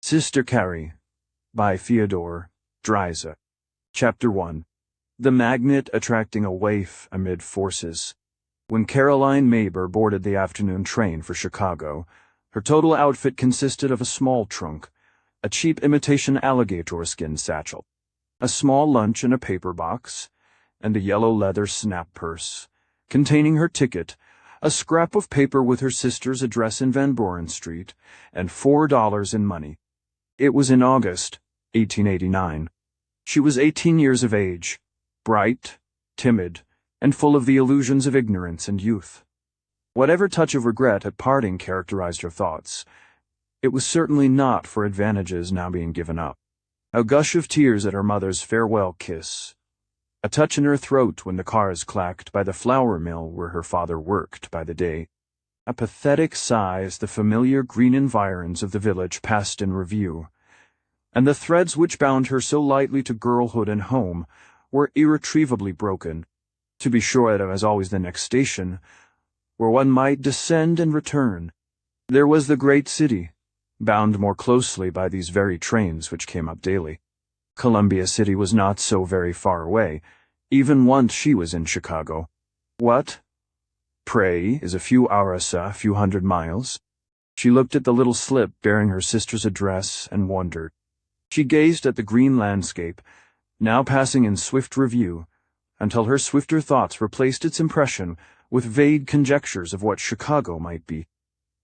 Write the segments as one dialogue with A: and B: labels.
A: Sister Carrie, by Theodore Dreiser. Chapter 1. The Magnet Attracting a Waif Amid Forces. When Caroline Meeber boarded the afternoon train for Chicago, her total outfit consisted of a small trunk, a cheap imitation alligator skin satchel, a small lunch in a paper box, and a yellow leather snap purse, containing her ticket, a scrap of paper with her sister's address in Van Buren Street, and $4 in money. It was in August, 1889. She was 18 years of age, bright, timid, and full of the illusions of ignorance and youth. Whatever touch of regret at parting characterized her thoughts, it was certainly not for advantages now being given up. A gush of tears at her mother's farewell kiss, a touch in her throat when the cars clacked by the flour mill where her father worked by the day, a pathetic sigh as the familiar green environs of the village passed in review, and the threads which bound her so lightly to girlhood and home were irretrievably broken. To be sure, there was always the next station, where one might descend and return. There was the great city, bound more closely by these very trains which came up daily. Columbia City was not so very far away, even once she was in Chicago. What, pray, is a few hours, a few hundred miles? She looked at the little slip bearing her sister's address and wondered. She gazed at the green landscape, now passing in swift review, until her swifter thoughts replaced its impression with vague conjectures of what Chicago might be.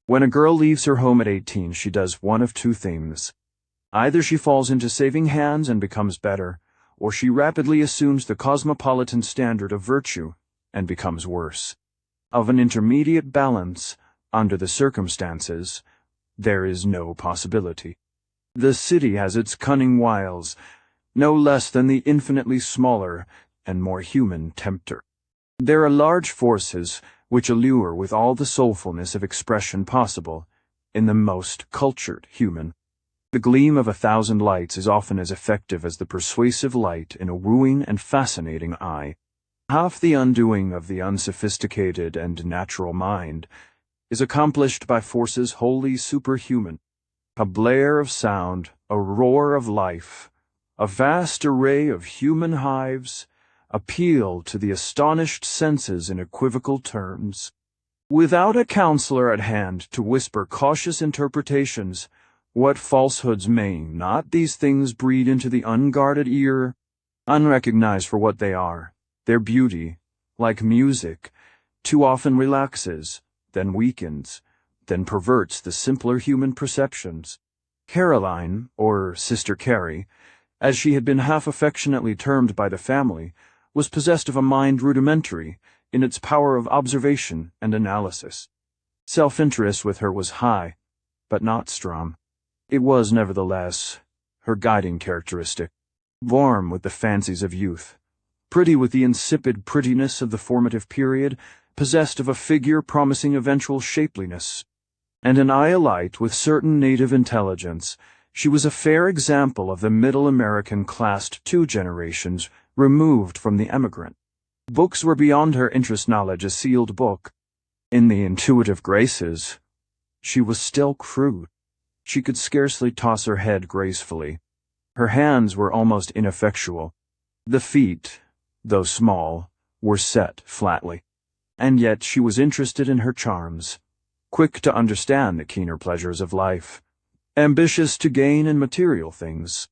A: When a girl leaves her home at 18, she does one of two things. Either she falls into saving hands and becomes better, or she rapidly assumes the cosmopolitan standard of virtue and becomes worse. Of an intermediate balance, under the circumstances, there is no possibility. The city has its cunning wiles, no less than the infinitely smaller and more human tempter. There are large forces which allure with all the soulfulness of expression possible in the most cultured human. The gleam of 1,000 lights is often as effective as the persuasive light in a wooing and fascinating eye. Half the undoing of the unsophisticated and natural mind is accomplished by forces wholly superhuman. A blare of sound, a roar of life, a vast array of human hives, appeal to the astonished senses in equivocal terms. Without a counselor at hand to whisper cautious interpretations, what falsehoods may not these things breed into the unguarded ear? Unrecognized for what they are, their beauty, like music, too often relaxes, then weakens, then perverts the simpler human perceptions. Caroline, or Sister Carrie, as she had been half affectionately termed by the family, was possessed of a mind rudimentary in its power of observation and analysis. Self-interest with her was high, but not strong. It was, nevertheless, her guiding characteristic. Warm with the fancies of youth, pretty with the insipid prettiness of the formative period, possessed of a figure promising eventual shapeliness, and an eye alight with certain native intelligence, she was a fair example of the middle American classed 2 generations removed from the emigrant. Books were beyond her interest knowledge a sealed book. In the intuitive graces, she was still crude. She could scarcely toss her head gracefully. Her hands were almost ineffectual. The feet, though small, were set flatly. And yet she was interested in her charms, quick to understand the keener pleasures of life, ambitious to gain in material things.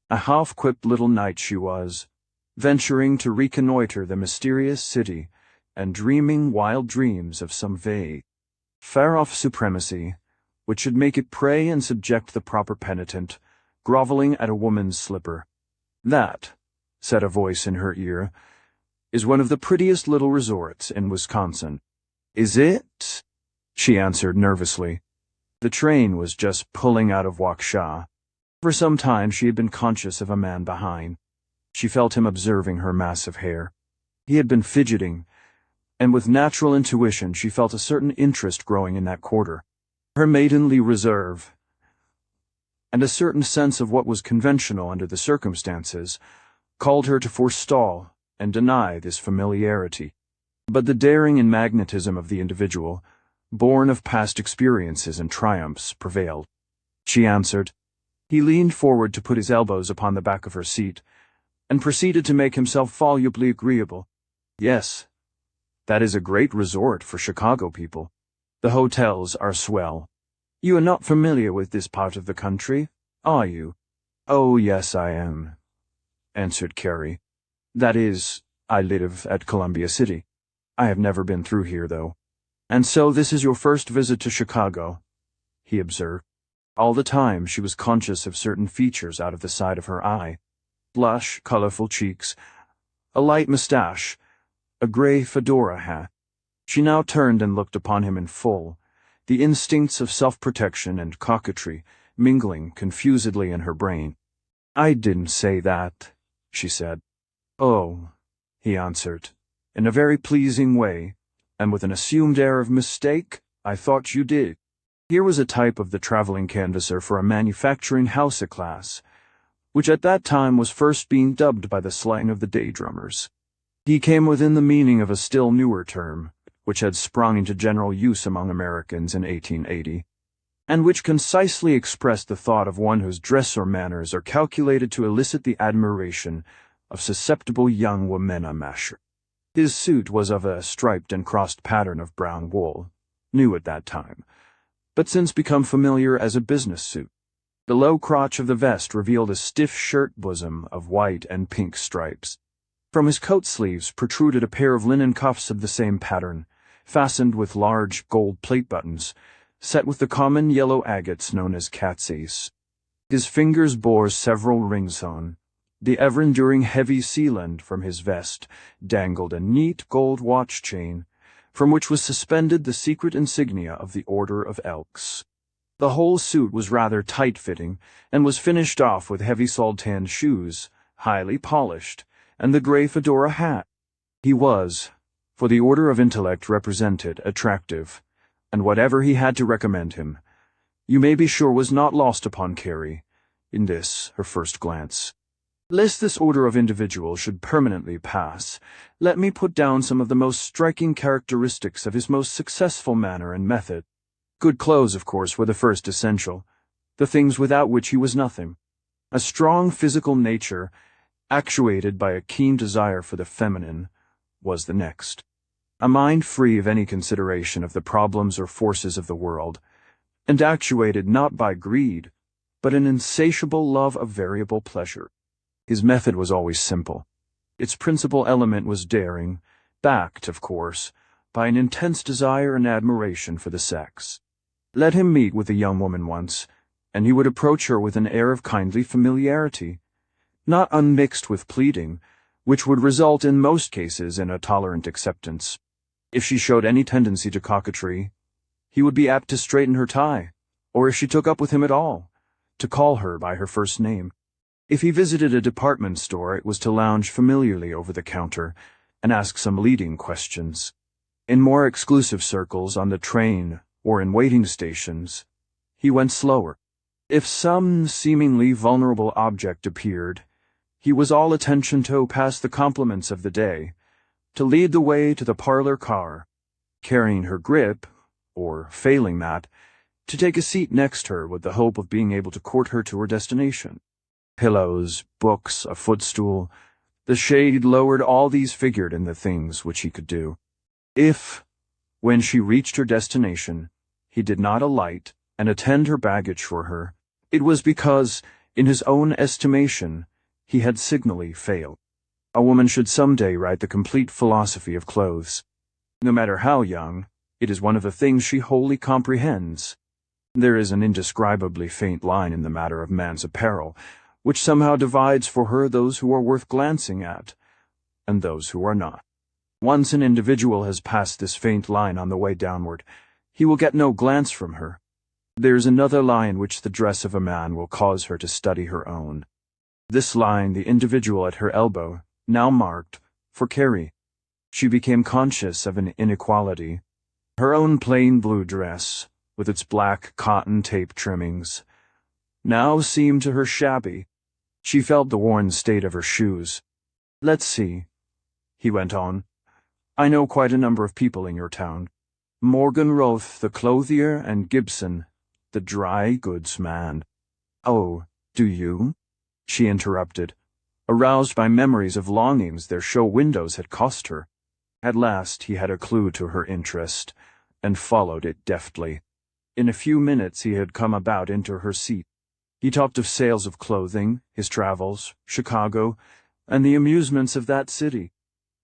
A: A half-quipped little knight she was, venturing to reconnoiter the mysterious city and dreaming wild dreams of some vague, far-off supremacy which should make it prey and subject the proper penitent, groveling at a woman's slipper. That, said a voice in her ear, is one of the prettiest little resorts in Wisconsin. Is it? She answered nervously. The train was just pulling out of Waukesha. For some time she had been conscious of a man behind. She felt him observing her mass of hair. He had been fidgeting, and with natural intuition she felt a certain interest growing in that quarter. Her maidenly reserve, and a certain sense of what was conventional under the circumstances, called her to forestall and deny this familiarity. But the daring and magnetism of the individual, born of past experiences and triumphs, prevailed. She answered, He leaned forward to put his elbows upon the back of her seat, and proceeded to make himself volubly agreeable. Yes, that is a great resort for Chicago people. The hotels are swell. You are not familiar with this part of the country, are you? Oh, yes, I am, answered Carrie. That is, I live at Columbia City. I have never been through here, though. And so this is your first visit to Chicago, he observed. All the time she was conscious of certain features out of the side of her eye. Blush, colorful cheeks, a light mustache, a gray fedora hat. She now turned and looked upon him in full, the instincts of self-protection and coquetry mingling confusedly in her brain. I didn't say that, she said. Oh, he answered, in a very pleasing way, and with an assumed air of mistake. I thought you did. Here was a type of the traveling canvasser for a manufacturing house class, which at that time was first being dubbed by the slang of the daydrummers. He came within the meaning of a still newer term, which had sprung into general use among Americans in 1880, and which concisely expressed the thought of one whose dress or manners are calculated to elicit the admiration of susceptible young womena masher. His suit was of a striped and crossed pattern of brown wool, new at that time, but since become familiar as a business suit. The low crotch of the vest revealed a stiff shirt bosom of white and pink stripes. From his coat sleeves protruded a pair of linen cuffs of the same pattern, fastened with large gold plate buttons, set with the common yellow agates known as cat's ace. His fingers bore several rings on. The ever-enduring heavy sealant from his vest dangled a neat gold watch chain, from which was suspended the secret insignia of the Order of Elks. The whole suit was rather tight-fitting, and was finished off with heavy-soled tan shoes, highly polished, and the gray fedora hat. He was, for the order of intellect represented, attractive, and whatever he had to recommend him, you may be sure was not lost upon Carrie, in this, her first glance. Lest this order of individuals should permanently pass, let me put down some of the most striking characteristics of his most successful manner and method. Good clothes, of course, were the first essential, the things without which he was nothing. A strong physical nature, actuated by a keen desire for the feminine, was the next. A mind free of any consideration of the problems or forces of the world, and actuated not by greed, but an insatiable love of variable pleasure. His method was always simple. Its principal element was daring, backed, of course, by an intense desire and admiration for the sex. Let him meet with a young woman once, and he would approach her with an air of kindly familiarity, not unmixed with pleading, which would result in most cases in a tolerant acceptance. If she showed any tendency to coquetry, he would be apt to straighten her tie, or if she took up with him at all, to call her by her first name. If he visited a department store, it was to lounge familiarly over the counter and ask some leading questions. In more exclusive circles, on the train or in waiting stations, he went slower. If some seemingly vulnerable object appeared, he was all attention to pass the compliments of the day, to lead the way to the parlor car, carrying her grip, or, failing that, to take a seat next her with the hope of being able to court her to her destination. Pillows, books, a footstool, the shade lowered, all these figured in the things which he could do. If, when she reached her destination, he did not alight and attend her baggage for her, it was because, in his own estimation, he had signally failed. A woman should some day write the complete philosophy of clothes. No matter how young, it is one of the things she wholly comprehends. There is an indescribably faint line in the matter of man's apparel, which somehow divides for her those who are worth glancing at, and those who are not. Once an individual has passed this faint line on the way downward, he will get no glance from her. There is another line which the dress of a man will cause her to study her own. This line the individual at her elbow now marked for Carrie. She became conscious of an inequality. Her own plain blue dress, with its black cotton tape trimmings, now seemed to her shabby. She felt the worn state of her shoes. Let's see, he went on. I know quite a number of people in your town. Morgan Roth, the clothier, and Gibson, the dry goods man. Oh, Do you? She interrupted, aroused by memories of longings their show windows had cost her. At last he had a clue to her interest, and followed it deftly. In a few minutes he had come about into her seat. He talked of sales of clothing, his travels, Chicago, and the amusements of that city.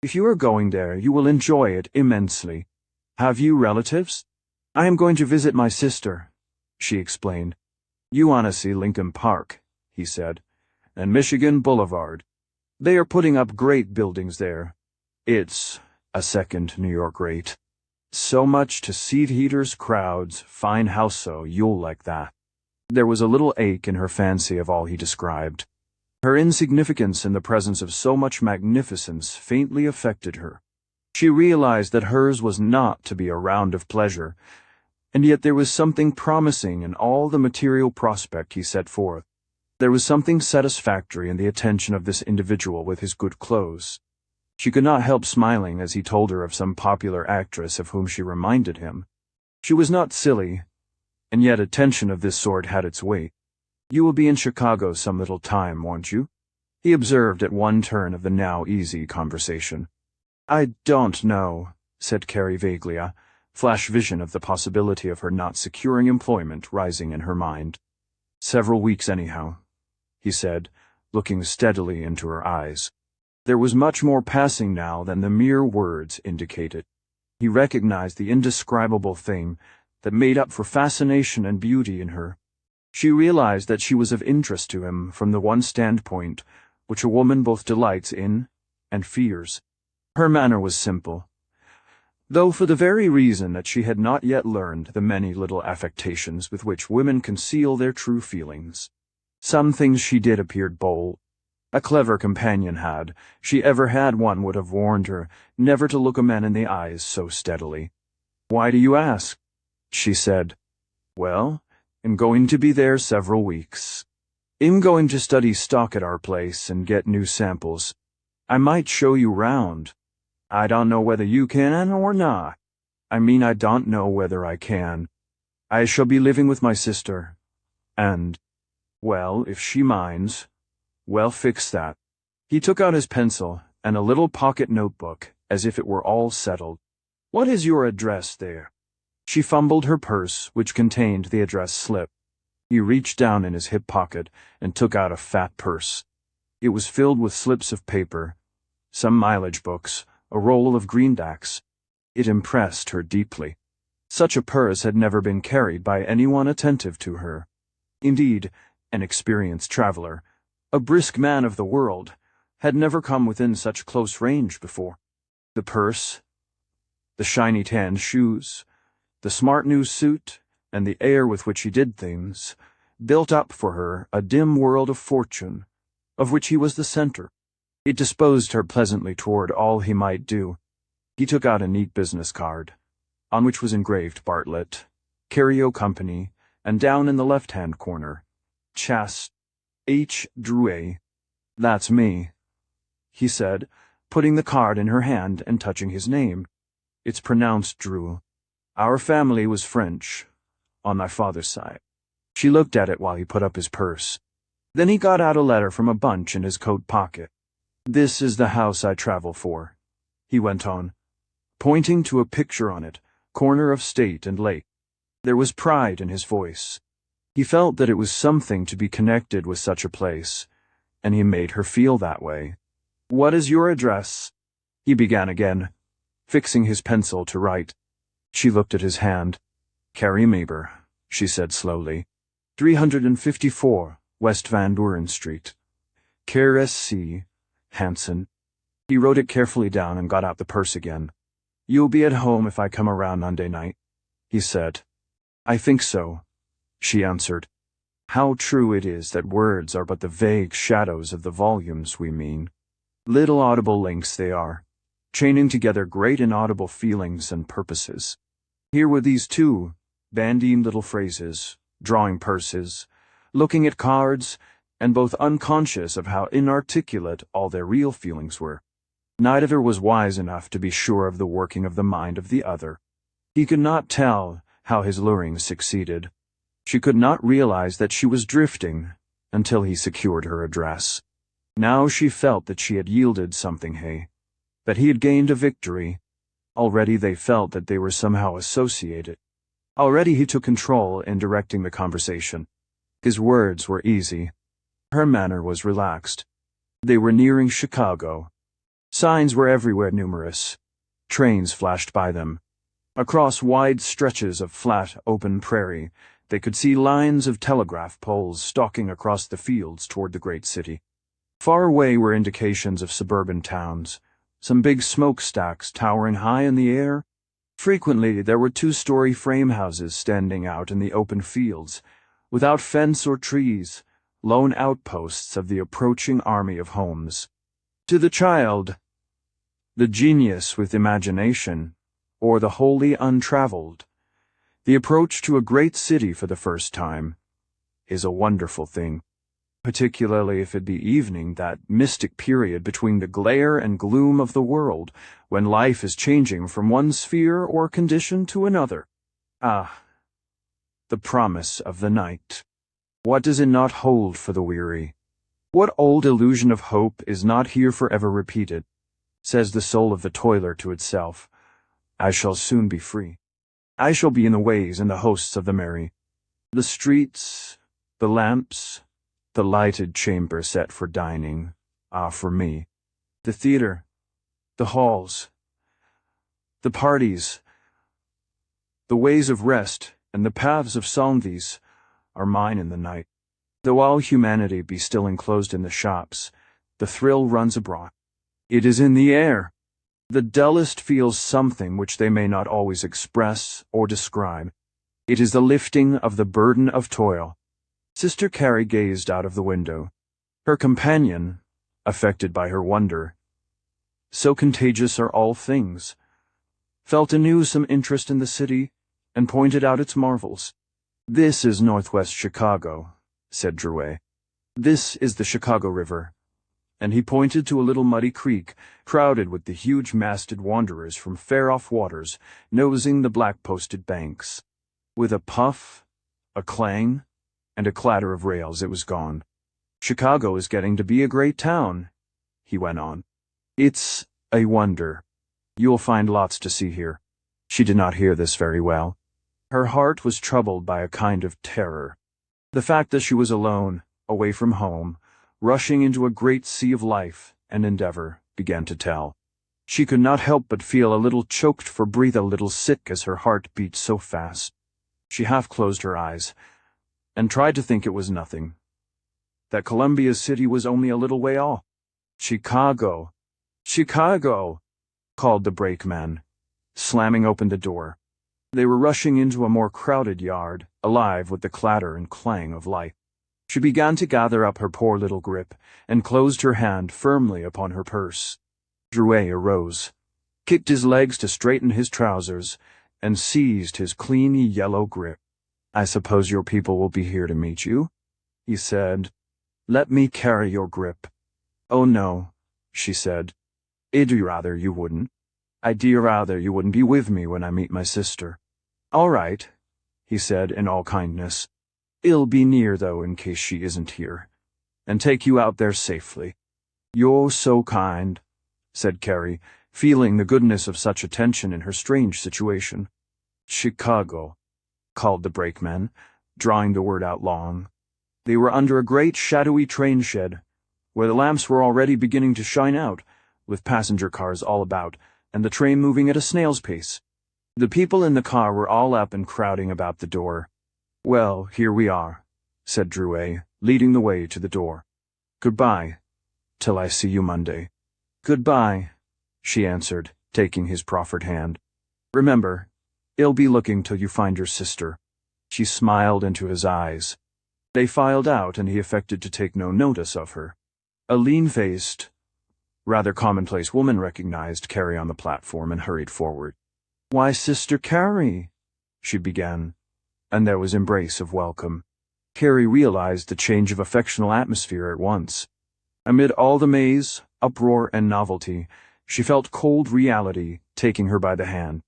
A: If you are going there, you will enjoy it immensely. Have you relatives? I am going to visit my sister, she explained. You want to see Lincoln Park, he said, and Michigan Boulevard. They are putting up great buildings there. It's a second New York rate. So much to seat heaters, crowds, fine house, so you'll like that. There was a little ache in her fancy of all he described. Her insignificance in the presence of so much magnificence faintly affected her. She realized that hers was not to be a round of pleasure, and yet there was something promising in all the material prospect he set forth. There was something satisfactory in the attention of this individual with his good clothes. She could not help smiling as he told her of some popular actress of whom she reminded him. She was not silly, and yet attention of this sort had its weight. You will be in Chicago some little time, won't you? He observed at one turn of the now easy conversation. I don't know, said Carrie vaguely, a flash vision of the possibility of her not securing employment rising in her mind. Several weeks anyhow, he said, looking steadily into her eyes. There was much more passing now than the mere words indicated. He recognized the indescribable thing that made up for fascination and beauty in her. She realized that she was of interest to him from the one standpoint which a woman both delights in and fears. Her manner was simple, though for the very reason that she had not yet learned the many little affectations with which women conceal their true feelings. Some things she did appeared bold. A clever companion had she ever had one would have warned her never to look a man in the eyes so steadily. Why do you ask? She said. Well, I'm going to be there several weeks. I'm going to study stock at our place and get new samples. I might show you round. I don't know whether you can or not. I mean, I don't know whether I can. I shall be living with my sister. And, well, if she minds, well, fix that. He took out his pencil and a little pocket notebook, as if it were all settled. What is your address there? She fumbled her purse, which contained the address slip. He reached down in his hip pocket and took out a fat purse. It was filled with slips of paper, some mileage books, a roll of greendacks. It impressed her deeply. Such a purse had never been carried by anyone attentive to her. Indeed, an experienced traveler, a brisk man of the world, had never come within such close range before. The purse, the shiny tan shoes, the smart new suit, and the air with which he did things, built up for her a dim world of fortune, of which he was the center. It disposed her pleasantly toward all he might do. He took out a neat business card, on which was engraved Bartlett, Carrie Company, and down in the left-hand corner, Chas. H. Drouet. That's me, he said, putting the card in her hand and touching his name. It's pronounced Drew. Our family was French, on my father's side. She looked at it while he put up his purse. Then he got out a letter from a bunch in his coat pocket. This is the house I travel for, he went on, pointing to a picture on it, corner of State and Lake. There was pride in his voice. He felt that it was something to be connected with such a place, and he made her feel that way. What is your address? He began again, fixing his pencil to write. She looked at his hand. Carrie Meeber, she said slowly. 354 West Van Buren Street. Care S.C. Hanson. He wrote it carefully down and got out the purse again. You'll be at home if I come around Monday night, he said. I think so, she answered. How true it is that words are but the vague shadows of the volumes we mean. Little audible links they are, chaining together great inaudible feelings and purposes. Here were these two, bandying little phrases, drawing purses, looking at cards, and both unconscious of how inarticulate all their real feelings were. Neither was wise enough to be sure of the working of the mind of the other. He could not tell how his luring succeeded. She could not realize that she was drifting, until he secured her address. Now she felt that she had yielded something, that he had gained a victory. Already they felt that they were somehow associated. Already he took control in directing the conversation. His words were easy. Her manner was relaxed. They were nearing Chicago. Signs were everywhere numerous. Trains flashed by them. Across wide stretches of flat, open prairie, they could see lines of telegraph poles stalking across the fields toward the great city. Far away were indications of suburban towns, some big smokestacks towering high in the air. Frequently there were two-story frame houses standing out in the open fields, without fence or trees, lone outposts of the approaching army of homes. To the child, the genius with imagination, or the wholly untraveled, the approach to a great city for the first time is a wonderful thing, particularly if it be evening, that mystic period between the glare and gloom of the world, when life is changing from one sphere or condition to another. Ah, the promise of the night. What does it not hold for the weary? What old illusion of hope is not here forever repeated? Says the soul of the toiler to itself, I shall soon be free. I shall be in the ways and the hosts of the merry. The streets, the lamps, the lighted chamber set for dining, for me. The theater, the halls, the parties, the ways of rest, and the paths of Solnthese are mine in the night. Though all humanity be still enclosed in the shops, the thrill runs abroad. It is in the air. The dullest feels something which they may not always express or describe. It is the lifting of the burden of toil. Sister Carrie gazed out of the window. Her companion, affected by her wonder, so contagious are all things, felt anew some interest in the city and pointed out its marvels. This is Northwest Chicago, said Drouet. This is the Chicago River. And he pointed to a little muddy creek, crowded with the huge masted wanderers from far-off waters, nosing the black-posted banks. With a puff, a clang, and a clatter of rails, it was gone. Chicago is getting to be a great town, he went on. It's a wonder. You'll find lots to see here. She did not hear this very well. Her heart was troubled by a kind of terror. The fact that she was alone, away from home, rushing into a great sea of life and endeavor, began to tell. She could not help but feel a little choked for breath, a little sick as her heart beat so fast. She half closed her eyes and tried to think it was nothing, that Columbia City was only a little way off. Chicago, Chicago, called the brakeman, slamming open the door. They were rushing into a more crowded yard, alive with the clatter and clang of life. She began to gather up her poor little grip, and closed her hand firmly upon her purse. Drouet arose, kicked his legs to straighten his trousers, and seized his clean yellow grip. I suppose your people will be here to meet you, he said. Let me carry your grip. Oh no, she said. I'd rather you wouldn't. I'd rather you wouldn't be with me when I meet my sister. All right, he said in all kindness. I'll be near, though, in case she isn't here, and take you out there safely. You're so kind, said Carrie, feeling the goodness of such attention in her strange situation. Chicago, called the brakeman, drawing the word out long. They were under a great shadowy train shed, where the lamps were already beginning to shine out, with passenger cars all about, and the train moving at a snail's pace. The people in the car were all up and crowding about the door. Well, here we are, said Drouet, leading the way to the door. Goodbye, till I see you Monday. Goodbye, she answered, taking his proffered hand. Remember, I'll be looking till you find your sister. She smiled into his eyes. They filed out, and he affected to take no notice of her. A lean-faced, rather commonplace woman recognized Carrie on the platform and hurried forward. Why, Sister Carrie, she began, and there was embrace of welcome. Carrie realized the change of affectional atmosphere at once. Amid all the maze, uproar, and novelty, she felt cold reality taking her by the hand.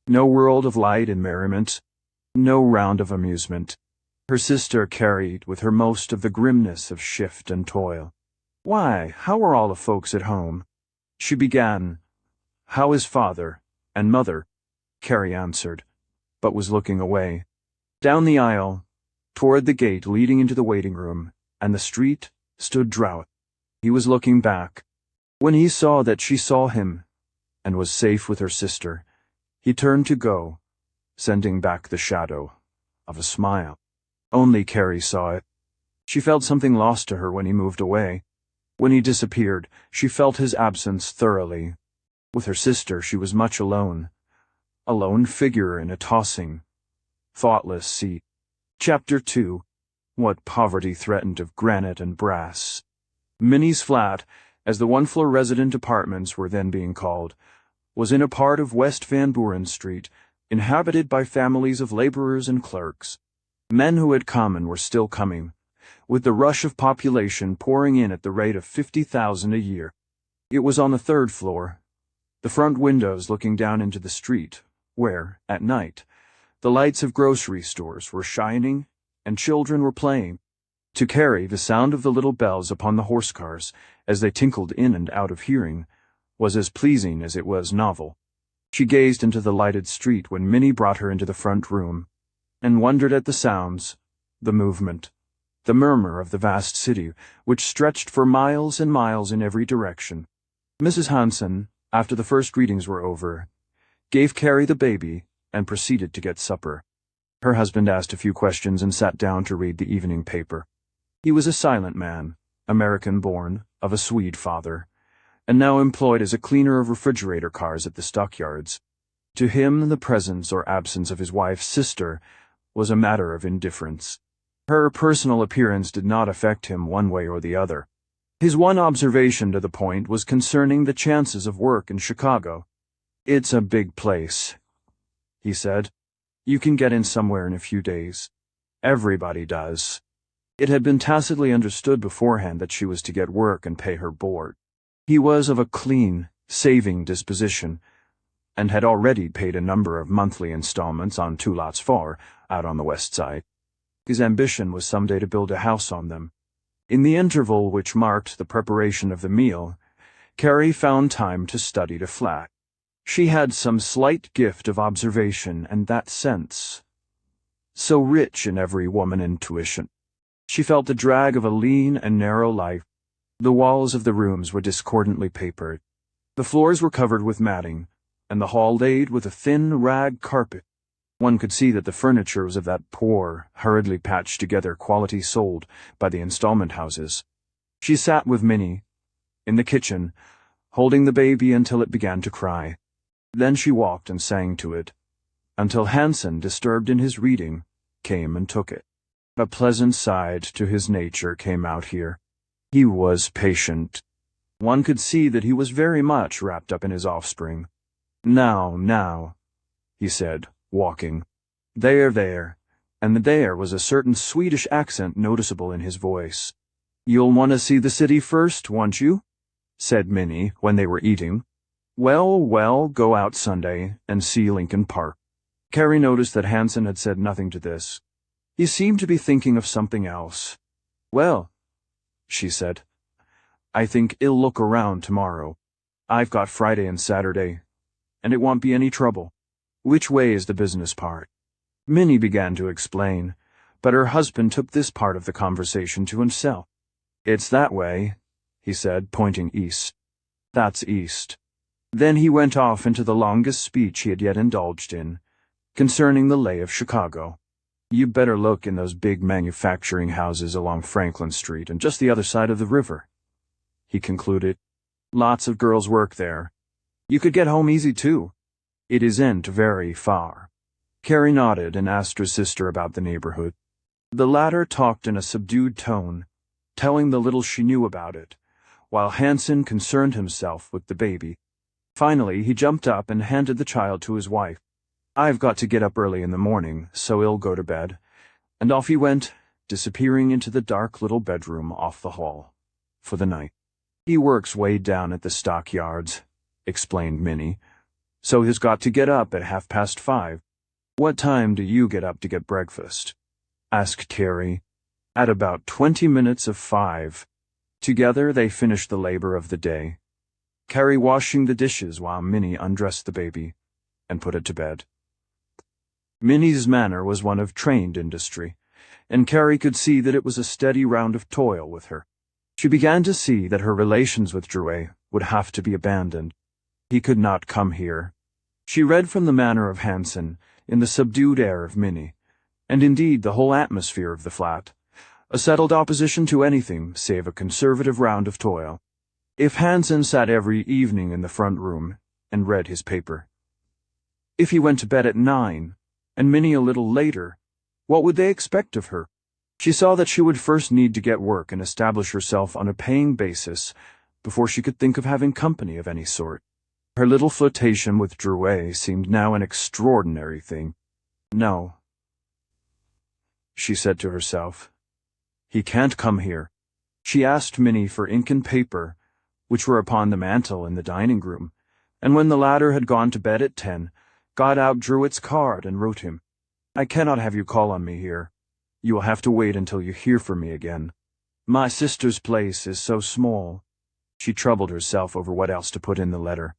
A: No world of light and merriment, no round of amusement. Her sister carried with her most of the grimness of shift and toil. "Why, how are all the folks at home?" she began. "How is father and mother?" Carrie answered, but was looking away. Down the aisle, toward the gate leading into the waiting room and the street, stood Drought. He was looking back. When he saw that she saw him and was safe with her sister, he turned to go, sending back the shadow of a smile. Only Carrie saw it. She felt something lost to her when he moved away. When he disappeared, she felt his absence thoroughly. With her sister, she was much alone. A lone figure in a tossing, thoughtless sea. Chapter 2. What poverty threatened of granite and brass. Minnie's flat, as the one-floor resident apartments were then being called, was in a part of West Van Buren Street, inhabited by families of laborers and clerks. Men who had come and were still coming, with the rush of population pouring in at the rate of 50,000 a year. It was on the third floor, the front windows looking down into the street, where, at night, the lights of grocery stores were shining and children were playing. To Carrie, the sound of the little bells upon the horse cars, as they tinkled in and out of hearing, was as pleasing as it was novel. She gazed into the lighted street when Minnie brought her into the front room, and wondered at the sounds, the movement, the murmur of the vast city, which stretched for miles and miles in every direction. Mrs. Hansen, after the first greetings were over, gave Carrie the baby and proceeded to get supper. Her husband asked a few questions and sat down to read the evening paper. He was a silent man, American-born, of a Swede father, and now employed as a cleaner of refrigerator cars at the stockyards. To him, the presence or absence of his wife's sister was a matter of indifference. Her personal appearance did not affect him one way or the other. His one observation to the point was concerning the chances of work in Chicago. "It's a big place," he said. "You can get in somewhere in a few days. Everybody does." It had been tacitly understood beforehand that she was to get work and pay her board. He was of a clean, saving disposition, and had already paid a number of monthly installments on 2 lots far out on the west side. His ambition was someday to build a house on them. In the interval which marked the preparation of the meal, Carrie found time to study the flat. She had some slight gift of observation and that sense, so rich in every woman intuition. She felt the drag of a lean and narrow life. The walls of the rooms were discordantly papered. The floors were covered with matting, and the hall laid with a thin rag carpet. One could see that the furniture was of that poor, hurriedly patched together quality sold by the installment houses. She sat with Minnie, in the kitchen, holding the baby until it began to cry. Then she walked and sang to it, until Hansen, disturbed in his reading, came and took it. A pleasant side to his nature came out here. He was patient. One could see that he was very much wrapped up in his offspring. Now, he said, walking. There, and the there was a certain Swedish accent noticeable in his voice. "You'll want to see the city first, won't you?" said Minnie when they were eating. Well, go out Sunday and see Lincoln Park." Carrie noticed that Hansen had said nothing to this. He seemed to be thinking of something else. "Well," she said, "I think I'll look around tomorrow. I've got Friday and Saturday, and it won't be any trouble. Which way is the business part?" Minnie began to explain, but her husband took this part of the conversation to himself. "It's that way," he said, pointing east. "That's east." Then he went off into the longest speech he had yet indulged in, concerning the lay of Chicago. "You'd better look in those big manufacturing houses along Franklin Street and just the other side of the river," he concluded. "Lots of girls work there. You could get home easy, too. It isn't very far." Carrie nodded and asked her sister about the neighborhood. The latter talked in a subdued tone, telling the little she knew about it, while Hansen concerned himself with the baby. Finally, he jumped up and handed the child to his wife. "I've got to get up early in the morning, so I'll go to bed." And off he went, disappearing into the dark little bedroom off the hall, for the night. "He works way down at the stockyards," explained Minnie, "so he's got to get up at 5:30. What time do you get up to get breakfast?" asked Carrie. At about 20 minutes of 5. Together they finished the labor of the day, Carrie washing the dishes while Minnie undressed the baby and put it to bed. Minnie's manner was one of trained industry, and Carrie could see that it was a steady round of toil with her. She began to see that her relations with Drouet would have to be abandoned. He could not come here. She read from the manner of Hansen, in the subdued air of Minnie, and indeed the whole atmosphere of the flat, a settled opposition to anything save a conservative round of toil. If Hansen sat every evening in the front room and read his paper, if he went to bed at 9, and Minnie a little later, what would they expect of her? She saw that she would first need to get work and establish herself on a paying basis before she could think of having company of any sort. Her little flirtation with Drouet seemed now an extraordinary thing. No, she said to herself. He can't come here. She asked Minnie for ink and paper, which were upon the mantel in the dining room, and when the latter had gone to bed at 10, got out Drouet's card and wrote him, I cannot have you call on me here. You will have to wait until you hear from me again. My sister's place is so small. She troubled herself over what else to put in the letter.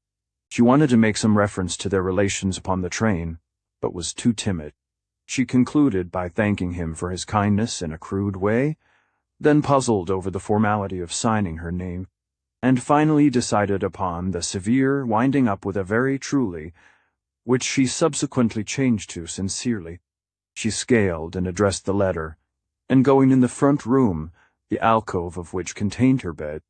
A: She wanted to make some reference to their relations upon the train, but was too timid. She concluded by thanking him for his kindness in a crude way, then puzzled over the formality of signing her name, and finally decided upon the severe winding up with a very truly, which she subsequently changed to sincerely. She scaled and addressed the letter, and going in the front room, the alcove of which contained her bed,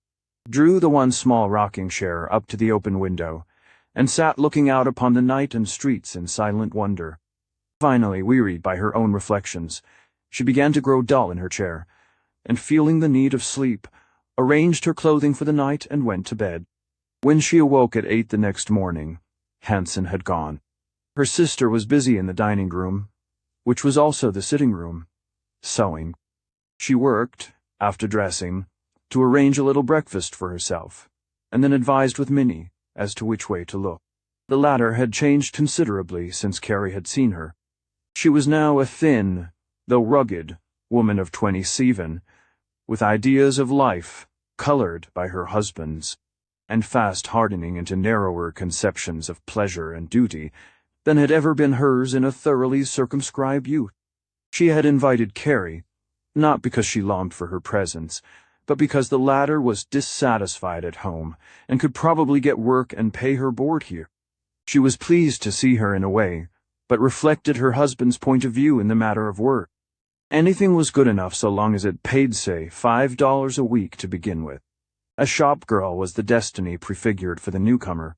A: drew the one small rocking chair up to the open window, and sat looking out upon the night and streets in silent wonder. Finally, wearied by her own reflections, she began to grow dull in her chair, and feeling the need of sleep, arranged her clothing for the night and went to bed. When she awoke at 8 the next morning, Hansen had gone. Her sister was busy in the dining room, which was also the sitting room, sewing. She worked, after dressing, to arrange a little breakfast for herself, and then advised with Minnie as to which way to look. The latter had changed considerably since Carrie had seen her. She was now a thin, though rugged, woman of 27, with ideas of life colored by her husband's, and fast hardening into narrower conceptions of pleasure and duty than had ever been hers in a thoroughly circumscribed youth. She had invited Carrie, not because she longed for her presence, but because the latter was dissatisfied at home and could probably get work and pay her board here. She was pleased to see her in a way, but reflected her husband's point of view in the matter of work. Anything was good enough so long as it paid, say, $5 a week to begin with. A shop girl was the destiny prefigured for the newcomer.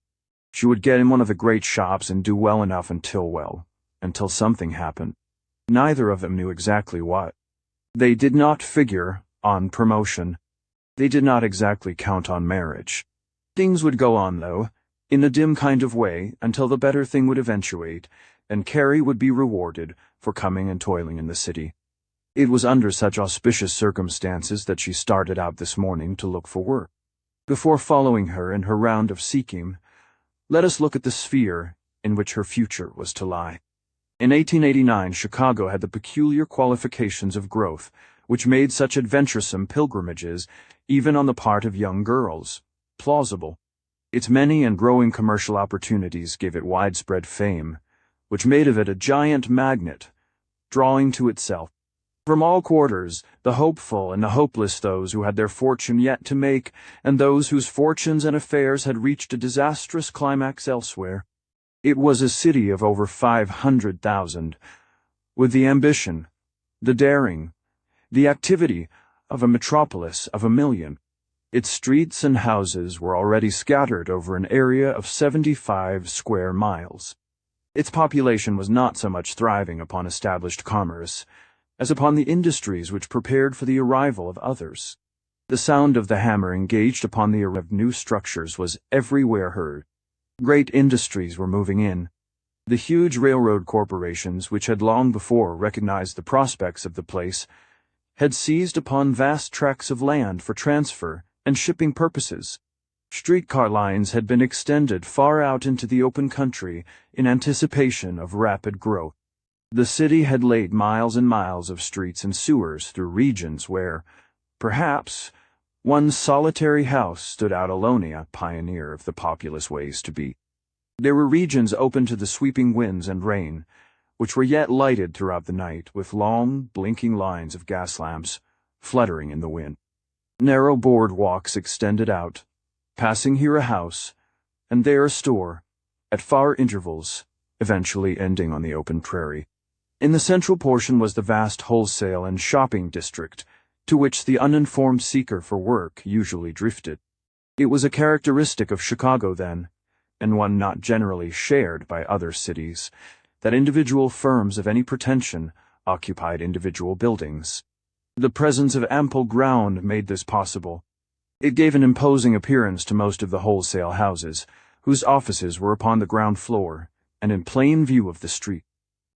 A: She would get in one of the great shops and do well enough until something happened. Neither of them knew exactly what. They did not figure on promotion. They did not exactly count on marriage. Things would go on, though, in a dim kind of way, until the better thing would eventuate, and Carrie would be rewarded for coming and toiling in the city. It was under such auspicious circumstances that she started out this morning to look for work. Before following her in her round of seeking, let us look at the sphere in which her future was to lie. In 1889, Chicago had the peculiar qualifications of growth, which made such adventuresome pilgrimages, even on the part of young girls, plausible. Its many and growing commercial opportunities gave it widespread fame, which made of it a giant magnet, drawing to itself, from all quarters, the hopeful and the hopeless, those who had their fortune yet to make, and those whose fortunes and affairs had reached a disastrous climax elsewhere. It was a city of over 500,000, with the ambition, the daring, the activity of a metropolis of 1,000,000. Its streets and houses were already scattered over an area of 75 square miles. Its population was not so much thriving upon established commerce as upon the industries which prepared for the arrival of others. The sound of the hammer engaged upon the of new structures was everywhere heard. Great industries were moving in. The huge railroad corporations, which had long before recognized the prospects of the place, had seized upon vast tracts of land for transfer and shipping purposes. Streetcar lines had been extended far out into the open country in anticipation of rapid growth. The city had laid miles and miles of streets and sewers through regions where, perhaps, one solitary house stood out alone, a pioneer of the populous ways to be. There were regions open to the sweeping winds and rain, which were yet lighted throughout the night with long, blinking lines of gas lamps fluttering in the wind. Narrow boardwalks extended out, passing here a house, and there a store, at far intervals, eventually ending on the open prairie. In the central portion was the vast wholesale and shopping district, to which the uninformed seeker for work usually drifted. It was a characteristic of Chicago then, and one not generally shared by other cities, that individual firms of any pretension occupied individual buildings. The presence of ample ground made this possible. It gave an imposing appearance to most of the wholesale houses, whose offices were upon the ground floor and in plain view of the street.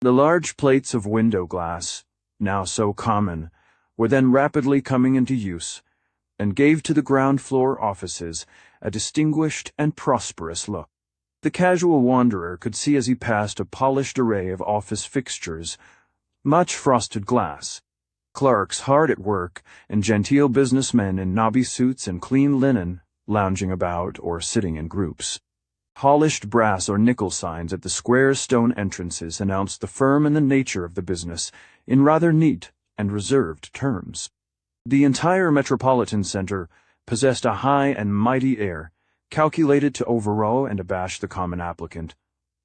A: The large plates of window glass, now so common, were then rapidly coming into use, and gave to the ground floor offices a distinguished and prosperous look. The casual wanderer could see as he passed a polished array of office fixtures, much frosted glass, clerks hard at work, and genteel businessmen in nobby suits and clean linen lounging about or sitting in groups. Polished brass or nickel signs at the square stone entrances announced the firm and the nature of the business in rather neat and reserved terms. The entire metropolitan center possessed a high and mighty air, calculated to overawe and abash the common applicant,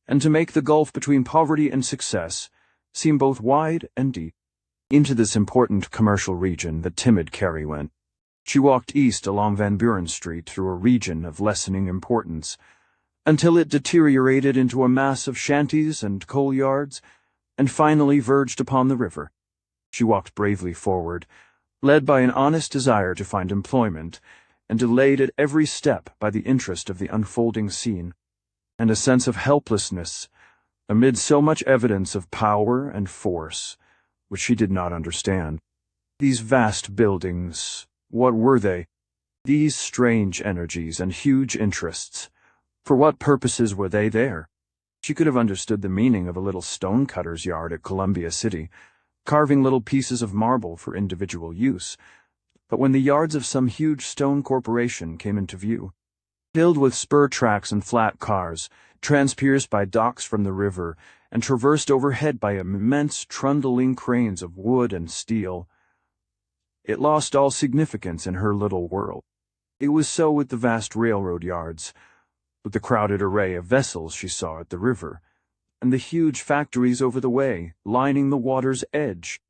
A: and to make the gulf between poverty and success seem both wide and deep. Into this important commercial region the timid Carrie went. She walked east along Van Buren Street through a region of lessening importance, until it deteriorated into a mass of shanties and coal yards, and finally verged upon the river. She walked bravely forward, led by an honest desire to find employment, and delayed at every step by the interest of the unfolding scene, and a sense of helplessness amid so much evidence of power and force, which she did not understand. These vast buildings, what were they? These strange energies and huge interests, for what purposes were they there? She could have understood the meaning of a little stonecutter's yard at Columbia City, carving little pieces of marble for individual use, but when the yards of some huge stone corporation came into view, filled with spur tracks and flat cars, transpierced by docks from the river, and traversed overhead by immense trundling cranes of wood and steel, it lost all significance in her little world. It was so with the vast railroad yards, with the crowded array of vessels she saw at the river, and the huge factories over the way, lining the water's edge.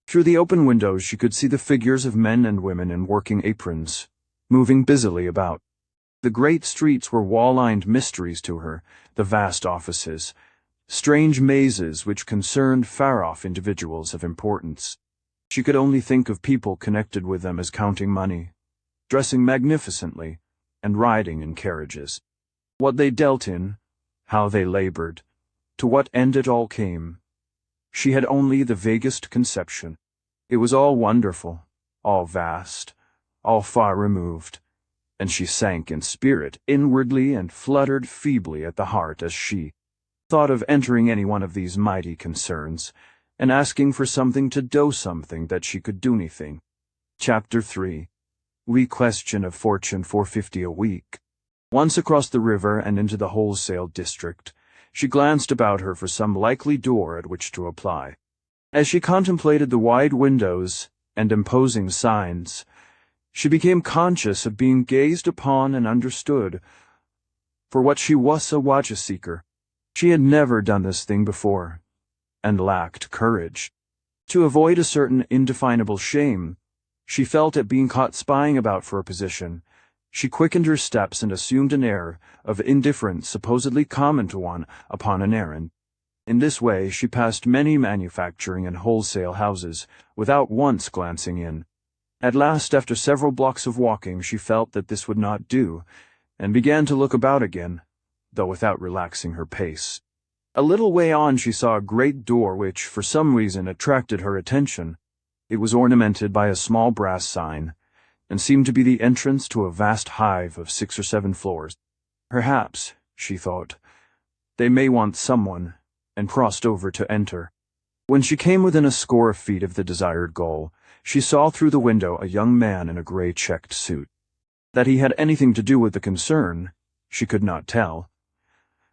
A: Through the open windows she could see the figures of men and women in working aprons, moving busily about. The great streets were wall-lined mysteries to her, the vast offices, strange mazes which concerned far-off individuals of importance. She could only think of people connected with them as counting money, dressing magnificently, and riding in carriages. What they dealt in, how they labored, to what end it all came, she had only the vaguest conception. It was all wonderful, all vast, all far removed, and she sank in spirit inwardly and fluttered feebly at the heart as she thought of entering any one of these mighty concerns, and asking for something to do something that she could do anything. Chapter 3. We question of fortune $4.50 a week. Once across the river and into the wholesale district, she glanced about her for some likely door at which to apply. As she contemplated the wide windows and imposing signs, she became conscious of being gazed upon and understood for what she was, a watch-seeker. She had never done this thing before, and lacked courage. To avoid a certain indefinable shame she felt at being caught spying about for a position, she quickened her steps and assumed an air of indifference supposedly common to one upon an errand. In this way she passed many manufacturing and wholesale houses without once glancing in. At last, after several blocks of walking, she felt that this would not do, and began to look about again, though without relaxing her pace. A little way on she saw a great door which, for some reason, attracted her attention. It was ornamented by a small brass sign, and seemed to be the entrance to a vast hive of 6 or 7 floors. Perhaps, she thought, they may want someone, and crossed over to enter. When she came within a score of feet of the desired goal, she saw through the window a young man in a gray checked suit. That he had anything to do with the concern, she could not tell.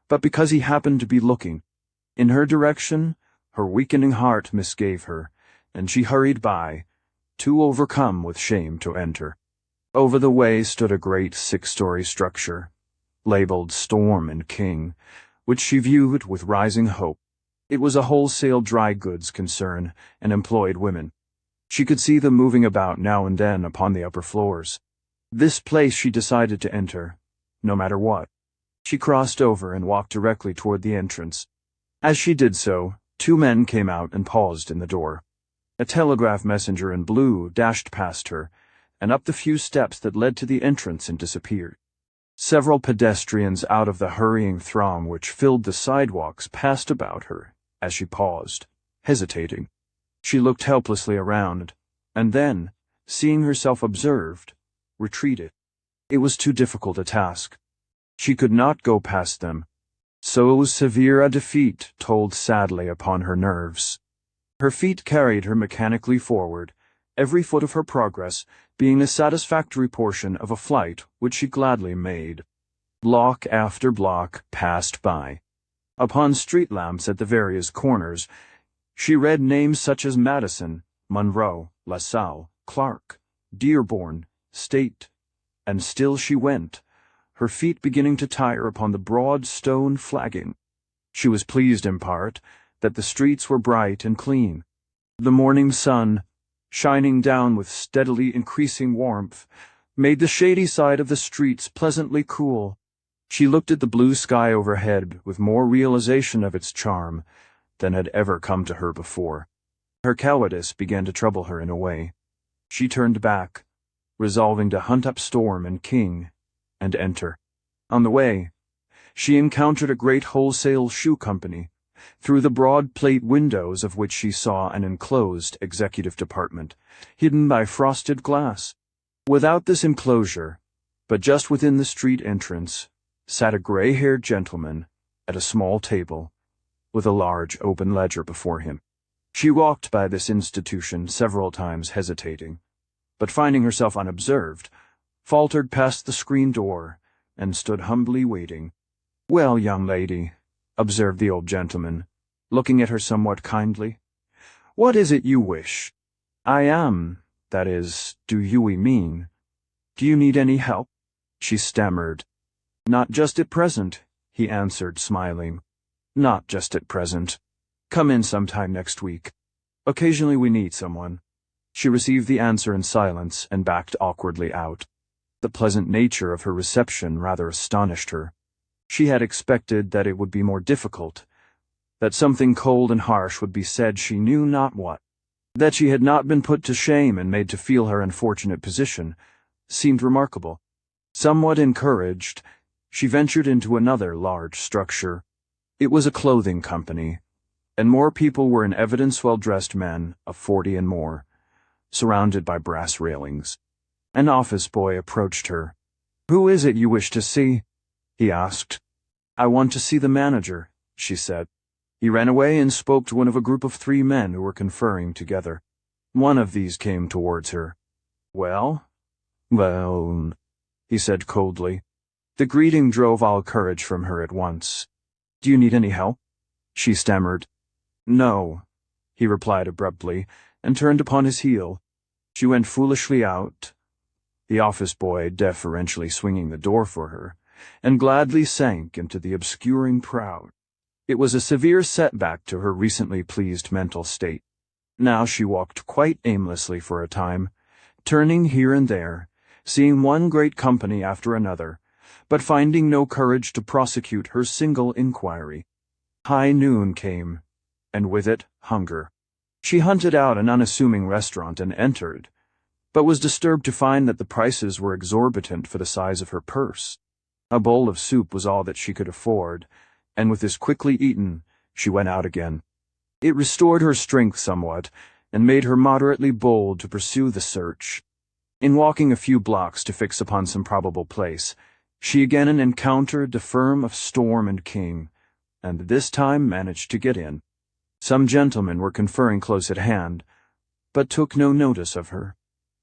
A: But because he happened to be looking in her direction, her weakening heart misgave her, and she hurried by, too overcome with shame to enter. Over the way stood a great 6-story structure, labeled Storm and King, which she viewed with rising hope. It was a wholesale dry goods concern and employed women. She could see them moving about now and then upon the upper floors. This place she decided to enter, no matter what. She crossed over and walked directly toward the entrance. As she did so, 2 men came out and paused in the door. A telegraph messenger in blue dashed past her, and up the few steps that led to the entrance and disappeared. Several pedestrians out of the hurrying throng which filled the sidewalks passed about her as she paused, hesitating. She looked helplessly around, and then, seeing herself observed, retreated. It was too difficult a task. She could not go past them. So severe a defeat told sadly upon her nerves. Her feet carried her mechanically forward, every foot of her progress being a satisfactory portion of a flight which she gladly made. Block after block passed by. Upon street lamps at the various corners, she read names such as Madison, Monroe, LaSalle, Clark, Dearborn, State, and still she went, her feet beginning to tire upon the broad stone flagging. She was pleased in part that the streets were bright and clean. The morning sun, shining down with steadily increasing warmth, made the shady side of the streets pleasantly cool. She looked at the blue sky overhead with more realization of its charm than had ever come to her before. Her cowardice began to trouble her in a way. She turned back, resolving to hunt up Storm and King and enter. On the way, she encountered a great wholesale shoe company, through the broad plate windows of which she saw an enclosed executive department, hidden by frosted glass. Without this enclosure, but just within the street entrance, sat a gray-haired gentleman at a small table, with a large open ledger before him. She walked by this institution several times hesitating, but finding herself unobserved, faltered past the screen door and stood humbly waiting. "Well, young lady," observed the old gentleman, looking at her somewhat kindly, "what is it you wish? That is, do you mean? Do you need any help?" She stammered. "Not just at present," he answered, smiling. "Not just at present. Come in sometime next week. Occasionally we need someone." She received the answer in silence and backed awkwardly out. The pleasant nature of her reception rather astonished her. She had expected that it would be more difficult, that something cold and harsh would be said, she knew not what. That she had not been put to shame and made to feel her unfortunate position seemed remarkable. Somewhat encouraged, she ventured into another large structure. It was a clothing company, and more people were in evidence, well-dressed men of 40 and more, surrounded by brass railings. An office boy approached her. "Who is it you wish to see?" he asked. "I want to see the manager," she said. He ran away and spoke to one of a group of 3 men who were conferring together. One of these came towards her. Well, he said coldly. The greeting drove all courage from her at once. "Do you need any help?" she stammered. "No," he replied abruptly, and turned upon his heel. She went foolishly out, the office boy deferentially swinging the door for her, and gladly sank into the obscuring crowd. It was a severe setback to her recently pleased mental state. Now she walked quite aimlessly for a time, turning here and there, seeing one great company after another, but finding no courage to prosecute her single inquiry. High noon came, and with it hunger. She hunted out an unassuming restaurant and entered, but was disturbed to find that the prices were exorbitant for the size of her purse. A bowl of soup was all that she could afford, and with this quickly eaten, she went out again. It restored her strength somewhat, and made her moderately bold to pursue the search. In walking a few blocks to fix upon some probable place, she again encountered the firm of Storm and King, and this time managed to get in. Some gentlemen were conferring close at hand, but took no notice of her.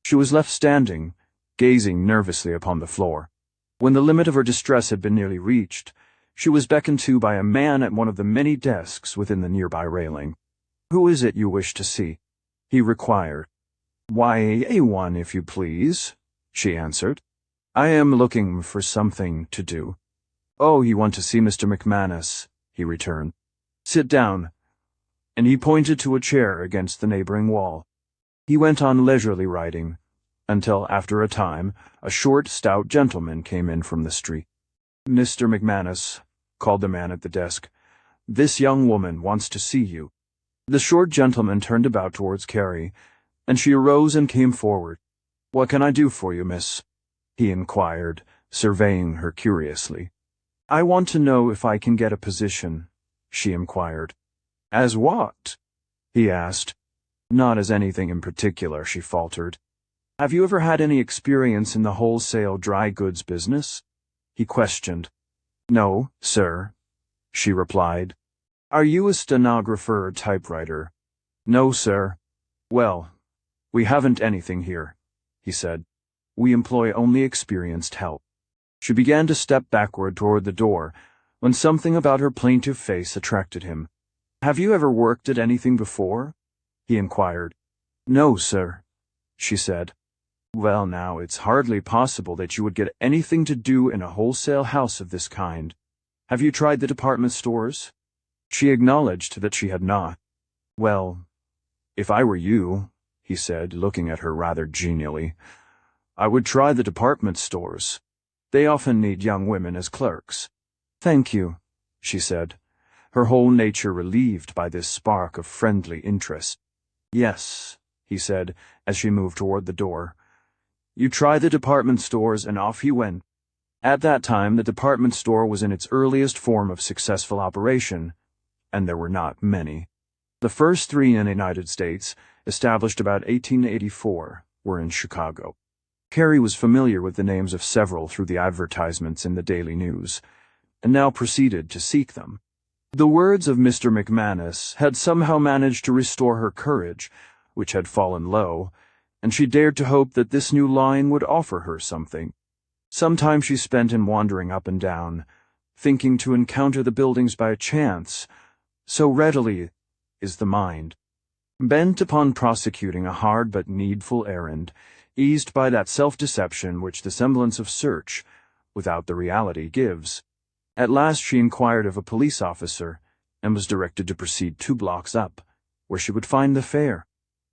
A: She was left standing, gazing nervously upon the floor. When the limit of her distress had been nearly reached, she was beckoned to by a man at one of the many desks within the nearby railing. "Who is it you wish to see?" he required. "Why, A1, if you please," she answered. "I am looking for something to do." "Oh, you want to see Mr. McManus," he returned. "Sit down." And he pointed to a chair against the neighboring wall. He went on leisurely writing, until after a time a short, stout gentleman came in from the street. "Mr. McManus," called the man at the desk, "this young woman wants to see you." The short gentleman turned about towards Carrie, and she arose and came forward. "What can I do for you, miss?" he inquired, surveying her curiously. "I want to know if I can get a position," she inquired. "As what?" he asked. "Not as anything in particular," she faltered. "Have you ever had any experience in the wholesale dry goods business?" he questioned. "No, sir," she replied. "Are you a stenographer or typewriter?" "No, sir." "Well, we haven't anything here," he said. "We employ only experienced help." She began to step backward toward the door, when something about her plaintive face attracted him. "Have you ever worked at anything before?" he inquired. "No, sir," she said. "Well, now, it's hardly possible that you would get anything to do in a wholesale house of this kind. Have you tried the department stores?" She acknowledged that she had not. "Well, if I were you," he said, looking at her rather genially, "I would try the department stores. They often need young women as clerks." "Thank you," she said, her whole nature relieved by this spark of friendly interest. "Yes," he said, as she moved toward the door. "You try the department stores," and off he went. At that time, the department store was in its earliest form of successful operation, and there were not many. The first three in the United States, established about 1884, were in Chicago. Carrie was familiar with the names of several through the advertisements in the daily news, and now proceeded to seek them. The words of Mr. McManus had somehow managed to restore her courage, which had fallen low, and she dared to hope that this new line would offer her something. Some time she spent in wandering up and down, thinking to encounter the buildings by chance, so readily is the mind. Bent upon prosecuting a hard but needful errand, eased by that self-deception which the semblance of search, without the reality, gives. At last she inquired of a police officer, and was directed to proceed 2 blocks up, where she would find the fare.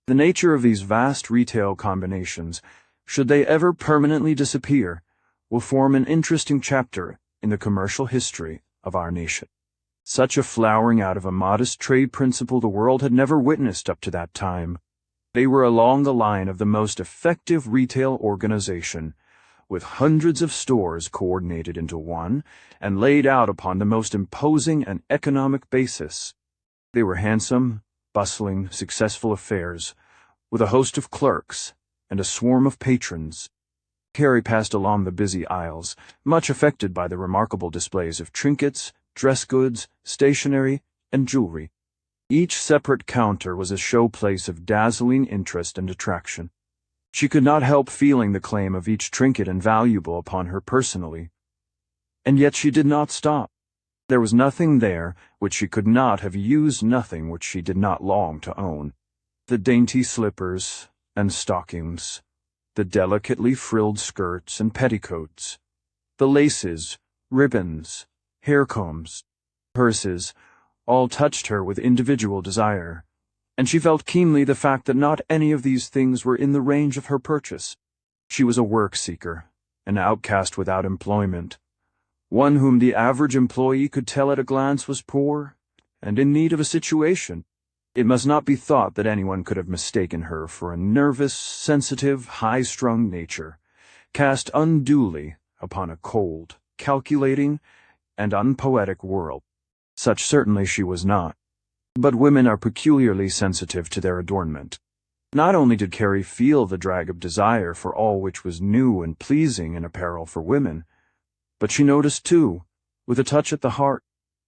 A: The nature of these vast retail combinations, should they ever permanently disappear, will form an interesting chapter in the commercial history of our nation. Such a flowering out of a modest trade principle the world had never witnessed up to that time. They were along the line of the most effective retail organization, with hundreds of stores coordinated into one and laid out upon the most imposing and economic basis. They were handsome, bustling, successful affairs, with a host of clerks and a swarm of patrons. Carrie passed along the busy aisles, much affected by the remarkable displays of trinkets, dress goods, stationery, and jewelry. Each separate counter was a showplace of dazzling interest and attraction. She could not help feeling the claim of each trinket invaluable upon her personally. And yet she did not stop. There was nothing there which she could not have used, nothing which she did not long to own. The dainty slippers and stockings, the delicately frilled skirts and petticoats, the laces, ribbons, hair combs, purses, all touched her with individual desire, and she felt keenly the fact that not any of these things were in the range of her purchase. She was a work-seeker, an outcast without employment, one whom the average employee could tell at a glance was poor and in need of a situation. It must not be thought that anyone could have mistaken her for a nervous, sensitive, high-strung nature, cast unduly upon a cold, calculating, and unpoetic world. Such certainly she was not. But women are peculiarly sensitive to their adornment. Not only did Carrie feel the drag of desire for all which was new and pleasing in apparel for women, but she noticed too, with a touch at the heart,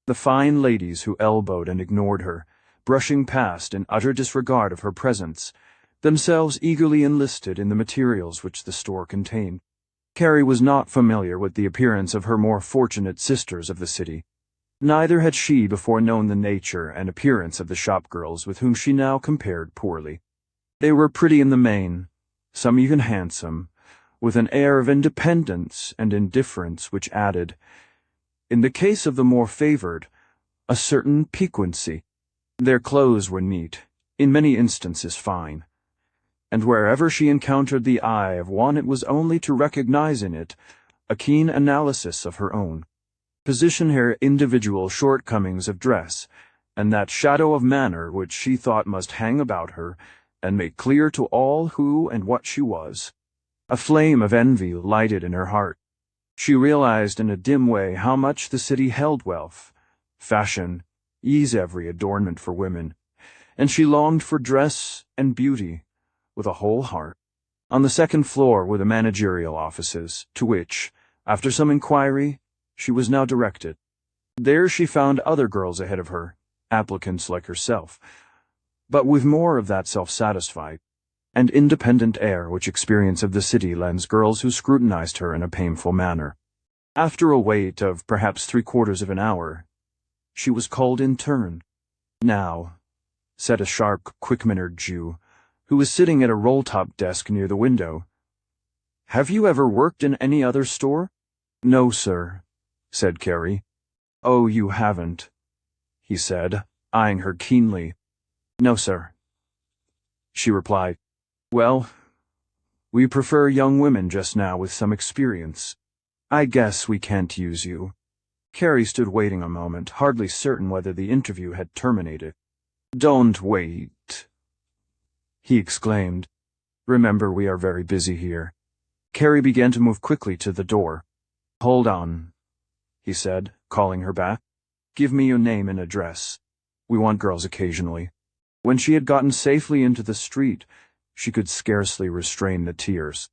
A: the fine ladies who elbowed and ignored her, brushing past in utter disregard of her presence, themselves eagerly enlisted in the materials which the store contained. Carrie was not familiar with the appearance of her more fortunate sisters of the city. Neither had she before known the nature and appearance of the shopgirls with whom she now compared poorly. They were pretty in the main, some even handsome, with an air of independence and indifference which added, in the case of the more favored, a certain piquancy. Their clothes were neat, in many instances fine, and wherever she encountered the eye of one it was only to recognize in it a keen analysis of her own position, her individual shortcomings of dress, and that shadow of manner which she thought must hang about her and make clear to all who and what she was. A flame of envy lighted in her heart. She realized in a dim way how much the city held wealth, fashion, ease, every adornment for women, and she longed for dress and beauty with a whole heart. On the second floor were the managerial offices, to which, after some inquiry, she was now directed. There she found other girls ahead of her, applicants like herself, but with more of that self-satisfied and independent air which experience of the city lends girls who scrutinized her in a painful manner. After a wait of perhaps 3/4 of an hour, she was called in turn. "Now," said a sharp, quick-mannered Jew, who was sitting at a roll-top desk near the window, "have you ever worked in any other store?" "No, sir," said Carrie. "Oh, you haven't," he said, eyeing her keenly. "No, sir," she replied. "Well, we prefer young women just now with some experience. I guess we can't use you." Carrie stood waiting a moment, hardly certain whether the interview had terminated. "Don't wait," he exclaimed. "Remember, we are very busy here." Carrie began to move quickly to the door. "Hold on," he said, calling her back. "Give me your name and address. We want girls occasionally." When she had gotten safely into the street, she could scarcely restrain the tears.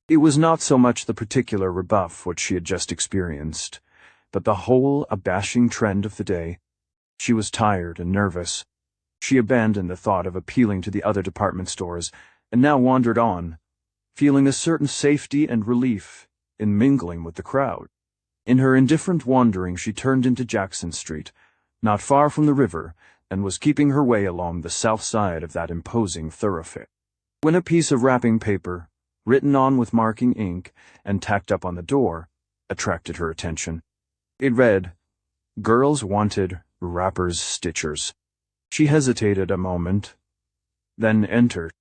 A: It was not so much the particular rebuff which she had just experienced, but the whole abashing trend of the day. She was tired and nervous. She abandoned the thought of appealing to the other department stores, and now wandered on, feeling a certain safety and relief in mingling with the crowd. In her indifferent wandering she turned into Jackson Street, not far from the river, and was keeping her way along the south side of that imposing thoroughfare, when a piece of wrapping paper, written on with marking ink and tacked up on the door, attracted her attention. It read, "Girls Wanted, Wrappers, Stitchers." She hesitated a moment, then entered.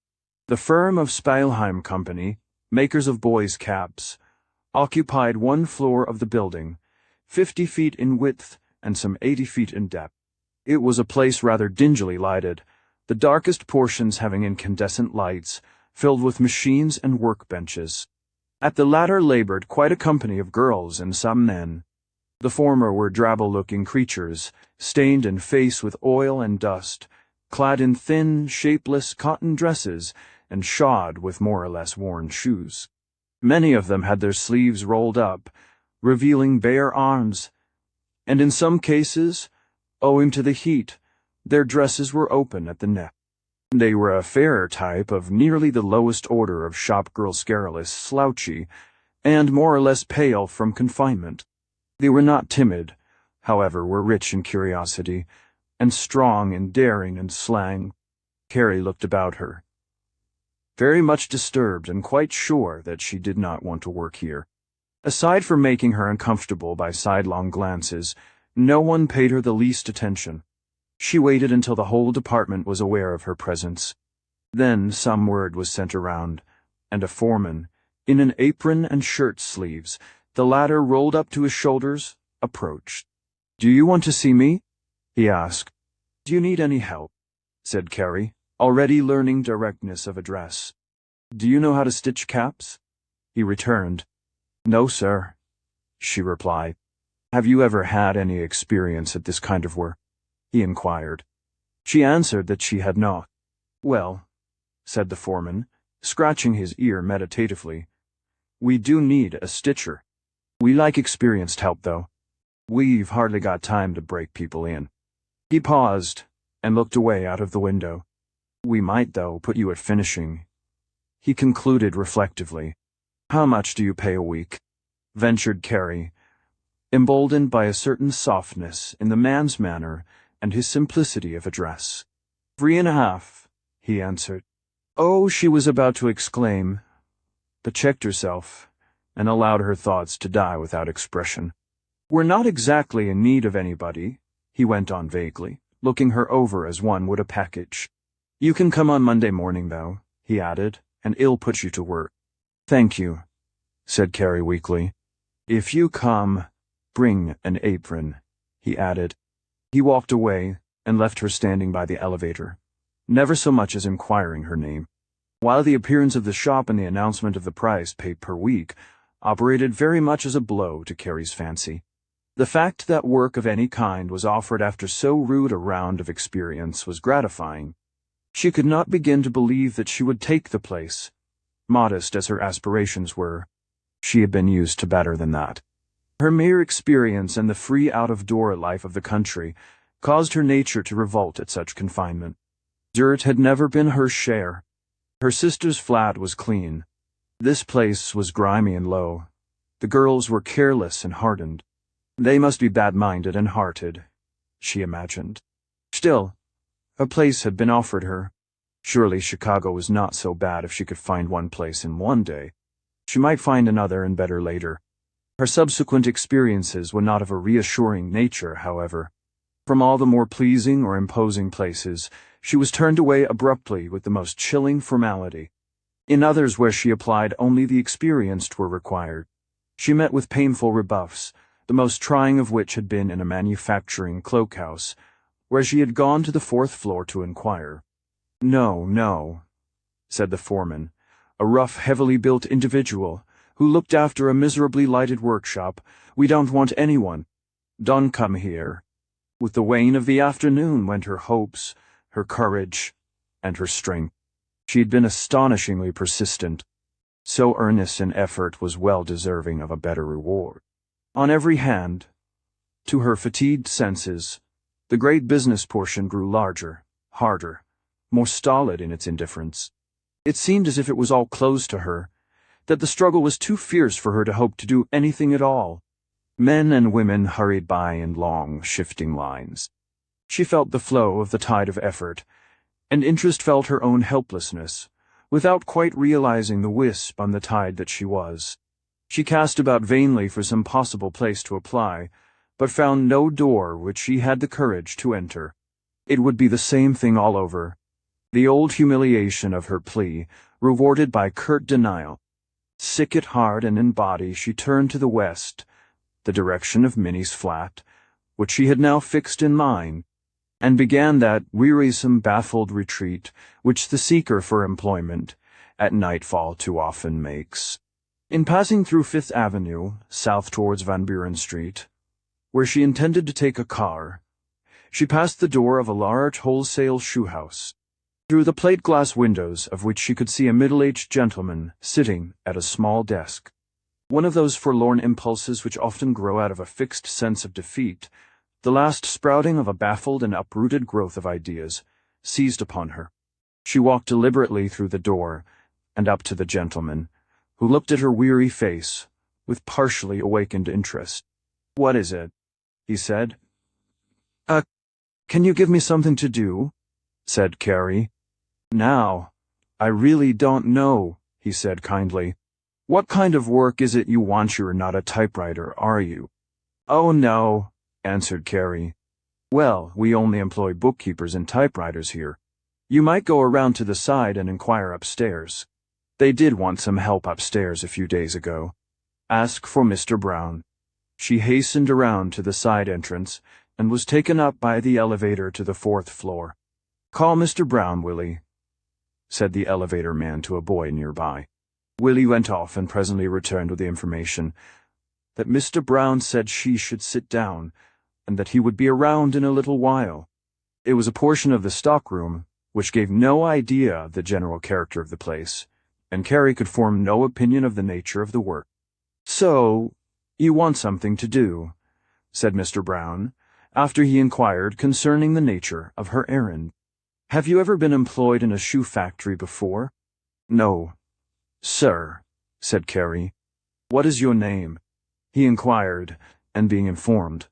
A: The firm of Spielheim Company, makers of boys' caps, occupied one floor of the building, 50 feet in width and some 80 feet in depth. It was a place rather dingily lighted, the darkest portions having incandescent lights, filled with machines and workbenches. At the latter labored quite a company of girls and some men. The former were drabble-looking creatures, stained in face with oil and dust, clad in thin, shapeless cotton dresses, and shod with more or less worn shoes. Many of them had their sleeves rolled up, revealing bare arms, and in some cases, owing to the heat, their dresses were open at the neck. They were a fairer type of nearly the lowest order of shop-girl scurrilous, slouchy, and more or less pale from confinement. They were not timid, however, were rich in curiosity, and strong in daring and slang. Carrie looked about her, very much disturbed and quite sure that she did not want to work here. Aside from making her uncomfortable by sidelong glances, no one paid her the least attention. She waited until the whole department was aware of her presence. Then some word was sent around, and a foreman, in an apron and shirt sleeves, the latter rolled up to his shoulders, approached. "Do you want to see me?" he asked. "Do you need any help?" said Carrie, already learning directness of address. "Do you know how to stitch caps?" he returned. "No, sir," she replied. "Have you ever had any experience at this kind of work?" he inquired. She answered that she had not. "Well," said the foreman, scratching his ear meditatively, "we do need a stitcher. We like experienced help, though. We've hardly got time to break people in." He paused, and looked away out of the window. "We might, though, put you at finishing," he concluded reflectively. "How much do you pay a week?" ventured Carrie, emboldened by a certain softness in the man's manner and his simplicity of address. "3.5, he answered. "Oh," she was about to exclaim, but checked herself and allowed her thoughts to die without expression. "We're not exactly in need of anybody," he went on vaguely, looking her over as one would a package. "You can come on Monday morning, though," he added, "and it'll put you to work." "Thank you," said Carrie weakly. "If you come, bring an apron," he added. He walked away and left her standing by the elevator, never so much as inquiring her name. While the appearance of the shop and the announcement of the price paid per week operated very much as a blow to Carrie's fancy, the fact that work of any kind was offered after so rude a round of experience was gratifying. She could not begin to believe that she would take the place. Modest as her aspirations were, she had been used to better than that. Her mere experience and the free out-of-door life of the country caused her nature to revolt at such confinement. Dirt had never been her share. Her sister's flat was clean. This place was grimy and low. The girls were careless and hardened. They must be bad-minded and hearted, she imagined. Still, a place had been offered her. Surely Chicago was not so bad if she could find one place in one day. She might find another and better later. Her subsequent experiences were not of a reassuring nature, however. From all the more pleasing or imposing places, she was turned away abruptly with the most chilling formality. In others where she applied only the experienced were required, she met with painful rebuffs, the most trying of which had been in a manufacturing cloak-house, where she had gone to the 4th floor to inquire. "No, no," said the foreman, a rough, heavily built individual who looked after a miserably lighted workshop. "We don't want anyone. Don't come here." With the wane of the afternoon went her hopes, her courage, and her strength. She had been astonishingly persistent. So earnest an effort was well deserving of a better reward. On every hand, to her fatigued senses, the great business portion grew larger, harder, more stolid in its indifference. It seemed as if it was all closed to her, that the struggle was too fierce for her to hope to do anything at all. Men and women hurried by in long, shifting lines. She felt the flow of the tide of effort, and interest felt her own helplessness, without quite realizing the wisp on the tide that she was. She cast about vainly for some possible place to apply, but found no door which she had the courage to enter. It would be the same thing all over. The old humiliation of her plea, rewarded by curt denial. Sick at heart and in body, she turned to the west, the direction of Minnie's flat, which she had now fixed in mind, and began that wearisome, baffled retreat which the seeker for employment at nightfall too often makes. In passing through 5th Avenue, south towards Van Buren Street, where she intended to take a car, she passed the door of a large wholesale shoe house, through the plate-glass windows of which she could see a middle-aged gentleman sitting at a small desk. One of those forlorn impulses which often grow out of a fixed sense of defeat, the last sprouting of a baffled and uprooted growth of ideas, seized upon her. She walked deliberately through the door and up to the gentleman, who looked at her weary face with partially awakened interest. "What is it?" he said. Can you give me something to do?" said Carrie. "Now, I really don't know," he said kindly. "What kind of work is it you want? You're not a typewriter, are you?" "Oh, no," answered Carrie. "Well, we only employ bookkeepers and typewriters here. You might go around to the side and inquire upstairs. They did want some help upstairs a few days ago. Ask for Mr. Brown." She hastened around to the side entrance and was taken up by the elevator to the 4th floor. "Call Mr. Brown, Willie," said the elevator man to a boy nearby. Willie went off and presently returned with the information that Mr. Brown said she should sit down, and that he would be around in a little while. It was a portion of the stockroom which gave no idea of the general character of the place, and Carrie could form no opinion of the nature of the work. "So, you want something to do," said Mr. Brown, after he inquired concerning the nature of her errand. "Have you ever been employed in a shoe factory before?" "No, sir," said Carrie. "What is your name?" he inquired, and being informed,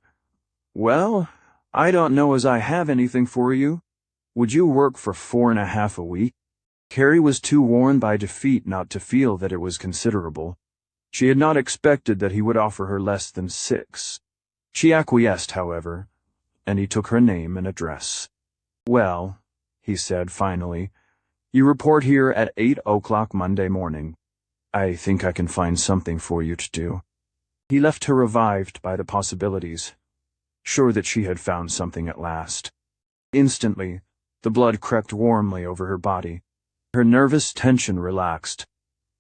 A: "Well, I don't know as I have anything for you. Would you work for 4.5 a week?" Carrie was too worn by defeat not to feel that it was considerable. She had not expected that he would offer her less than 6. She acquiesced, however, and he took her name and address. "Well," he said finally, "you report here at 8 o'clock Monday morning. I think I can find something for you to do." He left her revived by the possibilities, sure that she had found something at last. Instantly, the blood crept warmly over her body. Her nervous tension relaxed.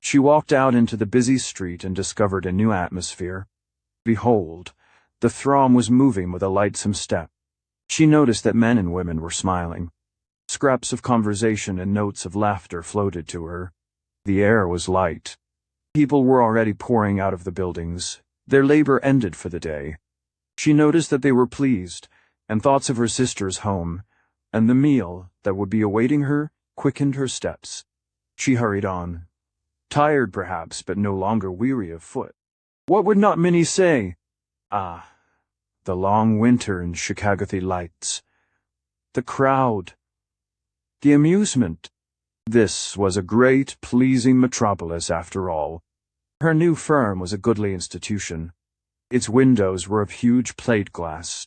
A: She walked out into the busy street and discovered a new atmosphere. Behold, the throng was moving with a lightsome step. She noticed that men and women were smiling. Scraps of conversation and notes of laughter floated to her. The air was light. People were already pouring out of the buildings, their labor ended for the day. She noticed that they were pleased, and thoughts of her sister's home, and the meal that would be awaiting her, quickened her steps. She hurried on, tired perhaps, but no longer weary of foot. What would not Minnie say? Ah, the long winter in Chicago lights. The crowd. The amusement. This was a great, pleasing metropolis after all. Her new firm was a goodly institution. Its windows were of huge plate glass.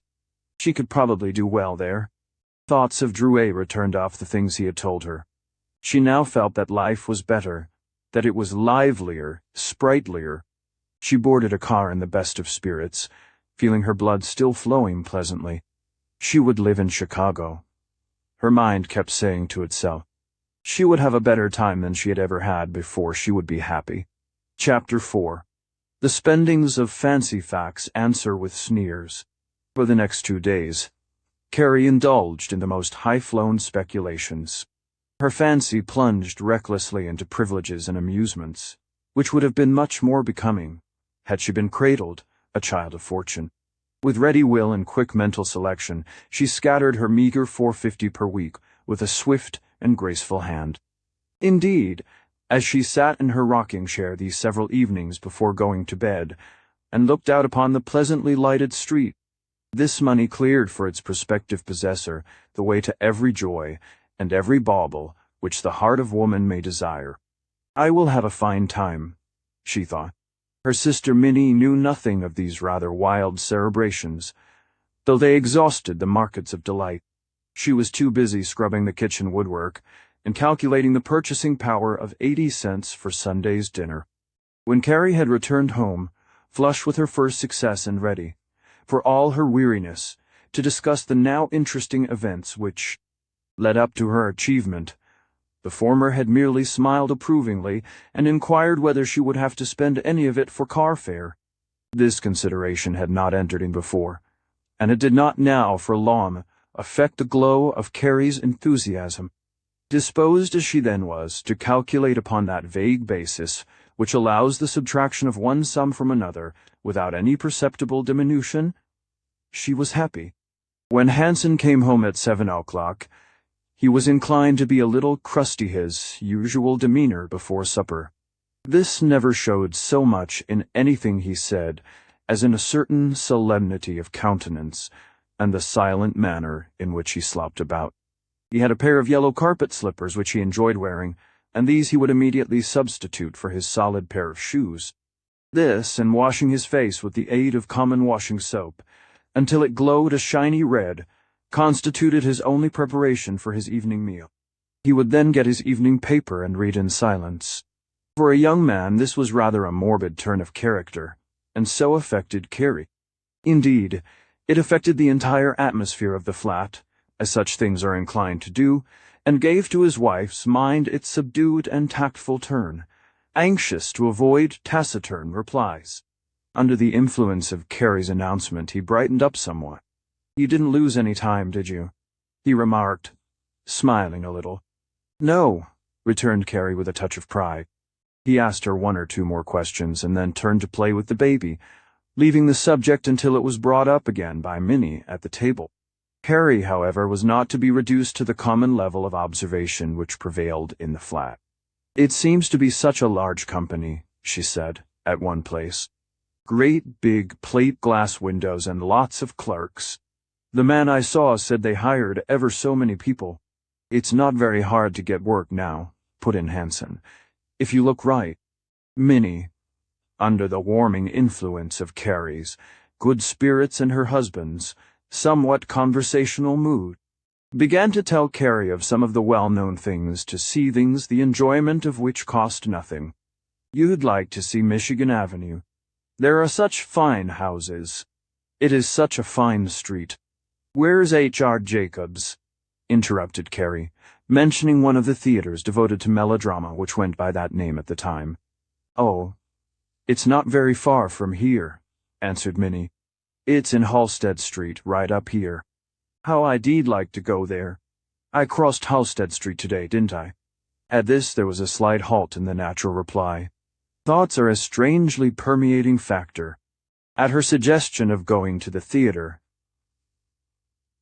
A: She could probably do well there. Thoughts of Drouet returned off the things he had told her. She now felt that life was better, that it was livelier, sprightlier. She boarded a car in the best of spirits, feeling her blood still flowing pleasantly. She would live in Chicago. Her mind kept saying to itself, she would have a better time than she had ever had before. She would be happy. Chapter 4. The spendings of fancy facts answer with sneers. For the next 2 days, Carrie indulged in the most high-flown speculations. Her fancy plunged recklessly into privileges and amusements, which would have been much more becoming had she been cradled, a child of fortune. With ready will and quick mental selection, she scattered her meager $4.50 per week with a swift and graceful hand. Indeed, as she sat in her rocking chair these several evenings before going to bed, and looked out upon the pleasantly lighted street, this money cleared for its prospective possessor the way to every joy and every bauble which the heart of woman may desire. I will have a fine time, she thought. Her sister Minnie knew nothing of these rather wild cerebrations, though they exhausted the markets of delight. She was too busy scrubbing the kitchen woodwork and calculating the purchasing power of 80 cents for Sunday's dinner. When Carrie had returned home, flushed with her first success and ready, for all her weariness, to discuss the now interesting events which led up to her achievement, the former had merely smiled approvingly and inquired whether she would have to spend any of it for car fare. This consideration had not entered in before, and it did not now for long affect the glow of Carrie's enthusiasm. Disposed as she then was to calculate upon that vague basis which allows the subtraction of one sum from another without any perceptible diminution, she was happy. When Hanson came home at 7 o'clock, he was inclined to be a little crusty, his usual demeanor before supper. This never showed so much in anything he said as in a certain solemnity of countenance and the silent manner in which he slopped about. He had a pair of yellow carpet slippers which he enjoyed wearing, and these he would immediately substitute for his solid pair of shoes. This, and washing his face with the aid of common washing soap, until it glowed a shiny red, constituted his only preparation for his evening meal. He would then get his evening paper and read in silence. For a young man, this was rather a morbid turn of character, and so affected Carrie. Indeed, it affected the entire atmosphere of the flat, as such things are inclined to do, and gave to his wife's mind its subdued and tactful turn, anxious to avoid taciturn replies. Under the influence of Carrie's announcement, he brightened up somewhat. "You didn't lose any time, did you?" he remarked, smiling a little. "No," returned Carrie with a touch of pride. He asked her 1 or 2 more questions and then turned to play with the baby, leaving the subject until it was brought up again by Minnie at the table. Carrie, however, was not to be reduced to the common level of observation which prevailed in the flat. "It seems to be such a large company," she said, at one place. "Great big plate-glass windows and lots of clerks. The man I saw said they hired ever so many people." "It's not very hard to get work now," put in Hansen, "if you look right." Minnie, under the warming influence of Carrie's good spirits and her husband's somewhat conversational mood, began to tell Carrie of some of the well-known things to see things the enjoyment of which cost nothing. "You'd like to see Michigan Avenue. There are such fine houses. It is such a fine street." "Where's H.R. Jacobs?" interrupted Carrie, mentioning one of the theaters devoted to melodrama which went by that name at the time. "Oh, it's not very far from here," answered Minnie. "It's in Halsted Street, right up here. How I did like to go there. I crossed Halsted Street today, didn't I?" At this there was a slight halt in the natural reply. Thoughts are a strangely permeating factor. At her suggestion of going to the theater,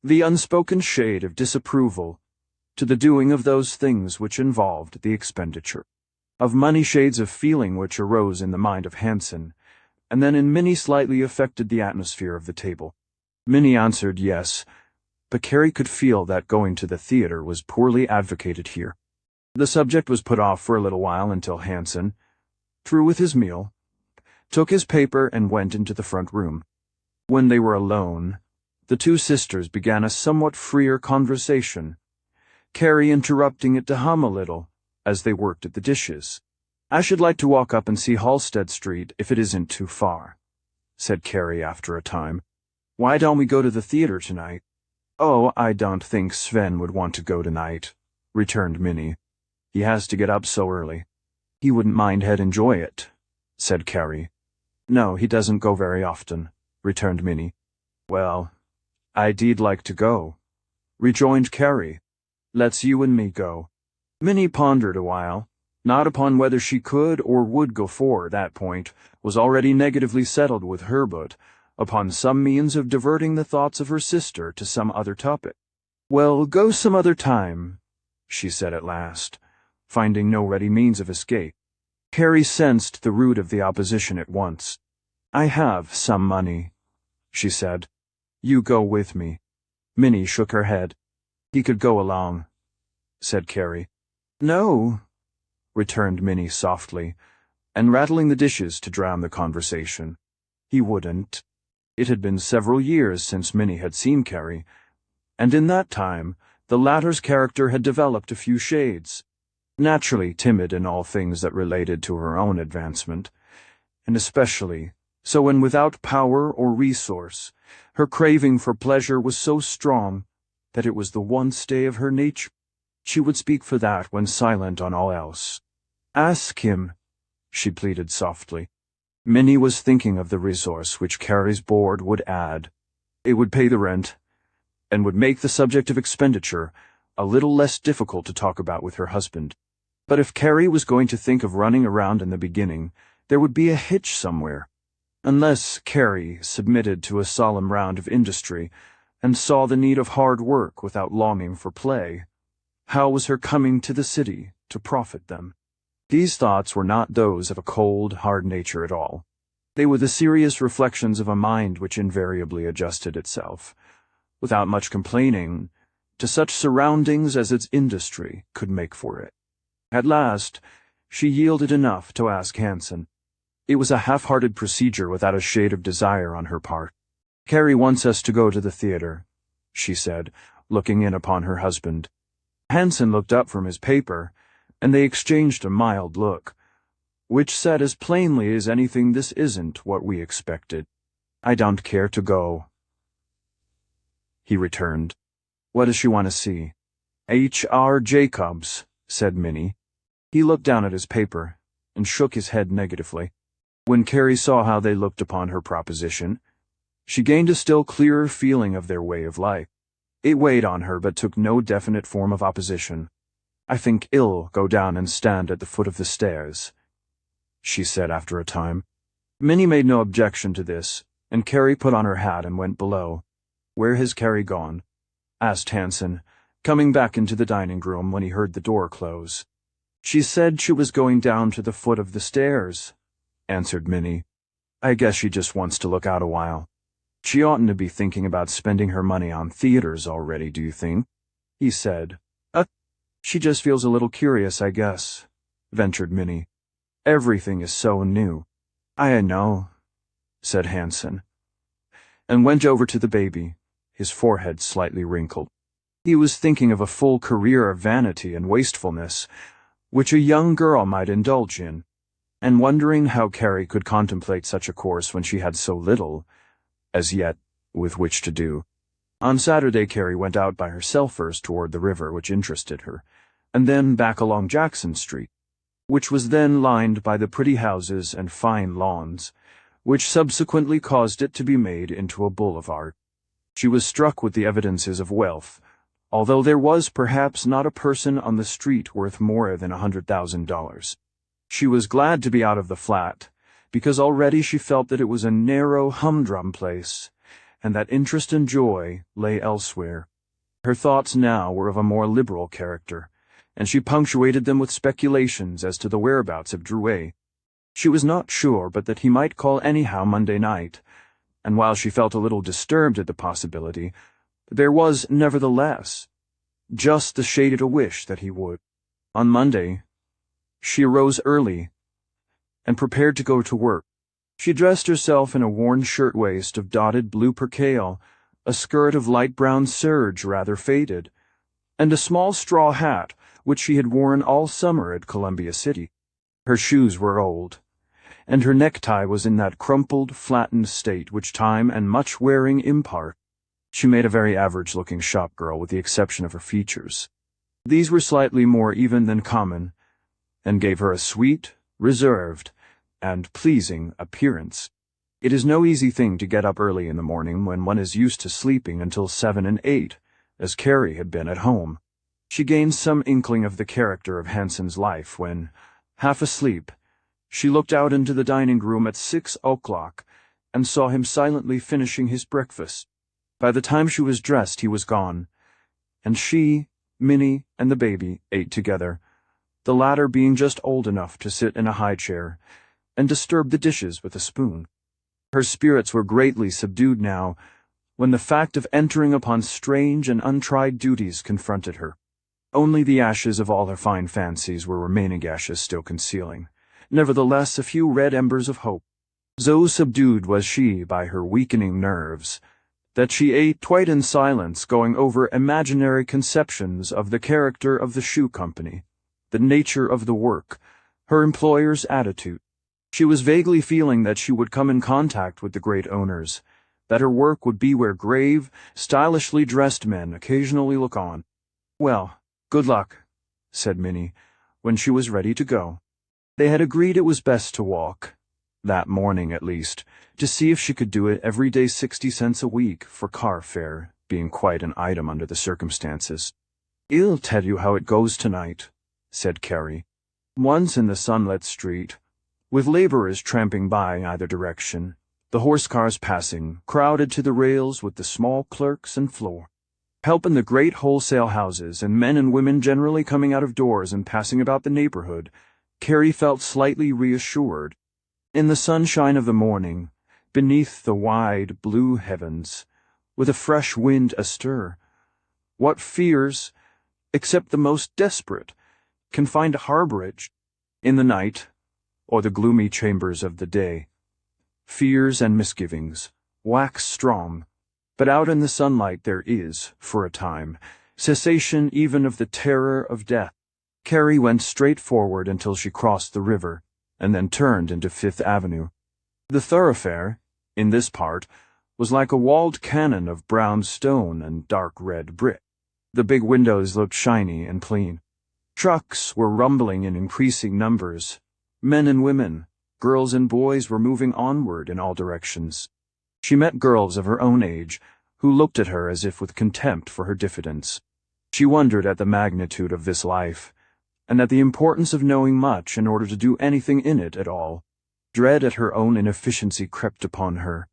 A: the unspoken shade of disapproval to the doing of those things which involved the expenditure of money, shades of feeling which arose in the mind of Hansen, and then in Minnie slightly affected the atmosphere of the table. Minnie answered yes, but Carrie could feel that going to the theater was poorly advocated here. The subject was put off for a little while until Hansen, through with his meal, took his paper and went into the front room. When they were alone, the two sisters began a somewhat freer conversation, Carrie interrupting it to hum a little as they worked at the dishes. "I should like to walk up and see Halsted Street if it isn't too far," said Carrie after a time. "Why don't we go to the theater tonight?" "Oh, I don't think Sven would want to go tonight," returned Minnie. "He has to get up so early." "He wouldn't mind, he'd enjoy it," said Carrie. "No, he doesn't go very often," returned Minnie. "Well, I did like to go," rejoined Carrie. "Let's you and me go." Minnie pondered a while. Not upon whether she could or would go, for that point was already negatively settled with her, but upon some means of diverting the thoughts of her sister to some other topic. "Well, go some other time," she said at last, finding no ready means of escape. Carrie sensed the root of the opposition at once. "I have some money," she said. "You go with me." Minnie shook her head. "He could go along," said Carrie. "No," returned Minnie softly, and rattling the dishes to drown the conversation. "He wouldn't." It had been several years since Minnie had seen Carrie, and in that time the latter's character had developed a few shades. Naturally timid in all things that related to her own advancement, and especially so when without power or resource, her craving for pleasure was so strong that it was the one stay of her nature. She would speak for that when silent on all else. "Ask him," she pleaded softly. Minnie was thinking of the resource which Carrie's board would add. It would pay the rent, and would make the subject of expenditure a little less difficult to talk about with her husband. But if Carrie was going to think of running around in the beginning, there would be a hitch somewhere. Unless Carrie submitted to a solemn round of industry and saw the need of hard work without longing for play, how was her coming to the city to profit them? These thoughts were not those of a cold, hard nature at all. They were the serious reflections of a mind which invariably adjusted itself, without much complaining, to such surroundings as its industry could make for it. At last, she yielded enough to ask Hansen. It was a half-hearted procedure without a shade of desire on her part. "Carrie wants us to go to the theater," she said, looking in upon her husband. Hansen looked up from his paper, and they exchanged a mild look, which said as plainly as anything, "This isn't what we expected." "I don't care to go," he returned. "What does she want to see?" "H.R. Jacobs," said Minnie. He looked down at his paper and shook his head negatively. When Carrie saw how they looked upon her proposition, she gained a still clearer feeling of their way of life. It weighed on her but took no definite form of opposition. "I think I'll go down and stand at the foot of the stairs," she said after a time. Minnie made no objection to this, and Carrie put on her hat and went below. "Where has Carrie gone?" asked Hansen, coming back into the dining room when he heard the door close. "She said she was going down to the foot of the stairs," answered Minnie. "I guess she just wants to look out a while. She oughtn't to be thinking about spending her money on theaters already, do you think?" he said. She just feels a little curious, I guess," ventured Minnie. "Everything is so new." "I know," said Hansen, and went over to the baby, his forehead slightly wrinkled. He was thinking of a full career of vanity and wastefulness, which a young girl might indulge in, and wondering how Carrie could contemplate such a course when she had so little, as yet, with which to do. On Saturday, Carrie went out by herself first toward the river, which interested her, and then back along Jackson Street, which was then lined by the pretty houses and fine lawns, which subsequently caused it to be made into a boulevard. She was struck with the evidences of wealth, although there was perhaps not a person on the street worth more than $100,000. She was glad to be out of the flat, because already she felt that it was a narrow, humdrum place, and that interest and joy lay elsewhere. Her thoughts now were of a more liberal character, and she punctuated them with speculations as to the whereabouts of Drouet. She was not sure but that he might call anyhow Monday night, and while she felt a little disturbed at the possibility, there was, nevertheless, just the shade of a wish that he would. On Monday, she arose early and prepared to go to work. She dressed herself in a worn shirtwaist of dotted blue percale, a skirt of light brown serge rather faded, and a small straw hat which she had worn all summer at Columbia City. Her shoes were old, and her necktie was in that crumpled, flattened state which time and much wearing impart. She made a very average-looking shop girl with the exception of her features. These were slightly more even than common, and gave her a sweet, reserved, and pleasing appearance. It is no easy thing to get up early in the morning when one is used to sleeping until 7 and 8, as Carrie had been at home. She gained some inkling of the character of Hansen's life when, half asleep, she looked out into the dining room at 6 o'clock and saw him silently finishing his breakfast. By the time she was dressed, he was gone, and she, Minnie, and the baby ate together, the latter being just old enough to sit in a high chair and disturb the dishes with a spoon. Her spirits were greatly subdued now, when the fact of entering upon strange and untried duties confronted her. Only the ashes of all her fine fancies were remaining ashes still concealing, nevertheless, a few red embers of hope. So subdued was she by her weakening nerves, that she ate quite in silence, going over imaginary conceptions of the character of the shoe company, the nature of the work, her employer's attitude. She was vaguely feeling that she would come in contact with the great owners, that her work would be where grave, stylishly dressed men occasionally look on. "Well, good luck," said Minnie, when she was ready to go. They had agreed it was best to walk, that morning at least, to see if she could do it every day 60 cents a week, for car fare being quite an item under the circumstances. "I'll tell you how it goes tonight," said Carrie. Once in the sunlit street, with laborers tramping by either direction, the horse cars passing, crowded to the rails with the small clerks and floor, help in the great wholesale houses, and men and women generally coming out of doors and passing about the neighborhood, Carrie felt slightly reassured. In the sunshine of the morning, beneath the wide blue heavens, with a fresh wind astir, what fears, except the most desperate, can find a harborage? In the night, or the gloomy chambers of the day, fears and misgivings wax strong, but out in the sunlight there is, for a time, cessation even of the terror of death. Carrie went straight forward until she crossed the river, and then turned into Fifth Avenue. The thoroughfare, in this part, was like a walled cannon of brown stone and dark red brick. The big windows looked shiny and clean. Trucks were rumbling in increasing numbers. Men and women, girls and boys were moving onward in all directions. She met girls of her own age, who looked at her as if with contempt for her diffidence. She wondered at the magnitude of this life, and at the importance of knowing much in order to do anything in it at all. Dread at her own inefficiency crept upon her.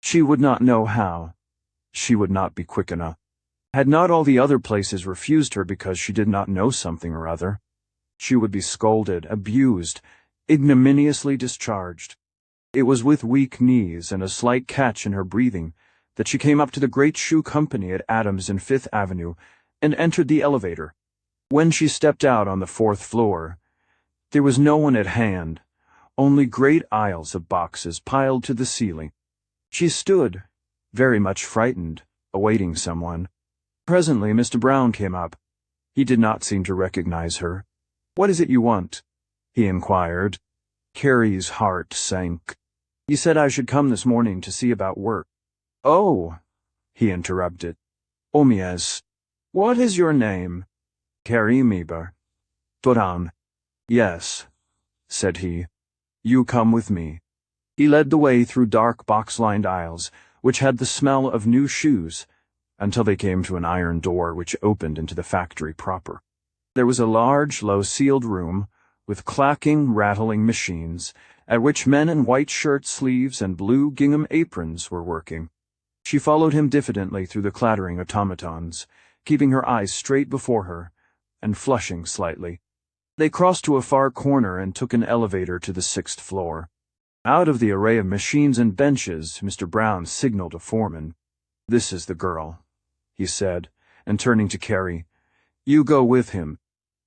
A: She would not know how. She would not be quick enough. Had not all the other places refused her because she did not know something or other? She would be scolded, abused, ignominiously discharged. It was with weak knees and a slight catch in her breathing that she came up to the great shoe company at Adams and Fifth Avenue and entered the elevator. When she stepped out on the 4th floor, there was no one at hand, only great aisles of boxes piled to the ceiling. She stood, very much frightened, awaiting someone. Presently Mr. Brown came up. He did not seem to recognize her. "What is it you want?" he inquired. Carrie's heart sank. "You said I should come this morning to see about work." "Oh," he interrupted. "Oh, yes. What is your name?" "Carrie Meeber." "Put on." "Yes," said he. "You come with me." He led the way through dark box-lined aisles, which had the smell of new shoes, until they came to an iron door which opened into the factory proper. There was a large, low-ceiled room, with clacking, rattling machines, at which men in white shirt sleeves and blue gingham aprons were working. She followed him diffidently through the clattering automatons, keeping her eyes straight before her, and flushing slightly. They crossed to a far corner and took an elevator to the 6th floor. Out of the array of machines and benches, Mr. Brown signaled a foreman. "This is the girl," he said, and turning to Carrie, "You go with him."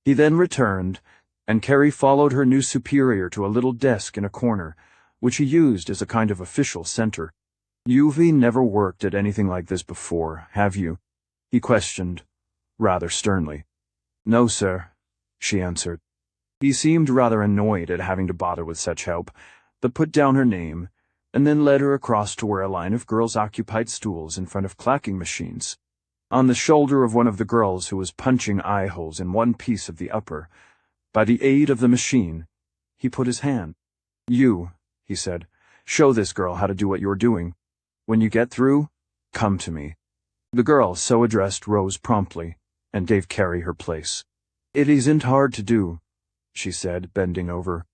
A: He then returned, and Carrie followed her new superior to a little desk in a corner, which he used as a kind of official center. "You've never worked at anything like this before, have you?" he questioned, rather sternly. "No, sir," she answered. He seemed rather annoyed at having to bother with such help, but put down her name, and then led her across to where a line of girls occupied stools in front of clacking machines. On the shoulder of one of the girls who was punching eye holes in one piece of the upper, by the aid of the machine, he put his hand. "You," he said, "show this girl how to do what you're doing. When you get through, come to me." The girl, so addressed, rose promptly, and gave Carrie her place. "It isn't hard to do," she said, bending over.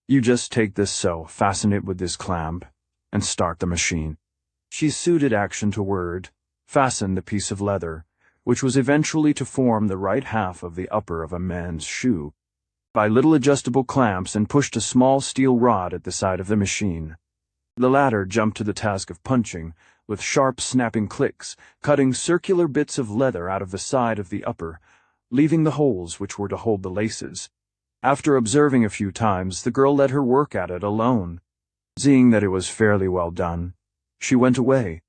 A: "You just take this so, fasten it with this clamp, and start the machine." She suited action to word, fastened the piece of leather, which was eventually to form the right half of the upper of a man's shoe, by little adjustable clamps, and pushed a small steel rod at the side of the machine. The latter jumped to the task of punching, with sharp snapping clicks, cutting circular bits of leather out of the side of the upper, leaving the holes which were to hold the laces. After observing a few times, the girl let her work at it alone. Seeing that it was fairly well done, she went away.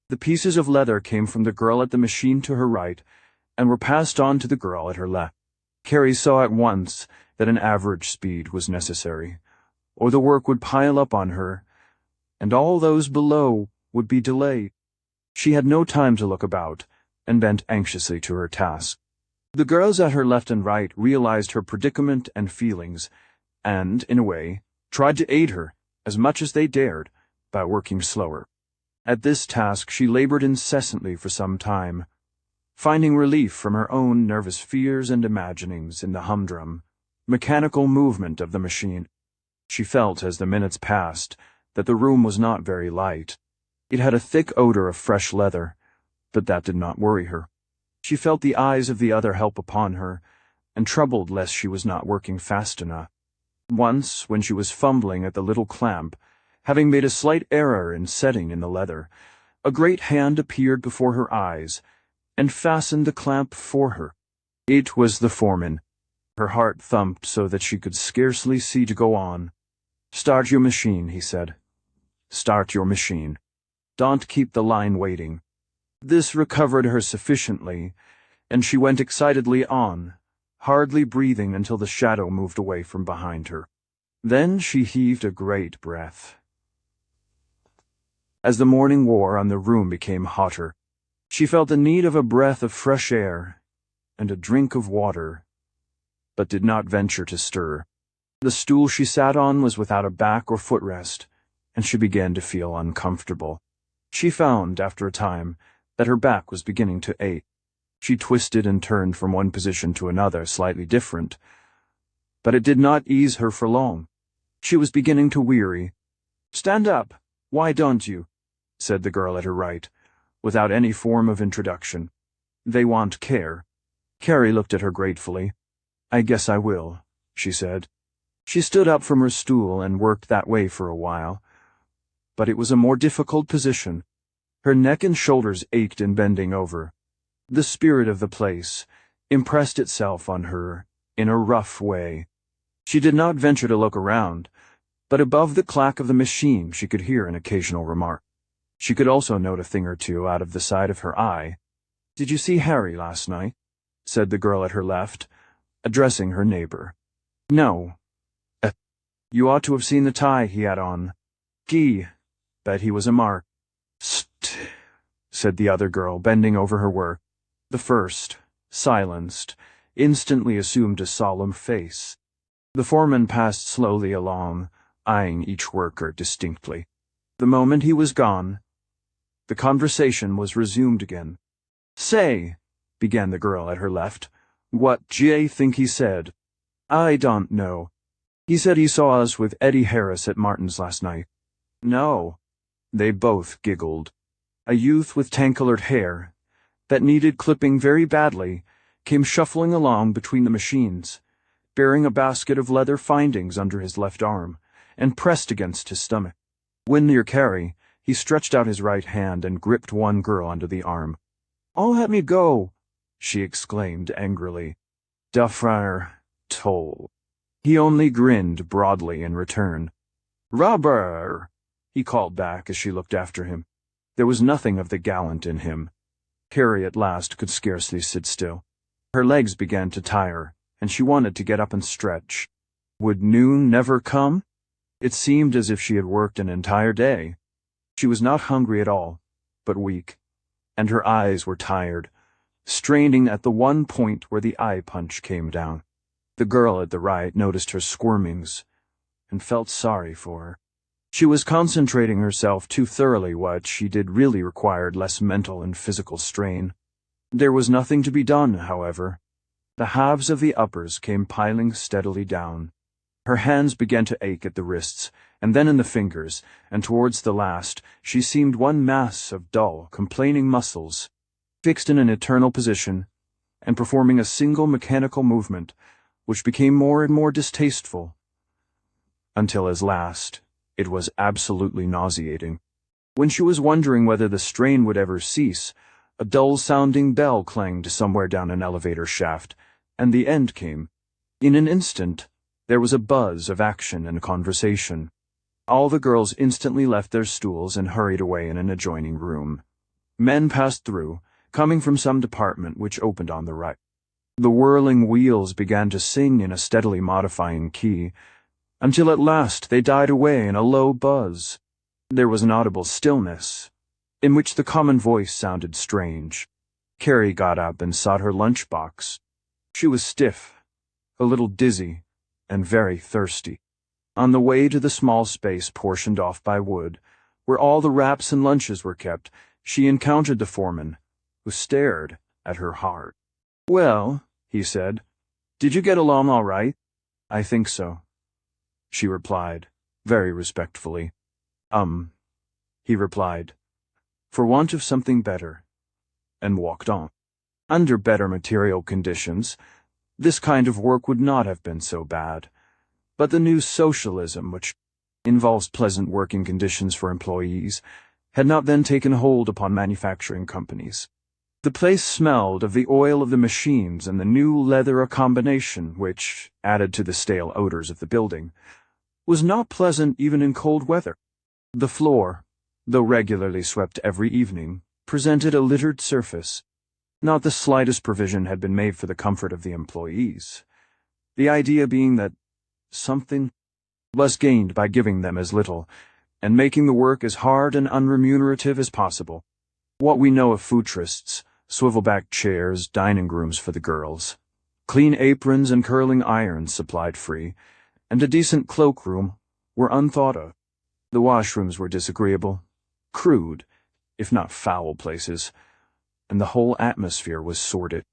A: The pieces of leather came from the girl at the machine to her right, and were passed on to the girl at her left. Carrie saw at once that an average speed was necessary, or the work would pile up on her, and all those below would be delayed. She had no time to look about, and bent anxiously to her task. The girls at her left and right realized her predicament and feelings, and, in a way, tried to aid her, as much as they dared, by working slower. At this task she labored incessantly for some time, finding relief from her own nervous fears and imaginings in the humdrum, mechanical movement of the machine. She felt, as the minutes passed, that the room was not very light. It had a thick odor of fresh leather, but that did not worry her. She felt the eyes of the other help upon her, and troubled lest she was not working fast enough. Once, when she was fumbling at the little clamp, having made a slight error in setting in the leather, a great hand appeared before her eyes, and fastened the clamp for her. It was the foreman. Her heart thumped so that she could scarcely see to go on. "Start your machine," he said. "Start your machine. Don't keep the line waiting." This recovered her sufficiently, and she went excitedly on, hardly breathing until the shadow moved away from behind her. Then she heaved a great breath. As the morning wore on, the room became hotter. She felt the need of a breath of fresh air and a drink of water, but did not venture to stir. The stool she sat on was without a back or footrest, and she began to feel uncomfortable. She found, after a time, that her back was beginning to ache. She twisted and turned from one position to another, slightly different, but it did not ease her for long. She was beginning to weary, "Stand up. Why don't you?" said the girl at her right, without any form of introduction. "They want care." Carrie looked at her gratefully. "I guess I will," she said. She stood up from her stool and worked that way for a while. But it was a more difficult position. Her neck and shoulders ached in bending over. The spirit of the place impressed itself on her in a rough way. She did not venture to look around, but above the clack of the machine she could hear an occasional remark. She could also note a thing or two out of the side of her eye. "Did you see Harry last night?" said the girl at her left, addressing her neighbor. "No." "You ought to have seen the tie he had on. Gee, bet he was a mark." "St," said the other girl, bending over her work. The first, silenced, instantly assumed a solemn face. The foreman passed slowly along, eyeing each worker distinctly. The moment he was gone, the conversation was resumed again. "Say," began the girl at her left, "what d'ye think he said?" "I don't know. He said he saw us with Eddie Harris at Martin's last night." "No." They both giggled. A youth with tan-colored hair, that needed clipping very badly, came shuffling along between the machines, bearing a basket of leather findings under his left arm, and pressed against his stomach. When near Carrie, he stretched out his right hand and gripped one girl under the arm. "Oh, let me go," she exclaimed angrily. "Duffer toll." He only grinned broadly in return. "Rubber," he called back as she looked after him. There was nothing of the gallant in him. Carrie at last could scarcely sit still. Her legs began to tire, and she wanted to get up and stretch. Would noon never come? It seemed as if she had worked an entire day. She was not hungry at all, but weak, and her eyes were tired, straining at the one point where the eye punch came down. The girl at the right noticed her squirmings and felt sorry for her. She was concentrating herself too thoroughly. What she did really required less mental and physical strain. There was nothing to be done, however. The halves of the uppers came piling steadily down. Her hands began to ache at the wrists, and then in the fingers, and towards the last she seemed one mass of dull, complaining muscles, fixed in an eternal position, and performing a single mechanical movement, which became more and more distasteful, until at last it was absolutely nauseating. When she was wondering whether the strain would ever cease, a dull-sounding bell clanged somewhere down an elevator shaft, and the end came. In an instant, there was a buzz of action and conversation. All the girls instantly left their stools and hurried away in an adjoining room. Men passed through, coming from some department which opened on the right. The whirling wheels began to sing in a steadily modifying key, until at last they died away in a low buzz. There was an audible stillness, in which the common voice sounded strange. Carrie got up and sought her lunchbox. She was stiff, a little dizzy, and very thirsty. On the way to the small space portioned off by wood, where all the wraps and lunches were kept, she encountered the foreman, who stared at her hard. "Well," he said, "did you get along all right?" "I think so," she replied, very respectfully. He replied, "For want of something better," and walked on. Under better material conditions, this kind of work would not have been so bad, but the new socialism, which involves pleasant working conditions for employees, had not then taken hold upon manufacturing companies. The place smelled of the oil of the machines and the new leather combination, which, added to the stale odors of the building, was not pleasant even in cold weather. The floor, though regularly swept every evening, presented a littered surface. Not the slightest provision had been made for the comfort of the employees, the idea being that something was gained by giving them as little, and making the work as hard and unremunerative as possible. What we know of food trysts, swivel-backed chairs, dining rooms for the girls, clean aprons and curling irons supplied free, and a decent cloakroom, were unthought of. The washrooms were disagreeable, crude, if not foul places, and the whole atmosphere was sordid.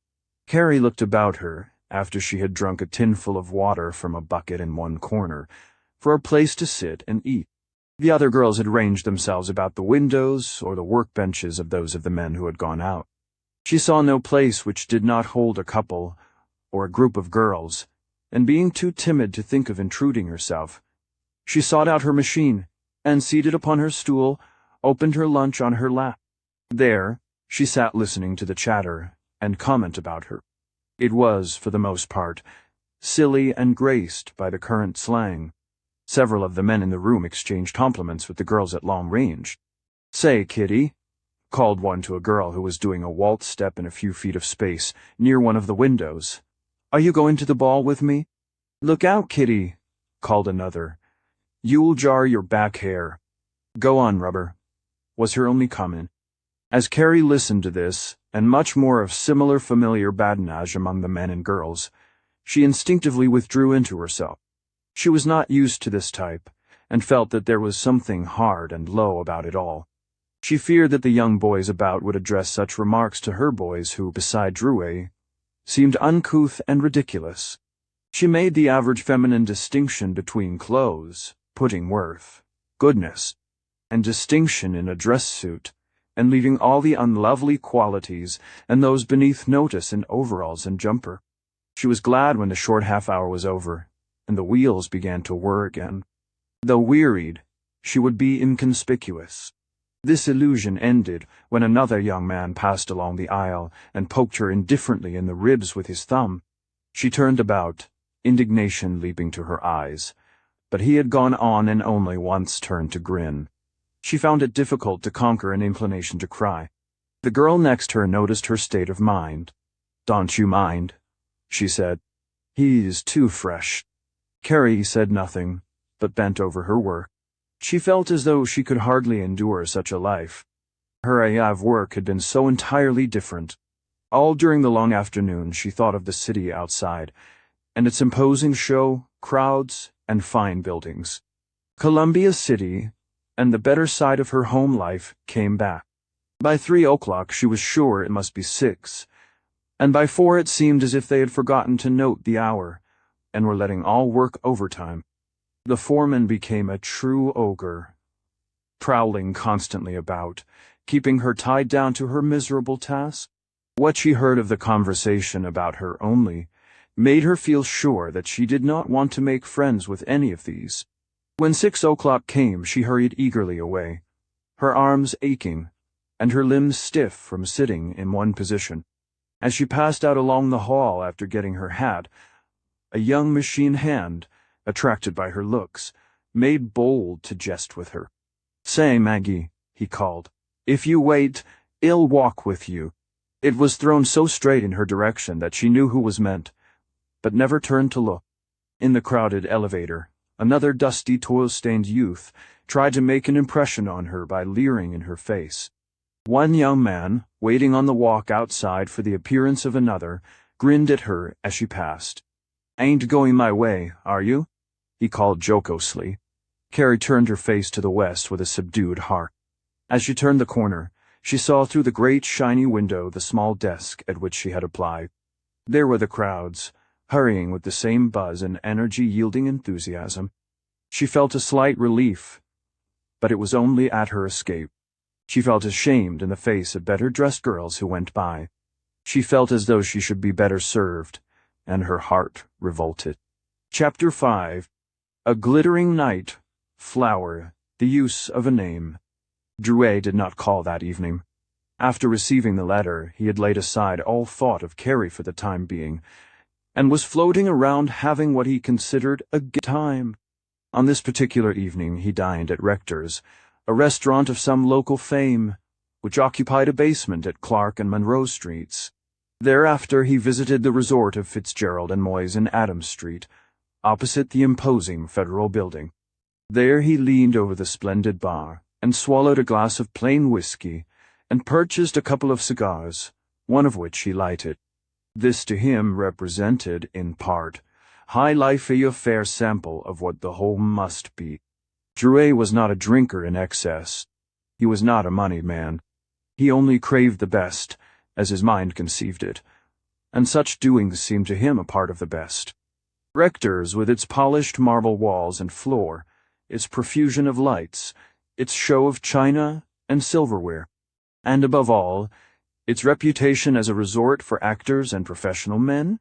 A: Carrie looked about her, after she had drunk a tinful of water from a bucket in one corner, for a place to sit and eat. The other girls had ranged themselves about the windows or the workbenches of those of the men who had gone out. She saw no place which did not hold a couple or a group of girls, and being too timid to think of intruding herself, she sought out her machine, and seated upon her stool, opened her lunch on her lap. There, she sat listening to the chatter and comment about her. It was, for the most part, silly and graced by the current slang. Several of the men in the room exchanged compliments with the girls at long range. "Say, Kitty," called one to a girl who was doing a waltz step in a few feet of space near one of the windows. "Are you going to the ball with me?" "Look out, Kitty," called another. "You'll jar your back hair." "Go on, Rubber," was her only comment. As Carrie listened to this, and much more of similar familiar badinage among the men and girls, she instinctively withdrew into herself. She was not used to this type, and felt that there was something hard and low about it all. She feared that the young boys about would address such remarks to her boys who, beside Drouet, seemed uncouth and ridiculous. She made the average feminine distinction between clothes, putting worth, goodness, and distinction in a dress suit, and leaving all the unlovely qualities and those beneath notice in overalls and jumper. She was glad when the short half-hour was over, and the wheels began to whir again. Though wearied, she would be inconspicuous. This illusion ended when another young man passed along the aisle and poked her indifferently in the ribs with his thumb. She turned about, indignation leaping to her eyes, but he had gone on and only once turned to grin. She found it difficult to conquer an inclination to cry. The girl next her noticed her state of mind. "Don't you mind," she said. "He's too fresh." Carrie said nothing, but bent over her work. She felt as though she could hardly endure such a life. Her AV work had been so entirely different. All during the long afternoon she thought of the city outside, and its imposing show, crowds, and fine buildings. Columbia City, and the better side of her home life, came back. By 3 o'clock she was sure it must be 6, and by 4 it seemed as if they had forgotten to note the hour, and were letting all work overtime. The foreman became a true ogre, prowling constantly about, keeping her tied down to her miserable task. What she heard of the conversation about her only made her feel sure that she did not want to make friends with any of these. When 6 o'clock came, she hurried eagerly away, her arms aching, and her limbs stiff from sitting in one position. As she passed out along the hall after getting her hat, a young machine hand, attracted by her looks, made bold to jest with her. "Say, Maggie," he called, "if you wait, I'll walk with you." It was thrown so straight in her direction that she knew who was meant, but never turned to look. In the crowded elevator, another dusty, toil-stained youth tried to make an impression on her by leering in her face. One young man, waiting on the walk outside for the appearance of another, grinned at her as she passed. "Ain't going my way, are you?" he called jocosely. Carrie turned her face to the west with a subdued heart. As she turned the corner, she saw through the great shiny window the small desk at which she had applied. There were the crowds, hurrying with the same buzz and energy-yielding enthusiasm. She felt a slight relief, but it was only at her escape. She felt ashamed in the face of better-dressed girls who went by. She felt as though she should be better served, and her heart revolted. Chapter 5. A glittering night. Flower. The use of a name. Drouet did not call that evening. After receiving the letter, he had laid aside all thought of Carrie for the time being, and was floating around having what he considered a good time. On this particular evening he dined at Rector's, a restaurant of some local fame, which occupied a basement at Clark and Monroe Streets. Thereafter he visited the resort of Fitzgerald and Moyes in Adams Street, opposite the imposing Federal Building. There he leaned over the splendid bar, and swallowed a glass of plain whiskey, and purchased a couple of cigars, one of which he lighted. This to him represented, in part, high life, a fair sample of what the whole must be. Drouet was not a drinker in excess. He was not a moneyed man. He only craved the best, as his mind conceived it, and such doings seemed to him a part of the best. Rector's, with its polished marble walls and floor, its profusion of lights, its show of china and silverware, and above all, its reputation as a resort for actors and professional men,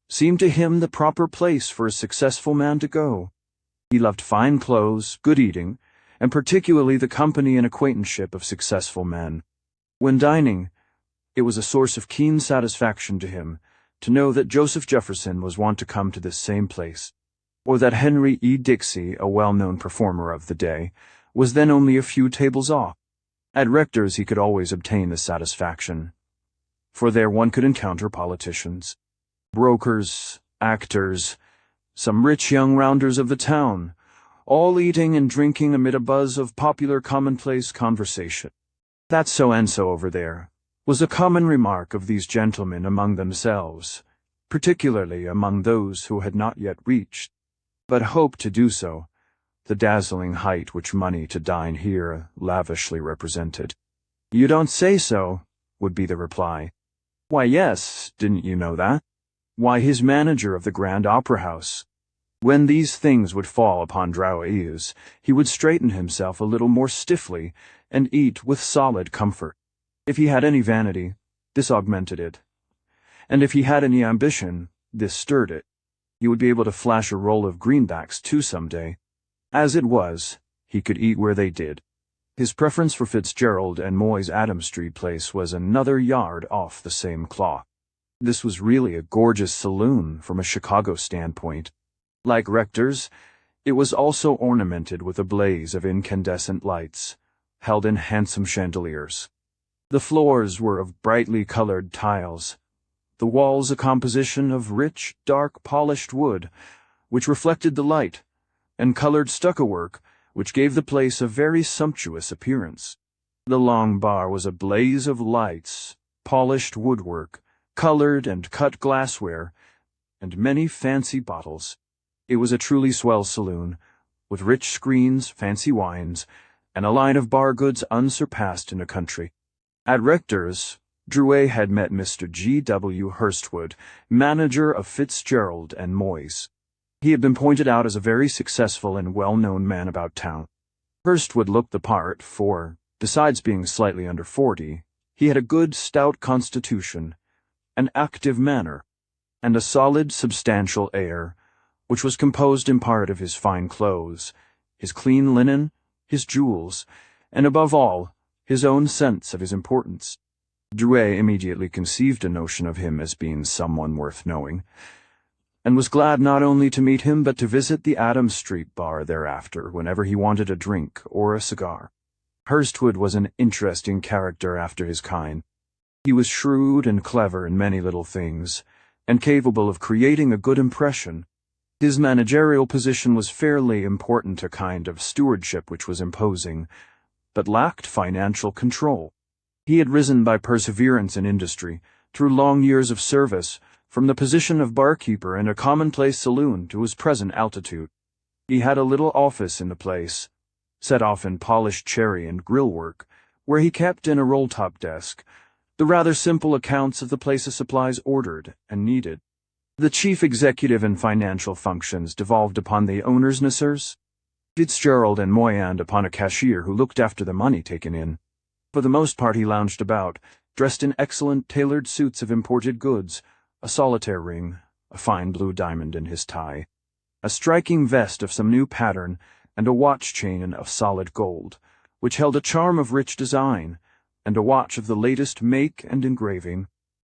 A: seemed to him the proper place for a successful man to go. He loved fine clothes, good eating, and particularly the company and acquaintanceship of successful men. When dining, it was a source of keen satisfaction to him to know that Joseph Jefferson was wont to come to this same place, or that Henry E. Dixie, a well-known performer of the day, was then only a few tables off. At Rector's he could always obtain this satisfaction, for there one could encounter politicians, brokers, actors, some rich young rounders of the town, all eating and drinking amid a buzz of popular commonplace conversation. "That's so-and-so over there," was a common remark of these gentlemen among themselves, particularly among those who had not yet reached, but hoped to do so, the dazzling height which money to dine here lavishly represented. "You don't say so," would be the reply. "Why, yes, didn't you know that? Why, his manager of the Grand Opera House." When these things would fall upon dry ears, he would straighten himself a little more stiffly and eat with solid comfort. If he had any vanity, this augmented it, and if he had any ambition, this stirred it. He would be able to flash a roll of greenbacks too some day. As it was, he could eat where they did. His preference for Fitzgerald and Moy's Adam Street place was another yard off the same cloth. This was really a gorgeous saloon from a Chicago standpoint. Like Rector's, it was also ornamented with a blaze of incandescent lights, held in handsome chandeliers. The floors were of brightly colored tiles, the walls a composition of rich, dark, polished wood, which reflected the light, and colored stucco work, which gave the place a very sumptuous appearance. The long bar was a blaze of lights, polished woodwork, colored and cut glassware, and many fancy bottles. It was a truly swell saloon, with rich screens, fancy wines, and a line of bar goods unsurpassed in the country. At Rector's, Drouet had met Mr. G. W. Hurstwood, manager of Fitzgerald and Moy's. He had been pointed out as a very successful and well-known man about town. Hurstwood looked the part, for, besides being slightly under 40, he had a good, stout constitution, an active manner, and a solid, substantial air, which was composed in part of his fine clothes, his clean linen, his jewels, and above all, his own sense of his importance. Drouet immediately conceived a notion of him as being someone worth knowing, and was glad not only to meet him but to visit the Adam Street bar thereafter whenever he wanted a drink or a cigar. Hurstwood was an interesting character after his kind. He was shrewd and clever in many little things, and capable of creating a good impression. His managerial position was fairly important, a kind of stewardship which was imposing, but lacked financial control. He had risen by perseverance and industry, through long years of service, from the position of barkeeper in a commonplace saloon to his present altitude. He had a little office in the place, set off in polished cherry and grill work, where he kept in a roll-top desk the rather simple accounts of the place's supplies ordered and needed. The chief executive and financial functions devolved upon the owners Messrs. Fitzgerald and Moy, and upon a cashier who looked after the money taken in. For the most part he lounged about, dressed in excellent tailored suits of imported goods, a solitaire ring, a fine blue diamond in his tie, a striking vest of some new pattern, and a watch chain of solid gold, which held a charm of rich design, and a watch of the latest make and engraving.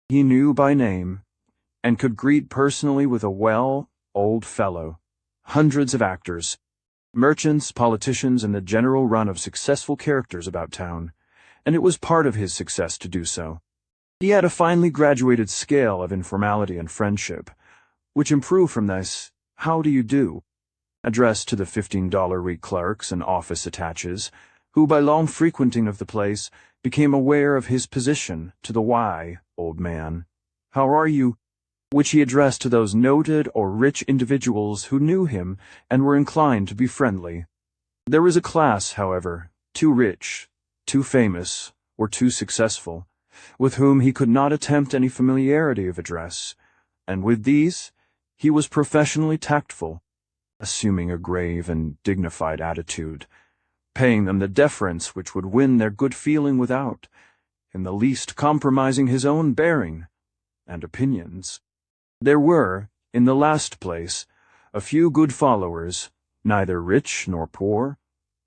A: He knew by name, and could greet personally with a well, old fellow, hundreds of actors, merchants, politicians, and the general run of successful characters about town, and it was part of his success to do so. He had a finely graduated scale of informality and friendship, which improved from this "How do you do?" addressed to the $15-week clerks and office attaches, who by long frequenting of the place became aware of his position, to the "Why, old man, how are you?" which he addressed to those noted or rich individuals who knew him and were inclined to be friendly. There was a class, however, too rich, too famous, or too successful, with whom he could not attempt any familiarity of address, and with these he was professionally tactful. assuming a grave and dignified attitude, paying them the deference which would win their good feeling without, in the least, compromising his own bearing and opinions. There were, in the last place, a few good followers, neither rich nor poor,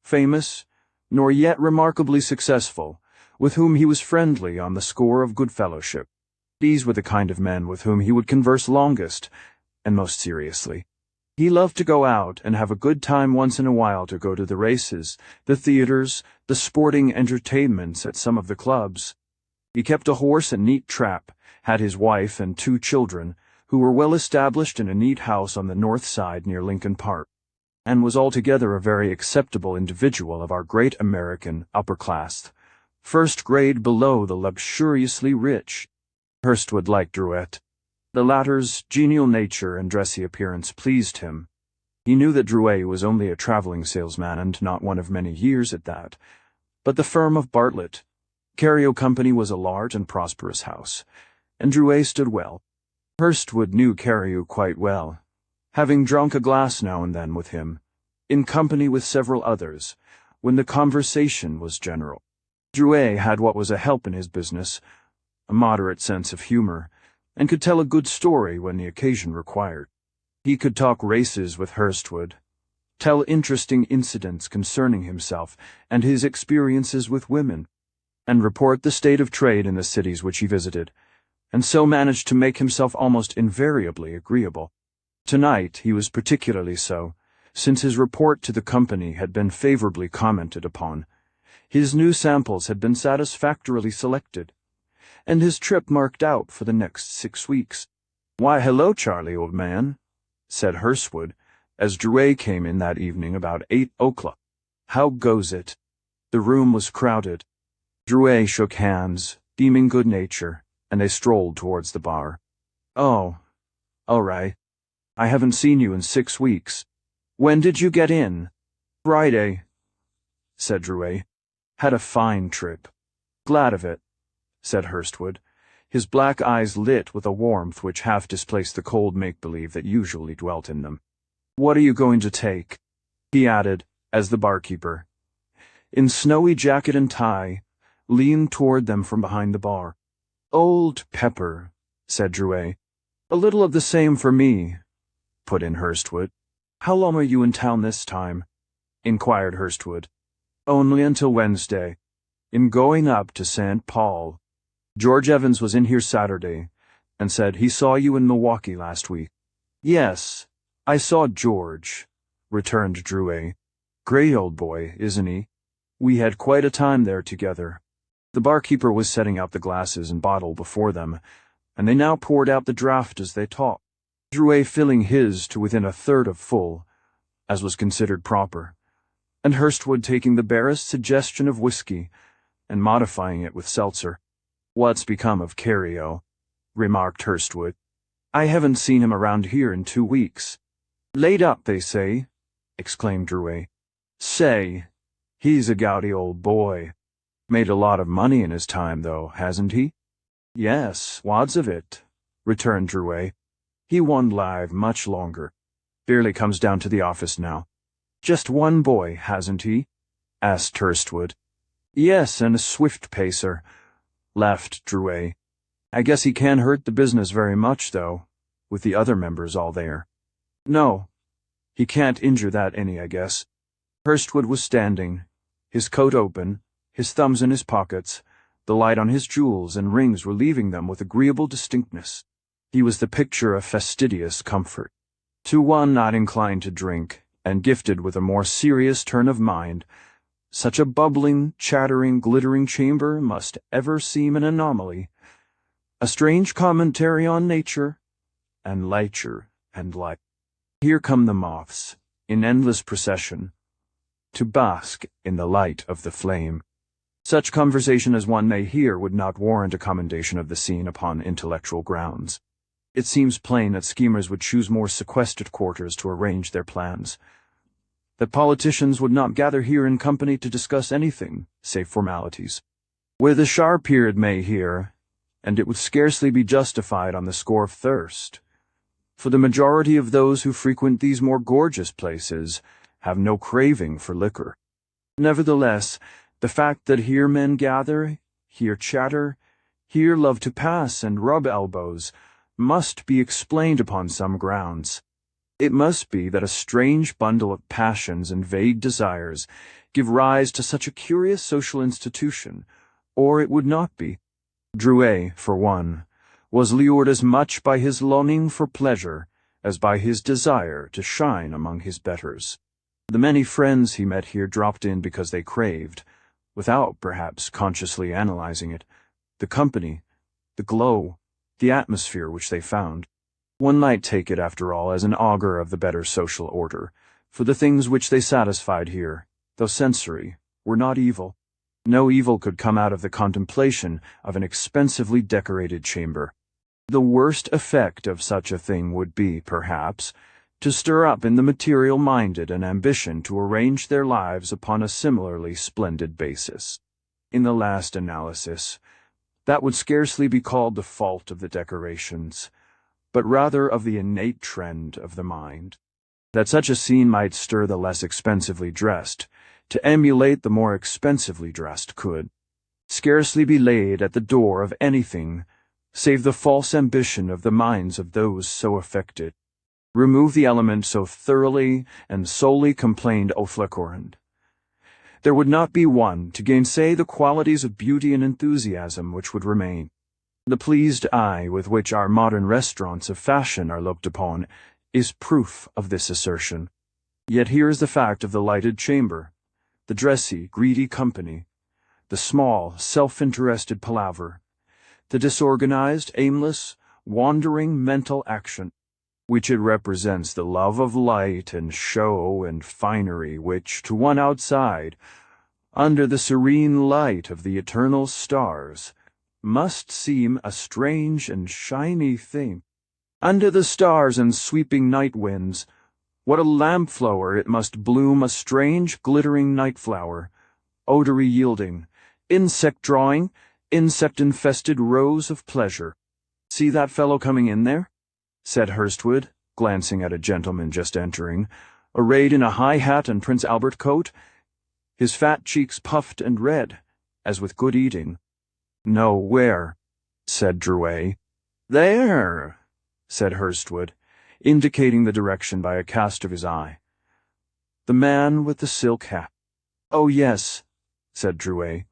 A: famous, nor yet remarkably successful, with whom he was friendly on the score of good fellowship. These were the kind of men with whom he would converse longest, and most seriously. He loved to go out and have a good time once in a while, to go to the races, the theaters, the sporting entertainments at some of the clubs. He kept a horse and neat trap, had his wife and 2 children, who were well established in a neat house on the north side near Lincoln Park, and was altogether a very acceptable individual of our great American upper class, first grade below the luxuriously rich. Hurstwood liked Drouet. The latter's genial nature and dressy appearance pleased him. He knew that Drouet was only a traveling salesman and not one of many years at that, but the firm of Bartlett, Carrie Company, was a large and prosperous house, and Drouet stood well. Hurstwood knew Carrie quite well, having drunk a glass now and then with him, in company with several others, when the conversation was general. Drouet had what was a help in his business, a moderate sense of humor, and could tell a good story when the occasion required. He could talk races with Hurstwood, tell interesting incidents concerning himself and his experiences with women, and report the state of trade in the cities which he visited, and so managed to make himself almost invariably agreeable. Tonight he was particularly so, since his report to the company had been favorably commented upon. His new samples had been satisfactorily selected, and his trip marked out for the next 6 weeks. "Why, hello, Charlie, old man," said Hurstwood, as Drouet came in that evening about 8 o'clock. "How goes it?" The room was crowded. Drouet shook hands, beaming good nature, and they strolled towards the bar. "Oh, all right. I haven't seen you in 6 weeks. When did you get in?" "Friday," said Drouet. "Had a fine trip." "Glad of it," said Hurstwood, his black eyes lit with a warmth which half displaced the cold make-believe that usually dwelt in them. "What are you going to take?" he added, as the barkeeper, in snowy jacket and tie, leaned toward them from behind the bar. "Old pepper," said Drouet. "A little of the same for me," put in Hurstwood. "How long are you in town this time?" inquired Hurstwood. "Only until Wednesday. I'm going up to St. Paul. George Evans was in here Saturday, and said he saw you in Milwaukee last week." "Yes, I saw George," returned Drouet. "Great old boy, isn't he? We had quite a time there together." The barkeeper was setting out the glasses and bottle before them, and they now poured out the draught as they talked, Drouet filling his to within a third of full, as was considered proper, and Hurstwood taking the barest suggestion of whiskey and modifying it with seltzer. "What's become of Carrie?" remarked Hurstwood. "I haven't seen him around here in 2 weeks." "Laid up, they say," exclaimed Drouet. "Say, he's a gouty old boy. Made a lot of money in his time, though, hasn't he?" "Yes, wads of it," returned Drouet. "He won't live much longer. Barely comes down to the office now." "Just one boy, hasn't he?" asked Hurstwood. "Yes, and a swift pacer," laughed Drouet. "I guess he can't hurt the business very much, though, with the other members all there." "No, he can't injure that any, I guess." Hurstwood was standing, his coat open, his thumbs in his pockets. The light on his jewels and rings relieving them with agreeable distinctness. He was the picture of fastidious comfort. To one not inclined to drink, and gifted with a more serious turn of mind, such a bubbling, chattering, glittering chamber must ever seem an anomaly, a strange commentary on nature, and lighter and light. Here come the moths, in endless procession, to bask in the light of the flame. Such conversation as one may hear would not warrant a commendation of the scene upon intellectual grounds. It seems plain that schemers would choose more sequestered quarters to arrange their plans, that politicians would not gather here in company to discuss anything save formalities. With a sharp ear it may hear, and it would scarcely be justified on the score of thirst, for the majority of those who frequent these more gorgeous places have no craving for liquor. Nevertheless, the fact that here men gather, here chatter, here love to pass and rub elbows, must be explained upon some grounds. It must be that a strange bundle of passions and vague desires give rise to such a curious social institution, or it would not be. Drouet, for one, was lured as much by his longing for pleasure as by his desire to shine among his betters. The many friends he met here dropped in because they craved, without perhaps consciously analyzing it, the company, the glow, the atmosphere which they found. One might take it, after all, as an augur of the better social order, for the things which they satisfied here, though sensory, were not evil. No evil could come out of the contemplation of an expensively decorated chamber. The worst effect of such a thing would be, perhaps, to stir up in the material-minded an ambition to arrange their lives upon a similarly splendid basis. In the last analysis, that would scarcely be called the fault of the decorations, but rather of the innate trend of the mind. That such a scene might stir the less expensively dressed to emulate the more expensively dressed could scarcely be laid at the door of anything save the false ambition of the minds of those so affected. Remove the element so thoroughly and solely complained O'Flecourand. There would not be one to gainsay the qualities of beauty and enthusiasm which would remain. The pleased eye with which our modern restaurants of fashion are looked upon is proof of this assertion. Yet here is the fact of the lighted chamber, the dressy, greedy company, the small, self-interested palaver, the disorganized, aimless, wandering mental action, which it represents the love of light and show and finery which, to one outside, under the serene light of the eternal stars, must seem a strange and shiny thing. Under the stars and sweeping night winds, what a lamp-flower it must bloom, a strange glittering night-flower, odour-yielding, insect-drawing, insect-infested rose of pleasure. "See that fellow coming in there?" said Hurstwood, glancing at a gentleman just entering, arrayed in a high hat and Prince Albert coat, his fat cheeks puffed and red, as with good eating. "No, where?" said Drouet. "There," said Hurstwood, indicating the direction by a cast of his eye. "The man with the silk hat." "Oh, yes," said Drouet,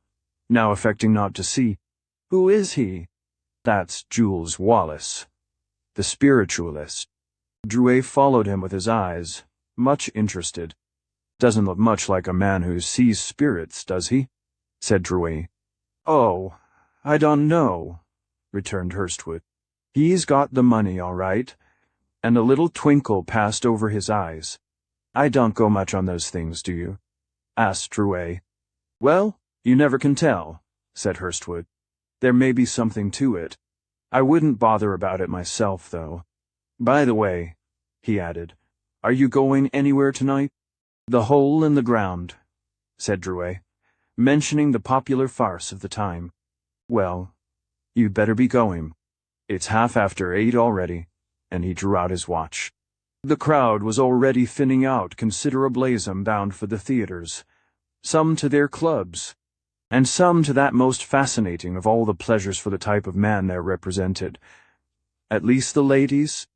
A: now affecting not to see. "Who is he?" "That's Jules Wallace, the spiritualist." Drouet followed him with his eyes, much interested. "Doesn't look much like a man who sees spirits, does he?" said Drouet. "Oh, I don't know," returned Hurstwood. "He's got the money, all right," and a little twinkle passed over his eyes. "I don't go much on those things, do you?" asked Drouet. "Well, you never can tell," said Hurstwood. "There may be something to it. I wouldn't bother about it myself, though. By the way," he added, "are you going anywhere tonight?" "The Hole in the Ground," said Drouet, mentioning the popular farce of the time. "Well, you'd better be going. It's 8:30 already," and he drew out his watch. The crowd was already thinning out considerablism bound for the theatres, some to their clubs, and some to that most fascinating of all the pleasures for the type of man there represented. "At least the ladies?"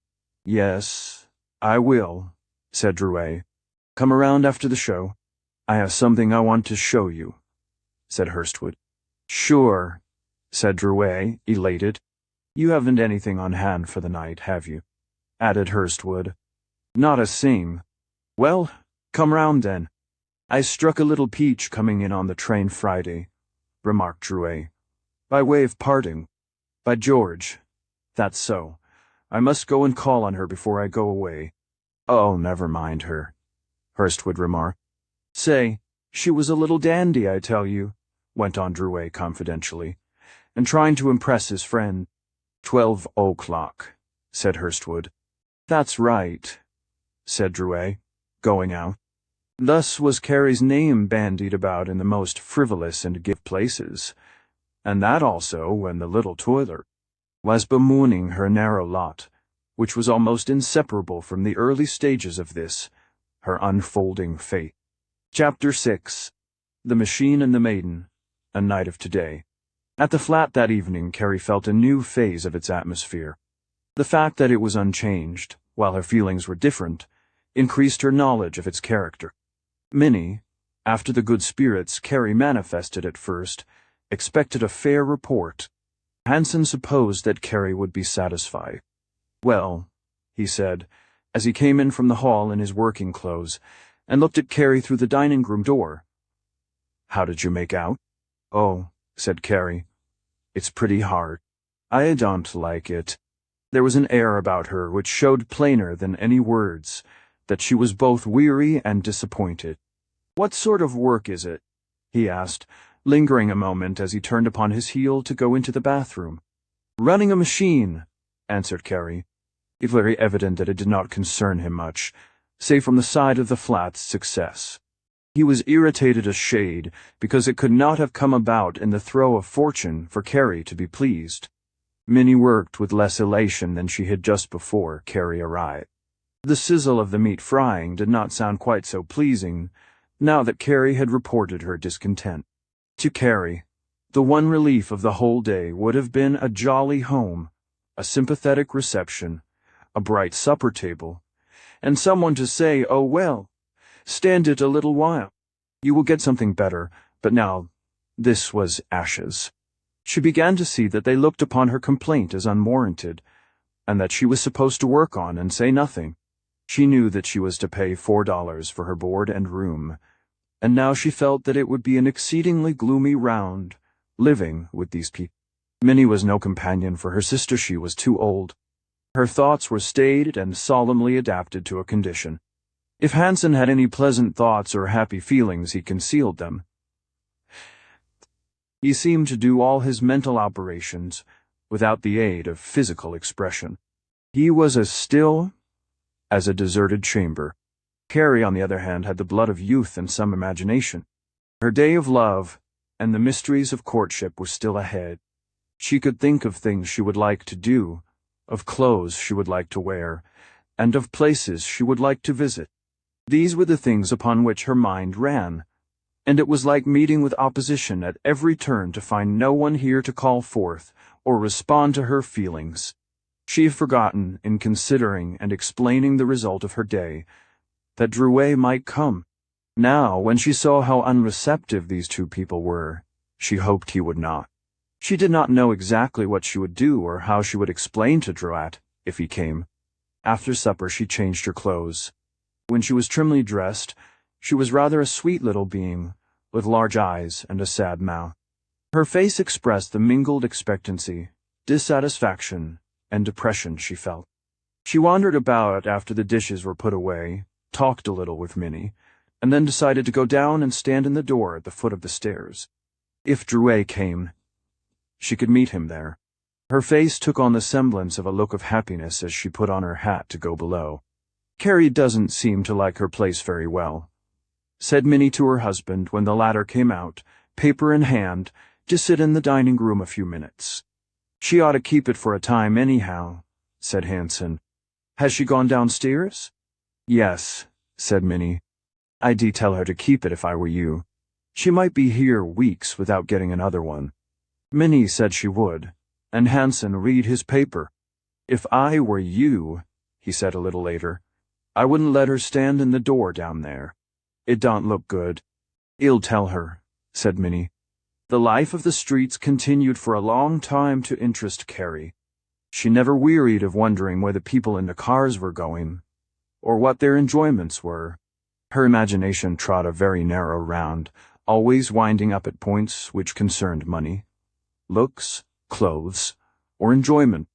A: "Yes, I will," said Drouet. "Come around after the show. I have something I want to show you," said Hurstwood. "Sure," said Drouet, elated. "You haven't anything on hand for the night, have you?" added Hurstwood. "Not a sing." "Well, come round then. I struck a little peach coming in on the train Friday," remarked Drouet, "by way of parting. By George, that's so. I must go and call on her before I go away." "Oh, never mind her," Hurstwood remarked. "Say, she was a little dandy, I tell you," went on Drouet confidentially, and trying to impress his friend. 12 o'clock, said Hurstwood. "That's right," said Drouet, going out. Thus was Carrie's name bandied about in the most frivolous and give places, and that also when the little toiler was bemoaning her narrow lot, which was almost inseparable from the early stages of this, her unfolding fate. Chapter 6. The Machine and the Maiden, A Night of Today. At the flat that evening, Carrie felt a new phase of its atmosphere. The fact that it was unchanged, while her feelings were different, increased her knowledge of its character. Minnie, after the good spirits Carrie manifested at first, expected a fair report. Hansen supposed that Carrie would be satisfied. "Well," he said, as he came in from the hall in his working clothes, and looked at Carrie through the dining-room door. "How did you make out?" "Oh," said Carrie, "it's pretty hard. I don't like it." There was an air about her which showed plainer than any words that she was both weary and disappointed. "What sort of work is it?" he asked, lingering a moment as he turned upon his heel to go into the bathroom. "Running a machine," answered Carrie. It was very evident that it did not concern him much, save from the side of the flat's success. He was irritated a shade because it could not have come about in the throe of fortune for Carrie to be pleased. Minnie worked with less elation than she had just before Carrie arrived. The sizzle of the meat frying did not sound quite so pleasing now that Carrie had reported her discontent. To Carrie, the one relief of the whole day would have been a jolly home, a sympathetic reception, a bright supper table, and someone to say, "Oh well, stand it a little while. You will get something better," but now this was ashes. She began to see that they looked upon her complaint as unwarranted, and that she was supposed to work on and say nothing. She knew that she was to pay $4 for her board and room, and now she felt that it would be an exceedingly gloomy round, living with these people. Minnie was no companion for her sister. She was too old. Her thoughts were staid and solemnly adapted to a condition. If Hansen had any pleasant thoughts or happy feelings, he concealed them. He seemed to do all his mental operations without the aid of physical expression. He was as still as a deserted chamber. Carrie, on the other hand, had the blood of youth and some imagination. Her day of love and the mysteries of courtship were still ahead. She could think of things she would like to do, of clothes she would like to wear, and of places she would like to visit. These were the things upon which her mind ran, and it was like meeting with opposition at every turn to find no one here to call forth or respond to her feelings. She had forgotten, in considering and explaining the result of her day, that Drouet might come. Now, when she saw how unreceptive these two people were, she hoped he would not. She did not know exactly what she would do or how she would explain to Drouet if he came. After supper she changed her clothes. When she was trimly dressed, she was rather a sweet little being, with large eyes and a sad mouth. Her face expressed the mingled expectancy, dissatisfaction, and depression she felt. She wandered about after the dishes were put away, talked a little with Minnie, and then decided to go down and stand in the door at the foot of the stairs. If Drouet came, she could meet him there. Her face took on the semblance of a look of happiness as she put on her hat to go below. "Carrie doesn't seem to like her place very well," said Minnie to her husband when the latter came out, paper in hand, to sit in the dining room a few minutes. "She ought to keep it for a time anyhow," said Hansen. "Has she gone downstairs?" "Yes," said Minnie. "I'd tell her to keep it if I were you. She might be here weeks without getting another one." Minnie said she would, and Hansen read his paper. "If I were you," he said a little later, "I wouldn't let her stand in the door down there. It don't look good." "I'll tell her," said Minnie. The life of the streets continued for a long time to interest Carrie. She never wearied of wondering where the people in the cars were going, or what their enjoyments were. Her imagination trod a very narrow round, always winding up at points which concerned money, looks, clothes, or enjoyment.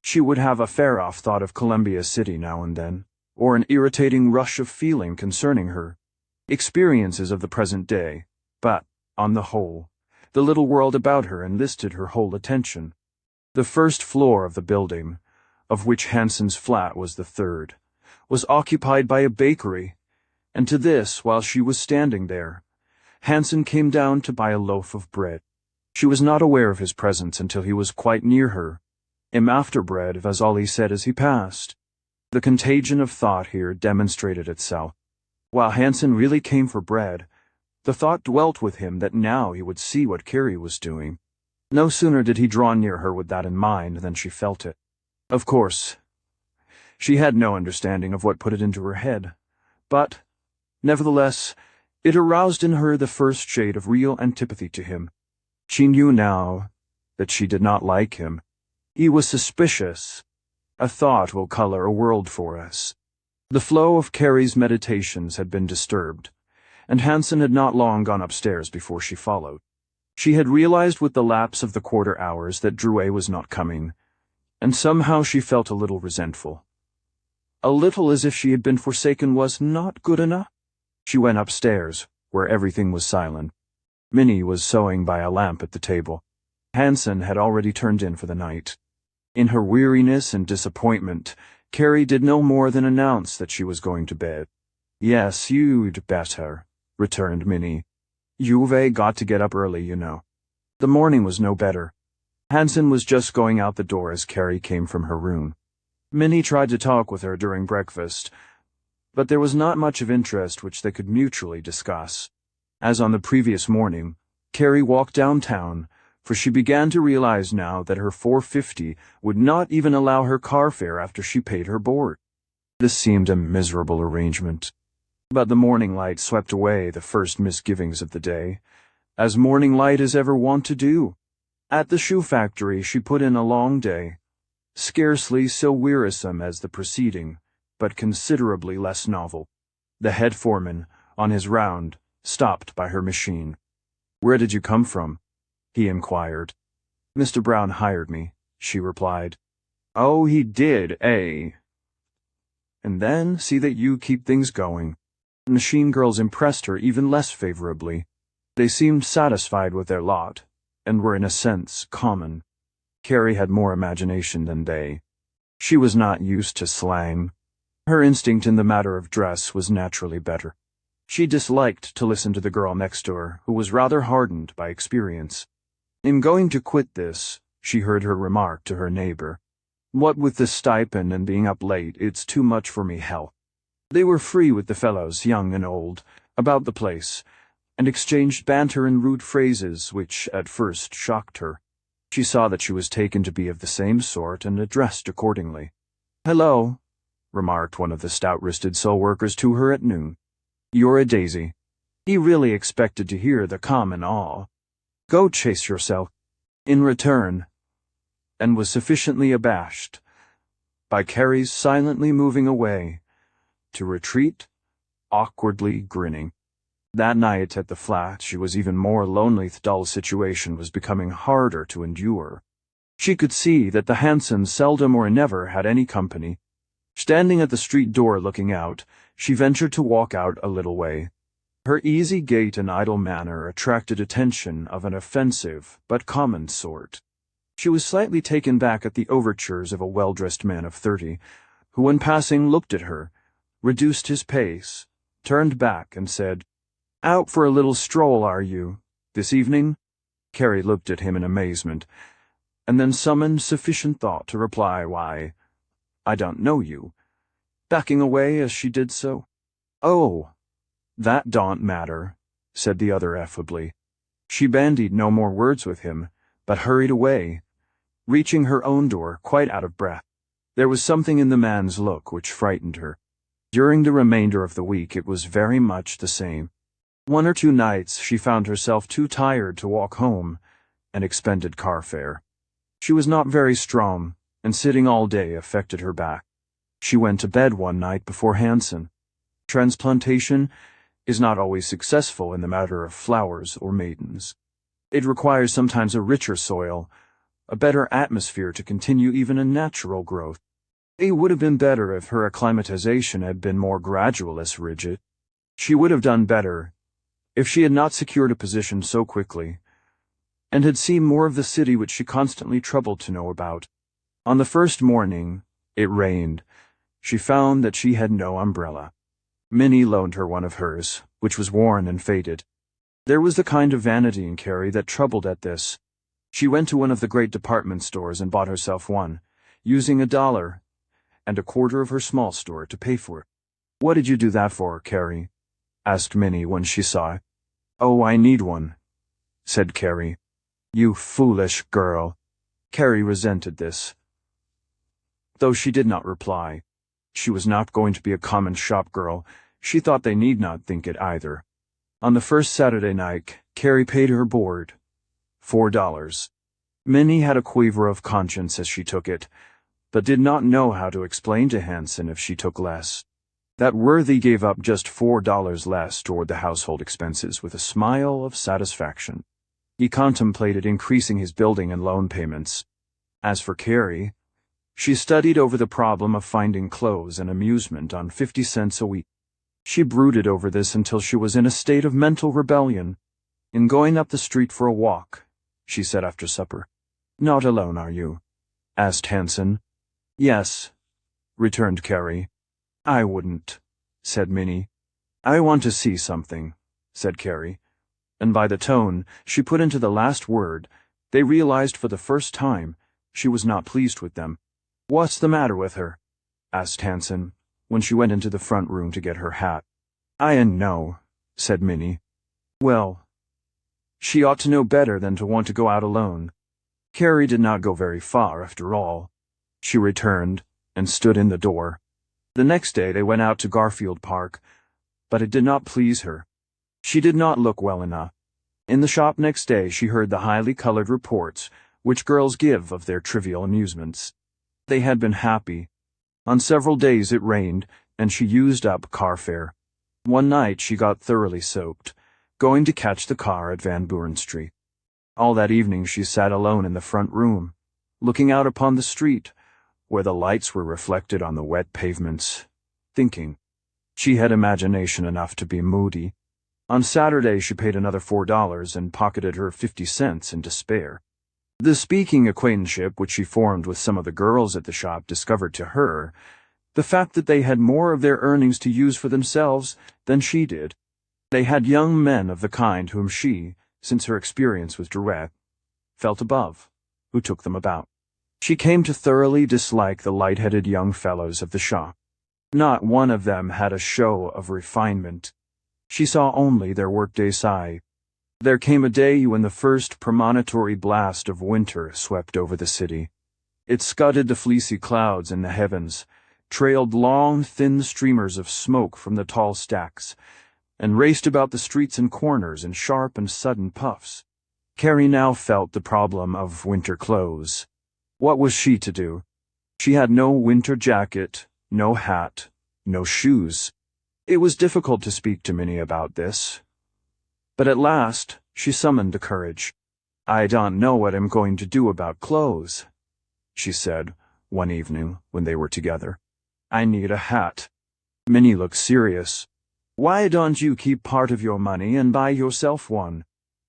A: She would have a far-off thought of Columbia City now and then, or an irritating rush of feeling concerning her experiences of the present day, but, on the whole, the little world about her enlisted her whole attention. The first floor of the building, of which Hansen's flat was the third, was occupied by a bakery, and to this, while she was standing there, Hansen came down to buy a loaf of bread. She was not aware of his presence until he was quite near her, "I'm after bread," was all he said as he passed. The contagion of thought here demonstrated itself. While Hansen really came for bread, the thought dwelt with him that now he would see what Carrie was doing. No sooner did he draw near her with that in mind than she felt it. Of course, she had no understanding of what put it into her head, but, nevertheless, it aroused in her the first shade of real antipathy to him. She knew now that she did not like him. He was suspicious. A thought will color a world for us. The flow of Carrie's meditations had been disturbed, and Hansen had not long gone upstairs before she followed. She had realized with the lapse of the quarter hours that Drouet was not coming, and somehow she felt a little resentful. A little as if she had been forsaken was not good enough. She went upstairs, where everything was silent. Minnie was sewing by a lamp at the table. Hansen had already turned in for the night. In her weariness and disappointment, Carrie did no more than announce that she was going to bed. "Yes, you'd better," returned Minnie. "You've got to get up early, you know." The morning was no better. Hansen was just going out the door as Carrie came from her room. Minnie tried to talk with her during breakfast, but there was not much of interest which they could mutually discuss. As on the previous morning, Carrie walked downtown, for she began to realize now that her $4.50 would not even allow her car fare after she paid her board. This seemed a miserable arrangement. But the morning light swept away the first misgivings of the day, as morning light is ever wont to do. At the shoe factory she put in a long day, scarcely so wearisome as the preceding, but considerably less novel. The head foreman, on his round, stopped by her machine. "Where did you come from?" he inquired. "Mr. Brown hired me," she replied. "Oh, he did, eh? And then see that you keep things going." Machine girls impressed her even less favorably. They seemed satisfied with their lot, and were in a sense common. Carrie had more imagination than they. She was not used to slang. Her instinct in the matter of dress was naturally better. She disliked to listen to the girl next to her, who was rather hardened by experience. "I'm going to quit this," she heard her remark to her neighbor. "What with the stipend and being up late, it's too much for me health." They were free with the fellows, young and old, about the place, and exchanged banter and rude phrases which at first shocked her. She saw that she was taken to be of the same sort and addressed accordingly. "Hello," remarked one of the stout-wristed soul workers to her at noon. "You're a daisy." He really expected to hear the common awe. "Go chase yourself," in return, and was sufficiently abashed by Carrie's silently moving away, to retreat, awkwardly grinning. That night at the flat she was even more lonely. The dull situation was becoming harder to endure. She could see that the Hansens seldom or never had any company. Standing at the street door looking out, she ventured to walk out a little way. Her easy gait and idle manner attracted attention of an offensive but common sort. She was slightly taken back at the overtures of a well-dressed man of 30, who in passing looked at her, reduced his pace, turned back and said, "Out for a little stroll, are you, this evening?" Carrie looked at him in amazement, and then summoned sufficient thought to reply, "Why, I don't know you," backing away as she did so. "Oh, that don't matter," said the other affably. She bandied no more words with him, but hurried away, reaching her own door quite out of breath. There was something in the man's look which frightened her. During the remainder of the week it was very much the same. One or two nights she found herself too tired to walk home, and expended car fare. She was not very strong, and sitting all day affected her back. She went to bed one night before Hansen. Transplantation is not always successful in the matter of flowers or maidens. It requires sometimes a richer soil, a better atmosphere to continue even a natural growth. It would have been better if her acclimatization had been more gradual, less rigid. She would have done better if she had not secured a position so quickly, and had seen more of the city which she constantly troubled to know about. On the first morning, it rained. She found that she had no umbrella. Minnie loaned her one of hers, which was worn and faded. There was the kind of vanity in Carrie that troubled at this. She went to one of the great department stores and bought herself one, using $1.25 of her small store to pay for it. "What did you do that for, Carrie?" asked Minnie when she saw it. "Oh, I need one," said Carrie. "You foolish girl." Carrie resented this, though she did not reply. She was not going to be a common shop girl. She thought they need not think it either. On the first Saturday night, Carrie paid her board, $4. Minnie had a quaver of conscience as she took it, but did not know how to explain to Hanson if she took less. That worthy gave up just $4 less toward the household expenses with a smile of satisfaction. He contemplated increasing his building and loan payments. As for Carrie, she studied over the problem of finding clothes and amusement on 50 cents a week. She brooded over this until she was in a state of mental rebellion. "In going up the street for a walk," she said after supper. "Not alone, are you?" asked Hanson. "Yes," returned Carrie. "I wouldn't," said Minnie. "I want to see something," said Carrie. And by the tone she put into the last word, they realized for the first time she was not pleased with them. "What's the matter with her?" asked Hanson, when she went into the front room to get her hat. "I know," said Minnie. "Well, she ought to know better than to want to go out alone." Carrie did not go very far, after all. She returned and stood in the door. The next day they went out to Garfield Park, but it did not please her. She did not look well enough. In the shop next day she heard the highly colored reports which girls give of their trivial amusements. They had been happy. On several days it rained, and she used up car fare. One night she got thoroughly soaked, going to catch the car at Van Buren Street. All that evening she sat alone in the front room, looking out upon the street, where the lights were reflected on the wet pavements, thinking. She had imagination enough to be moody. On Saturday she paid another $4 and pocketed her 50 cents in despair. The speaking acquaintanceship which she formed with some of the girls at the shop discovered to her the fact that they had more of their earnings to use for themselves than she did. They had young men of the kind whom she, since her experience with Drouet, felt above, who took them about. She came to thoroughly dislike the light-headed young fellows of the shop. Not one of them had a show of refinement. She saw only their workday side. There came a day when the first premonitory blast of winter swept over the city. It scudded the fleecy clouds in the heavens, trailed long, thin streamers of smoke from the tall stacks, and raced about the streets and corners in sharp and sudden puffs. Carrie now felt the problem of winter clothes. What was she to do? She had no winter jacket, no hat, no shoes. It was difficult to speak to Minnie about this. But at last she summoned the courage. "I don't know what I'm going to do about clothes," she said one evening when they were together. "I need a hat." Minnie looked serious. "Why don't you keep part of your money and buy yourself one?"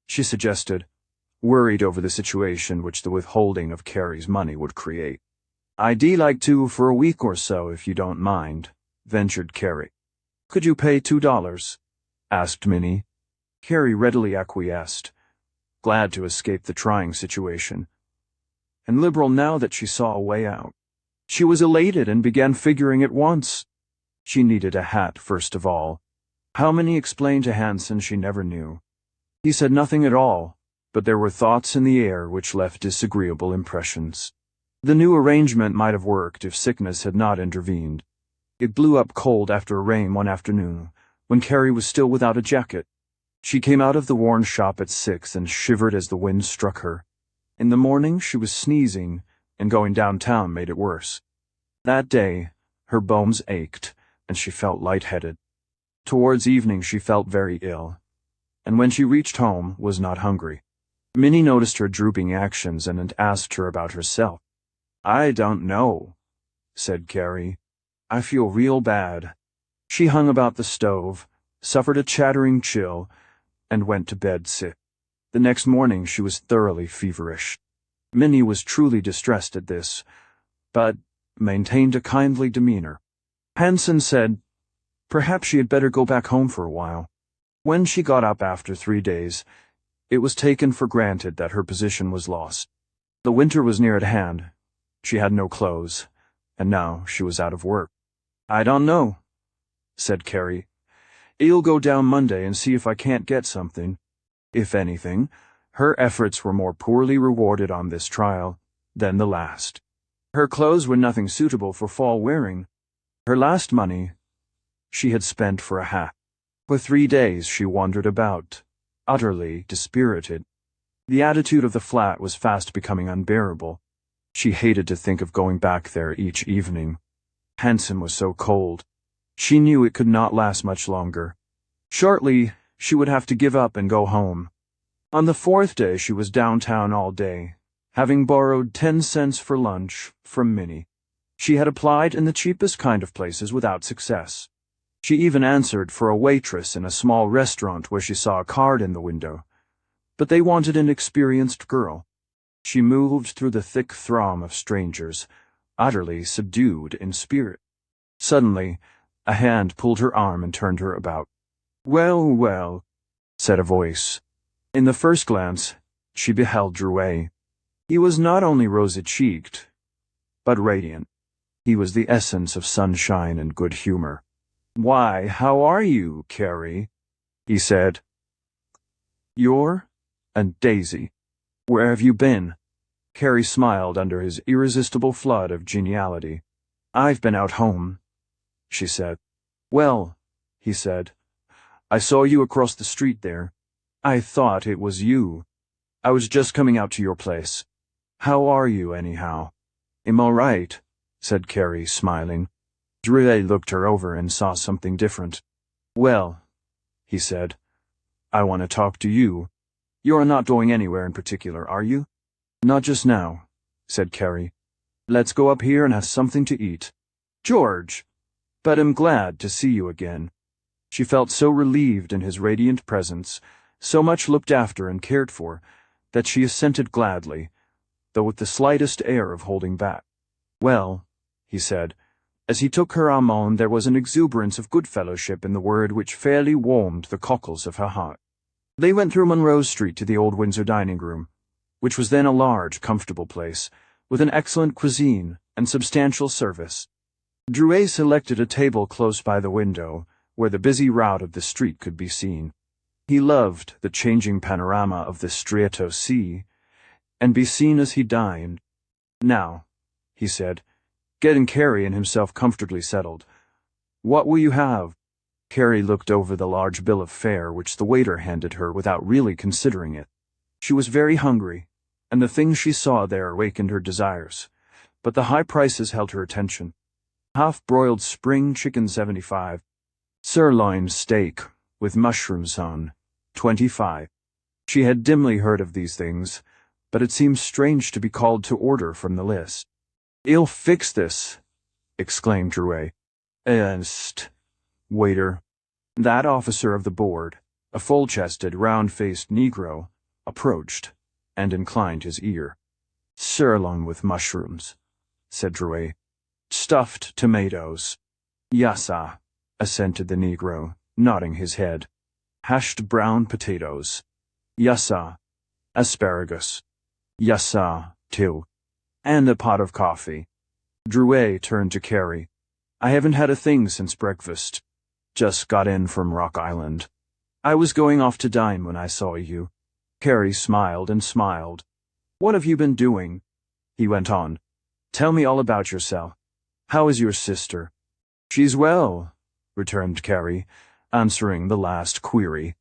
A: she suggested, worried over the situation which the withholding of Carrie's money would create. "I'd like to for a week or so, if you don't mind," ventured Carrie. "Could you pay $2? asked Minnie. Carrie readily acquiesced, glad to escape the trying situation, and liberal now that she saw a way out. She was elated and began figuring at once. She needed a hat first of all. How Minnie explained to Hanson she never knew. He said nothing at all, but there were thoughts in the air which left disagreeable impressions. The new arrangement might have worked if sickness had not intervened. It blew up cold after a rain one afternoon, when Carrie was still without a jacket. She came out of the worn shop at 6 and shivered as the wind struck her. In the morning she was sneezing, and going downtown made it worse. That day, her bones ached, and she felt lightheaded. Towards evening she felt very ill, and when she reached home was not hungry. Minnie noticed her drooping actions and asked her about herself. "I don't know," said Carrie. "I feel real bad." She hung about the stove, suffered a chattering chill, and went to bed sick. The next morning she was thoroughly feverish. Minnie was truly distressed at this, but maintained a kindly demeanor. Hanson said perhaps she had better go back home for a while. When she got up after 3 days, It was taken for granted that her position was lost. The winter was near at hand. She had no clothes, and now she was out of work. "I don't know," said Carrie. "I'll go down Monday and see if I can't get something." If anything, her efforts were more poorly rewarded on this trial than the last. Her clothes were nothing suitable for fall wearing. Her last money she had spent for a hat. For 3 days she wandered about, utterly dispirited. The attitude of the flat was fast becoming unbearable. She hated to think of going back there each evening. Hanson was so cold. She knew it could not last much longer. Shortly, she would have to give up and go home. On the 4th day she was downtown all day, having borrowed 10 cents for lunch from Minnie. She had applied in the cheapest kind of places without success. She even answered for a waitress in a small restaurant where she saw a card in the window. But they wanted an experienced girl. She moved through the thick throng of strangers, utterly subdued in spirit. Suddenly, a hand pulled her arm and turned her about. "Well, well," said a voice. In the first glance, she beheld Drouet. He was not only rosy-cheeked, but radiant. He was the essence of sunshine and good humor. "Why, how are you, Carrie?" he said. "You're and Daisy. Where have you been?" Carrie smiled under his irresistible flood of geniality. "I've been out home," she said. "Well," he said, "I saw you across the street there. I thought it was you. I was just coming out to your place. How are you, anyhow?" "I'm all right," said Carrie, smiling. Drouet looked her over and saw something different. "Well," he said, "I want to talk to you. You're not going anywhere in particular, are you?" "Not just now," said Carrie. "Let's go up here and have something to eat." "George! But I'm glad to see you again." She felt so relieved in his radiant presence, so much looked after and cared for, that she assented gladly, though with the slightest air of holding back. "Well," he said, as he took her arm, there was an exuberance of good-fellowship in the word which fairly warmed the cockles of her heart. They went through Monroe Street to the old Windsor dining room, which was then a large, comfortable place, with an excellent cuisine and substantial service. Drouet selected a table close by the window, where the busy rout of the street could be seen. He loved the changing panorama of the Stretto Sea, and be seen as he dined. "Now," he said, getting Carrie and himself comfortably settled, "what will you have?" Carrie looked over the large bill of fare which the waiter handed her without really considering it. She was very hungry, and the things she saw there awakened her desires, but the high prices held her attention. Half-broiled spring chicken 75, sirloin steak with mushrooms on 25. She had dimly heard of these things, but it seemed strange to be called to order from the list. "I'll fix this," exclaimed Drouet. "St, waiter." That officer of the board, a full-chested, round-faced Negro, approached and inclined his ear. "Sirloin with mushrooms," said Drouet. "Stuffed tomatoes." "Yassa," assented the Negro, nodding his head. "Hashed brown potatoes." "Yassa." "Asparagus." "Yassa, too." "And a pot of coffee." Drouet turned to Carrie. "I haven't had a thing since breakfast. Just got in from Rock Island. I was going off to dine when I saw you." Carrie smiled and smiled. "What have you been doing?" he went on. "Tell me all about yourself. How is your sister?" "She's well," returned Carrie, answering the last query.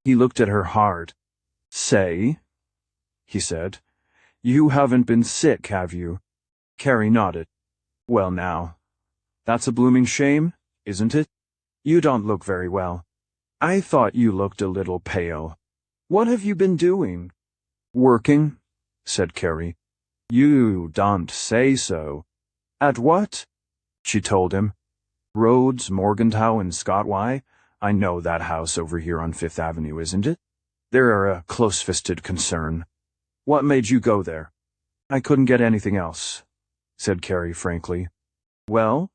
A: He looked at her hard. "Say," he said, "you haven't been sick, have you?" Carrie nodded. "Well now, that's a blooming shame, isn't it? You don't look very well. I thought you looked a little pale. What have you been doing?" "Working," said Carrie. "You don't say so." "At what?" she told him. "Rhodes, Morgenthau, and Scott. Why, I know that house over here on Fifth Avenue, isn't it? They're a close-fisted concern. What made you go there?" "I couldn't get anything else," said Carrie frankly. "Well,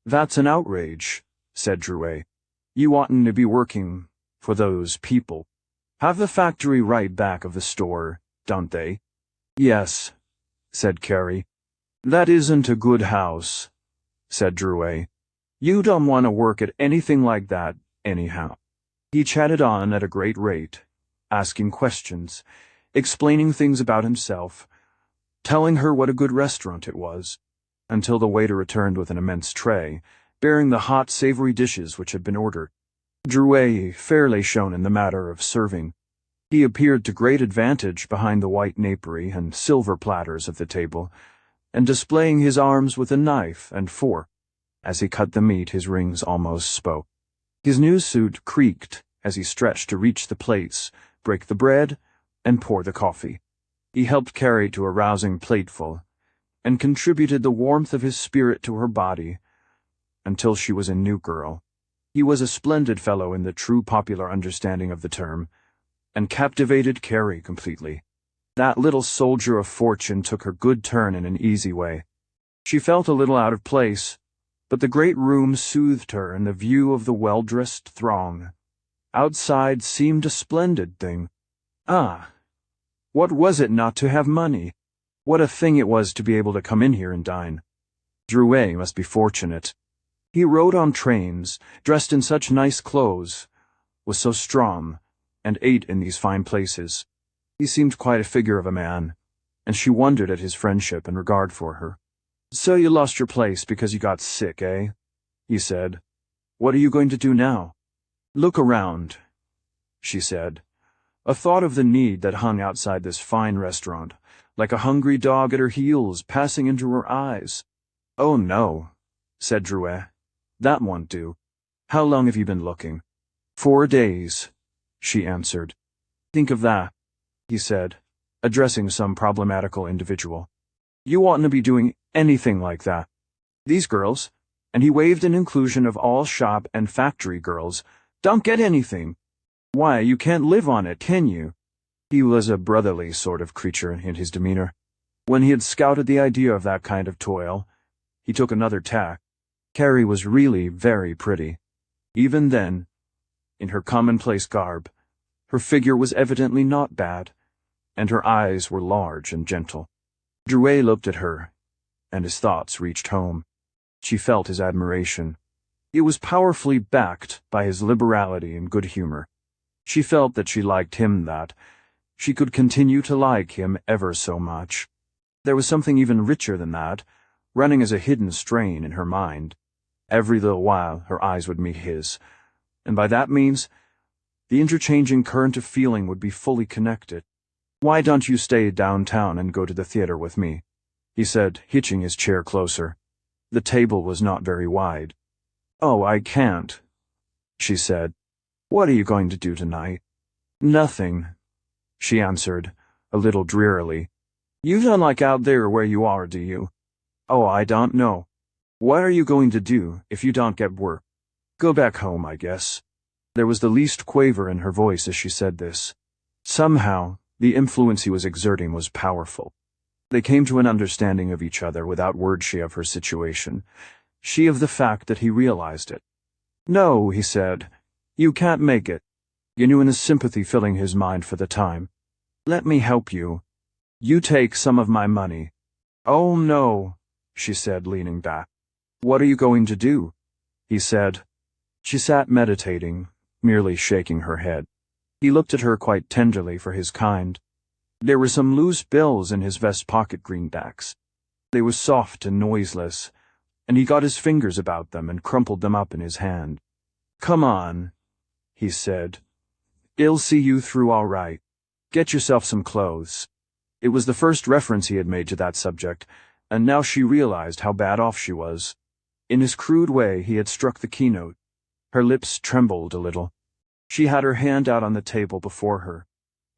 A: that's an outrage," said Drouet. "You oughtn't to be working for those people." Have the factory right back of the store, don't they? Yes, said Carrie. That isn't a good house, said Drouet. You don't want to work at anything like that, anyhow. He chatted on at a great rate, asking questions, explaining things about himself, telling her what a good restaurant it was, until the waiter returned with an immense tray, bearing the hot, savory dishes which had been ordered. Drouet fairly shone in the matter of serving. He appeared to great advantage behind the white napery and silver platters of the table, and displaying his arms with a knife and fork. As he cut the meat, his rings almost spoke. His new suit creaked as he stretched to reach the plates, break the bread, and pour the coffee. He helped Carrie to a rousing plateful, and contributed the warmth of his spirit to her body, until she was a new girl. He was a splendid fellow in the true popular understanding of the term, and captivated Carrie completely. That little soldier of fortune took her good turn in an easy way. She felt a little out of place, but the great room soothed her, and the view of the well-dressed throng outside seemed a splendid thing. Ah, what was it not to have money? What a thing it was to be able to come in here and dine. Drouet must be fortunate. He rode on trains, dressed in such nice clothes, was so strong, and ate in these fine places. He seemed quite a figure of a man, and she wondered at his friendship and regard for her. So you lost your place because you got sick, eh? He said. What are you going to do now? Look around, she said. A thought of the need that hung outside this fine restaurant, like a hungry dog at her heels, passing into her eyes. Oh no, said Drouet. That won't do. How long have you been looking? 4 days, she answered. Think of that, he said, addressing some problematical individual. You oughtn't to be doing anything like that. These girls, and he waved an inclusion of all shop and factory girls, don't get anything. Why, you can't live on it, can you? He was a brotherly sort of creature in his demeanor. When he had scouted the idea of that kind of toil, he took another tack. Carrie was really very pretty. Even then, in her commonplace garb, her figure was evidently not bad, and her eyes were large and gentle. Drouet looked at her, and his thoughts reached home. She felt his admiration. It was powerfully backed by his liberality and good humor. She felt that she liked him, that she could continue to like him ever so much. There was something even richer than that, running as a hidden strain in her mind. Every little while her eyes would meet his, and by that means the interchanging current of feeling would be fully connected. Why don't you stay downtown and go to the theater with me? He said, hitching his chair closer. The table was not very wide. Oh, I can't, she said. What are you going to do tonight? Nothing, she answered, a little drearily. You don't like out there where you are, do you? Oh, I don't know. What are you going to do if you don't get work? Go back home, I guess. There was the least quaver in her voice as she said this. Somehow, the influence he was exerting was powerful. They came to an understanding of each other without word, she of her situation, she of the fact that he realized it. No, he said, you can't make it. Genuine sympathy filling his mind for the time. Let me help you. You take some of my money. Oh, no, she said, leaning back. What are you going to do? He said. She sat meditating, merely shaking her head. He looked at her quite tenderly for his kind. There were some loose bills in his vest pocket greenbacks. They were soft and noiseless, and he got his fingers about them and crumpled them up in his hand. Come on, he said. I'll see you through all right. Get yourself some clothes. It was the first reference he had made to that subject, and now she realized how bad off she was. In his crude way, he had struck the keynote. Her lips trembled a little. She had her hand out on the table before her.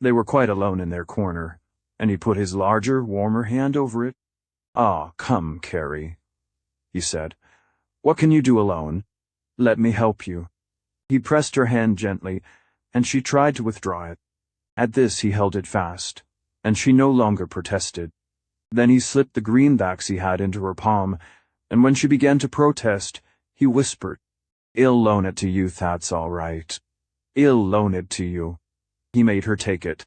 A: They were quite alone in their corner, and he put his larger, warmer hand over it. Ah, come, Carrie, he said. What can you do alone? Let me help you. He pressed her hand gently, and she tried to withdraw it. At this he held it fast, and she no longer protested. Then he slipped the greenbacks he had into her palm, and when she began to protest, he whispered, I'll loan it to you, that's all right. I'll loan it to you. He made her take it.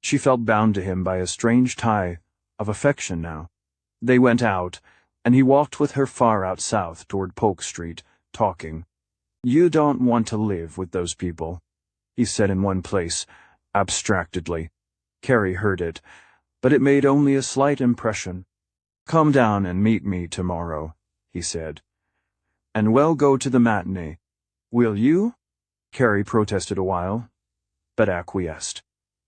A: She felt bound to him by a strange tie of affection now. They went out, and he walked with her far out south toward Polk Street, talking. "You don't want to live with those people," he said in one place, abstractedly. Carrie heard it, but it made only a slight impression. "Come down and meet me tomorrow," he said. "And we'll go to the matinee." "Will you?" Carrie protested a while, but acquiesced.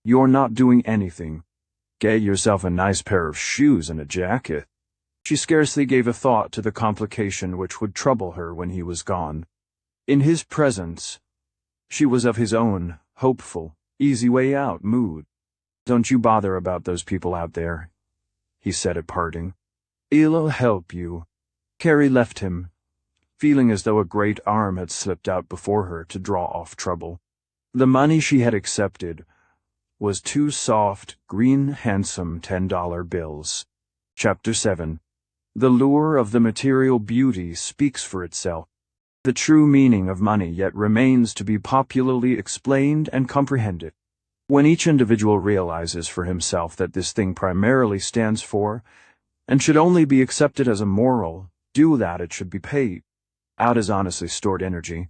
A: "You're not doing anything. Get yourself a nice pair of shoes and a jacket." She scarcely gave a thought to the complication which would trouble her when he was gone. In his presence, she was of his own, hopeful, easy way out mood. "Don't you bother about those people out there," he said at parting. "It'll help you." Carrie left him, feeling as though a great arm had slipped out before her to draw off trouble. The money she had accepted was 2 soft, green, handsome $10 bills. Chapter 7. The lure of the material beauty speaks for itself. The true meaning of money yet remains to be popularly explained and comprehended. When each individual realizes for himself that this thing primarily stands for, and should only be accepted as a moral, due that it should be paid out as honestly stored energy,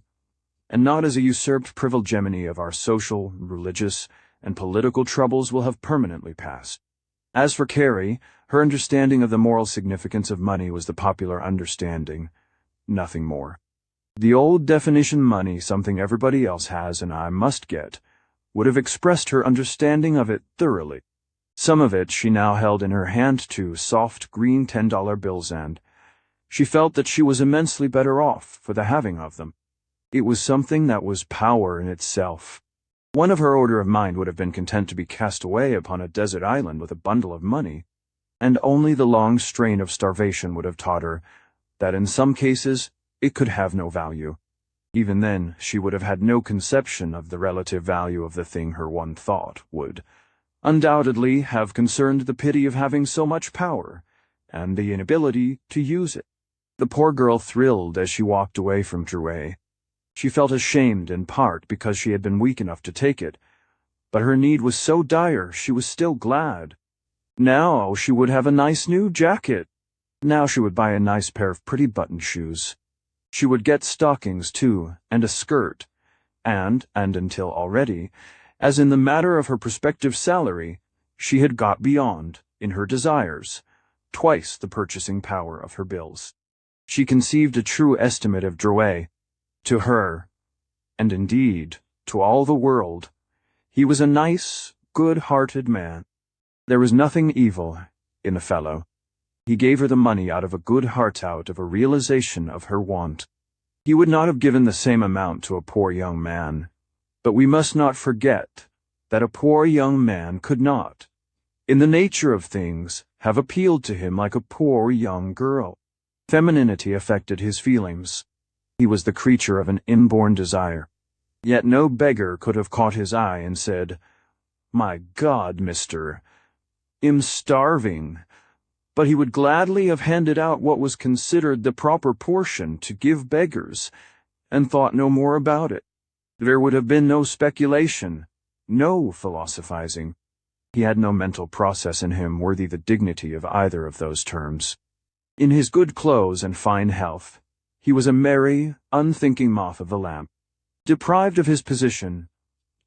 A: and not as a usurped privilegement of our social, religious, and political troubles will have permanently passed. As for Carrie, her understanding of the moral significance of money was the popular understanding, nothing more. The old definition money, something everybody else has and I must get, would have expressed her understanding of it thoroughly. Some of it she now held in her hand, 2 soft green $10 bills, and she felt that she was immensely better off for the having of them. It was something that was power in itself. One of her order of mind would have been content to be cast away upon a desert island with a bundle of money, and only the long strain of starvation would have taught her that in some cases it could have no value. Even then, she would have had no conception of the relative value of the thing her one thought would undoubtedly have concerned the pity of having so much power, and the inability to use it. The poor girl thrilled as she walked away from Drouet. She felt ashamed in part because she had been weak enough to take it, but her need was so dire she was still glad. Now she would have a nice new jacket. Now she would buy a nice pair of pretty button shoes. She would get stockings, too, and a skirt, and until already, as in the matter of her prospective salary, she had got beyond, in her desires, twice the purchasing power of her bills. She conceived a true estimate of Drouet. To her, and indeed to all the world, he was a nice, good-hearted man. There was nothing evil in the fellow. He gave her the money out of a good heart, out of a realization of her want. He would not have given the same amount to a poor young man, but we must not forget that a poor young man could not, in the nature of things, have appealed to him like a poor young girl. Femininity affected his feelings. He was the creature of an inborn desire. Yet no beggar could have caught his eye and said, "My God, mister, I'm starving." But he would gladly have handed out what was considered the proper portion to give beggars, and thought no more about it. There would have been no speculation, no philosophizing. He had no mental process in him worthy the dignity of either of those terms. In his good clothes and fine health, he was a merry, unthinking moth of the lamp. Deprived of his position,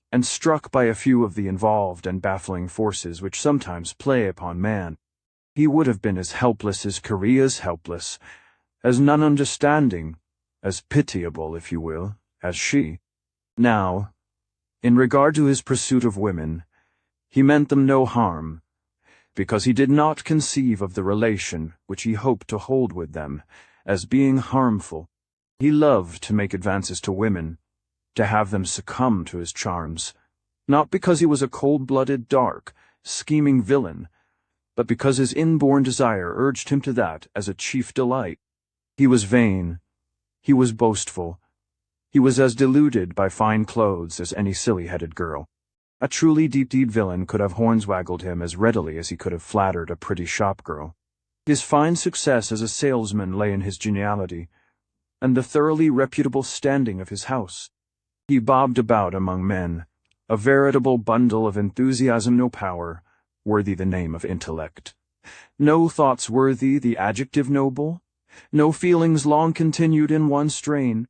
A: and struck by a few of the involved and baffling forces which sometimes play upon man, he would have been as helpless as Carrie is helpless, as non-understanding, as pitiable, if you will, as she. Now, in regard to his pursuit of women, he meant them no harm, because he did not conceive of the relation which he hoped to hold with them as being harmful. He loved to make advances to women, to have them succumb to his charms, not because he was a cold-blooded, dark, scheming villain, but because his inborn desire urged him to that as a chief delight. He was vain, he was boastful, he was as deluded by fine clothes as any silly-headed girl. A truly deep-deed villain could have hornswaggled him as readily as he could have flattered a pretty shop-girl. His fine success as a salesman lay in his geniality, and the thoroughly reputable standing of his house. He bobbed about among men, a veritable bundle of enthusiasm, no power, worthy the name of intellect. No thoughts worthy the adjective noble, no feelings long continued in one strain.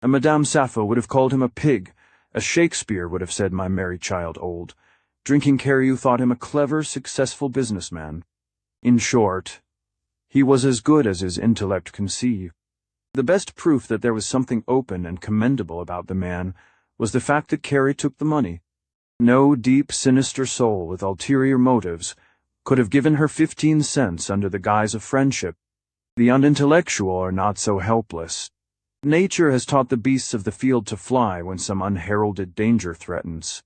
A: A Madame Sappho would have called him a pig, a Shakespeare would have said my merry child old. Drinking Carrie thought him a clever, successful businessman. In short, he was as good as his intellect conceived. The best proof that there was something open and commendable about the man was the fact that Carrie took the money. No deep, sinister soul with ulterior motives could have given her 15 cents under the guise of friendship. The unintellectual are not so helpless. Nature has taught the beasts of the field to fly when some unheralded danger threatens.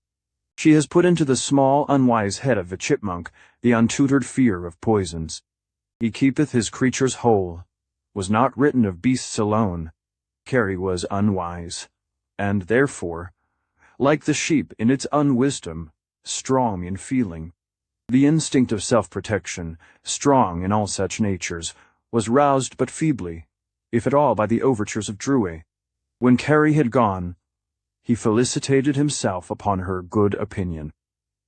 A: She has put into the small, unwise head of a chipmunk the untutored fear of poisons. He keepeth his creatures whole was not written of beasts alone. Carrie was unwise, and therefore, like the sheep in its unwisdom, strong in feeling. The instinct of self-protection, strong in all such natures, was roused but feebly, if at all, by the overtures of Drouet. When Carrie had gone, he felicitated himself upon her good opinion.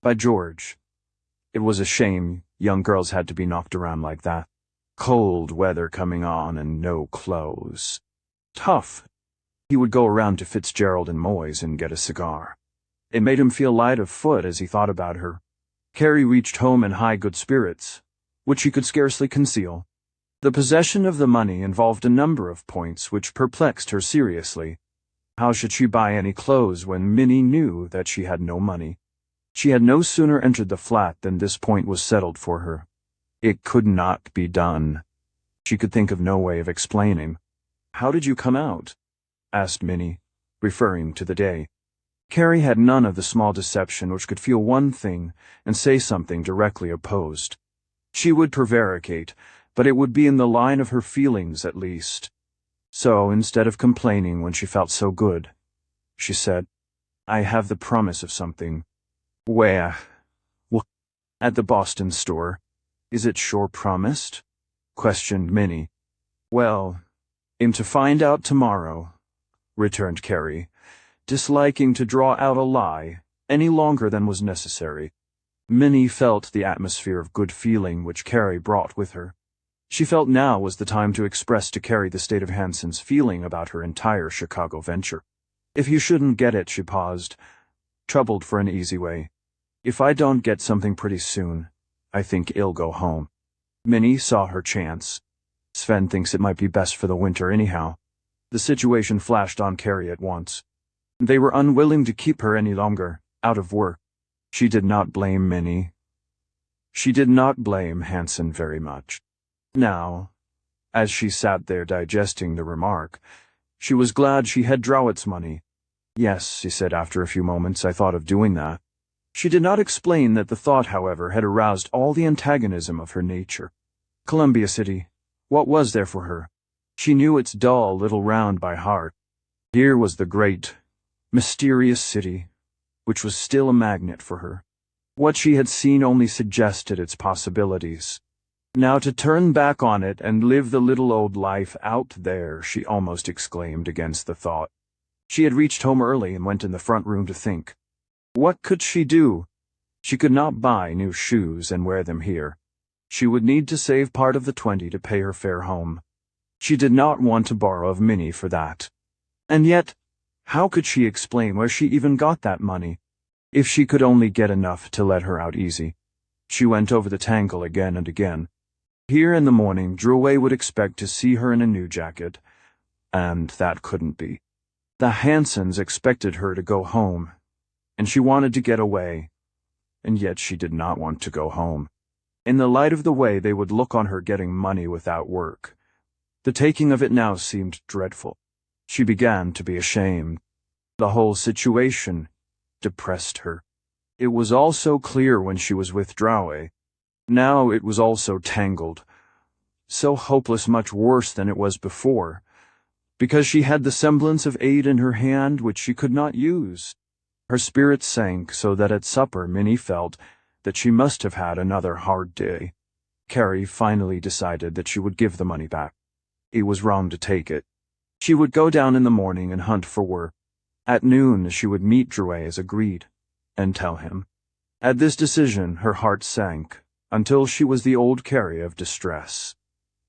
A: By George, it was a shame young girls had to be knocked around like that. Cold weather coming on and no clothes. Tough. He would go around to Fitzgerald and Moy's and get a cigar. It made him feel light of foot as he thought about her. Carrie reached home in high good spirits, which she could scarcely conceal. The possession of the money involved a number of points which perplexed her seriously. How should she buy any clothes when Minnie knew that she had no money? She had no sooner entered the flat than this point was settled for her. It could not be done. She could think of no way of explaining. "How did you come out?" asked Minnie, referring to the day. Carrie had none of the small deception which could feel one thing and say something directly opposed. She would prevaricate, but it would be in the line of her feelings at least. So, instead of complaining when she felt so good, she said, "I have the promise of something." "Where?" "Well, at the Boston store." "Is it sure promised?" questioned Minnie. "Well, I'm to find out tomorrow," returned Carrie, disliking to draw out a lie any longer than was necessary. Minnie felt the atmosphere of good feeling which Carrie brought with her. She felt now was the time to express to Carrie the state of Hanson's feeling about her entire Chicago venture. "If you shouldn't get it," she paused, troubled for an easy way. "If I don't get something pretty soon, I think I'll go home." Minnie saw her chance. "Sven thinks it might be best for the winter anyhow." The situation flashed on Carrie at once. They were unwilling to keep her any longer, out of work. She did not blame Minnie. She did not blame Hanson very much. Now, as she sat there digesting the remark, she was glad she had Drowett's money. "Yes," she said after a few moments, "I thought of doing that." She did not explain that the thought, however, had aroused all the antagonism of her nature. Columbia City, what was there for her? She knew its dull little round by heart. Here was the great, mysterious city, which was still a magnet for her. What she had seen only suggested its possibilities. Now to turn back on it and live the little old life out there, she almost exclaimed against the thought. She had reached home early and went in the front room to think. What could she do? She could not buy new shoes and wear them here. She would need to save part of the 20 to pay her fare home. She did not want to borrow of Minnie for that. And yet, how could she explain where she even got that money? If she could only get enough to let her out easy. She went over the tangle again and again. Here in the morning, Drouet would expect to see her in a new jacket, and that couldn't be. The Hansons expected her to go home, and she wanted to get away, and yet she did not want to go home. In the light of the way they would look on her getting money without work, the taking of it now seemed dreadful. She began to be ashamed. The whole situation depressed her. It was all so clear when she was with Drouet. Now it was all so tangled, so hopeless, much worse than it was before, because she had the semblance of aid in her hand which she could not use. Her spirits sank so that at supper Minnie felt that she must have had another hard day. Carrie finally decided that she would give the money back. It was wrong to take it. She would go down in the morning and hunt for work. At noon she would meet Drouet as agreed. and tell him. At this decision, her heart sank, until she was the old Carrie of distress.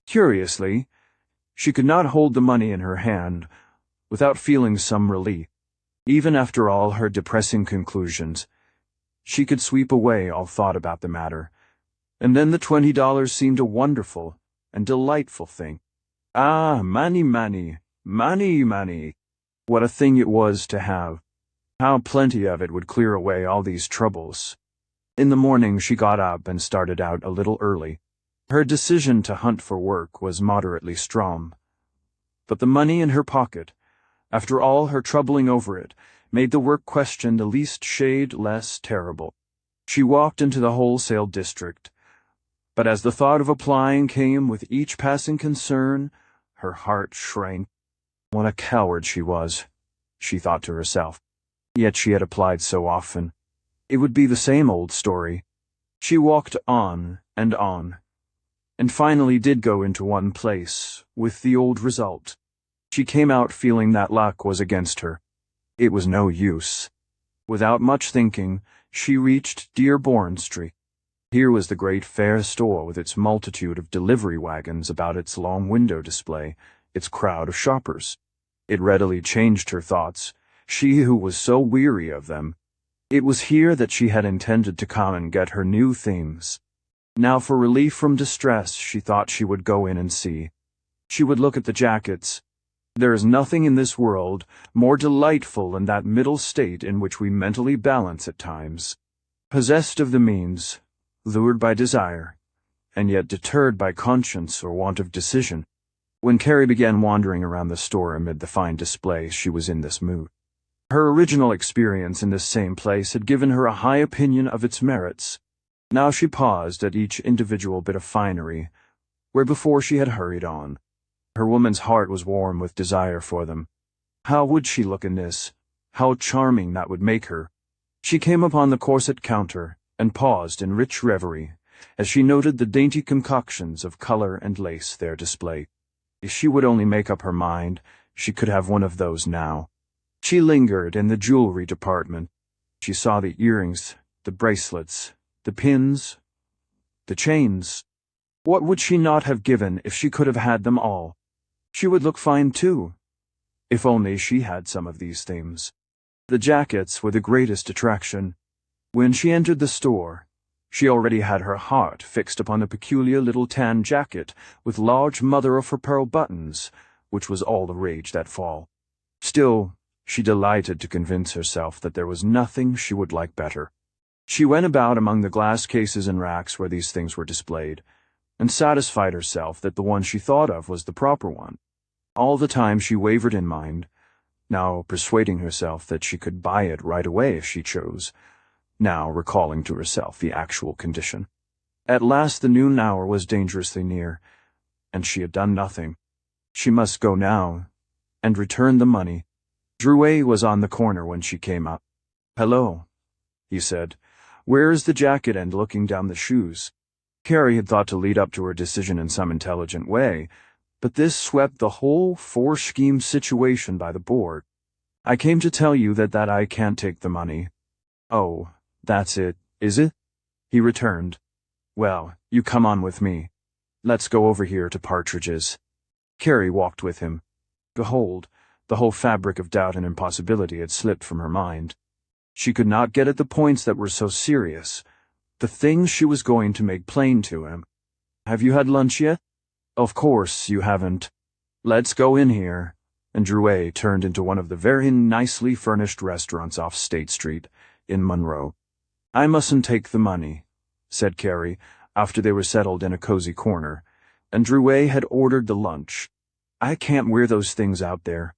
A: Curiously, she could not hold the money in her hand without feeling some relief. Even after all her depressing conclusions, she could sweep away all thought about the matter, and then the $20 seemed a wonderful and delightful thing. Ah, money, money, money, money. What a thing it was to have. How plenty of it would clear away all these troubles. In the morning she got up and started out a little early. Her decision to hunt for work was moderately strong, but the money in her pocket, after all her troubling over it, made the work question the least shade less terrible. She walked into the wholesale district, but as the thought of applying came with each passing concern, her heart shrank. What a coward she was, she thought to herself. Yet she had applied so often. It would be the same old story. She walked on, and finally did go into one place, with the old result. She came out feeling that luck was against her. It was no use. Without much thinking, she reached Dearborn Street. Here was the great fair store with its multitude of delivery wagons about its long window display, its crowd of shoppers. It readily changed her thoughts, she who was so weary of them. It was here that she had intended to come and get her new themes. Now for relief from distress, she thought she would go in and see. She would look at the jackets. There is nothing in this world more delightful than that middle state in which we mentally balance at times. Possessed of the means, lured by desire, and yet deterred by conscience or want of decision. When Carrie began wandering around the store amid the fine display, she was in this mood. Her original experience in this same place had given her a high opinion of its merits. Now she paused at each individual bit of finery, where before she had hurried on. Her woman's heart was warm with desire for them. How would she look in this? How charming that would make her! She came upon the corset counter and paused in rich reverie as she noted the dainty concoctions of color and lace there displayed. If she would only make up her mind, she could have one of those now. She lingered in the jewelry department. She saw the earrings, the bracelets, the pins, the chains. What would she not have given if she could have had them all? She would look fine too, if only she had some of these things. The jackets were the greatest attraction. When she entered the store, she already had her heart fixed upon a peculiar little tan jacket with large mother-of-pearl buttons, which was all the rage that fall. Still, she delighted to convince herself that there was nothing she would like better. She went about among the glass cases and racks where these things were displayed, and satisfied herself that the one she thought of was the proper one. All the time she wavered in mind, now persuading herself that she could buy it right away if she chose, now recalling to herself the actual condition. At last the noon hour was dangerously near, and she had done nothing. She must go now, and return the money. Drouet was on the corner when she came up. "Hello," he said. "Where is the jacket?" and looking down the shoes. Carrie had thought to lead up to her decision in some intelligent way, but this swept the whole four-scheme situation by the board. "I came to tell you that I can't take the money." "Oh, that's it, is it?" he returned. "Well, you come on with me. Let's go over here to Partridge's." Carrie walked with him. Behold, the whole fabric of doubt and impossibility had slipped from her mind. She could not get at the points that were so serious, the things she was going to make plain to him. "Have you had lunch yet?" "Of course you haven't." "Let's go in here." And Drouet turned into one of the very nicely furnished restaurants off State Street, in Monroe. "I mustn't take the money," said Carrie, after they were settled in a cozy corner, and Drouet had ordered the lunch. "I can't wear those things out there.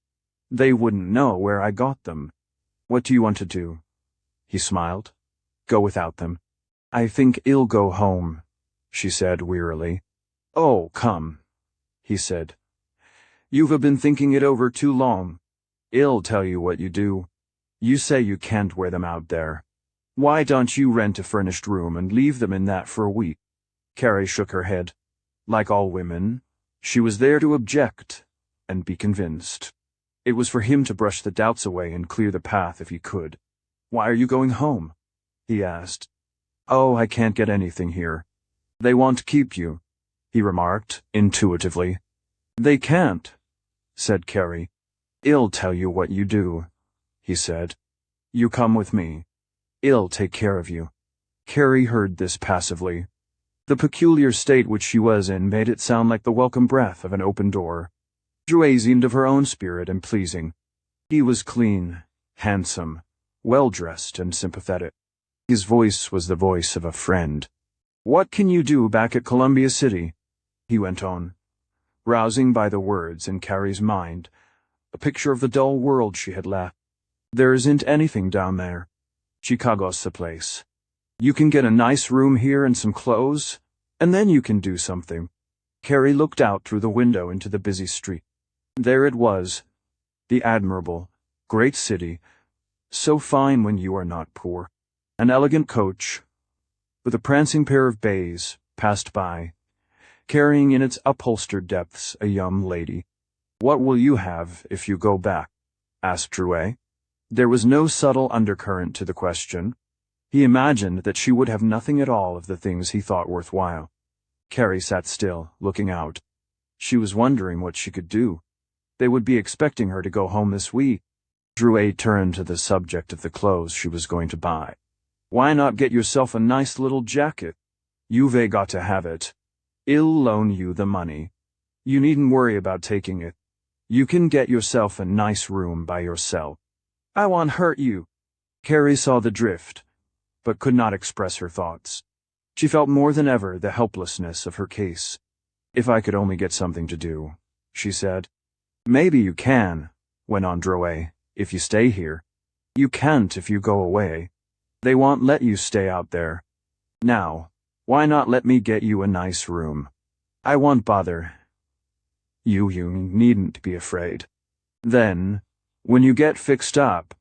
A: They wouldn't know where I got them." "What do you want to do?" He smiled. "Go without them." "I think I'll go home," she said wearily. "Oh, come," he said. "You've been thinking it over too long. I'll tell you what you do. You say you can't wear them out there. Why don't you rent a furnished room and leave them in that for a week?" Carrie shook her head. Like all women, she was there to object and be convinced. It was for him to brush the doubts away and clear the path if he could. "Why are you going home?" he asked. "Oh, I can't get anything here. They want to keep you," he remarked, intuitively. "They can't," said Carrie. "I'll tell you what you do," he said. "You come with me. I'll take care of you." Carrie heard this passively. The peculiar state which she was in made it sound like the welcome breath of an open door. Drouet seemed of her own spirit and pleasing. He was clean, handsome, well-dressed and sympathetic. His voice was the voice of a friend. "What can you do back at Columbia City?" he went on, rousing by the words in Carrie's mind a picture of the dull world she had left. "There isn't anything down there. Chicago's the place. You can get a nice room here and some clothes, and then you can do something." Carrie looked out through the window into the busy street. There it was, the admirable, great city, so fine when you are not poor. An elegant coach, with a prancing pair of bays, passed by, carrying in its upholstered depths a young lady. "What will you have if you go back?" asked Drouet. There was no subtle undercurrent to the question. He imagined that she would have nothing at all of the things he thought worthwhile. Carrie sat still, looking out. She was wondering what she could do. They would be expecting her to go home this week. Drouet turned to the subject of the clothes she was going to buy. "Why not get yourself a nice little jacket? You've got to have it. I'll loan you the money. You needn't worry about taking it. You can get yourself a nice room by yourself." "I won't hurt you." Carrie saw the drift, but could not express her thoughts. She felt more than ever the helplessness of her case. "If I could only get something to do," she said. "Maybe you can," went on Drouet, "if you stay here. You can't if you go away. They won't let you stay out there. Now, why not let me get you a nice room? I won't bother. You needn't be afraid. Then, when you get fixed up,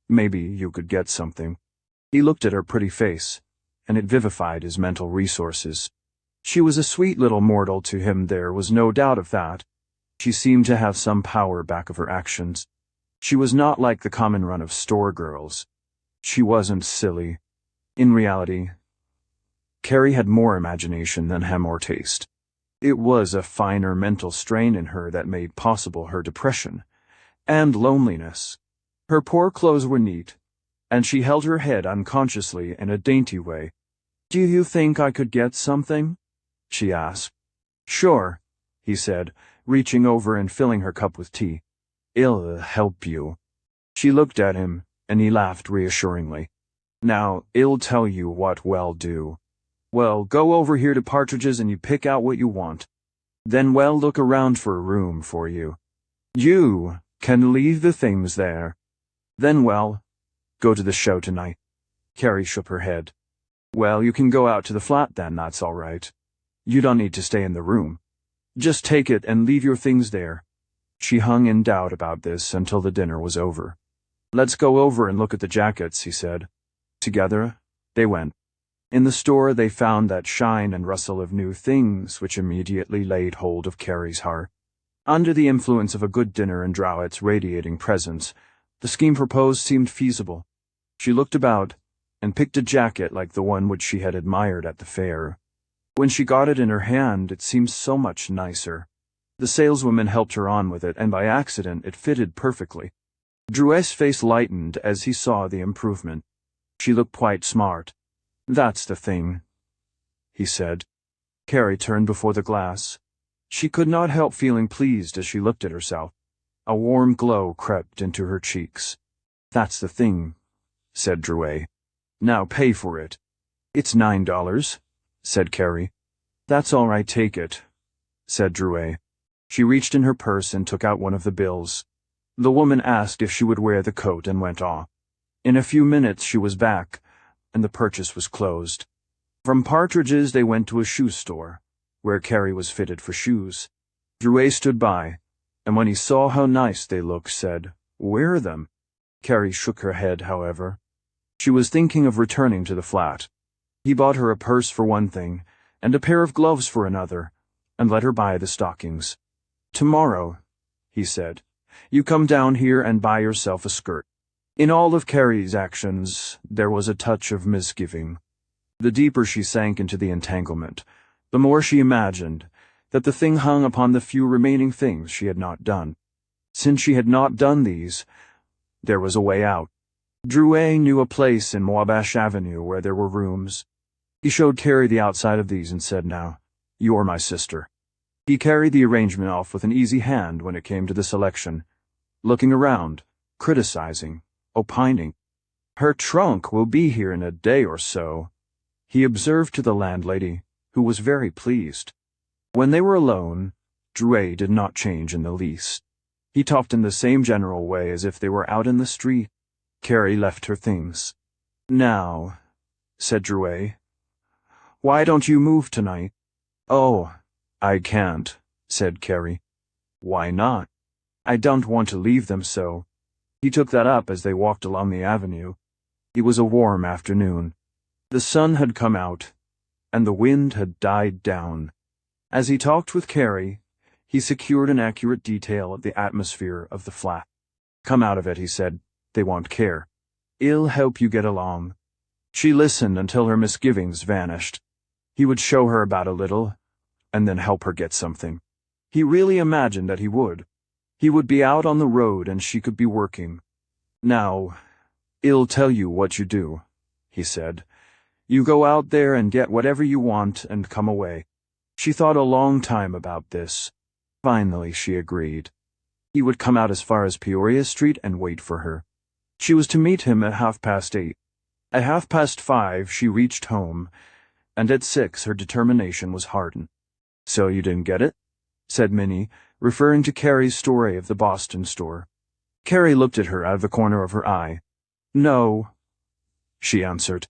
A: maybe you could get something." He looked at her pretty face, and it vivified his mental resources. She was a sweet little mortal to him, there was no doubt of that. She seemed to have some power back of her actions. She was not like the common run of store girls. She wasn't silly. In reality, Carrie had more imagination than hem or taste. It was a finer mental strain in her that made possible her depression and loneliness. Her poor clothes were neat, and she held her head unconsciously in a dainty way. "Do you think I could get something?" she asked. "Sure," he said, reaching over and filling her cup with tea. "I'll help you." She looked at him, and he laughed reassuringly. "Now, I'll tell you what we'll do. Well, go over here to Partridge's and you pick out what you want. Then we'll look around for a room for you. You can leave the things there. Then we'll go to the show tonight." Carrie shook her head. "Well, you can go out to the flat then, that's all right. You don't need to stay in the room. Just take it and leave your things there." She hung in doubt about this until the dinner was over. "Let's go over and look at the jackets," he said. Together, they went. In the store they found that shine and rustle of new things which immediately laid hold of Carrie's heart. Under the influence of a good dinner and Drouet's radiating presence, the scheme proposed seemed feasible. She looked about and picked a jacket like the one which she had admired at the fair. When she got it in her hand, it seemed so much nicer. The saleswoman helped her on with it, and by accident it fitted perfectly. Drouet's face lightened as he saw the improvement. She looked quite smart. "That's the thing," he said. Carrie turned before the glass. She could not help feeling pleased as she looked at herself. A warm glow crept into her cheeks. "That's the thing," said Drouet. "Now pay for it." "It's $9, said Carrie. "That's all right, take it," said Drouet. She reached in her purse and took out one of the bills. The woman asked if she would wear the coat and went off. In a few minutes she was back, and the purchase was closed. From Partridge's they went to a shoe store, where Carrie was fitted for shoes. Drouet stood by, and when he saw how nice they looked, said, "Wear them." Carrie shook her head, however. She was thinking of returning to the flat. He bought her a purse for one thing, and a pair of gloves for another, and let her buy the stockings. "Tomorrow," he said, "you come down here and buy yourself a skirt. In all of Carrie's actions, there was a touch of misgiving. The deeper she sank into the entanglement, the more she imagined that the thing hung upon the few remaining things she had not done. Since she had not done these, there was a way out. Drouet knew a place in Wabash Avenue where there were rooms. He showed Carrie the outside of these and said, "Now, you're my sister." He carried the arrangement off with an easy hand when it came to the selection, looking around, criticizing, opining. "Her trunk will be here in a day or so," he observed to the landlady, who was very pleased. When they were alone, Drouet did not change in the least. He talked in the same general way as if they were out in the street. Carrie left her things. "Now," said Drouet, "why don't you move tonight?" "Oh, I can't," said Carrie. "Why not?" "I don't want to leave them so." He took that up as they walked along the avenue. It was a warm afternoon. The sun had come out, and the wind had died down. As he talked with Carrie, he secured an accurate detail of the atmosphere of the flat. "Come out of it," he said. "They want care. It'll help you get along." She listened until her misgivings vanished. He would show her about a little, and then help her get something. He really imagined that he would. He would be out on the road and she could be working. "Now, I'll tell you what you do," he said. "You go out there and get whatever you want and come away." She thought a long time about this. Finally, she agreed. He would come out as far as Peoria Street and wait for her. She was to meet him at 8:30. At 5:30 she reached home, and at 6 her determination was hardened. "So you didn't get it?" said Minnie, referring to Carrie's story of the Boston store. Carrie looked at her out of the corner of her eye. "No," she answered.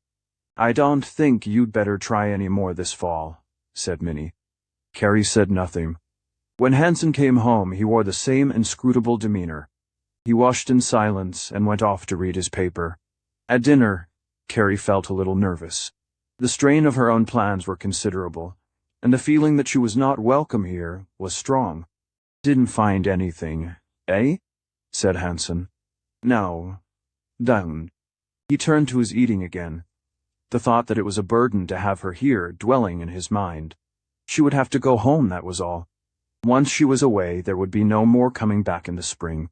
A: "I don't think you'd better try any more this fall," said Minnie. Carrie said nothing. When Hansen came home, he wore the same inscrutable demeanor. He washed in silence and went off to read his paper. At dinner, Carrie felt a little nervous. The strain of her own plans were considerable, and the feeling that she was not welcome here was strong. "Didn't find anything, eh?" said Hansen. "No. Down." He turned to his eating again. The thought that it was a burden to have her here dwelling in his mind. She would have to go home, that was all. Once she was away, there would be no more coming back in the spring.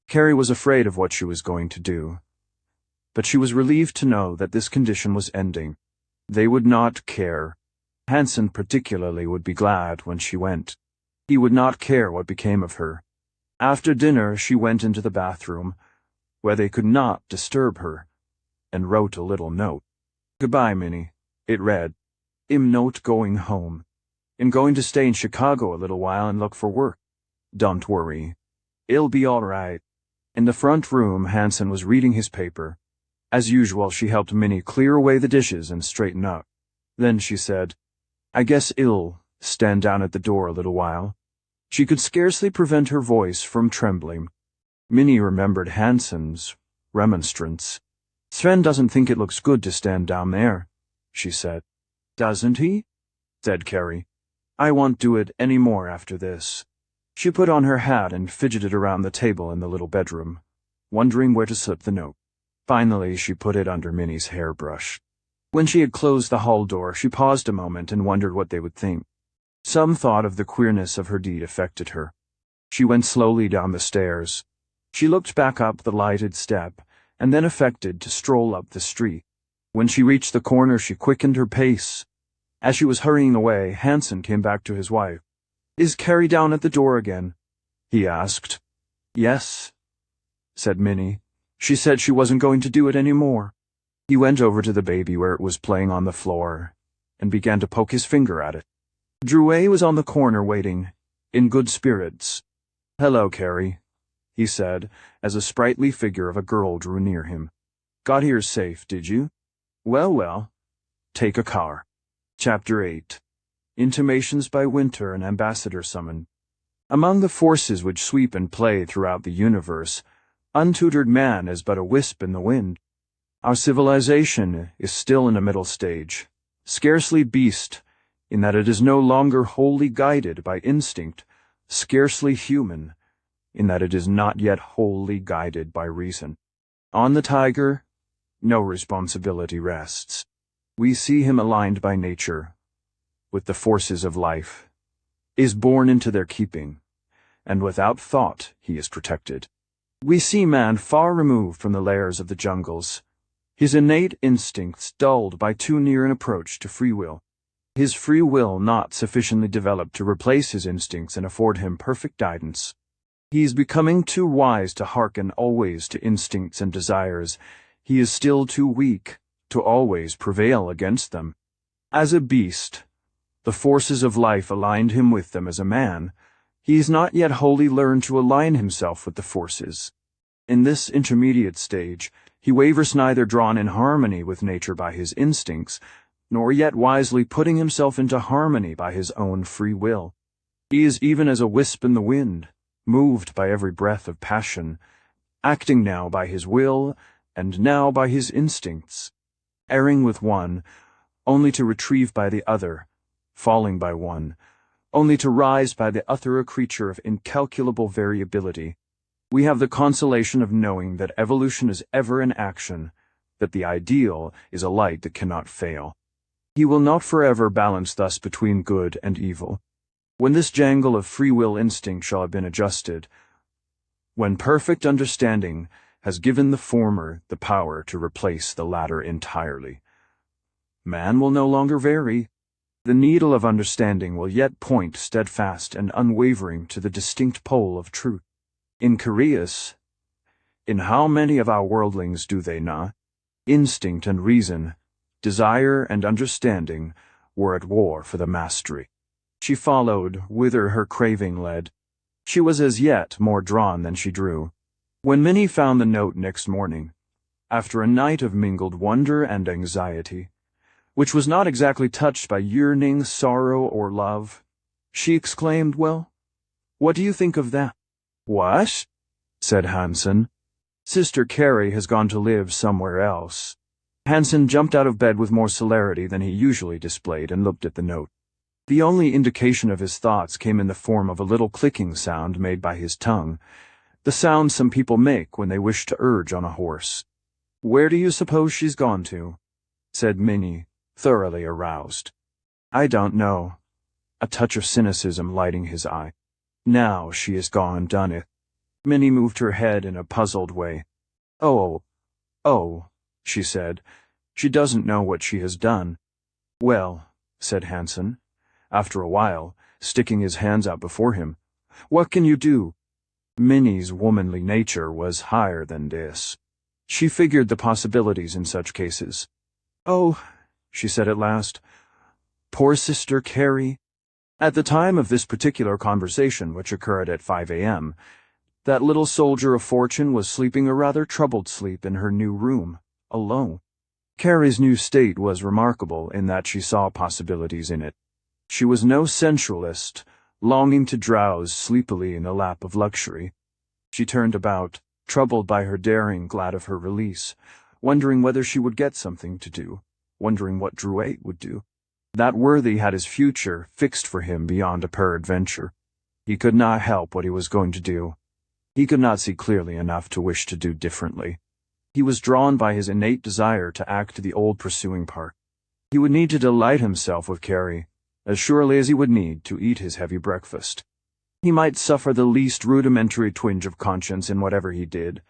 A: Carrie was afraid of what she was going to do. But she was relieved to know that this condition was ending. They would not care. Hansen particularly would be glad when she went. He would not care what became of her. After dinner, she went into the bathroom, where they could not disturb her, and wrote a little note. "Goodbye, Minnie," it read. "I'm not going home. I'm going to stay in Chicago a little while and look for work. Don't worry. It'll be all right." In the front room, Hansen was reading his paper. As usual, she helped Minnie clear away the dishes and straighten up. Then she said, "I guess I'll stand down at the door a little while." She could scarcely prevent her voice from trembling. Minnie remembered Hansen's remonstrance. "Sven doesn't think it looks good to stand down there," she said. "Doesn't he?" said Carrie. "I won't do it any more after this." She put on her hat and fidgeted around the table in the little bedroom, wondering where to slip the note. Finally, she put it under Minnie's hairbrush. When she had closed the hall door, she paused a moment and wondered what they would think. Some thought of the queerness of her deed affected her. She went slowly down the stairs. She looked back up the lighted step, and then affected to stroll up the street. When she reached the corner, she quickened her pace. As she was hurrying away, Hansen came back to his wife. "Is Carrie down at the door again?" he asked. "Yes," said Minnie. "She said she wasn't going to do it any more." He went over to the baby where it was playing on the floor and began to poke his finger at it. Drouet was on the corner waiting, in good spirits. "Hello, Carrie," he said, as a sprightly figure of a girl drew near him. "Got here safe, did you? Well, take a car." Chapter 8. Intimations by Winter, an ambassador summoned. Among the forces which sweep and play throughout the universe, untutored man is but a wisp in the wind. Our civilization is still in a middle stage, scarcely beast, in that it is no longer wholly guided by instinct, scarcely human, in that it is not yet wholly guided by reason. On the tiger, no responsibility rests. We see him aligned by nature with the forces of life, is born into their keeping, and without thought he is protected. We see man far removed from the lairs of the jungles, his innate instincts dulled by too near an approach to free will, his free will not sufficiently developed to replace his instincts and afford him perfect guidance. He is becoming too wise to hearken always to instincts and desires. He is still too weak to always prevail against them. As a beast, the forces of life aligned him with them. As a man, he has not yet wholly learned to align himself with the forces. In this intermediate stage, he wavers, neither drawn in harmony with nature by his instincts, nor yet wisely putting himself into harmony by his own free will. He is even as a wisp in the wind, moved by every breath of passion, acting now by his will and now by his instincts, erring with one, only to retrieve by the other, falling by one, only to rise by the other, a creature of incalculable variability. We have the consolation of knowing that evolution is ever in action, that the ideal is a light that cannot fail. He will not forever balance thus between good and evil. When this jangle of free will instinct shall have been adjusted, when perfect understanding has given the former the power to replace the latter entirely, man will no longer vary. The needle of understanding will yet point steadfast and unwavering to the distinct pole of truth. In Carius, in how many of our worldlings do they not? Instinct and reason, desire and understanding were at war for the mastery. She followed whither her craving led. She was as yet more drawn than she drew. When Minnie found the note next morning, after a night of mingled wonder and anxiety, which was not exactly touched by yearning, sorrow, or love, she exclaimed, "Well, what do you think of that?" "What?" said Hansen. "Sister Carrie has gone to live somewhere else." Hansen jumped out of bed with more celerity than he usually displayed and looked at the note. The only indication of his thoughts came in the form of a little clicking sound made by his tongue, the sound some people make when they wish to urge on a horse. "Where do you suppose she's gone to?" said Minnie, thoroughly aroused. "I don't know," a touch of cynicism lighting his eye. "Now she is gone, done it." Minnie moved her head in a puzzled way. Oh, she said. "She doesn't know what she has done." "Well," said Hansen, after a while, sticking his hands out before him, "what can you do?" Minnie's womanly nature was higher than this. She figured the possibilities in such cases. "Oh," she said at last, "poor Sister Carrie." At the time of this particular conversation, which occurred at 5 a.m., that little soldier of fortune was sleeping a rather troubled sleep in her new room, alone. Carrie's new state was remarkable in that she saw possibilities in it. She was no sensualist, longing to drowse sleepily in the lap of luxury. She turned about, troubled by her daring, glad of her release, wondering whether she would get something to do, wondering what Drouet would do. That worthy had his future fixed for him beyond a peradventure. He could not help what he was going to do. He could not see clearly enough to wish to do differently. He was drawn by his innate desire to act the old pursuing part. He would need to delight himself with Carrie, as surely as he would need to eat his heavy breakfast. He might suffer the least rudimentary twinge of conscience in whatever he did,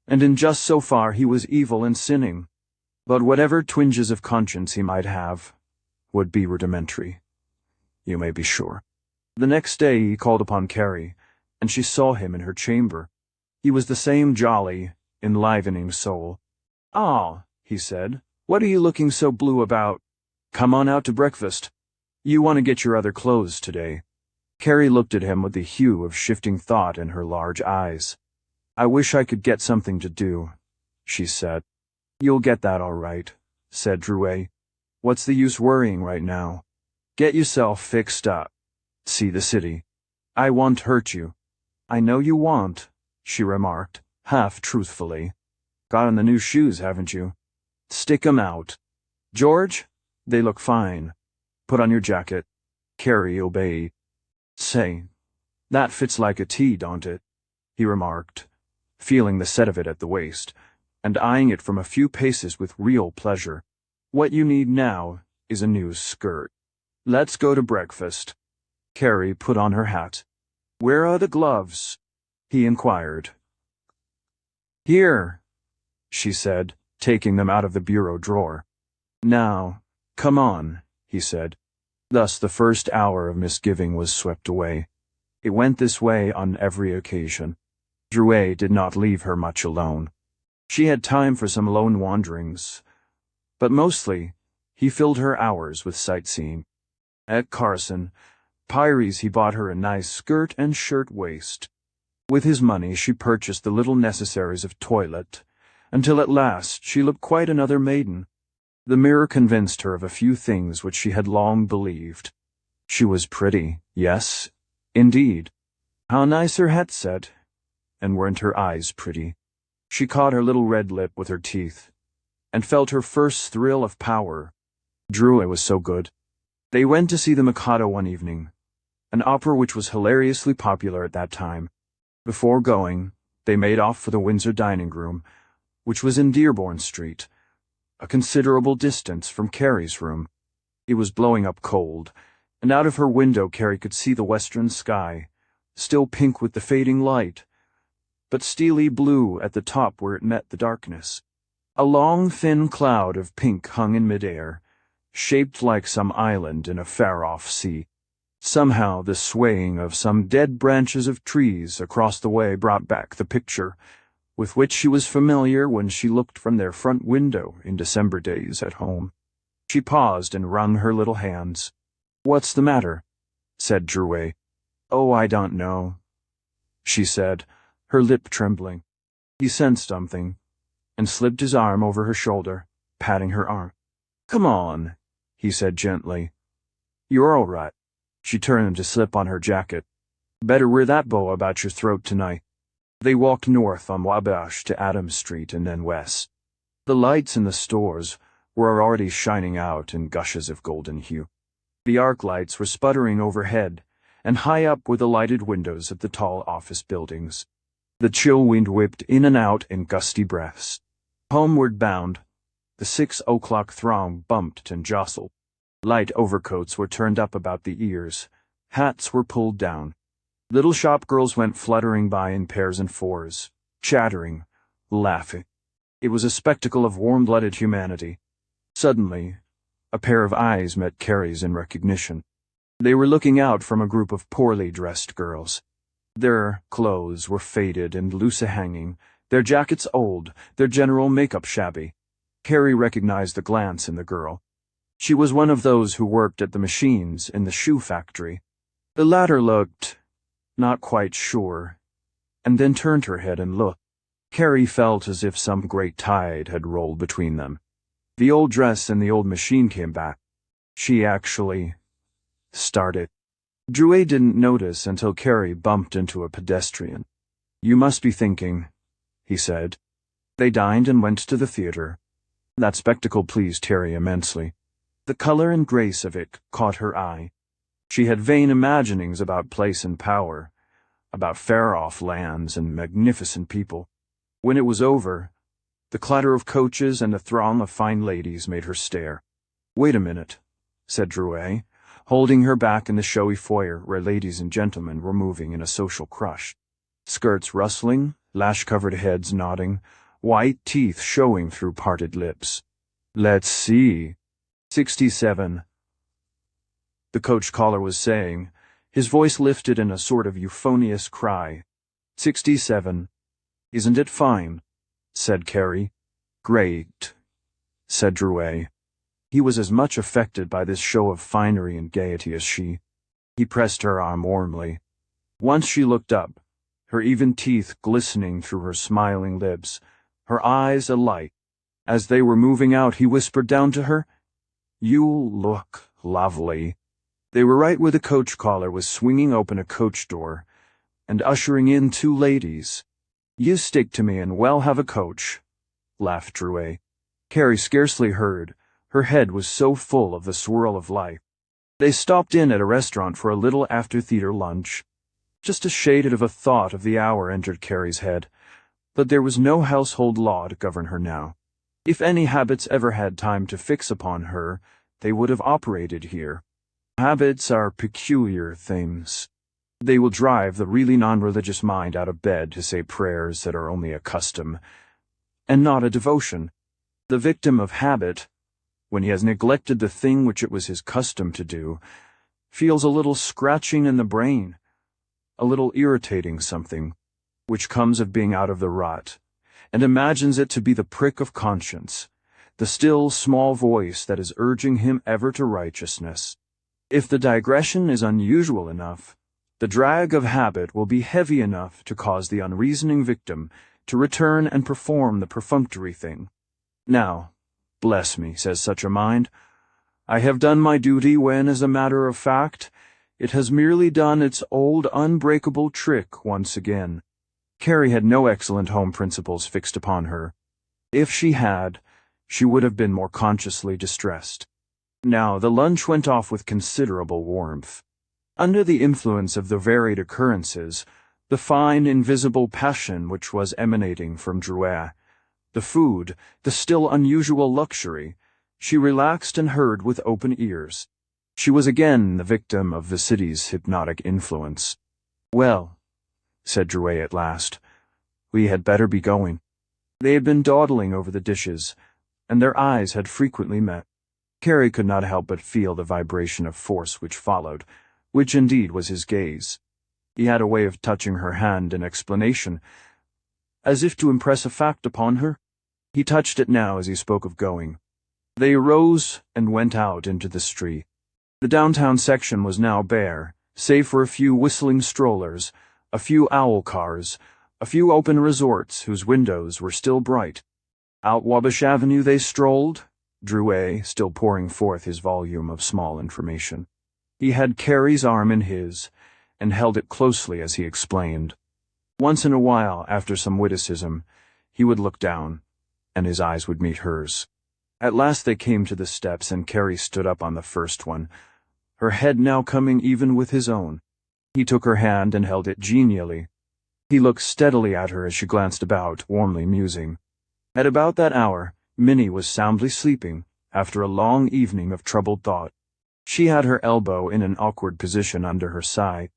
A: and in just so far he was evil and sinning. But whatever twinges of conscience he might have would be rudimentary, you may be sure. The next day he called upon Carrie, and she saw him in her chamber. He was the same jolly, enlivening soul. "Ah," he said, "what are you looking so blue about? Come on out to breakfast. You want to get your other clothes today." Carrie looked at him with the hue of shifting thought in her large eyes. "I wish I could get something to do," she said. "You'll get that all right," said Drouet. "What's the use worrying right now? Get yourself fixed up. See the city. I won't hurt you." "I know you won't," she remarked, half truthfully. "Got on the new shoes, haven't you? Stick 'em out. George, they look fine. Put on your jacket." Carrie obeyed. "Say, that fits like a T, don't it?" he remarked, feeling the set of it at the waist. and eyeing it from a few paces with real pleasure. "What you need now is a new skirt. Let's go to breakfast." Carrie put on her hat. "Where are the gloves?" he inquired. "Here," she said, taking them out of the bureau drawer. "Now, come on," he said. Thus the first hour of misgiving was swept away. It went this way on every occasion. Drouet did not leave her much alone. She had time for some lone wanderings, but mostly he filled her hours with sightseeing. At Carson, Pyries, he bought her a nice skirt and shirt-waist. With his money she purchased the little necessaries of toilette, until at last she looked quite another maiden. The mirror convinced her of a few things which she had long believed. She was pretty, yes, indeed. How nice her hat set, and weren't her eyes pretty? She caught her little red lip with her teeth, and felt her first thrill of power. Drouet was so good. They went to see the Mikado one evening, an opera which was hilariously popular at that time. Before going, they made off for the Windsor dining room, which was in Dearborn Street, a considerable distance from Carrie's room. It was blowing up cold, and out of her window Carrie could see the western sky, still pink with the fading light, but steely blue at the top where it met the darkness. A long, thin cloud of pink hung in midair, shaped like some island in a far-off sea. Somehow the swaying of some dead branches of trees across the way brought back the picture, with which she was familiar when she looked from their front window in December days at home. She paused and wrung her little hands. "What's the matter?" said Drouet. "Oh, I don't know," she said, her lip trembling. He sensed something, and slipped his arm over her shoulder, patting her arm. "Come on," he said gently. "You're all right." She turned to slip on her jacket. "Better wear that bow about your throat tonight." They walked north on Wabash to Adams Street and then west. The lights in the stores were already shining out in gushes of golden hue. The arc lights were sputtering overhead, and high up were the lighted windows of the tall office buildings. The chill wind whipped in and out in gusty breaths. Homeward bound, the 6 o'clock throng bumped and jostled. Light overcoats were turned up about the ears. Hats were pulled down. Little shop girls went fluttering by in pairs and fours, chattering, laughing. It was a spectacle of warm-blooded humanity. Suddenly, a pair of eyes met Carrie's in recognition. They were looking out from a group of poorly dressed girls. Their clothes were faded and loose-hanging, their jackets old, their general makeup shabby. Carrie recognized the glance in the girl. She was one of those who worked at the machines in the shoe factory. The latter looked not quite sure, and then turned her head and looked. Carrie felt as if some great tide had rolled between them. The old dress and the old machine came back. She actually started. Drouet didn't notice until Carrie bumped into a pedestrian. "You must be thinking," he said. They dined and went to the theater. That spectacle pleased Carrie immensely. The color and grace of it caught her eye. She had vain imaginings about place and power, about far-off lands and magnificent people. When it was over, the clatter of coaches and the throng of fine ladies made her stare. "Wait a minute," said Drouet, holding her back in the showy foyer where ladies and gentlemen were moving in a social crush. Skirts rustling, lash-covered heads nodding, white teeth showing through parted lips. "Let's see. 67. The coach caller was saying, his voice lifted in a sort of euphonious cry. 67. "Isn't it fine?" said Carrie. "Great," said Drouet. He was as much affected by this show of finery and gaiety as she. He pressed her arm warmly. Once she looked up, her even teeth glistening through her smiling lips, her eyes alight. As they were moving out, he whispered down to her, "You look lovely." They were right where the coach caller was swinging open a coach door and ushering in 2 ladies. "You stick to me and we'll have a coach," laughed Drouet. Carrie scarcely heard. Her head was so full of the swirl of life. They stopped in at a restaurant for a little after-theater lunch. Just a shade of a thought of the hour entered Carrie's head. But there was no household law to govern her now. If any habits ever had time to fix upon her, they would have operated here. Habits are peculiar things. They will drive the really non-religious mind out of bed to say prayers that are only a custom, and not a devotion. The victim of habit, when he has neglected the thing which it was his custom to do, feels a little scratching in the brain, a little irritating something, which comes of being out of the rut, and imagines it to be the prick of conscience, the still small voice that is urging him ever to righteousness. If the digression is unusual enough, the drag of habit will be heavy enough to cause the unreasoning victim to return and perform the perfunctory thing. Now, bless me, says such a mind, I have done my duty when, as a matter of fact, it has merely done its old unbreakable trick once again. Carrie had no excellent home principles fixed upon her. If she had, she would have been more consciously distressed. Now, the lunch went off with considerable warmth. Under the influence of the varied occurrences, the fine, invisible passion which was emanating from Drouet, the food, the still unusual luxury, she relaxed and heard with open ears. She was again the victim of the city's hypnotic influence. Well, said Drouet at last, we had better be going. They had been dawdling over the dishes, and their eyes had frequently met. Carrie could not help but feel the vibration of force which followed, which indeed was his gaze. He had a way of touching her hand in explanation, as if to impress a fact upon her. He touched it now as he spoke of going. They arose and went out into the street. The downtown section was now bare, save for a few whistling strollers, a few owl cars, a few open resorts whose windows were still bright. Out Wabash Avenue they strolled, Drouet still pouring forth his volume of small information. He had Carrie's arm in his, and held it closely as he explained. Once in a while, after some witticism, he would look down, and his eyes would meet hers. At last they came to the steps, and Carrie stood up on the first one, her head now coming even with his own. He took her hand and held it genially. He looked steadily at her as she glanced about, warmly musing. At about that hour, Minnie was soundly sleeping, after a long evening of troubled thought. She had her elbow in an awkward position under her side.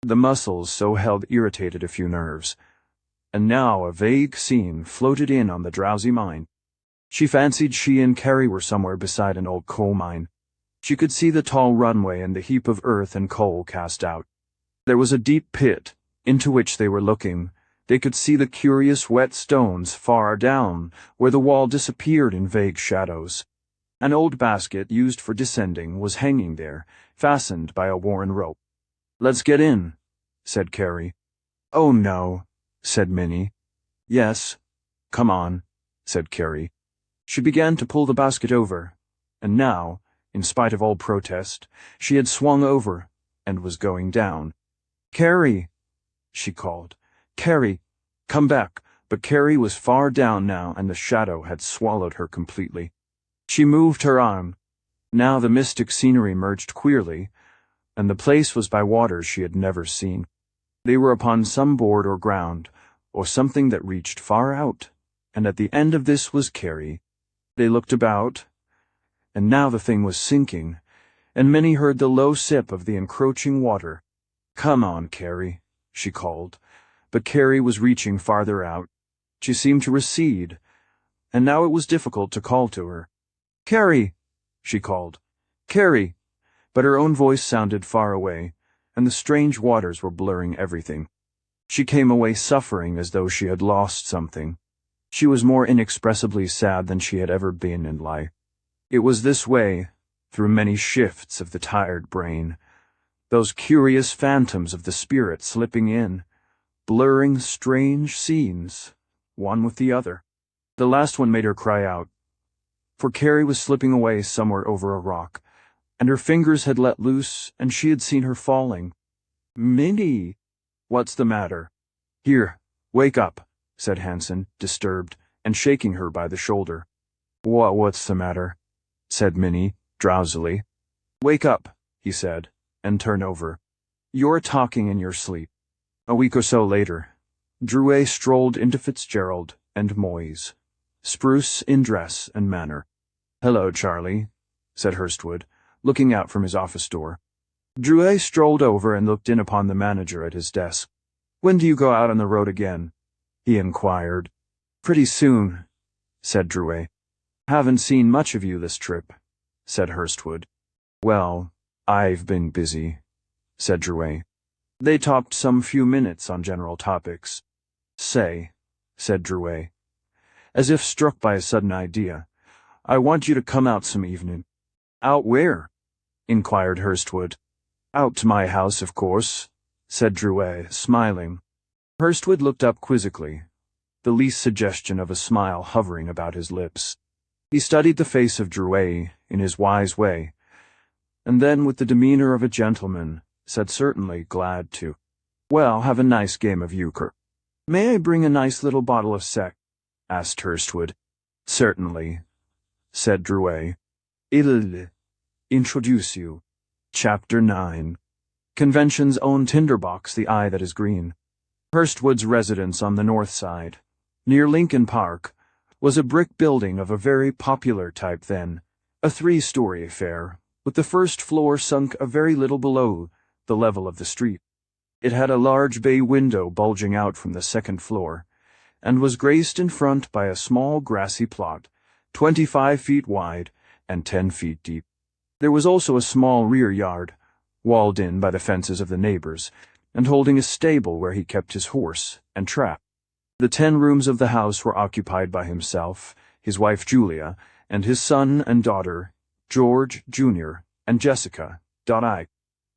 A: The muscles so held irritated a few nerves, and now a vague scene floated in on the drowsy mind. She fancied she and Carrie were somewhere beside an old coal mine. She could see the tall runway and the heap of earth and coal cast out. There was a deep pit, into which they were looking. They could see the curious wet stones far down, where the wall disappeared in vague shadows. An old basket used for descending was hanging there, fastened by a worn rope. Let's get in, said Carrie. Oh, no, said Minnie. Yes, come on, said Carrie. She began to pull the basket over, and now, in spite of all protest, she had swung over and was going down. Carrie, she called. Carrie, come back. But Carrie was far down now, and the shadow had swallowed her completely. She moved her arm. Now the mystic scenery merged queerly, and the place was by waters she had never seen. They were upon some board or ground, or something that reached far out, and at the end of this was Carrie. They looked about, and now the thing was sinking, and Minnie heard the low sip of the encroaching water. Come on, Carrie, she called, but Carrie was reaching farther out. She seemed to recede, and now it was difficult to call to her. Carrie, she called. Carrie, but her own voice sounded far away, and the strange waters were blurring everything. She came away suffering as though she had lost something. She was more inexpressibly sad than she had ever been in life. It was this way, through many shifts of the tired brain, those curious phantoms of the spirit slipping in, blurring strange scenes, one with the other. The last one made her cry out, for Carrie was slipping away somewhere over a rock, and her fingers had let loose, and she had seen her falling. Minnie! What's the matter? Here, wake up, said Hansen, disturbed, and shaking her by the shoulder. What's the matter? Said Minnie, drowsily. Wake up, he said, and turn over. You're talking in your sleep. A week or so later, Drouet strolled into Fitzgerald and Moyes, spruce in dress and manner. "Hello, Charlie," said Hurstwood, looking out from his office door. Drouet strolled over and looked in upon the manager at his desk. "When do you go out on the road again?" he inquired. "Pretty soon," said Drouet. "Haven't seen much of you this trip," said Hurstwood. "Well, I've been busy," said Drouet. They talked some few minutes on general topics. "Say," said Drouet, as if struck by a sudden idea, "I want you to come out some evening." "Out where?" inquired Hurstwood. "Out to my house, of course," said Drouet, smiling. Hurstwood looked up quizzically, the least suggestion of a smile hovering about his lips. He studied the face of Drouet in his wise way, and then, with the demeanor of a gentleman, said certainly glad to. "Well, have a nice game of euchre." "May I bring a nice little bottle of sec?" asked Hurstwood. "Certainly," said Drouet. "I'll introduce you." Chapter 9. Convention's own tinderbox, the eye that is green. Hurstwood's residence on the north side, near Lincoln Park, was a brick building of a very popular type then, a 3-story affair, with the first floor sunk a very little below the level of the street. It had a large bay window bulging out from the second floor, and was graced in front by a small grassy plot, 25 feet wide and 10 feet deep. There was also a small rear yard, walled in by the fences of the neighbors, and holding a stable where he kept his horse and trap. The 10 rooms of the house were occupied by himself, his wife Julia, and his son and daughter, George, Jr., and Jessica.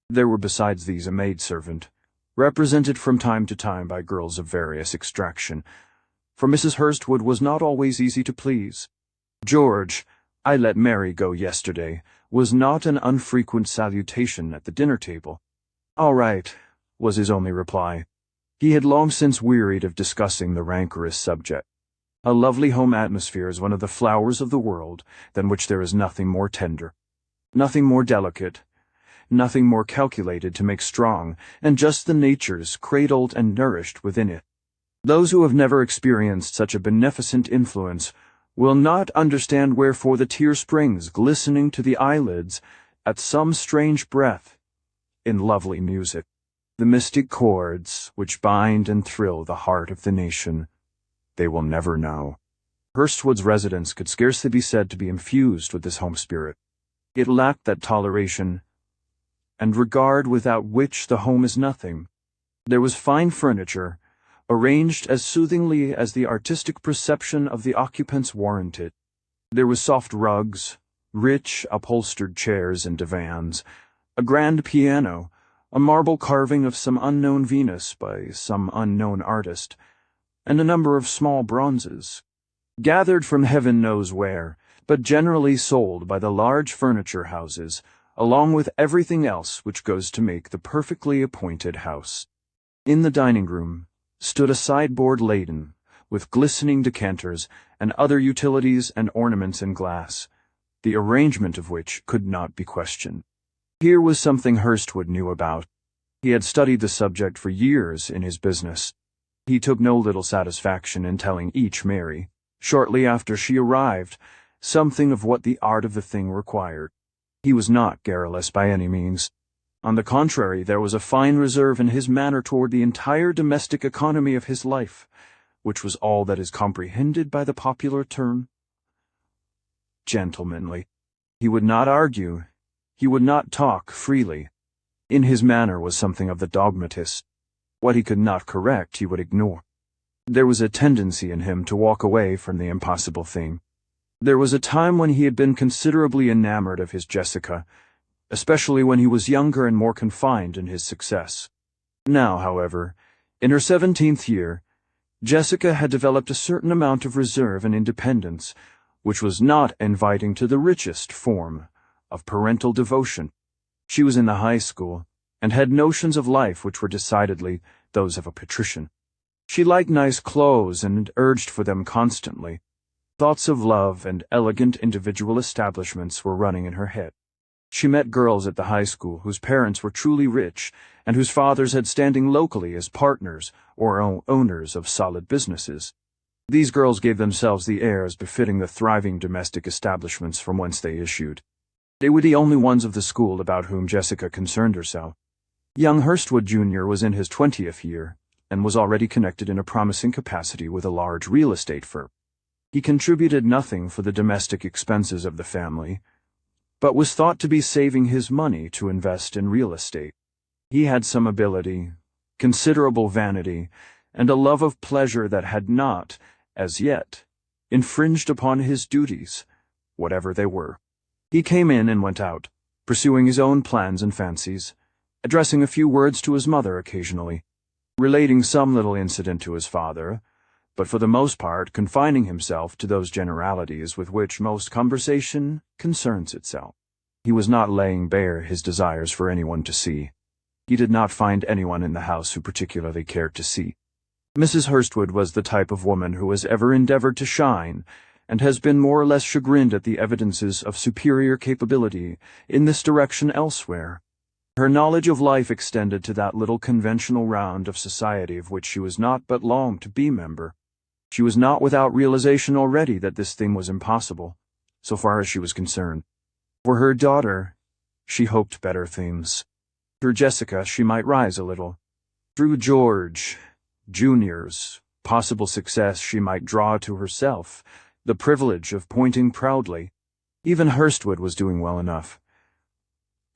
A: There were besides these a maidservant, represented from time to time by girls of various extraction, for Mrs. Hurstwood was not always easy to please. "George, I let Mary go yesterday," was not an unfrequent salutation at the dinner table. "All right," was his only reply. He had long since wearied of discussing the rancorous subject. A lovely home atmosphere is one of the flowers of the world than which there is nothing more tender, nothing more delicate, nothing more calculated to make strong, and just the natures cradled and nourished within it. Those who have never experienced such a beneficent influence will not understand wherefore the tear springs glistening to the eyelids at some strange breath in lovely music, the mystic chords which bind and thrill the heart of the nation. They will never know. Hurstwood's residence could scarcely be said to be infused with this home spirit. It lacked that toleration and regard without which the home is nothing. There was fine furniture, arranged as soothingly as the artistic perception of the occupants warranted. There was soft rugs, rich upholstered chairs and divans, a grand piano, a marble carving of some unknown Venus by some unknown artist, and a number of small bronzes, gathered from heaven knows where, but generally sold by the large furniture houses, along with everything else which goes to make the perfectly appointed house. In the dining room stood a sideboard laden with glistening decanters and other utilities and ornaments in glass, the arrangement of which could not be questioned. Here was something Hurstwood knew about. He had studied the subject for years in his business. He took no little satisfaction in telling each Mary, shortly after she arrived, something of what the art of the thing required. He was not garrulous by any means. On the contrary, there was a fine reserve in his manner toward the entire domestic economy of his life, which was all that is comprehended by the popular term gentlemanly. He would not argue. He would not talk freely. In his manner was something of the dogmatist. What he could not correct he would ignore. There was a tendency in him to walk away from the impossible thing. There was a time when he had been considerably enamored of his Jessica, especially when he was younger and more confined in his success. Now, however, in her 17th year, Jessica had developed a certain amount of reserve and independence, which was not inviting to the richest form of parental devotion. She was in the high school, and had notions of life which were decidedly those of a patrician. She liked nice clothes and urged for them constantly. Thoughts of love and elegant individual establishments were running in her head. She met girls at the high school whose parents were truly rich and whose fathers had standing locally as partners or owners of solid businesses. These girls gave themselves the airs befitting the thriving domestic establishments from whence they issued. They were the only ones of the school about whom Jessica concerned herself. Young Hurstwood Jr. was in his 20th year and was already connected in a promising capacity with a large real estate firm. He contributed nothing for the domestic expenses of the family, but was thought to be saving his money to invest in real estate. He had some ability, considerable vanity, and a love of pleasure that had not, as yet, infringed upon his duties, whatever they were. He came in and went out, pursuing his own plans and fancies, addressing a few words to his mother occasionally, relating some little incident to his father, but for the most part confining himself to those generalities with which most conversation concerns itself. He was not laying bare his desires for anyone to see. He did not find anyone in the house who particularly cared to see. Mrs. Hurstwood was the type of woman who has ever endeavored to shine, and has been more or less chagrined at the evidences of superior capability in this direction elsewhere. Her knowledge of life extended to that little conventional round of society of which she was not but long to be member. She was not without realization already that this thing was impossible, so far as she was concerned. For her daughter, she hoped better things. Through Jessica, she might rise a little. Through George Jr.'s possible success, she might draw to herself the privilege of pointing proudly. Even Hurstwood was doing well enough,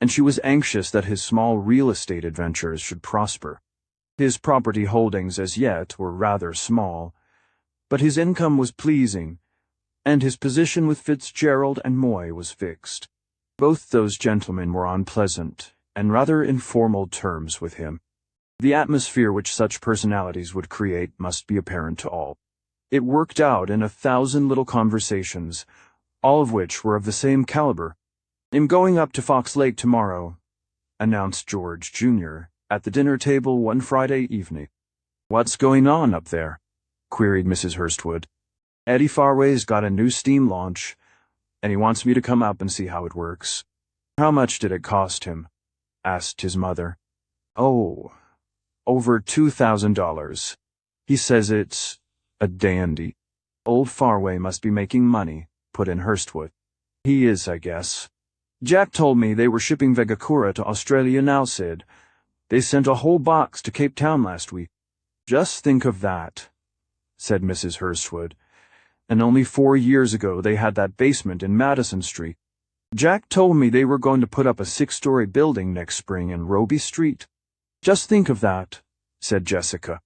A: and she was anxious that his small real estate adventures should prosper. His property holdings as yet were rather small, but his income was pleasing, and his position with Fitzgerald and Moy was fixed. Both those gentlemen were on pleasant and rather informal terms with him. The atmosphere which such personalities would create must be apparent to all. It worked out in 1,000 little conversations, all of which were of the same caliber. "I'm going up to Fox Lake tomorrow," announced George Jr. at the dinner table one Friday evening. "What's going on up there?" queried Mrs. Hurstwood. "Eddie Farway's got a new steam launch, and he wants me to come up and see how it works." "How much did it cost him?" asked his mother. "Oh, over $2,000. He says it's a dandy." "Old Farway must be making money," put in Hurstwood. "He is, I guess. Jack told me they were shipping Vegakura to Australia now, Sid. They sent a whole box to Cape Town last week." "Just think of that," said Mrs. Hurstwood. "And only 4 years ago they had that basement in Madison Street. Jack told me they were going to put up a 6-story building next spring in Roby Street." "Just think of that," said Jessica.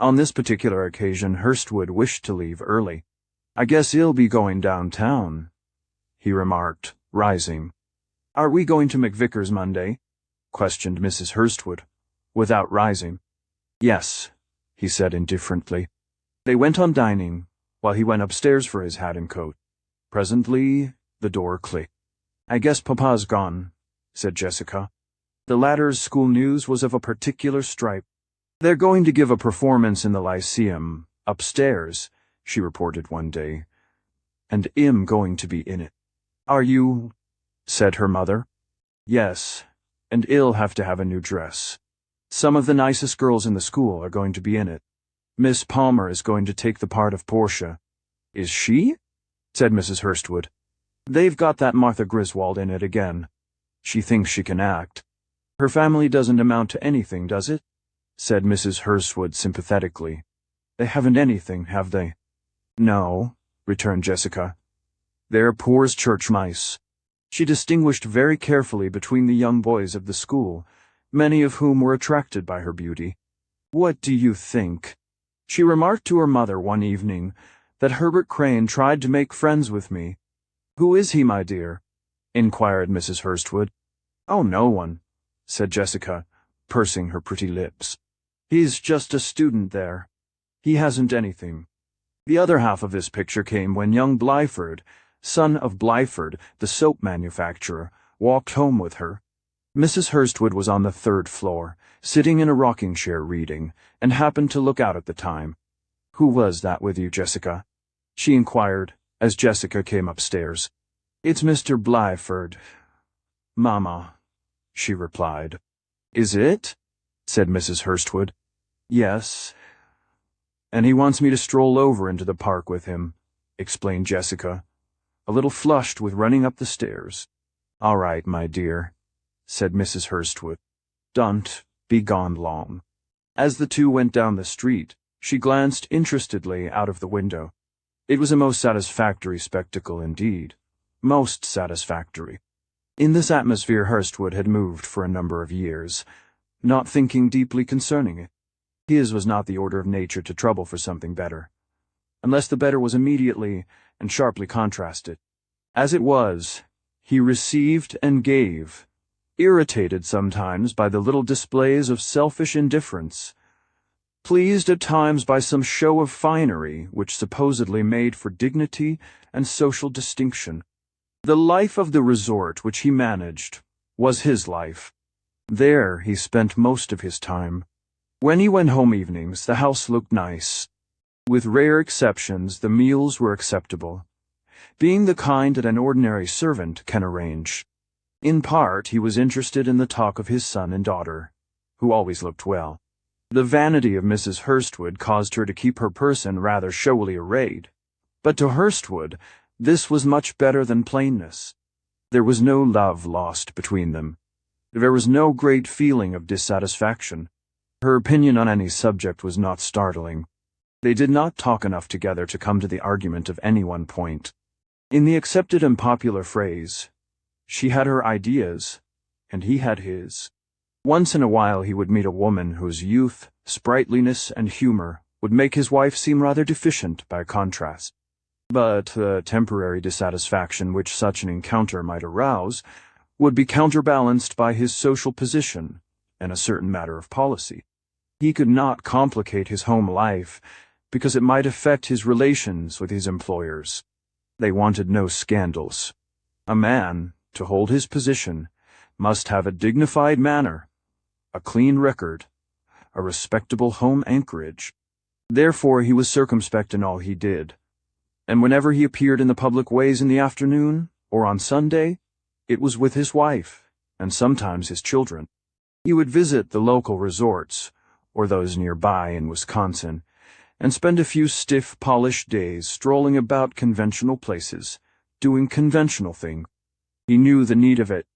A: On this particular occasion, Hurstwood wished to leave early. "I guess he'll be going downtown," he remarked, rising. "Are we going to McVicker's Monday?" questioned Mrs. Hurstwood, without rising. "Yes," he said indifferently. They went on dining, while he went upstairs for his hat and coat. Presently, the door clicked. "I guess Papa's gone," said Jessica. The latter's school news was of a particular stripe. "They're going to give a performance in the Lyceum, upstairs," she reported one day, "and I'm going to be in it." "Are you?" said her mother. "Yes, and I'll have to have a new dress. Some of the nicest girls in the school are going to be in it. Miss Palmer is going to take the part of Portia." "Is she?" said Mrs. Hurstwood. "They've got that Martha Griswold in it again. She thinks she can act." "Her family doesn't amount to anything, does it?" said Mrs. Hurstwood sympathetically. "They haven't anything, have they?" "No," returned Jessica. "They're poor as church mice." She distinguished very carefully between the young boys of the school, many of whom were attracted by her beauty. "What do you think?" She remarked to her mother one evening that Herbert Crane tried to make friends with me. "Who is he, my dear?" inquired Mrs. Hurstwood. "Oh, no one," said Jessica, pursing her pretty lips. "He's just a student there. He hasn't anything." The other half of this picture came when young Blyford, son of Blyford, the soap manufacturer, walked home with her. Mrs. Hurstwood was on the 3rd floor, sitting in a rocking chair reading, and happened to look out at the time. "Who was that with you, Jessica?" she inquired, as Jessica came upstairs. "It's Mr. Blyford. "Mamma," she replied. "Is it?" said Mrs. Hurstwood. "Yes. And he wants me to stroll over into the park with him," explained Jessica, a little flushed with running up the stairs. "All right, my dear," said Mrs. Hurstwood. "Don't be gone long." As the two went down the street, she glanced interestedly out of the window. It was a most satisfactory spectacle indeed. Most satisfactory. In this atmosphere Hurstwood had moved for a number of years, not thinking deeply concerning it. His was not the order of nature to trouble for something better, unless the better was immediately and sharply contrasted. As it was, he received and gave, irritated sometimes by the little displays of selfish indifference, pleased at times by some show of finery which supposedly made for dignity and social distinction. The life of the resort which he managed was his life. There he spent most of his time. When he went home evenings, the house looked nice. With rare exceptions, the meals were acceptable, being the kind that an ordinary servant can arrange. In part, he was interested in the talk of his son and daughter, who always looked well. The vanity of Mrs. Hurstwood caused her to keep her person rather showily arrayed, but to Hurstwood this was much better than plainness. There was no love lost between them. There was no great feeling of dissatisfaction. Her opinion on any subject was not startling. They did not talk enough together to come to the argument of any one point. In the accepted and popular phrase, she had her ideas, and he had his. Once in a while he would meet a woman whose youth, sprightliness, and humor would make his wife seem rather deficient by contrast. But the temporary dissatisfaction which such an encounter might arouse would be counterbalanced by his social position and a certain matter of policy. He could not complicate his home life because it might affect his relations with his employers. They wanted no scandals. A man, to hold his position, must have a dignified manner, a clean record, a respectable home anchorage. Therefore he was circumspect in all he did, and whenever he appeared in the public ways in the afternoon, or on Sunday, it was with his wife, and sometimes his children. He would visit the local resorts, or those nearby in Wisconsin, and spend a few stiff, polished days strolling about conventional places, doing conventional things. He knew the need of it.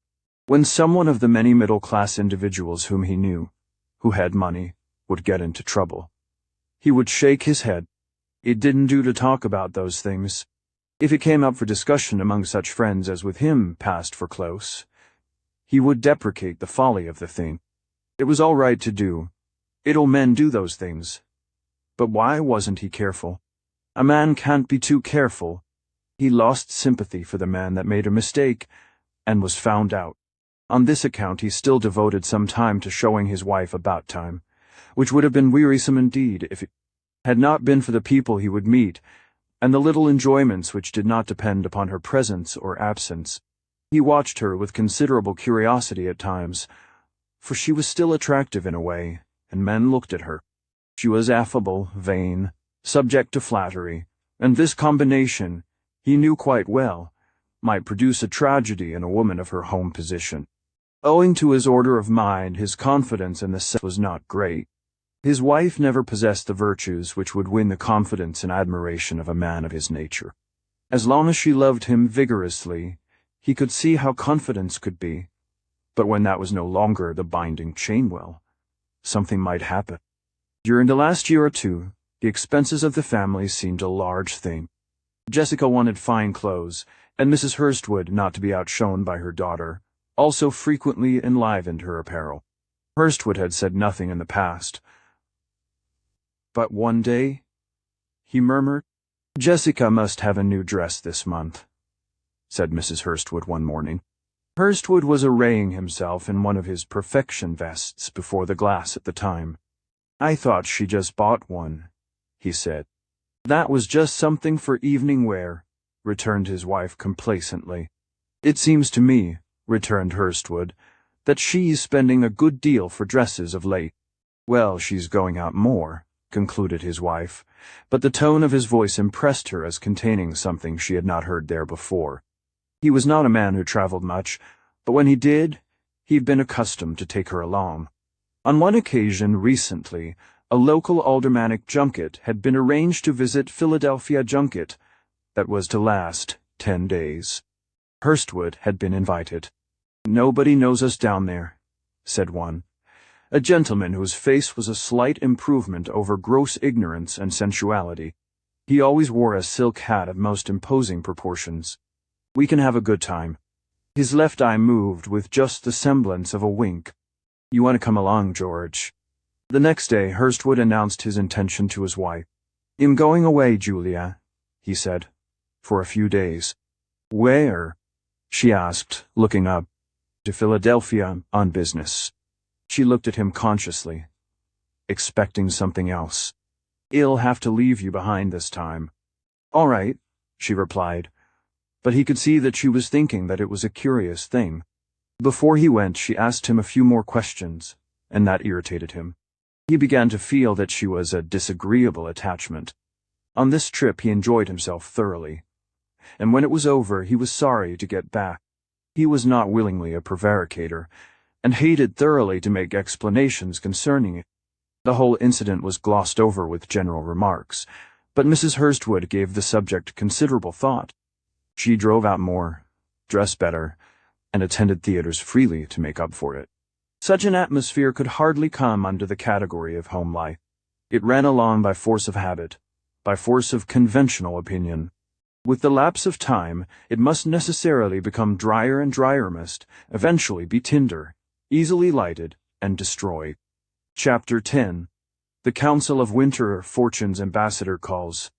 A: When someone of the many middle-class individuals whom he knew, who had money, would get into trouble, he would shake his head. It didn't do to talk about those things. If it came up for discussion among such friends as with him passed for close, he would deprecate the folly of the thing. It was all right to do. Idle men do those things. But why wasn't he careful? A man can't be too careful. He lost sympathy for the man that made a mistake and was found out. On this account he still devoted some time to showing his wife about time, which would have been wearisome indeed if it had not been for the people he would meet, and the little enjoyments which did not depend upon her presence or absence. He watched her with considerable curiosity at times, for she was still attractive in a way, and men looked at her. She was affable, vain, subject to flattery, and this combination, he knew quite well, might produce a tragedy in a woman of her home position. Owing to his order of mind, his confidence in the sex was not great. His wife never possessed the virtues which would win the confidence and admiration of a man of his nature. As long as she loved him vigorously, he could see how confidence could be, but when that was no longer the binding chainwell, something might happen. During the last year or two, the expenses of the family seemed a large thing. Jessica wanted fine clothes, and Mrs. Hurstwood, not to be outshone by her daughter, also frequently enlivened her apparel. Hurstwood had said nothing in the past, but one day, he murmured, "Jessica must have a new dress this month," said Mrs. Hurstwood one morning. Hurstwood was arraying himself in one of his perfection vests before the glass at the time. "I thought she just bought one," he said. "That was just something for evening wear," returned his wife complacently. "It seems to me," returned Hurstwood, "that she's spending a good deal for dresses of late." "Well, she's going out more," concluded his wife, but the tone of his voice impressed her as containing something she had not heard there before. He was not a man who traveled much, but when he did, he'd been accustomed to take her along. On one occasion recently, a local aldermanic junket had been arranged to visit Philadelphia junket that was to last 10 days. Hurstwood had been invited. "Nobody knows us down there," said one. A gentleman whose face was a slight improvement over gross ignorance and sensuality. He always wore a silk hat of most imposing proportions. "We can have a good time." His left eye moved with just the semblance of a wink. "You want to come along, George?" The next day, Hurstwood announced his intention to his wife. "I'm going away, Julia," he said, "for a few days." "Where?" she asked, looking up. "To Philadelphia, on business." She looked at him consciously, expecting something else. "I'll have to leave you behind this time." "All right," she replied, but he could see that she was thinking that it was a curious thing. Before he went, she asked him a few more questions, and that irritated him. He began to feel that she was a disagreeable attachment. On this trip he enjoyed himself thoroughly, and when it was over he was sorry to get back. He was not willingly a prevaricator, and hated thoroughly to make explanations concerning it. The whole incident was glossed over with general remarks, but Mrs. Hurstwood gave the subject considerable thought. She drove out more, dressed better, and attended theaters freely to make up for it. Such an atmosphere could hardly come under the category of home life. It ran along by force of habit, by force of conventional opinion. With the lapse of time, it must necessarily become drier and drier, must eventually be tinder, easily lighted, and destroyed. Chapter 10. The Council of Winter Fortune's ambassador calls.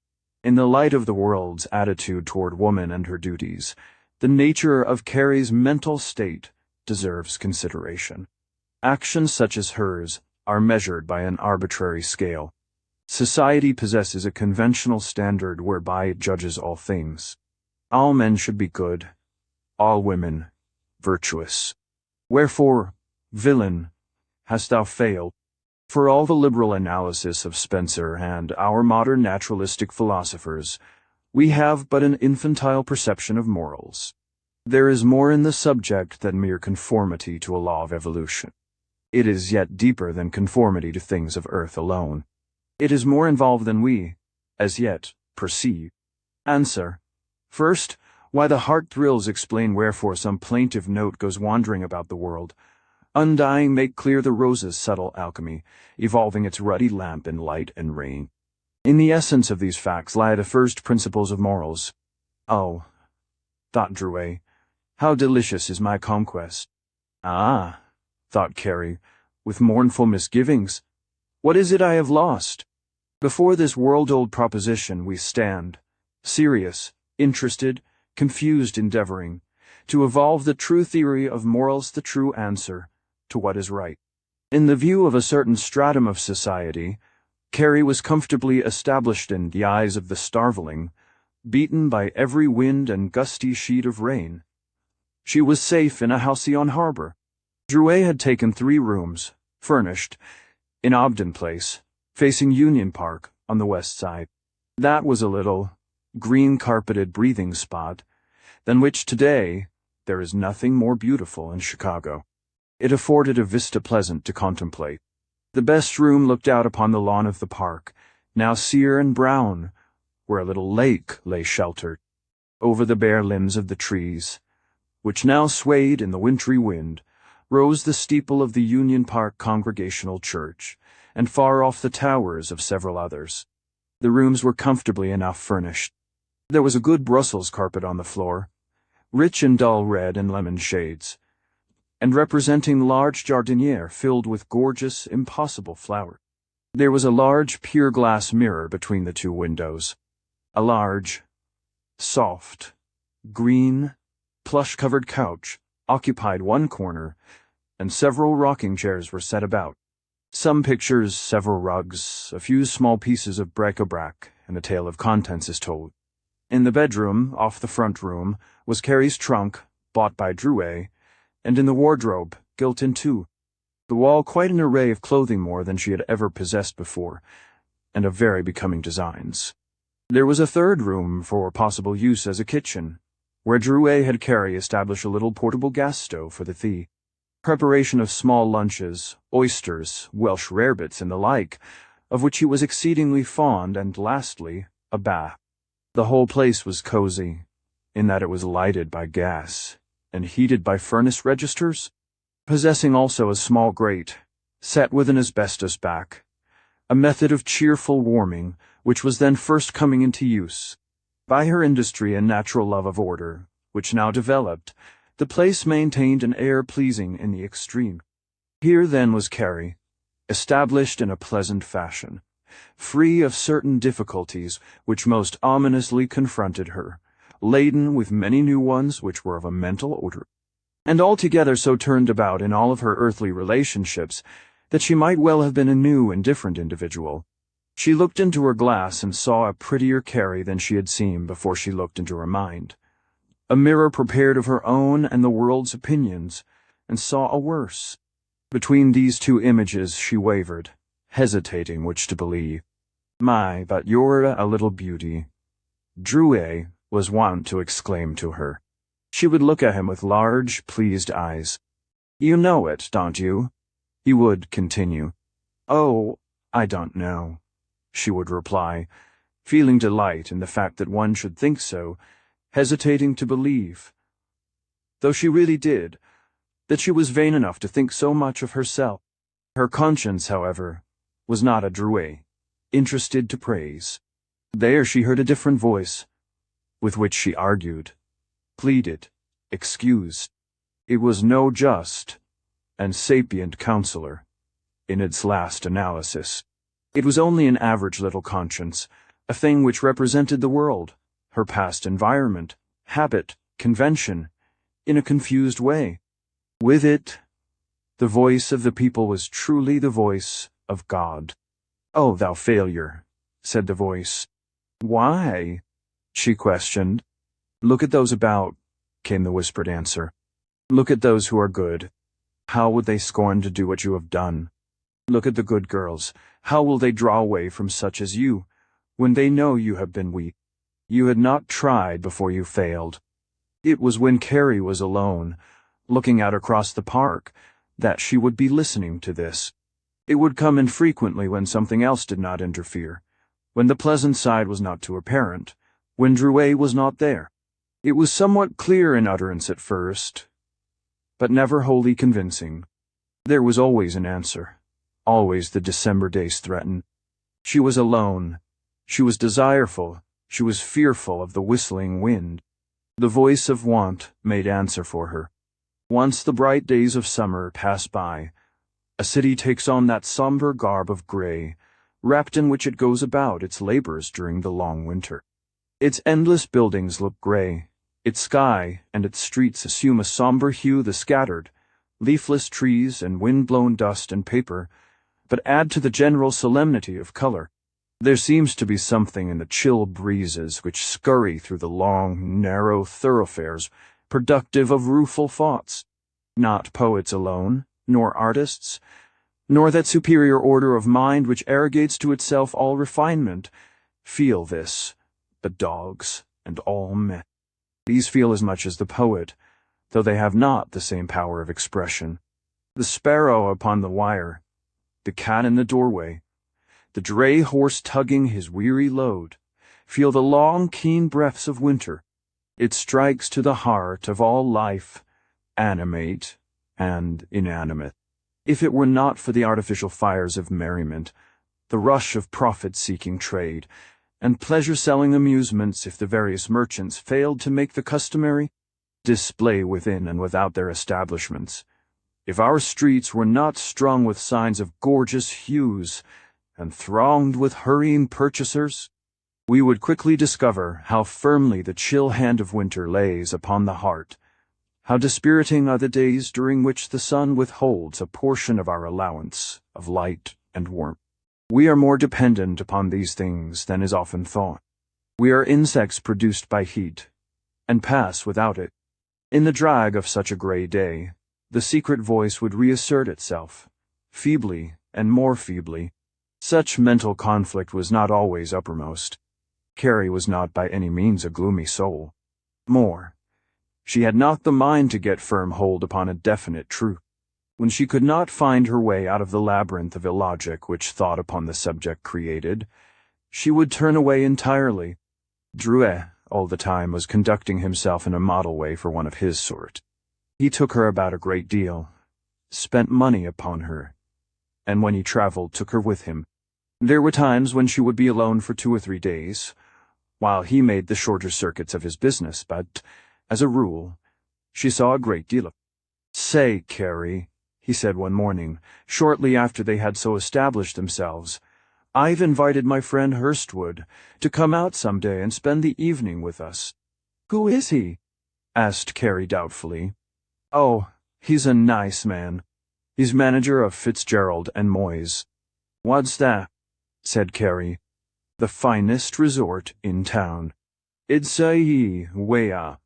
A: In the light of the world's attitude toward woman and her duties, the nature of Carrie's mental state deserves consideration. Actions such as hers are measured by an arbitrary scale. Society possesses a conventional standard whereby it judges all things. All men should be good, all women virtuous. Wherefore, villain, hast thou failed? For all the liberal analysis of Spencer and our modern naturalistic philosophers, we have but an infantile perception of morals. There is more in the subject than mere conformity to a law of evolution. It is yet deeper than conformity to things of earth alone. It is more involved than we, as yet, perceive. Answer. First, why the heart thrills explain wherefore some plaintive note goes wandering about the world. Undying make clear the rose's subtle alchemy, evolving its ruddy lamp in light and rain. In the essence of these facts lie the first principles of morals. Oh, thought Drouet, how delicious is my conquest. Ah, thought Carrie, with mournful misgivings, what is it I have lost? Before this world-old proposition we stand, serious, interested, confused, endeavoring to evolve the true theory of morals, the true answer to what is right. In the view of a certain stratum of society, Carrie was comfortably established in the eyes of the starveling, beaten by every wind and gusty sheet of rain. She was safe in a halcyon harbor. Drouet had taken 3 rooms, furnished, in Ogden Place, facing Union Park on the west side. That was a little, green-carpeted breathing spot than which today there is nothing more beautiful in Chicago. It afforded a vista pleasant to contemplate. The best room looked out upon the lawn of the park, now sere and brown, where a little lake lay sheltered. Over the bare limbs of the trees, which now swayed in the wintry wind, rose the steeple of the Union Park Congregational Church, and far off the towers of several others. The rooms were comfortably enough furnished. There was a good Brussels carpet on the floor, rich in dull red and lemon shades, and representing large jardiniere filled with gorgeous, impossible flowers. There was a large pure glass mirror between the 2 windows. A large, soft, green, plush-covered couch occupied one corner, and several rocking chairs were set about. Some pictures, several rugs, a few small pieces of bric-a-brac, and a tale of contents is told. In the bedroom, off the front room, was Carrie's trunk, bought by Drouet, and in the wardrobe, gilt in 2. The wall quite an array of clothing more than she had ever possessed before, and of very becoming designs. There was a 3rd room for possible use as a kitchen, where Drouet had Carrie establish a little portable gas stove for the preparation of small lunches, oysters, Welsh rarebits, and the like, of which he was exceedingly fond, and lastly, a bath. The whole place was cozy, in that it was lighted by gas, and heated by furnace registers, possessing also a small grate, set with an asbestos back, a method of cheerful warming, which was then first coming into use. By her industry and natural love of order, which now developed, the place maintained an air pleasing in the extreme. Here then was Carrie, established in a pleasant fashion, free of certain difficulties which most ominously confronted her, laden with many new ones which were of a mental order, and altogether so turned about in all of her earthly relationships that she might well have been a new and different individual. She looked into her glass and saw a prettier Carrie than she had seen before she looked into her mind, a mirror prepared of her own and the world's opinions, and saw a worse. Between these two images she wavered, hesitating which to believe. "My, but you're a little beauty," Drouet was wont to exclaim to her. She would look at him with large, pleased eyes. "You know it, don't you?" He would continue. "Oh, I don't know," she would reply, feeling delight in the fact that one should think so, hesitating to believe, though she really did, that she was vain enough to think so much of herself. Her conscience, however, was not a Drouet, interested to praise. There she heard a different voice, with which she argued, pleaded, excused. It was no just and sapient counselor, in its last analysis. It was only an average little conscience, a thing which represented the world, her past environment, habit, convention, in a confused way. With it, the voice of the people was truly the voice of God. "Oh, thou failure," said the voice. "Why?" she questioned. "Look at those about," came the whispered answer. "Look at those who are good. How would they scorn to do what you have done? Look at the good girls. How will they draw away from such as you, when they know you have been weak? You had not tried before you failed." It was when Carrie was alone, looking out across the park, that she would be listening to this. It would come infrequently when something else did not interfere, when the pleasant side was not too apparent, when Drouet was not there. It was somewhat clear in utterance at first, but never wholly convincing. There was always an answer. Always the December days threatened. She was alone. She was desireful. She was fearful of the whistling wind. The voice of want made answer for her. Once the bright days of summer pass by, a city takes on that somber garb of gray, wrapped in which it goes about its labors during the long winter. Its endless buildings look gray. Its sky and its streets assume a somber hue. The scattered, leafless trees and wind-blown dust and paper but add to the general solemnity of color. There seems to be something in the chill breezes which scurry through the long, narrow thoroughfares, productive of rueful thoughts. Not poets alone, nor artists, nor that superior order of mind which arrogates to itself all refinement, feel this, but dogs and all men. These feel as much as the poet, though they have not the same power of expression. The sparrow upon the wire, the cat in the doorway, the dray horse tugging his weary load, feel the long, keen breaths of winter. It strikes to the heart of all life, animate and inanimate. If it were not for the artificial fires of merriment, the rush of profit-seeking trade, and pleasure-selling amusements, if the various merchants failed to make the customary display within and without their establishments, if our streets were not strung with signs of gorgeous hues and thronged with hurrying purchasers, we would quickly discover how firmly the chill hand of winter lays upon the heart, how dispiriting are the days during which the sun withholds a portion of our allowance of light and warmth. We are more dependent upon these things than is often thought. We are insects produced by heat, and pass without it. In the drag of such a gray day, the secret voice would reassert itself, feebly and more feebly. Such mental conflict was not always uppermost. Carrie was not by any means a gloomy soul. More, She had not the mind to get firm hold upon a definite truth. When she could not find her way out of the labyrinth of illogic which thought upon the subject created, she would turn away entirely. Drouet, all the time, was conducting himself in a model way for one of his sort. He took her about a great deal, spent money upon her, and when he traveled took her with him. There were times when she would be alone for 2 or 3 days, while he made the shorter circuits of his business, but, as a rule, she saw a great deal of. "Say, Carrie," he said one morning, shortly after they had so established themselves, "I've invited my friend Hurstwood to come out some day and spend the evening with us." "Who is he?" asked Carrie doubtfully. "Oh, he's a nice man. He's manager of Fitzgerald and Moyes." "What's that?" said Carrie. "The finest resort in town. It's a way up.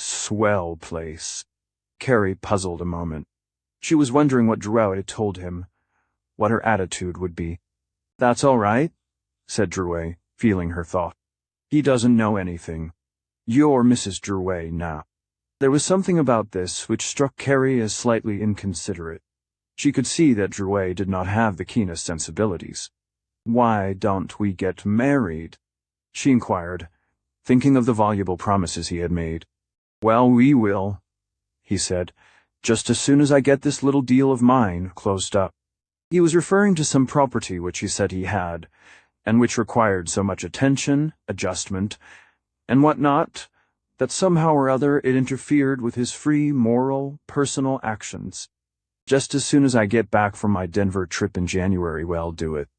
A: Swell place." Carrie puzzled a moment. She was wondering what Drouet had told him, what her attitude would be. "That's all right," said Drouet, feeling her thought. "He doesn't know anything. You're Mrs. Drouet now." There was something about this which struck Carrie as slightly inconsiderate. She could see that Drouet did not have the keenest sensibilities. "Why don't we get married?" she inquired, thinking of the voluble promises he had made. "Well, we will," he said, "just as soon as I get this little deal of mine closed up." He was referring to some property which he said he had, and which required so much attention, adjustment, and what not, that somehow or other it interfered with his free, moral, personal actions. "Just as soon as I get back from my Denver trip in January, well, do it."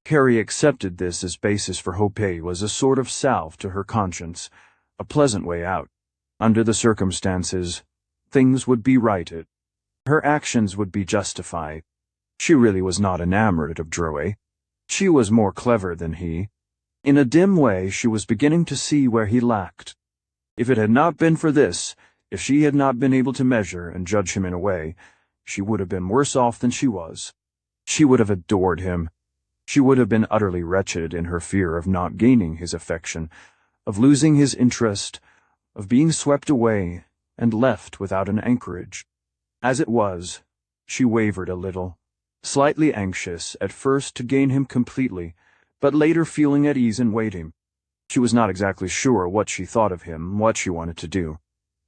A: Carrie accepted this as basis for hope. Was a sort of salve to her conscience, a pleasant way out. Under the circumstances, things would be righted. Her actions would be justified. She really was not enamored of Drouet. She was more clever than he. In a dim way she was beginning to see where he lacked. If it had not been for this, if she had not been able to measure and judge him in a way, she would have been worse off than she was. She would have adored him. She would have been utterly wretched in her fear of not gaining his affection, of losing his interest, of being swept away and left without an anchorage. As it was, she wavered a little, slightly anxious at first to gain him completely, but later feeling at ease in waiting. She was not exactly sure what she thought of him, what she wanted to do.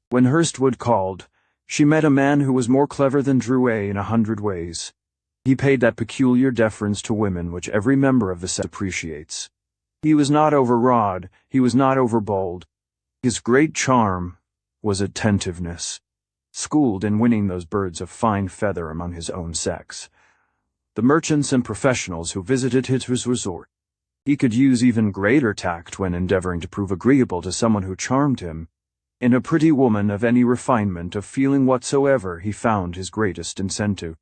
A: When Hurstwood called, she met a man who was more clever than Drouet in 100 ways. He paid that peculiar deference to women which every member of the set appreciates. He was not overwrought, he was not overbold. His great charm was attentiveness, schooled in winning those birds of fine feather among his own sex, the merchants and professionals who visited his resort. He could use even greater tact when endeavoring to prove agreeable to someone who charmed him. In a pretty woman of any refinement of feeling whatsoever he found his greatest incentive.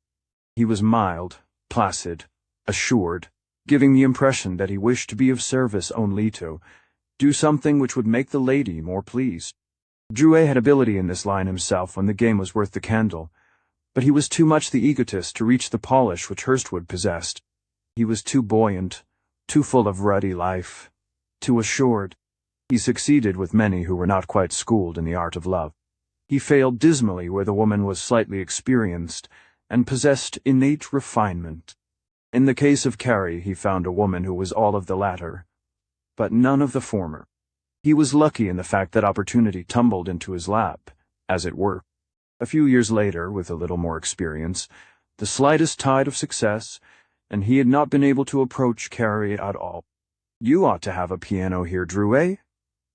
A: He was mild, placid, assured, giving the impression that he wished to be of service only to do something which would make the lady more pleased. Drouet had ability in this line himself when the game was worth the candle, but he was too much the egotist to reach the polish which Hurstwood possessed. He was too buoyant, too full of ruddy life, too assured. He succeeded with many who were not quite schooled in the art of love. He failed dismally where the woman was slightly experienced and possessed innate refinement. In the case of Carrie, he found a woman who was all of the latter, but none of the former. He was lucky in the fact that opportunity tumbled into his lap, as it were. A few years later, with a little more experience, the slightest tide of success, and he had not been able to approach Carrie at all. "You ought to have a piano here, Drouet,"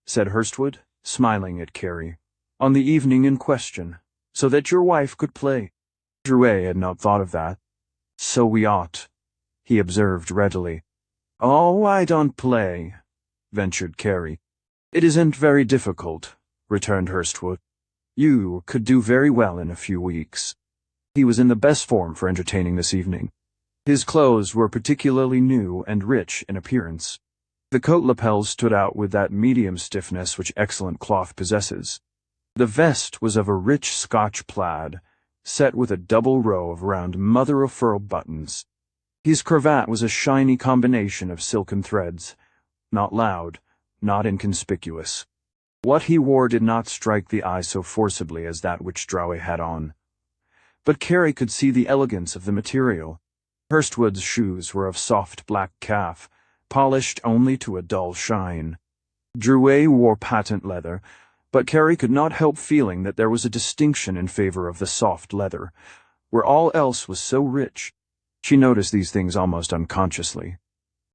A: said Hurstwood, smiling at Carrie, "on the evening in question, so that your wife could play." Drouet had not thought of that. "So we ought," he observed readily. "Oh, I don't play," ventured Carrie. "It isn't very difficult," returned Hurstwood. "You could do very well in a few weeks." He was in the best form for entertaining this evening. His clothes were particularly new and rich in appearance. The coat lapels stood out with that medium stiffness which excellent cloth possesses. The vest was of a rich Scotch plaid, set with a double row of round mother-of-pearl buttons. His cravat was a shiny combination of silken threads, not loud, not inconspicuous. What he wore did not strike the eye so forcibly as that which Drouet had on. But Carrie could see the elegance of the material. Hurstwood's shoes were of soft black calf, polished only to a dull shine. Drouet wore patent leather, but Carrie could not help feeling that there was a distinction in favor of the soft leather, where all else was so rich. She noticed these things almost unconsciously.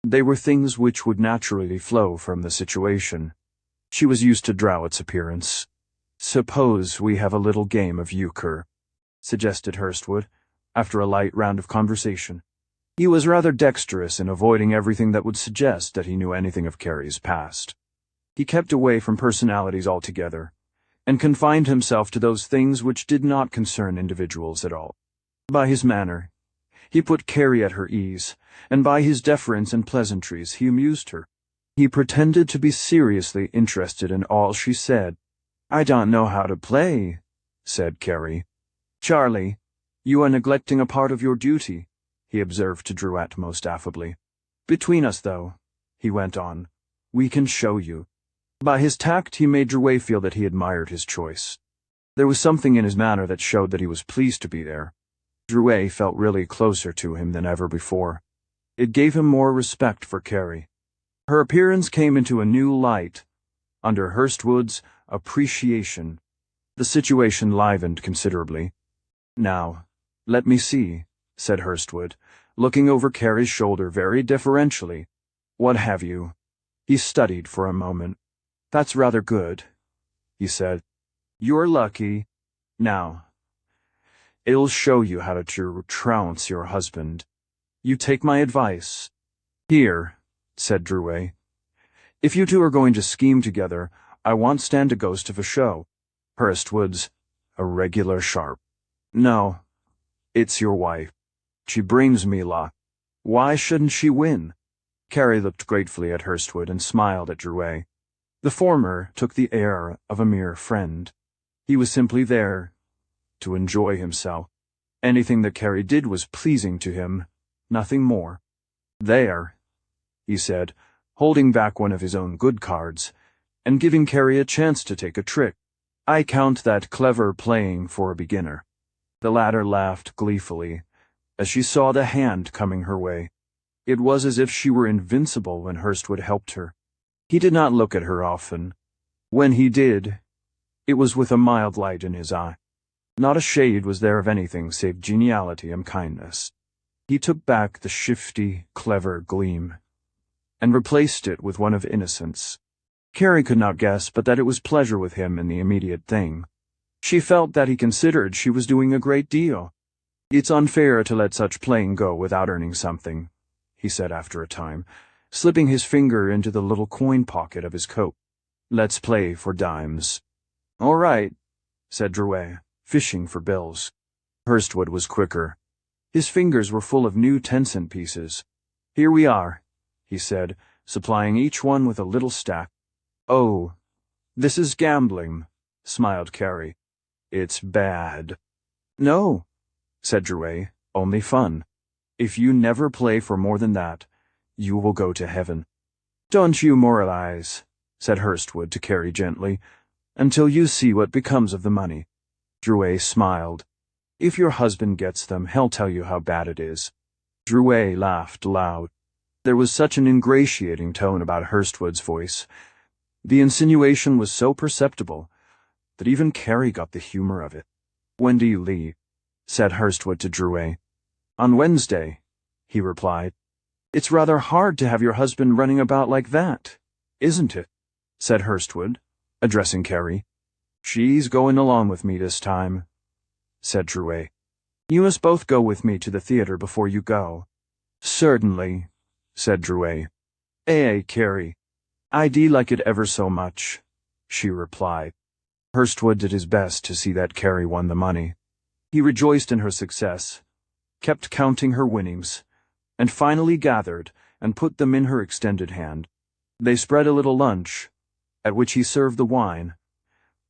A: They were things which would naturally flow from the situation. She was used to Drowett's appearance. "Suppose we have a little game of euchre," suggested Hurstwood, after a light round of conversation. He was rather dexterous in avoiding everything that would suggest that he knew anything of Carrie's past. He kept away from personalities altogether, and confined himself to those things which did not concern individuals at all. By his manner, he put Carrie at her ease, and by his deference and pleasantries he amused her. He pretended to be seriously interested in all she said. "I don't know how to play," said Carrie. "Charlie, you are neglecting a part of your duty," he observed to Drouet most affably. "Between us, though," he went on, "we can show you." By his tact he made Drouet feel that he admired his choice. There was something in his manner that showed that he was pleased to be there. Drouet felt really closer to him than ever before. It gave him more respect for Carrie. Her appearance came into a new light. Under Hurstwood's appreciation, the situation livened considerably. "Now, let me see," said Hurstwood, looking over Carrie's shoulder very deferentially. "What have you?" He studied for a moment. "That's rather good," he said. "You're lucky. Now, it'll show you how to trounce your husband. You take my advice." "Here," said Drouet. "If you two are going to scheme together, I won't stand a ghost of a show." Hurstwood's a regular sharp. "No, it's your wife. She brings me luck. Why shouldn't she win?" Carrie looked gratefully at Hurstwood and smiled at Drouet. The former took the air of a mere friend. He was simply there to enjoy himself. Anything that Carrie did was pleasing to him, nothing more. "There," he said, holding back one of his own good cards, and giving Carrie a chance to take a trick. "I count that clever playing for a beginner." The latter laughed gleefully as she saw the hand coming her way. It was as if she were invincible when Hurstwood helped her. He did not look at her often. When he did, it was with a mild light in his eye. Not a shade was there of anything save geniality and kindness. He took back the shifty, clever gleam, and replaced it with one of innocence. Carrie could not guess but that it was pleasure with him in the immediate thing. She felt that he considered she was doing a great deal. "It's unfair to let such playing go without earning something," he said after a time, slipping his finger into the little coin pocket of his coat. "Let's play for dimes." "All right," said Drouet, fishing for bills. Hurstwood was quicker. His fingers were full of new 10-cent pieces. "Here we are," he said, supplying each one with a little stack. "Oh, this is gambling," smiled Carrie. "It's bad." "No," said Drouet, "only fun. If you never play for more than that, you will go to heaven." "Don't you moralize," said Hurstwood to Carrie gently, "until you see what becomes of the money." Drouet smiled. "If your husband gets them, he'll tell you how bad it is." Drouet laughed loud. There was such an ingratiating tone about Hurstwood's voice. The insinuation was so perceptible that even Carrie got the humor of it. "When do you leave?" said Hurstwood to Drouet. "On Wednesday," he replied. "It's rather hard to have your husband running about like that, isn't it?" said Hurstwood, addressing Carrie. "She's going along with me this time," said Drouet. "You must both go with me to the theater before you go." "Certainly," said Drouet. Carrie, I'd like it ever so much," she replied. Hurstwood did his best to see that Carrie won the money. He rejoiced in her success, kept counting her winnings, and finally gathered and put them in her extended hand. They spread a little lunch, at which he served the wine,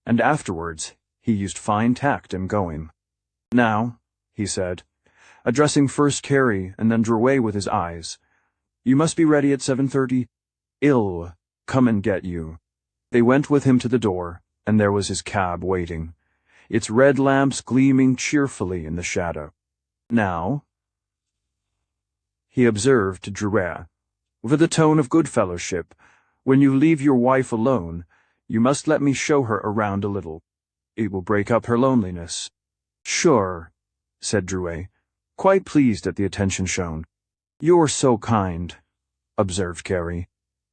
A: and afterwards he used fine tact in going. "Now," he said, addressing first Carrie and then Drouet with his eyes, "you must be ready at 7:30. I'll come and get you." They went with him to the door, and there was his cab waiting, its red lamps gleaming cheerfully in the shadow. "Now," he observed to Drouet, with a tone of good fellowship, "when you leave your wife alone, you must let me show her around a little. It will break up her loneliness." "Sure," said Drouet, quite pleased at the attention shown. "You're so kind," observed Carrie.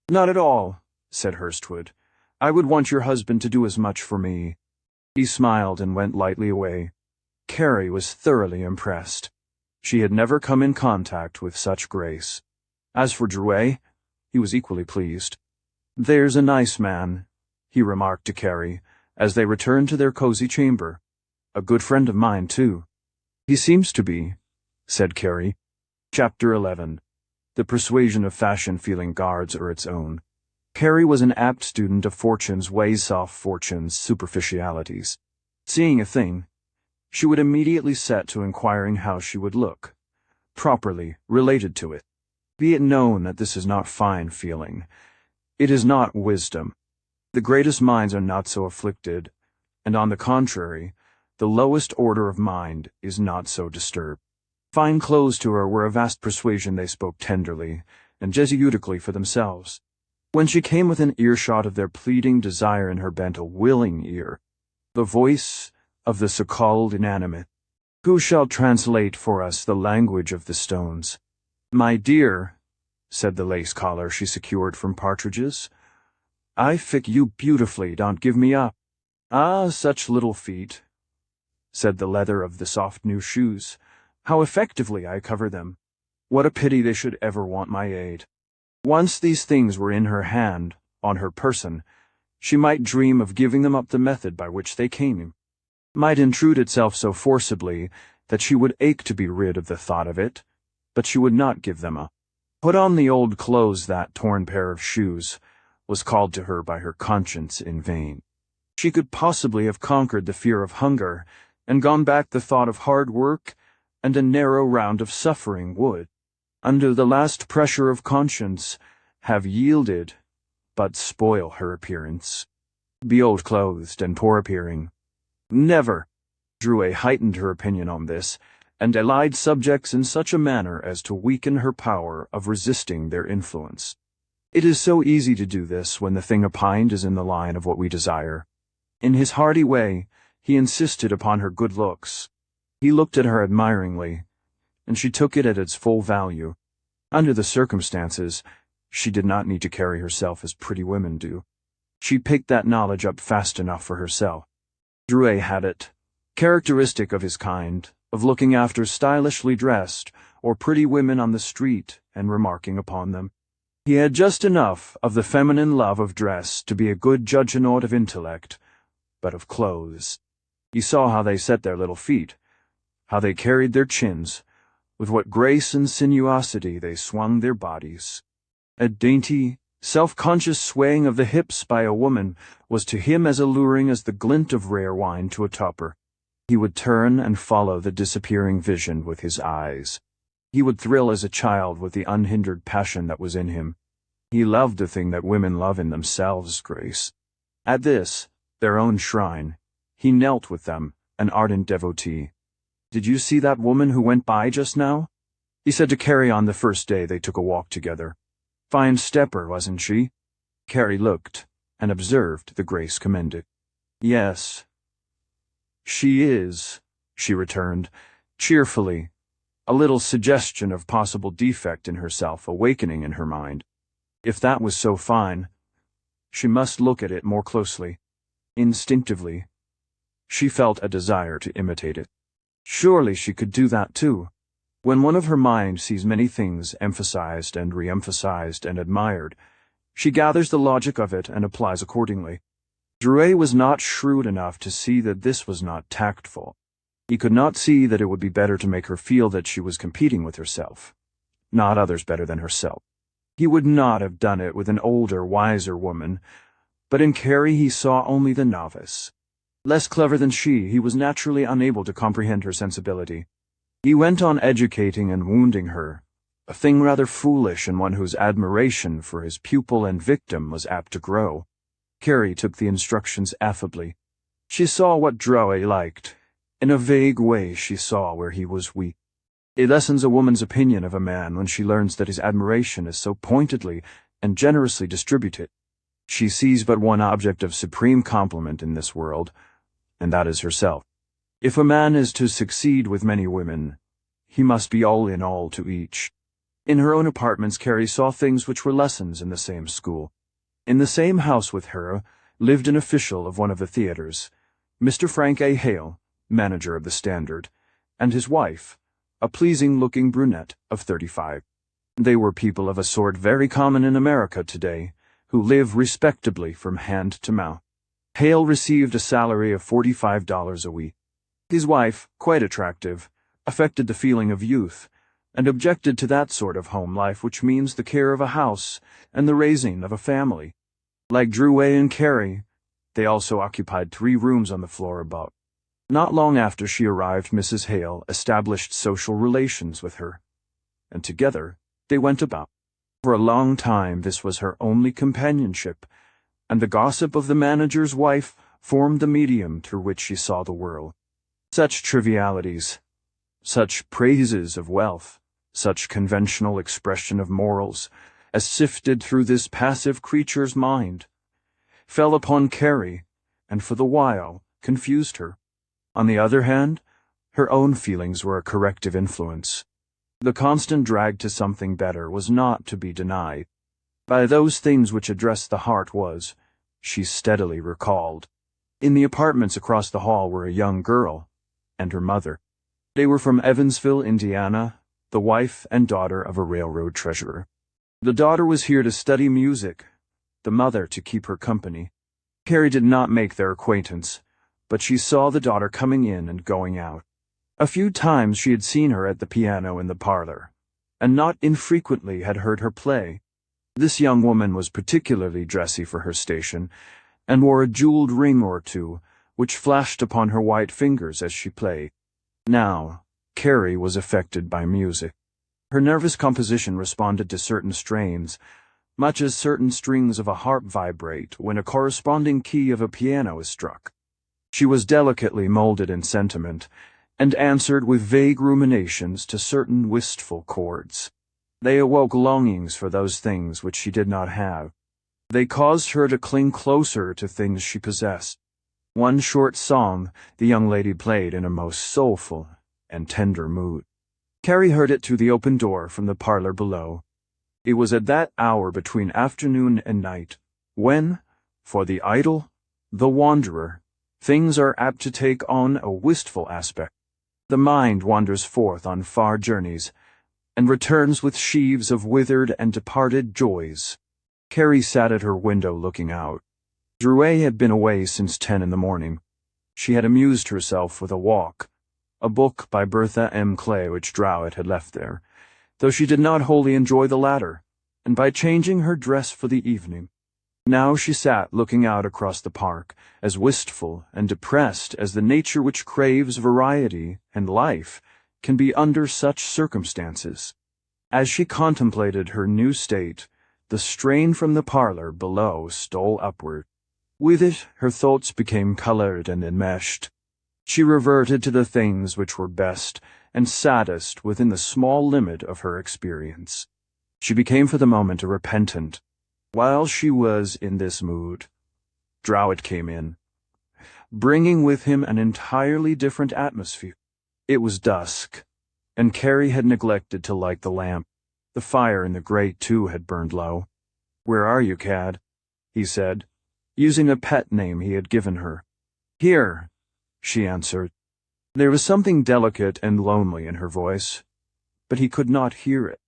A: "Not at all," said Hurstwood. "I would want your husband to do as much for me." He smiled and went lightly away. Carrie was thoroughly impressed. She had never come in contact with such grace. As for Drouet, he was equally pleased. "There's a nice man," he remarked to Carrie, as they returned to their cozy chamber. "A good friend of mine, too." "He seems to be," said Carrie. Chapter 11. The persuasion of fashion feeling guards are its own. Carrie was an apt student of fortune's ways off fortune's superficialities. Seeing a thing, she would immediately set to inquiring how she would look, properly related to it. Be it known that this is not fine feeling. It is not wisdom. The greatest minds are not so afflicted, and on the contrary, the lowest order of mind is not so disturbed. Fine clothes to her were a vast persuasion. They spoke tenderly and Jesuitically for themselves. When she came within earshot of their pleading desire in her bent a willing ear, the voice of the so-called inanimate. "Who shall translate for us the language of the stones?" "My dear," said the lace collar she secured from partridges, "I fit you beautifully, don't give me up." "Ah, such little feet," said the leather of the soft new shoes. "How effectively I cover them. What a pity they should ever want my aid." Once these things were in her hand, on her person, she might dream of giving them up. The method by which they came might intrude itself so forcibly that she would ache to be rid of the thought of it, but she would not give them up. "Put on the old clothes, that torn pair of shoes," was called to her by her conscience in vain. She could possibly have conquered the fear of hunger, and gone back. The thought of hard work and a narrow round of suffering would, under the last pressure of conscience, have yielded, but spoil her appearance. Be old-clothed and poor-appearing. Never! Drouet heightened her opinion on this, and allied subjects in such a manner as to weaken her power of resisting their influence. It is so easy to do this when the thing opined is in the line of what we desire. In his hearty way, he insisted upon her good looks. He looked at her admiringly, and she took it at its full value. Under the circumstances, she did not need to carry herself as pretty women do. She picked that knowledge up fast enough for herself. Drouet had it, characteristic of his kind, of looking after stylishly dressed or pretty women on the street and remarking upon them. He had just enough of the feminine love of dress to be a good judge not of intellect, but of clothes. He saw how they set their little feet, how they carried their chins, with what grace and sinuosity they swung their bodies. A dainty, self-conscious swaying of the hips by a woman was to him as alluring as the glint of rare wine to a toper. He would turn and follow the disappearing vision with his eyes. He would thrill as a child with the unhindered passion that was in him. He loved the thing that women love in themselves, Grace. At this, their own shrine, he knelt with them, an ardent devotee. "Did you see that woman who went by just now?" he said to Carrie on the first day they took a walk together. "Fine stepper, wasn't she?" Carrie looked, and observed the grace commended. "Yes, she is," she returned, cheerfully, a little suggestion of possible defect in herself awakening in her mind. If that was so fine, she must look at it more closely. Instinctively, she felt a desire to imitate it. Surely she could do that too. When one of her mind sees many things emphasized and re-emphasized and admired, she gathers the logic of it and applies accordingly. Drouet was not shrewd enough to see that this was not tactful. He could not see that it would be better to make her feel that she was competing with herself, not others better than herself. He would not have done it with an older, wiser woman, but in Carrie he saw only the novice. Less clever than she, he was naturally unable to comprehend her sensibility. He went on educating and wounding her, a thing rather foolish in one whose admiration for his pupil and victim was apt to grow. Carrie took the instructions affably. She saw what Drouet liked. In a vague way she saw where he was weak. It lessens a woman's opinion of a man when she learns that his admiration is so pointedly and generously distributed. She sees but one object of supreme compliment in this world, and that is herself. If a man is to succeed with many women, he must be all in all to each. In her own apartments, Carrie saw things which were lessons in the same school. In the same house with her lived an official of one of the theaters, Mr. Frank A. Hale, manager of the Standard, and his wife, a pleasing-looking brunette of 35. They were people of a sort very common in America today, who live respectably from hand to mouth. Hale received a salary of $45 a week. His wife, quite attractive, affected the feeling of youth, and objected to that sort of home life which means the care of a house and the raising of a family. Like Drouet and Carrie, they also occupied 3 rooms on the floor above. Not long after she arrived, Mrs. Hale established social relations with her, and together they went about. For a long time this was her only companionship, and the gossip of the manager's wife formed the medium through which she saw the world. Such trivialities, such praises of wealth, such conventional expression of morals, as sifted through this passive creature's mind, fell upon Carrie, and for the while confused her. On the other hand, her own feelings were a corrective influence. The constant drag to something better was not to be denied. By those things which address the heart was, she steadily recalled. In the apartments across the hall were a young girl and her mother. They were from Evansville, Indiana, the wife and daughter of a railroad treasurer. The daughter was here to study music, the mother to keep her company. Carrie did not make their acquaintance, but she saw the daughter coming in and going out. A few times she had seen her at the piano in the parlor, and not infrequently had heard her play. This young woman was particularly dressy for her station, and wore a jeweled ring or two, which flashed upon her white fingers as she played. Now, Carrie was affected by music. Her nervous composition responded to certain strains, much as certain strings of a harp vibrate when a corresponding key of a piano is struck. She was delicately molded in sentiment, and answered with vague ruminations to certain wistful chords. They awoke longings for those things which she did not have. They caused her to cling closer to things she possessed. One short song the young lady played in a most soulful and tender mood. Carrie heard it through the open door from the parlor below. It was at that hour between afternoon and night, when, for the idle, the wanderer, things are apt to take on a wistful aspect. The mind wanders forth on far journeys, and returns with sheaves of withered and departed joys. Carrie sat at her window looking out. Drouet had been away since 10 in the morning. She had amused herself with a walk, a book by Bertha M. Clay which Drouet had left there, though she did not wholly enjoy the latter, and by changing her dress for the evening. Now she sat looking out across the park, as wistful and depressed as the nature which craves variety and life can be under such circumstances. As she contemplated her new state, the strain from the parlor below stole upward. With it, her thoughts became colored and enmeshed. She reverted to the things which were best and saddest within the small limit of her experience. She became for the moment a repentant. While she was in this mood, Drouet came in, bringing with him an entirely different atmosphere. It was dusk, and Carrie had neglected to light the lamp. The fire in the grate, too, had burned low. "Where are you, Cad?" he said, using a pet name he had given her. "Here," she answered. There was something delicate and lonely in her voice, but he could not hear it.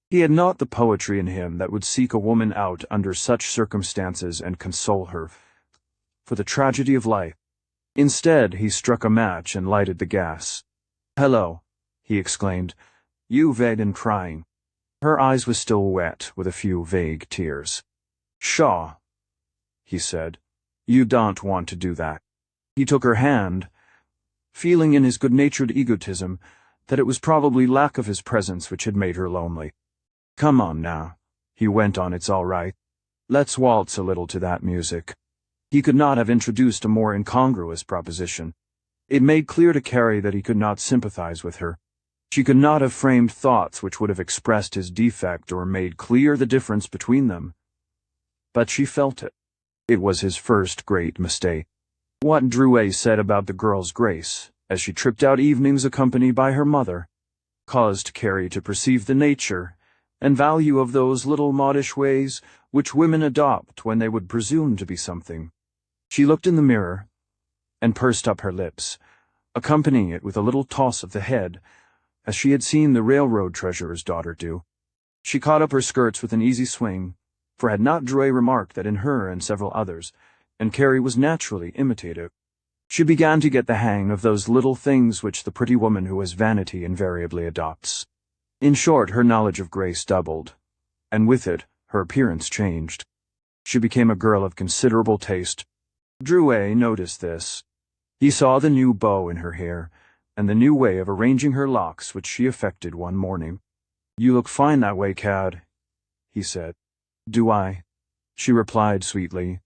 A: He had not the poetry in him that would seek a woman out under such circumstances and console her for the tragedy of life. Instead, he struck a match and lighted the gas. "Hello," he exclaimed. "You've been crying." Her eyes were still wet with a few vague tears. "Shaw," he said, "you don't want to do that." He took her hand, feeling in his good-natured egotism that it was probably lack of his presence which had made her lonely. "Come on now," he went on, "it's all right. Let's waltz a little to that music." He could not have introduced a more incongruous proposition. It made clear to Carrie that he could not sympathize with her. She could not have framed thoughts which would have expressed his defect or made clear the difference between them. But she felt it. It was his first great mistake. What Drouet said about the girl's grace, as she tripped out evenings accompanied by her mother, caused Carrie to perceive the nature and value of those little modish ways which women adopt when they would presume to be something. She looked in the mirror and pursed up her lips, accompanying it with a little toss of the head, as she had seen the railroad treasurer's daughter do. She caught up her skirts with an easy swing, for had not Drouet remarked that in her and several others, and Carrie was naturally imitative, she began to get the hang of those little things which the pretty woman who has vanity invariably adopts. In short, her knowledge of grace doubled, and with it, her appearance changed. She became a girl of considerable taste. Drouet noticed this. He saw the new bow in her hair, and the new way of arranging her locks which she affected one morning. "You look fine that way, Cad," he said. "Do I?" she replied sweetly.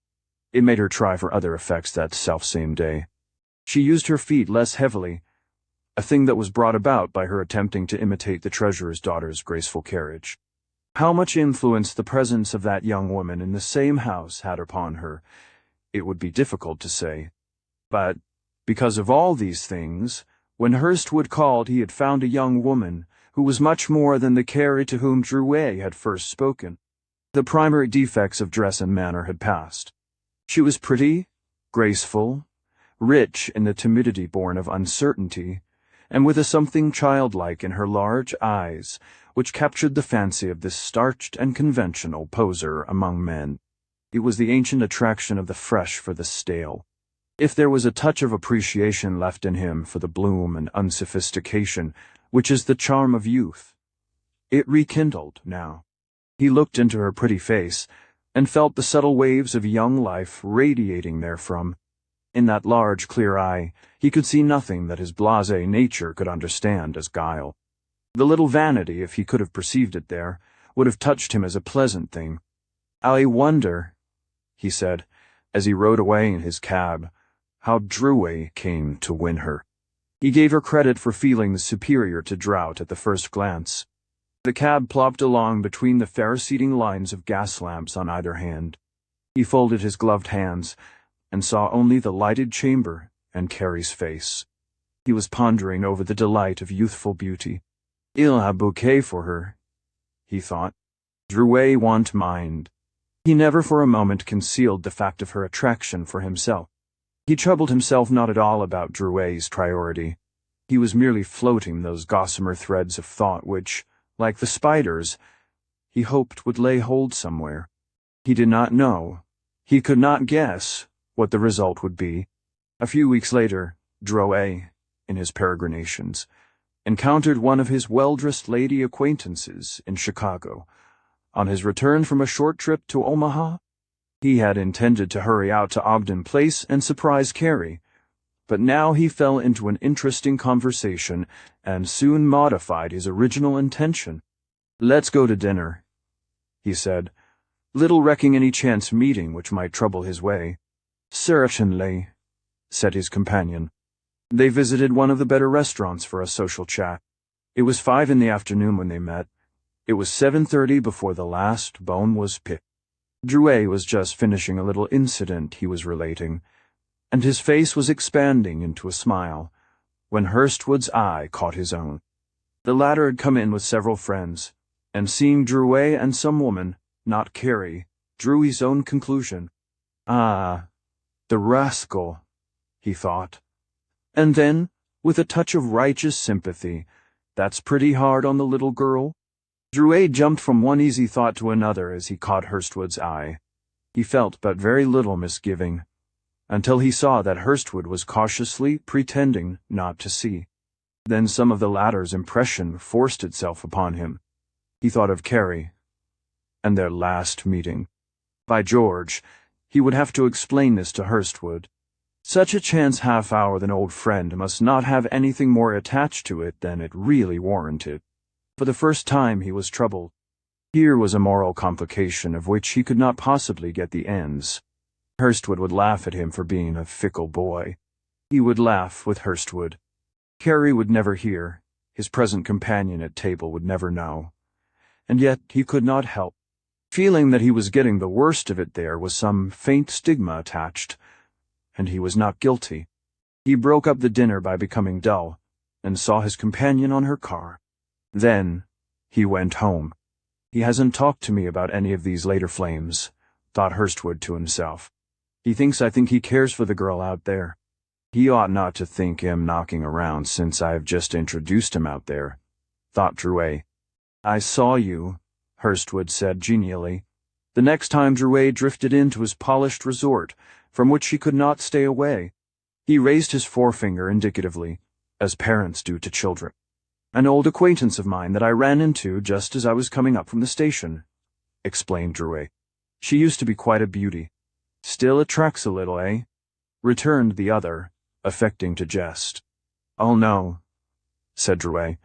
A: It made her try for other effects that self-same day. She used her feet less heavily, a thing that was brought about by her attempting to imitate the treasurer's daughter's graceful carriage. How much influence the presence of that young woman in the same house had upon her, it would be difficult to say. But, because of all these things, when Hurstwood called he had found a young woman who was much more than the Carrie to whom Drouet had first spoken. The primary defects of dress and manner had passed. She was pretty, graceful, rich in the timidity born of uncertainty, and with a something childlike in her large eyes, which captured the fancy of this starched and conventional poser among men. It was the ancient attraction of the fresh for the stale. If there was a touch of appreciation left in him for the bloom and unsophistication, which is the charm of youth, it rekindled now. He looked into her pretty face, and felt the subtle waves of young life radiating therefrom. In that large, clear eye, he could see nothing that his blasé nature could understand as guile. The little vanity, if he could have perceived it there, would have touched him as a pleasant thing. "I wonder," he said, as he rode away in his cab, "how Drouet came to win her." He gave her credit for feelings superior to Drought at the first glance. The cab plopped along between the fair-seating lines of gas lamps on either hand. He folded his gloved hands, and saw only the lighted chamber and Carrie's face. He was pondering over the delight of youthful beauty. "Il a bouquet for her," he thought. "Drouet won't mind." He never for a moment concealed the fact of her attraction for himself. He troubled himself not at all about Drouet's priority. He was merely floating those gossamer threads of thought which, like the spiders, he hoped would lay hold somewhere. He did not know, he could not guess, what the result would be. A few weeks later, Drouet, in his peregrinations, encountered one of his well-dressed lady acquaintances in Chicago. On his return from a short trip to Omaha, he had intended to hurry out to Ogden Place and surprise Carrie, but now he fell into an interesting conversation and soon modified his original intention. "Let's go to dinner," he said, little recking any chance meeting which might trouble his way. "Certainly," said his companion. They visited one of the better restaurants for a social chat. It was 5 in the afternoon when they met. It was 7:30 before the last bone was picked. Drouet was just finishing a little incident he was relating, and his face was expanding into a smile, when Hurstwood's eye caught his own. The latter had come in with several friends, and seeing Drouet and some woman, not Carrie, drew his own conclusion. "Ah, the rascal," he thought. And then, with a touch of righteous sympathy, "That's pretty hard on the little girl." Drouet jumped from one easy thought to another as he caught Hurstwood's eye. He felt but very little misgiving, until he saw that Hurstwood was cautiously pretending not to see. Then some of the latter's impression forced itself upon him. He thought of Carrie, and their last meeting. By George, he would have to explain this to Hurstwood. Such a chance half-hour with an old friend must not have anything more attached to it than it really warranted. For the first time he was troubled. Here was a moral complication of which he could not possibly get the ends. Hurstwood would laugh at him for being a fickle boy. He would laugh with Hurstwood. Carrie would never hear, his present companion at table would never know. And yet he could not help feeling that he was getting the worst of it. There was some faint stigma attached, and he was not guilty. He broke up the dinner by becoming dull, and saw his companion on her car. Then he went home. He hasn't talked to me about any of these later flames, thought Hurstwood to himself. He thinks I think he cares for the girl out there. He ought not to think him knocking around since I have just introduced him out there, thought Drouet. I saw you, Hurstwood said genially. The next time Drouet drifted into his polished resort, from which he could not stay away. He raised his forefinger indicatively, as parents do to children. An old acquaintance of mine that I ran into just as I was coming up from the station, explained Drouet. She used to be quite a beauty. Still attracts a little, eh? Returned the other, affecting to jest. Oh no, said Drouet.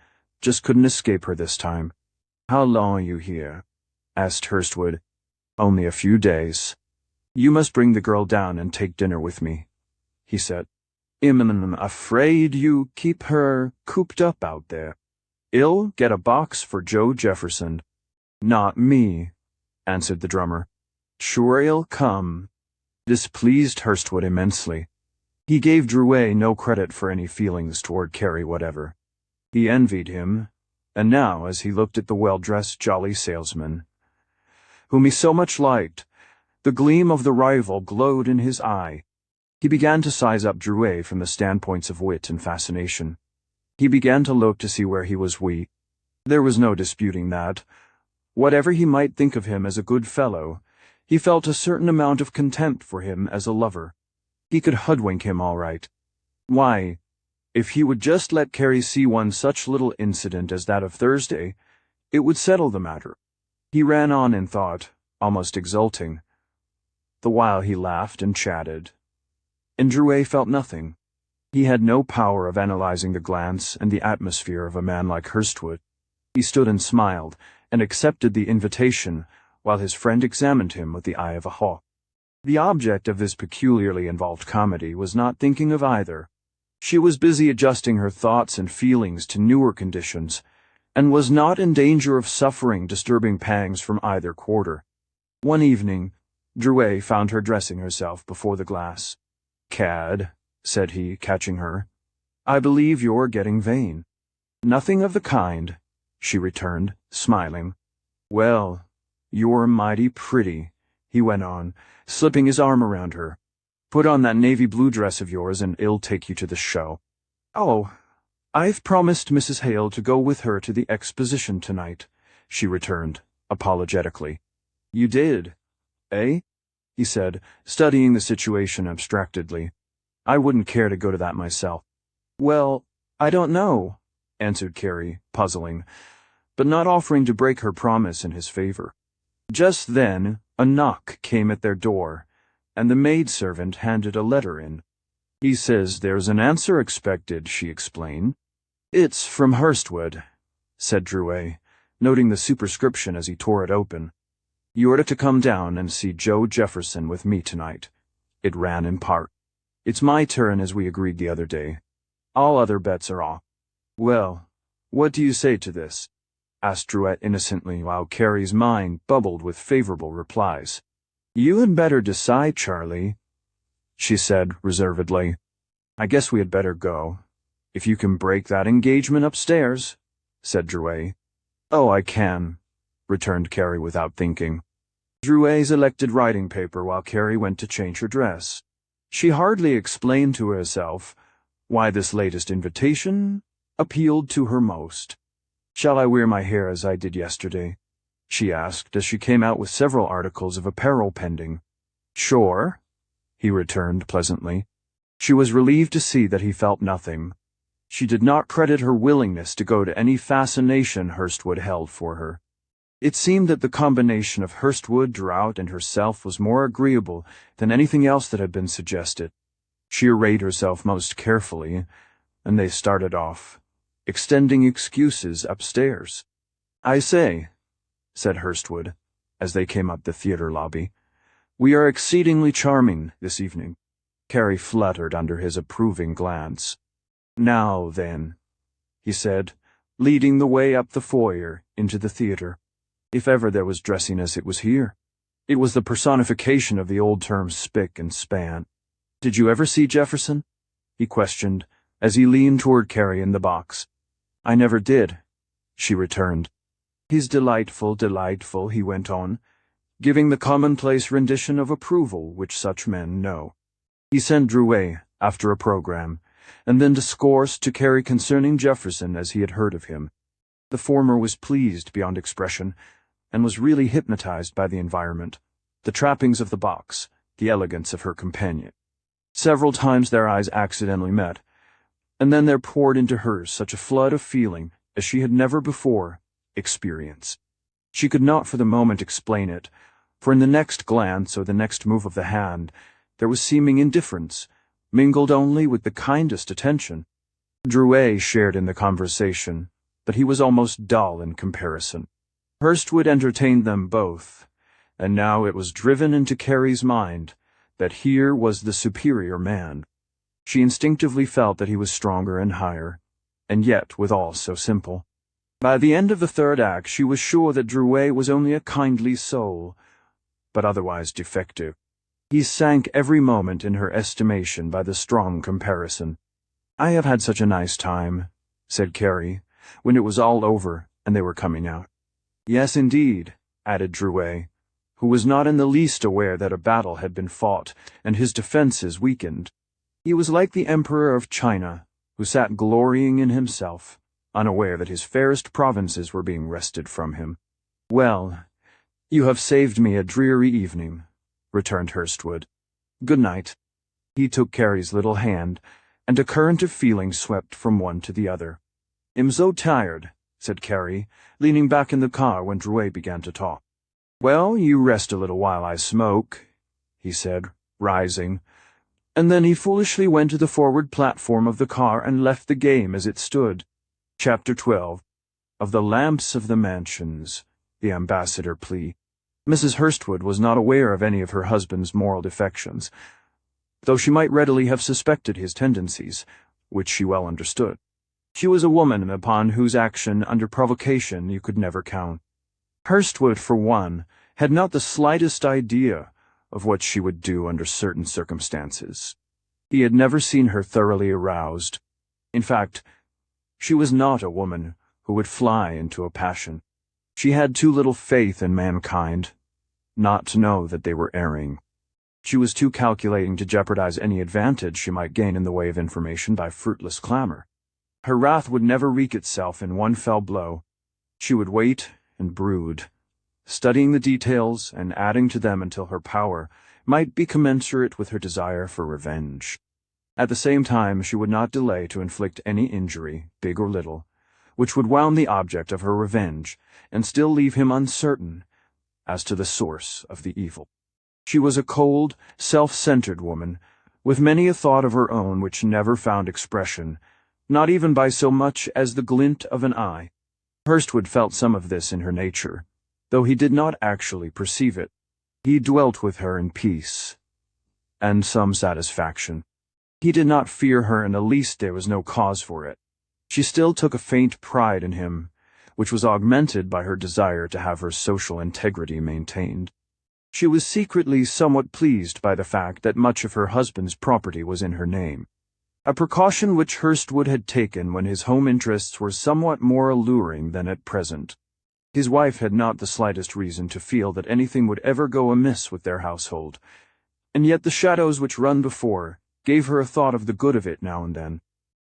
A: Just couldn't escape her this time. How long are you here? Asked Hurstwood. Only a few days. You must bring the girl down and take dinner with me, he said. I'm afraid you keep her cooped up out there. I'll get a box for Joe Jefferson. Not me, answered the drummer. Sure he'll come. This pleased Hurstwood immensely. He gave Drouet no credit for any feelings toward Carrie whatever. He envied him, and now, as he looked at the well-dressed, jolly salesman, whom he so much liked, the gleam of the rival glowed in his eye. He began to size up Drouet from the standpoints of wit and fascination. He began to look to see where he was weak. There was no disputing that. Whatever he might think of him as a good fellow, he felt a certain amount of contempt for him as a lover. He could hoodwink him all right. Why, if he would just let Carrie see one such little incident as that of Thursday, it would settle the matter. He ran on in thought, almost exulting, the while he laughed and chatted. And Drouet felt nothing. He had no power of analyzing the glance and the atmosphere of a man like Hurstwood. He stood and smiled, and accepted the invitation, while his friend examined him with the eye of a hawk. The object of this peculiarly involved comedy was not thinking of either. She was busy adjusting her thoughts and feelings to newer conditions, and was not in danger of suffering disturbing pangs from either quarter. One evening, Drouet found her dressing herself before the glass. Cad, said he, catching her, I believe you're getting vain. Nothing of the kind, she returned, smiling. Well, you're mighty pretty, he went on, slipping his arm around her. Put on that navy blue dress of yours and I'll take you to the show. Oh, I've promised Mrs. Hale to go with her to the exposition tonight, she returned, apologetically. You did, eh? He said, studying the situation abstractedly. I wouldn't care to go to that myself. Well, I don't know, answered Carrie, puzzling, but not offering to break her promise in his favor. Just then, a knock came at their door, and the maidservant handed a letter in. He says there's an answer expected, she explained. It's from Hurstwood, said Drouet, noting the superscription as he tore it open. You're to come down and see Joe Jefferson with me tonight. It ran in part. It's my turn as we agreed the other day. All other bets are off. Well, what do you say to this? Asked Drouet innocently while Carrie's mind bubbled with favorable replies. You had better decide, Charlie, she said reservedly. I guess we had better go. If you can break that engagement upstairs, said Drouet. Oh, I can, returned Carrie without thinking. Drouet's elected writing paper while Carrie went to change her dress. She hardly explained to herself why this latest invitation appealed to her most. Shall I wear my hair as I did yesterday? She asked as she came out with several articles of apparel pending. Sure, he returned pleasantly. She was relieved to see that he felt nothing. She did not credit her willingness to go to any fascination Hurstwood held for her. It seemed that the combination of Hurstwood, Drouet, and herself was more agreeable than anything else that had been suggested. She arrayed herself most carefully, and they started off, extending excuses upstairs. I say, said Hurstwood, as they came up the theater lobby, "We are exceedingly charming this evening." Carrie fluttered under his approving glance. "Now, then," he said, leading the way up the foyer into the theater. If ever there was dressiness, it was here. It was the personification of the old term spick and span. "Did you ever see Jefferson?" he questioned, as he leaned toward Carrie in the box. "I never did," she returned. "He's delightful, delightful," he went on, giving the commonplace rendition of approval which such men know. He sent Drouet after a program, and then discoursed to Carrie concerning Jefferson as he had heard of him. The former was pleased beyond expression, and was really hypnotized by the environment, the trappings of the box, the elegance of her companion. Several times their eyes accidentally met, and then there poured into hers such a flood of feeling as she had never before experienced. She could not for the moment explain it, for in the next glance or the next move of the hand there was seeming indifference, mingled only with the kindest attention. Drouet shared in the conversation, but he was almost dull in comparison. Hurstwood entertained them both, and now it was driven into Carrie's mind that here was the superior man. She instinctively felt that he was stronger and higher, and yet withal so simple. By the end of the third act she was sure that Drouet was only a kindly soul, but otherwise defective. He sank every moment in her estimation by the strong comparison. "I have had such a nice time," said Carrie, when it was all over and they were coming out. "Yes, indeed," added Drouet, who was not in the least aware that a battle had been fought and his defenses weakened. He was like the Emperor of China, who sat glorying in himself, unaware that his fairest provinces were being wrested from him. "Well, you have saved me a dreary evening," returned Hurstwood. "Good night." He took Carrie's little hand, and a current of feeling swept from one to the other. "I'm so tired," said Carrie, leaning back in the car when Drouet began to talk. "Well, you rest a little while I smoke," he said, rising, and then he foolishly went to the forward platform of the car and left the game as it stood. Chapter 12. Of the lamps of the mansions, the ambassador plea. Mrs. Hurstwood was not aware of any of her husband's moral defections, though she might readily have suspected his tendencies, which she well understood. She was a woman upon whose action under provocation you could never count. Hurstwood, for one, had not the slightest idea of what she would do under certain circumstances. He had never seen her thoroughly aroused. In fact, she was not a woman who would fly into a passion. She had too little faith in mankind not to know that they were erring. She was too calculating to jeopardize any advantage she might gain in the way of information by fruitless clamor. Her wrath would never wreak itself in one fell blow. She would wait and brood, studying the details and adding to them until her power might be commensurate with her desire for revenge. At the same time, she would not delay to inflict any injury, big or little, which would wound the object of her revenge and still leave him uncertain as to the source of the evil. She was a cold, self-centered woman, with many a thought of her own which never found expression, not even by so much as the glint of an eye. Hurstwood felt some of this in her nature, though he did not actually perceive it. He dwelt with her in peace and some satisfaction. He did not fear her in the least. There was no cause for it. She still took a faint pride in him, which was augmented by her desire to have her social integrity maintained. She was secretly somewhat pleased by the fact that much of her husband's property was in her name, a precaution which Hurstwood had taken when his home interests were somewhat more alluring than at present. His wife had not the slightest reason to feel that anything would ever go amiss with their household, and yet the shadows which run before gave her a thought of the good of it now and then.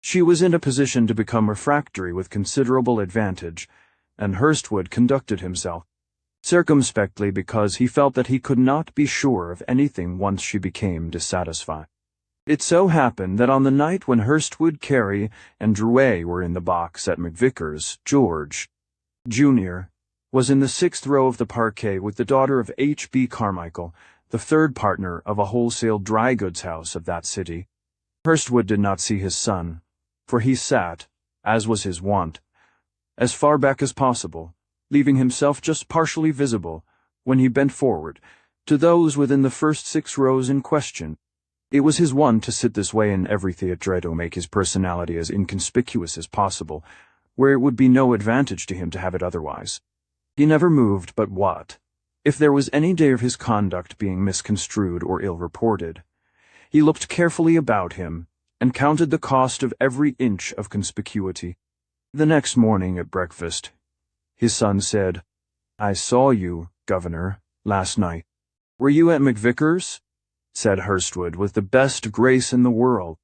A: She was in a position to become refractory with considerable advantage, and Hurstwood conducted himself circumspectly because he felt that he could not be sure of anything once she became dissatisfied. It so happened that on the night when Hurstwood, Carrie, and Drouet were in the box at McVicker's, George, Jr., was in the 6th row of the parquet with the daughter of H.B. Carmichael, the third partner of a wholesale dry goods house of that city. Hurstwood did not see his son, for he sat, as was his wont, as far back as possible, leaving himself just partially visible when he bent forward, to those within the first 6 rows in question. It was his wont to sit this way in every theatre to make his personality as inconspicuous as possible, where it would be no advantage to him to have it otherwise. He never moved but what, if there was any day of his conduct being misconstrued or ill-reported, he looked carefully about him and counted the cost of every inch of conspicuity. The next morning at breakfast, his son said, "I saw you, Governor, last night." "Were you at McVicker's?" said Hurstwood with the best grace in the world.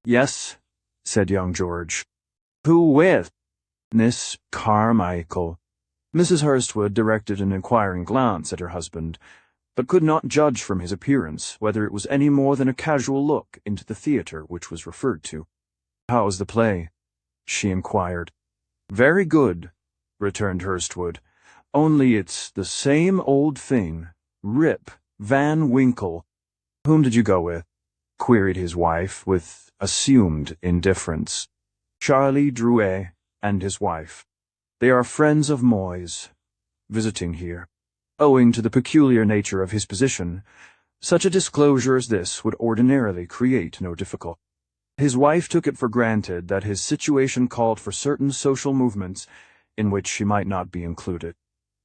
A: "Yes," said young George. "Who with?" "Miss Carmichael." Mrs. Hurstwood directed an inquiring glance at her husband, but could not judge from his appearance whether it was any more than a casual look into the theatre which was referred to. "How was the play?" she inquired. "Very good," returned Hurstwood, "only it's the same old thing. Rip Van Winkle." "Whom did you go with?" queried his wife with assumed indifference. "Charlie Drouet and his wife. They are friends of Moy's, visiting here." Owing to the peculiar nature of his position, such a disclosure as this would ordinarily create no difficulty. His wife took it for granted that his situation called for certain social movements in which she might not be included.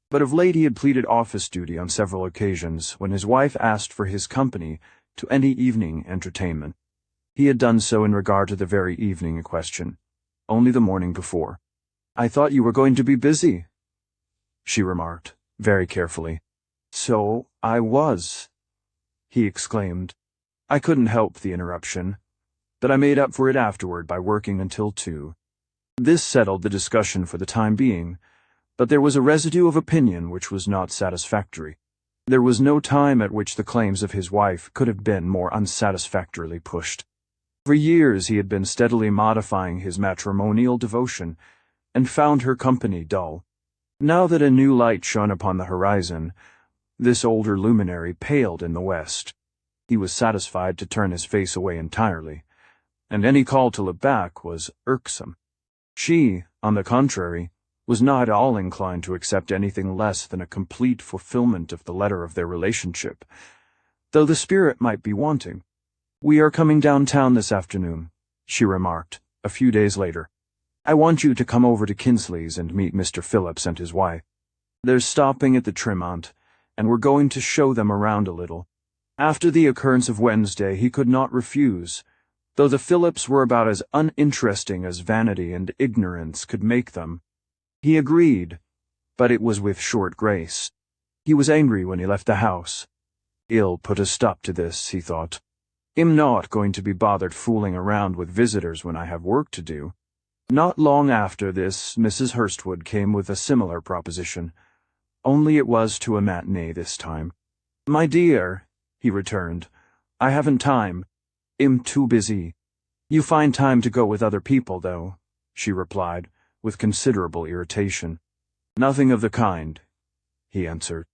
A: But of late he had pleaded office duty on several occasions when his wife asked for his company to any evening entertainment. He had done so in regard to the very evening in question, only the morning before. "I thought you were going to be busy," she remarked, very carefully. "So I was," he exclaimed. "I couldn't help the interruption, but I made up for it afterward by working until 2. This settled the discussion for the time being, but there was a residue of opinion which was not satisfactory. There was no time at which the claims of his wife could have been more unsatisfactorily pushed. For years he had been steadily modifying his matrimonial devotion, and found her company dull. Now that a new light shone upon the horizon, this older luminary paled in the west. He was satisfied to turn his face away entirely, and any call to look back was irksome. She, on the contrary, was not at all inclined to accept anything less than a complete fulfillment of the letter of their relationship, though the spirit might be wanting. "We are coming downtown this afternoon," she remarked, a few days later. "I want you to come over to Kinsley's and meet Mr. Phillips and his wife. They're stopping at the Tremont, and we're going to show them around a little." After the occurrence of Wednesday he could not refuse, though the Phillips were about as uninteresting as vanity and ignorance could make them. He agreed, but it was with short grace. He was angry when he left the house. "I'll put a stop to this," he thought. "I'm not going to be bothered fooling around with visitors when I have work to do." Not long after this, Mrs. Hurstwood came with a similar proposition, only it was to a matinee this time. "My dear," he returned, "I haven't time. I'm too busy." "You find time to go with other people, though," she replied, with considerable irritation. "Nothing of the kind," he answered.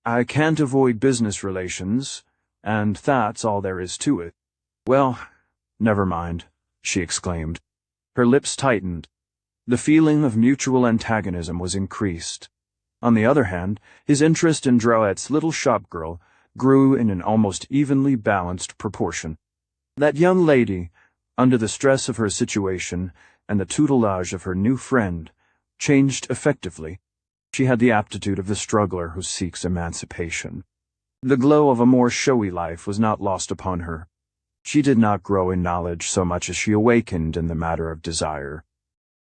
A: "I can't avoid business relations, and that's all there is to it." "Well, never mind," she exclaimed. Her lips tightened. The feeling of mutual antagonism was increased. On the other hand, his interest in Drouet's little shop-girl grew in an almost evenly balanced proportion. That young lady, under the stress of her situation and the tutelage of her new friend, changed effectively. She had the aptitude of the struggler who seeks emancipation. The glow of a more showy life was not lost upon her. She did not grow in knowledge so much as she awakened in the matter of desire.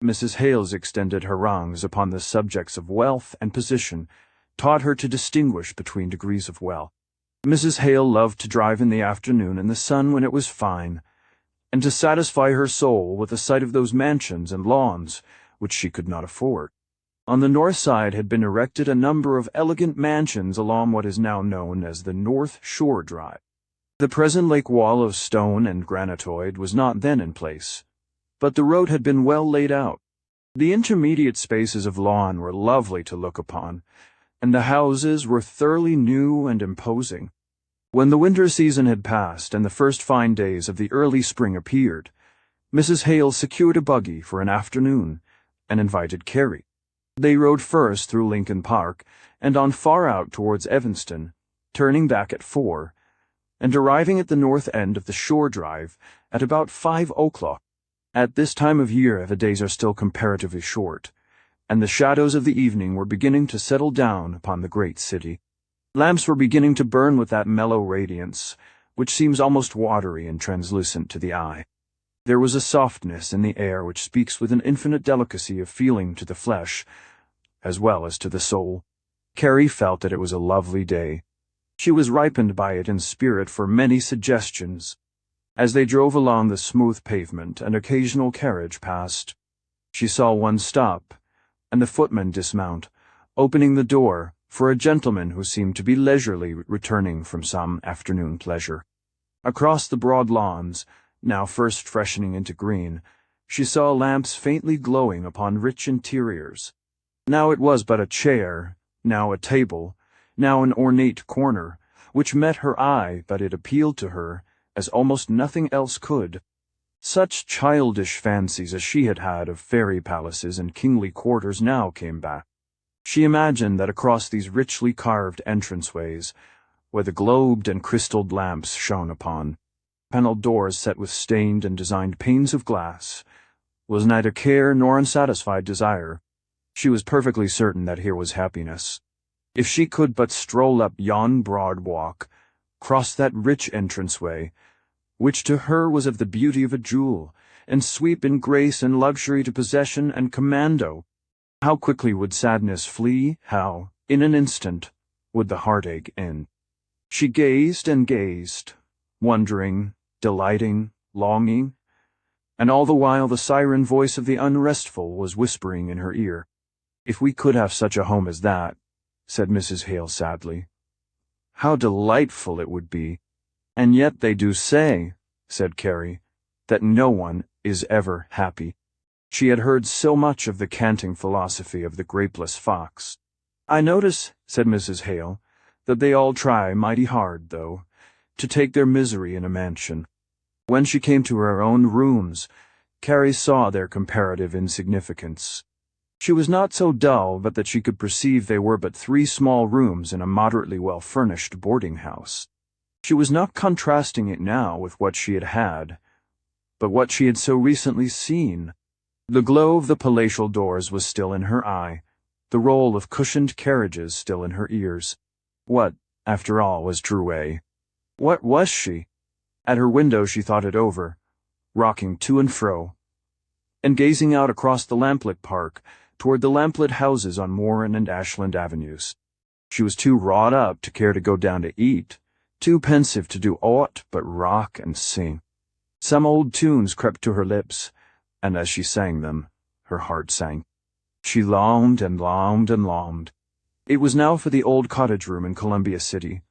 A: Mrs. Hale's extended harangues upon the subjects of wealth and position taught her to distinguish between degrees of wealth. Mrs. Hale loved to drive in the afternoon in the sun when it was fine, and to satisfy her soul with the sight of those mansions and lawns which she could not afford. On the north side had been erected a number of elegant mansions along what is now known as the North Shore Drive. The present lake wall of stone and granitoid was not then in place, but the road had been well laid out. The intermediate spaces of lawn were lovely to look upon, and the houses were thoroughly new and imposing. When the winter season had passed and the first fine days of the early spring appeared, Mrs. Hale secured a buggy for an afternoon and invited Carrie. They rode first through Lincoln Park and on far out towards Evanston, turning back at 4, and arriving at the north end of the shore drive at about 5 o'clock. At this time of year the days are still comparatively short, and the shadows of the evening were beginning to settle down upon the great city. Lamps were beginning to burn with that mellow radiance, which seems almost watery and translucent to the eye. There was a softness in the air which speaks with an infinite delicacy of feeling to the flesh, as well as to the soul. Carrie felt that it was a lovely day. She was ripened by it in spirit for many suggestions. As they drove along the smooth pavement, an occasional carriage passed. She saw one stop, and the footman dismount, opening the door for a gentleman who seemed to be leisurely returning from some afternoon pleasure. Across the broad lawns, now first freshening into green, she saw lamps faintly glowing upon rich interiors. Now it was but a chair, now a table, now an ornate corner, which met her eye, but it appealed to her as almost nothing else could. Such childish fancies as she had had of fairy palaces and kingly quarters now came back. She imagined that across these richly carved entranceways, where the globed and crystalled lamps shone upon, panelled doors set with stained and designed panes of glass, was neither care nor unsatisfied desire. She was perfectly certain that here was happiness. If she could but stroll up yon broad walk, cross that rich entranceway, which to her was of the beauty of a jewel, and sweep in grace and luxury to possession and commando, how quickly would sadness flee, how, in an instant, would the heartache end. She gazed and gazed, wondering, delighting, longing, and all the while the siren voice of the unrestful was whispering in her ear. "If we could have such a home as that," said Mrs. Hale sadly, "how delightful it would be." "And yet they do say," said Carrie, "that no one is ever happy." She had heard so much of the canting philosophy of the grapeless fox. "I notice," said Mrs. Hale, "that they all try mighty hard, though, to take their misery in a mansion." When she came to her own rooms, Carrie saw their comparative insignificance. She was not so dull but that she could perceive they were but 3 small rooms in a moderately well-furnished boarding-house. She was not contrasting it now with what she had had, but what she had so recently seen. The glow of the palatial doors was still in her eye, the roll of cushioned carriages still in her ears. What, after all, was Drouet? What was she? At her window she thought it over, rocking to and fro, and gazing out across the lamplit park toward the lamplit houses on Warren and Ashland Avenues. She was too wrought up to care to go down to eat, too pensive to do aught but rock and sing. Some old tunes crept to her lips, and as she sang them, her heart sank. She longed and longed and longed. It was now for the old cottage room in Columbia City,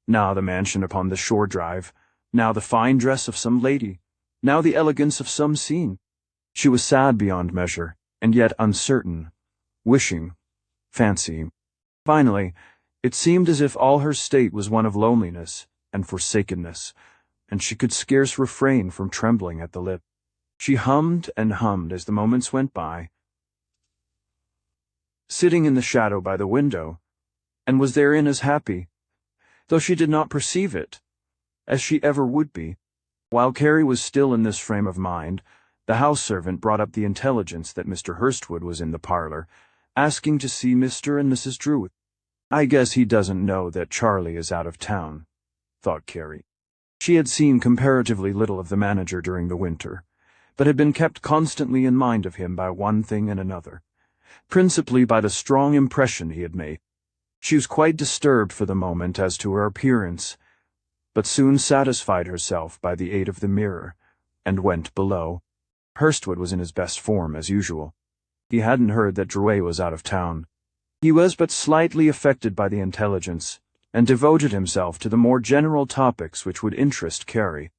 A: now the mansion upon the shore drive, now the fine dress of some lady, now the elegance of some scene. She was sad beyond measure, and yet uncertain, wishing, fancying. Finally, it seemed as if all her state was one of loneliness and forsakenness, and she could scarce refrain from trembling at the lip. She hummed and hummed as the moments went by, sitting in the shadow by the window, and was therein as happy, though she did not perceive it, as she ever would be. While Carrie was still in this frame of mind, the house servant brought up the intelligence that Mr. Hurstwood was in the parlor, asking to see Mr. and Mrs. Drew. "I guess he doesn't know that Charlie is out of town," thought Carrie. She had seen comparatively little of the manager during the winter, but had been kept constantly in mind of him by one thing and another, principally by the strong impression he had made. She was quite disturbed for the moment as to her appearance, but soon satisfied herself by the aid of the mirror, and went below. Hurstwood was in his best form, as usual. He hadn't heard that Drouet was out of town. He was but slightly affected by the intelligence, and devoted himself to the more general topics which would interest Carrie.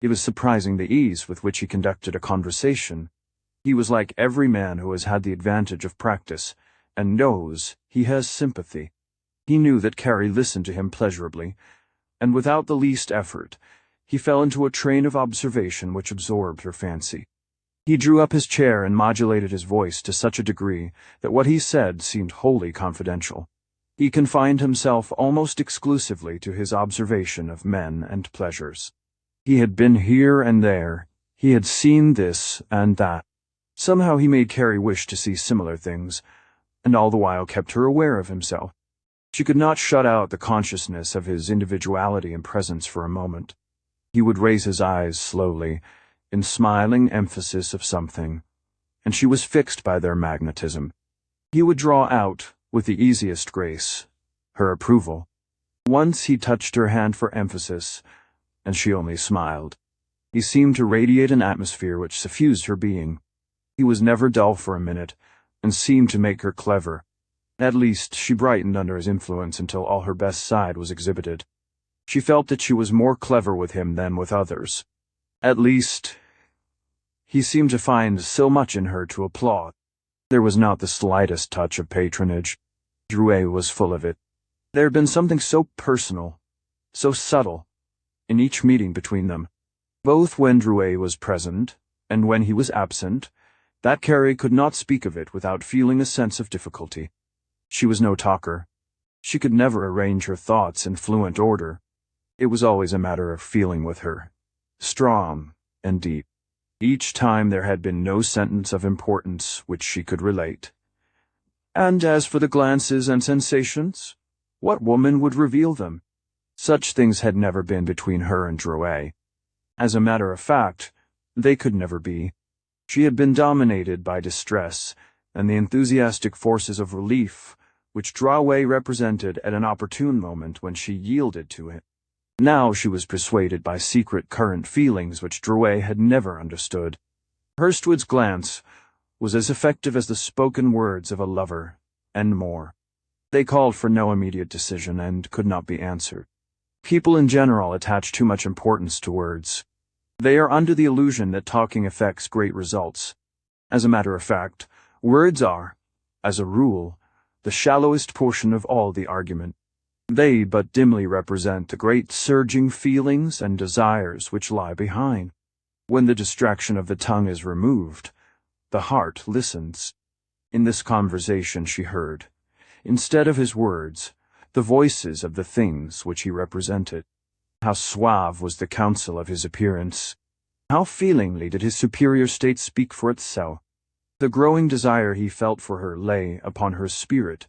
A: It was surprising the ease with which he conducted a conversation. He was like every man who has had the advantage of practice, and knows he has sympathy. He knew that Carrie listened to him pleasurably, and without the least effort, he fell into a train of observation which absorbed her fancy. He drew up his chair and modulated his voice to such a degree that what he said seemed wholly confidential. He confined himself almost exclusively to his observation of men and pleasures. He had been here and there. He had seen this and that. Somehow he made Carrie wish to see similar things, and all the while kept her aware of himself. She could not shut out the consciousness of his individuality and presence for a moment. He would raise his eyes slowly, in smiling emphasis of something, and she was fixed by their magnetism. He would draw out, with the easiest grace, her approval. Once he touched her hand for emphasis, and she only smiled. He seemed to radiate an atmosphere which suffused her being. He was never dull for a minute, and seemed to make her clever. At least, she brightened under his influence until all her best side was exhibited. She felt that she was more clever with him than with others. At least, he seemed to find so much in her to applaud. There was not the slightest touch of patronage. Drouet was full of it. There had been something so personal, so subtle, in each meeting between them, both when Drouet was present and when he was absent, that Carrie could not speak of it without feeling a sense of difficulty. She was no talker. She could never arrange her thoughts in fluent order. It was always a matter of feeling with her, strong and deep. Each time there had been no sentence of importance which she could relate. And as for the glances and sensations, what woman would reveal them? Such things had never been between her and Drouet. As a matter of fact, they could never be. She had been dominated by distress and the enthusiastic forces of relief which Drouet represented at an opportune moment when she yielded to it. Now she was persuaded by secret current feelings which Drouet had never understood. Hurstwood's glance was as effective as the spoken words of a lover, and more. They called for no immediate decision and could not be answered. People in general attach too much importance to words. They are under the illusion that talking effects great results. As a matter of fact, words are, as a rule, the shallowest portion of all the argument. They but dimly represent the great surging feelings and desires which lie behind. When the distraction of the tongue is removed, the heart listens. In this conversation she heard, instead of his words, the voices of the things which he represented. How suave was the counsel of his appearance! How feelingly did his superior state speak for itself! The growing desire he felt for her lay upon her spirit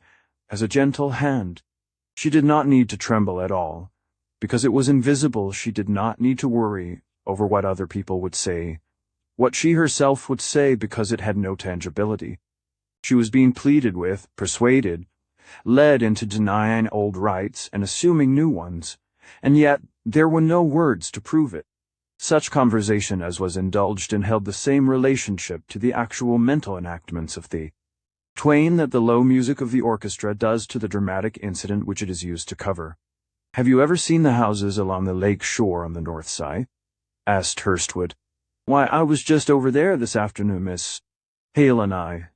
A: as a gentle hand. She did not need to tremble at all. Because it was invisible, she did not need to worry over what other people would say, what she herself would say because it had no tangibility. She was being pleaded with, persuaded, led into denying old rights and assuming new ones, and yet there were no words to prove it. Such conversation as was indulged in held the same relationship to the actual mental enactments of the twain that the low music of the orchestra does to the dramatic incident which it is used to cover. "Have you ever seen the houses along the lake shore on the north side?" asked Hurstwood. "Why, I was just over there this afternoon, Miss Hale and I.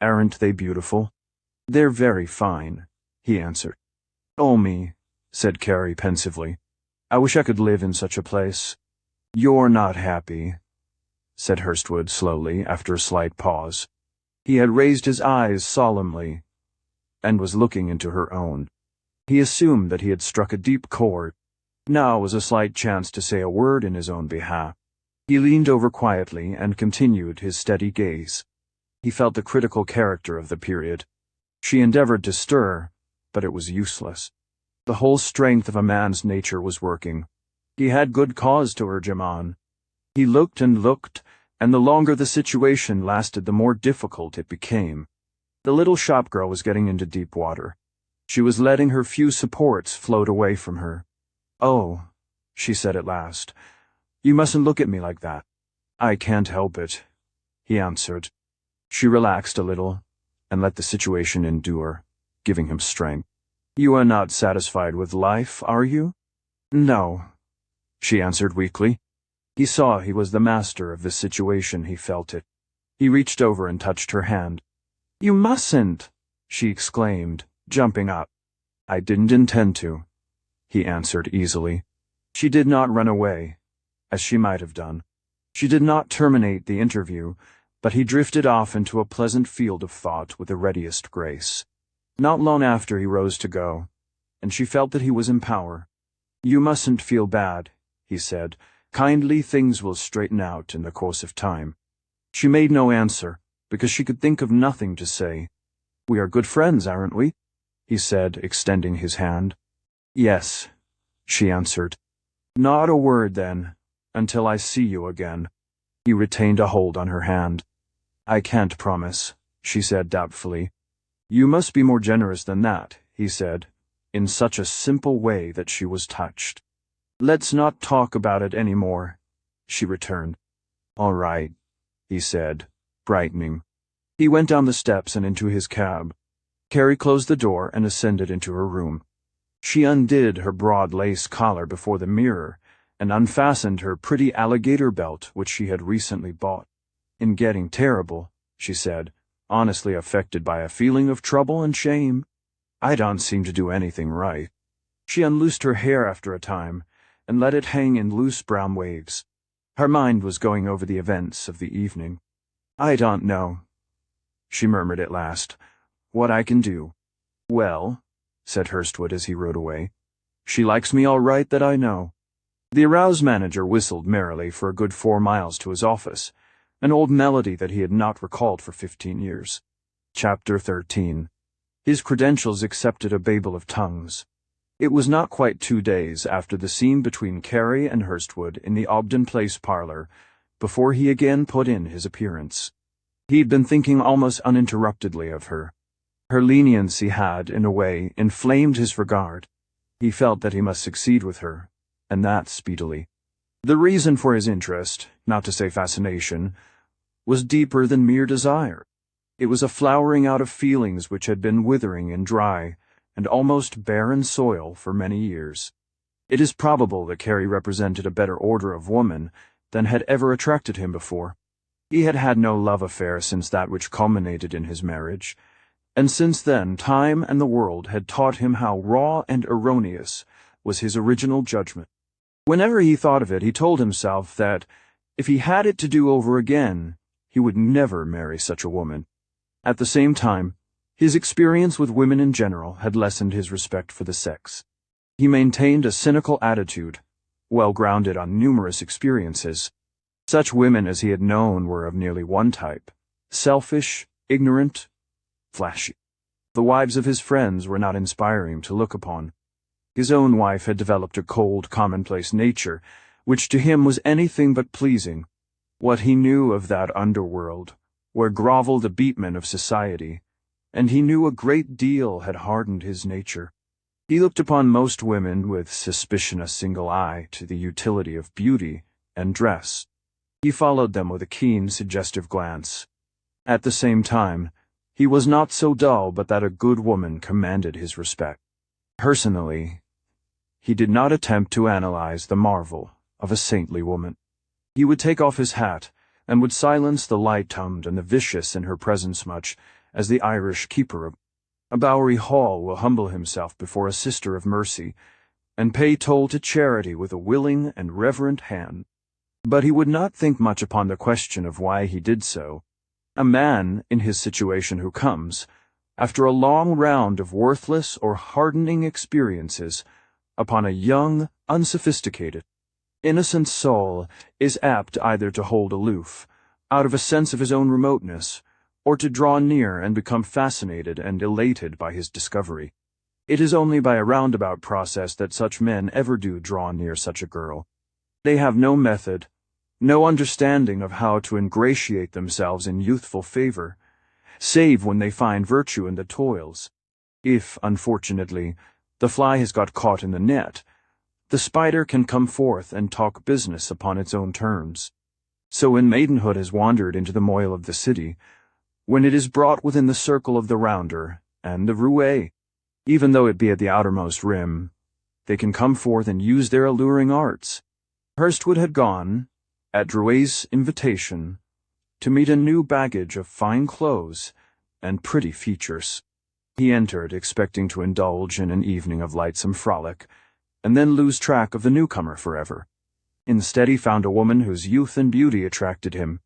A: Aren't they beautiful?" "They're very fine," he answered. "Oh me," said Carrie pensively. "I wish I could live in such a place." "You're not happy," said Hurstwood slowly, after a slight pause. He had raised his eyes solemnly, and was looking into her own. He assumed that he had struck a deep chord. Now was a slight chance to say a word in his own behalf. He leaned over quietly and continued his steady gaze. He felt the critical character of the period. She endeavored to stir, but it was useless. The whole strength of a man's nature was working. He had good cause to urge him on. He looked and looked, and the longer the situation lasted, the more difficult it became. The little shopgirl was getting into deep water. She was letting her few supports float away from her. "Oh," she said at last, "you mustn't look at me like that." "I can't help it," he answered. She relaxed a little and let the situation endure, giving him strength. "You are not satisfied with life, are you?" "No," she answered weakly. He saw he was the master of this situation. He felt it. He reached over and touched her hand. "You mustn't," she exclaimed, jumping up. "I didn't intend to," he answered easily. She did not run away, as she might have done. She did not terminate the interview, but he drifted off into a pleasant field of thought with the readiest grace. Not long after he rose to go, and she felt that he was in power. "You mustn't feel bad," he said. "Kindly, things will straighten out in the course of time." She made no answer, because she could think of nothing to say. "We are good friends, aren't we?" he said, extending his hand. "Yes," she answered. "Not a word, then, until I see you again." He retained a hold on her hand. "I can't promise," she said doubtfully. "You must be more generous than that," he said, in such a simple way that she was touched. "Let's not talk about it any more," she returned. "All right," he said, brightening. He went down the steps and into his cab. Carrie closed the door and ascended into her room. She undid her broad lace collar before the mirror and unfastened her pretty alligator belt which she had recently bought. "In getting terrible," she said, honestly affected by a feeling of trouble and shame. "I don't seem to do anything right." She unloosed her hair after a time and let it hang in loose brown waves. Her mind was going over the events of the evening. "I don't know," she murmured at last, "what I can do." "Well," said Hurstwood as he rode away, "she likes me all right, that I know." The aroused manager whistled merrily for a good 4 miles to his office, an old melody that he had not recalled for 15 years. Chapter 13. His credentials accepted a babel of tongues. It was not quite 2 days after the scene between Carrie and Hurstwood in the Ogden Place parlor before he again put in his appearance. He'd been thinking almost uninterruptedly of her. Her leniency had, in a way, inflamed his regard. He felt that he must succeed with her, and that speedily. The reason for his interest, not to say fascination, was deeper than mere desire. It was a flowering out of feelings which had been withering in dry and almost barren soil for many years. It is probable that Carrie represented a better order of woman than had ever attracted him before. He had had no love affair since that which culminated in his marriage, and since then time and the world had taught him how raw and erroneous was his original judgment. Whenever he thought of it, he told himself that, if he had it to do over again, he would never marry such a woman. At the same time, his experience with women in general had lessened his respect for the sex. He maintained a cynical attitude, well grounded on numerous experiences. Such women as he had known were of nearly one type: selfish, ignorant, flashy. The wives of his friends were not inspiring to look upon. His own wife had developed a cold, commonplace nature, which to him was anything but pleasing. What he knew of that underworld, where groveled the beatmen of society, and he knew a great deal had hardened his nature. He looked upon most women with suspicion, a single eye to the utility of beauty and dress. He followed them with a keen, suggestive glance. At the same time, he was not so dull but that a good woman commanded his respect. Personally, he did not attempt to analyze the marvel of a saintly woman. He would take off his hat and would silence the light-tongued and the vicious in her presence much as the Irish keeper of a Bowery Hall will humble himself before a sister of mercy and pay toll to charity with a willing and reverent hand. But he would not think much upon the question of why he did so. A man in his situation who comes, after a long round of worthless or hardening experiences, upon a young, unsophisticated, innocent soul, is apt either to hold aloof, out of a sense of his own remoteness, or to draw near and become fascinated and elated by his discovery. It is only by a roundabout process that such men ever do draw near such a girl. They have no method, no understanding of how to ingratiate themselves in youthful favor, save when they find virtue in the toils. If, unfortunately, the fly has got caught in the net, the spider can come forth and talk business upon its own terms. So when maidenhood has wandered into the moil of the city, when it is brought within the circle of the rounder and the roue, even though it be at the outermost rim, they can come forth and use their alluring arts. Hurstwood had gone, at Drouet's invitation, to meet a new baggage of fine clothes and pretty features. He entered, expecting to indulge in an evening of lightsome frolic, and then lose track of the newcomer forever. Instead, he found a woman whose youth and beauty attracted him.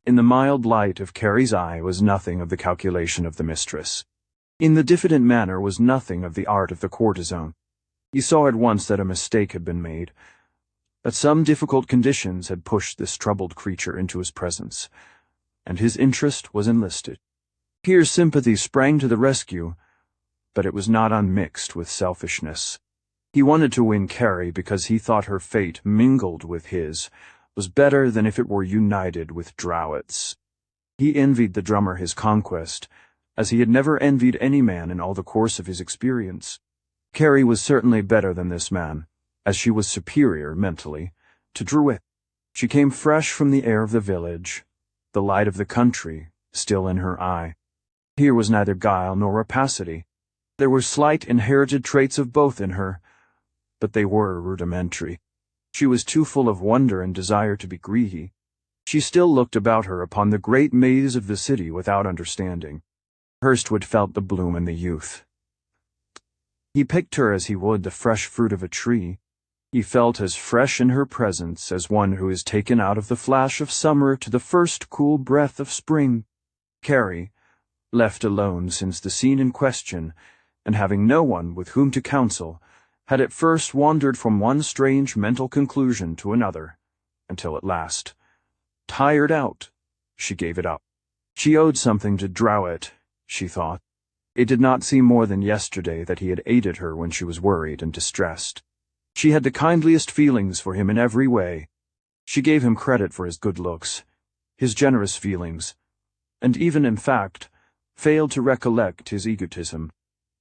A: In the mild light of Carrie's eye was nothing of the calculation of the mistress. In the diffident manner was nothing of the art of the courtesan. He saw at once that a mistake had been made, that some difficult conditions had pushed this troubled creature into his presence, and his interest was enlisted. Here sympathy sprang to the rescue, but it was not unmixed with selfishness. He wanted to win Carrie because he thought her fate, mingled with his, was better than if it were united with Drowett's. He envied the drummer his conquest, as he had never envied any man in all the course of his experience. Carrie was certainly better than this man, as she was superior, mentally, to Drouet. She came fresh from the air of the village, the light of the country still in her eye. Here was neither guile nor rapacity. There were slight inherited traits of both in her, but they were rudimentary. She was too full of wonder and desire to be greedy. She still looked about her upon the great maze of the city without understanding. Hurstwood felt the bloom in the youth. He picked her as he would the fresh fruit of a tree. He felt as fresh in her presence as one who is taken out of the flash of summer to the first cool breath of spring. Carrie, left alone since the scene in question, and having no one with whom to counsel, had at first wandered from one strange mental conclusion to another, until at last, tired out, she gave it up. She owed something to Drouet, she thought. It did not seem more than yesterday that he had aided her when she was worried and distressed. She had the kindliest feelings for him in every way. She gave him credit for his good looks, his generous feelings, and even, in fact, failed to recollect his egotism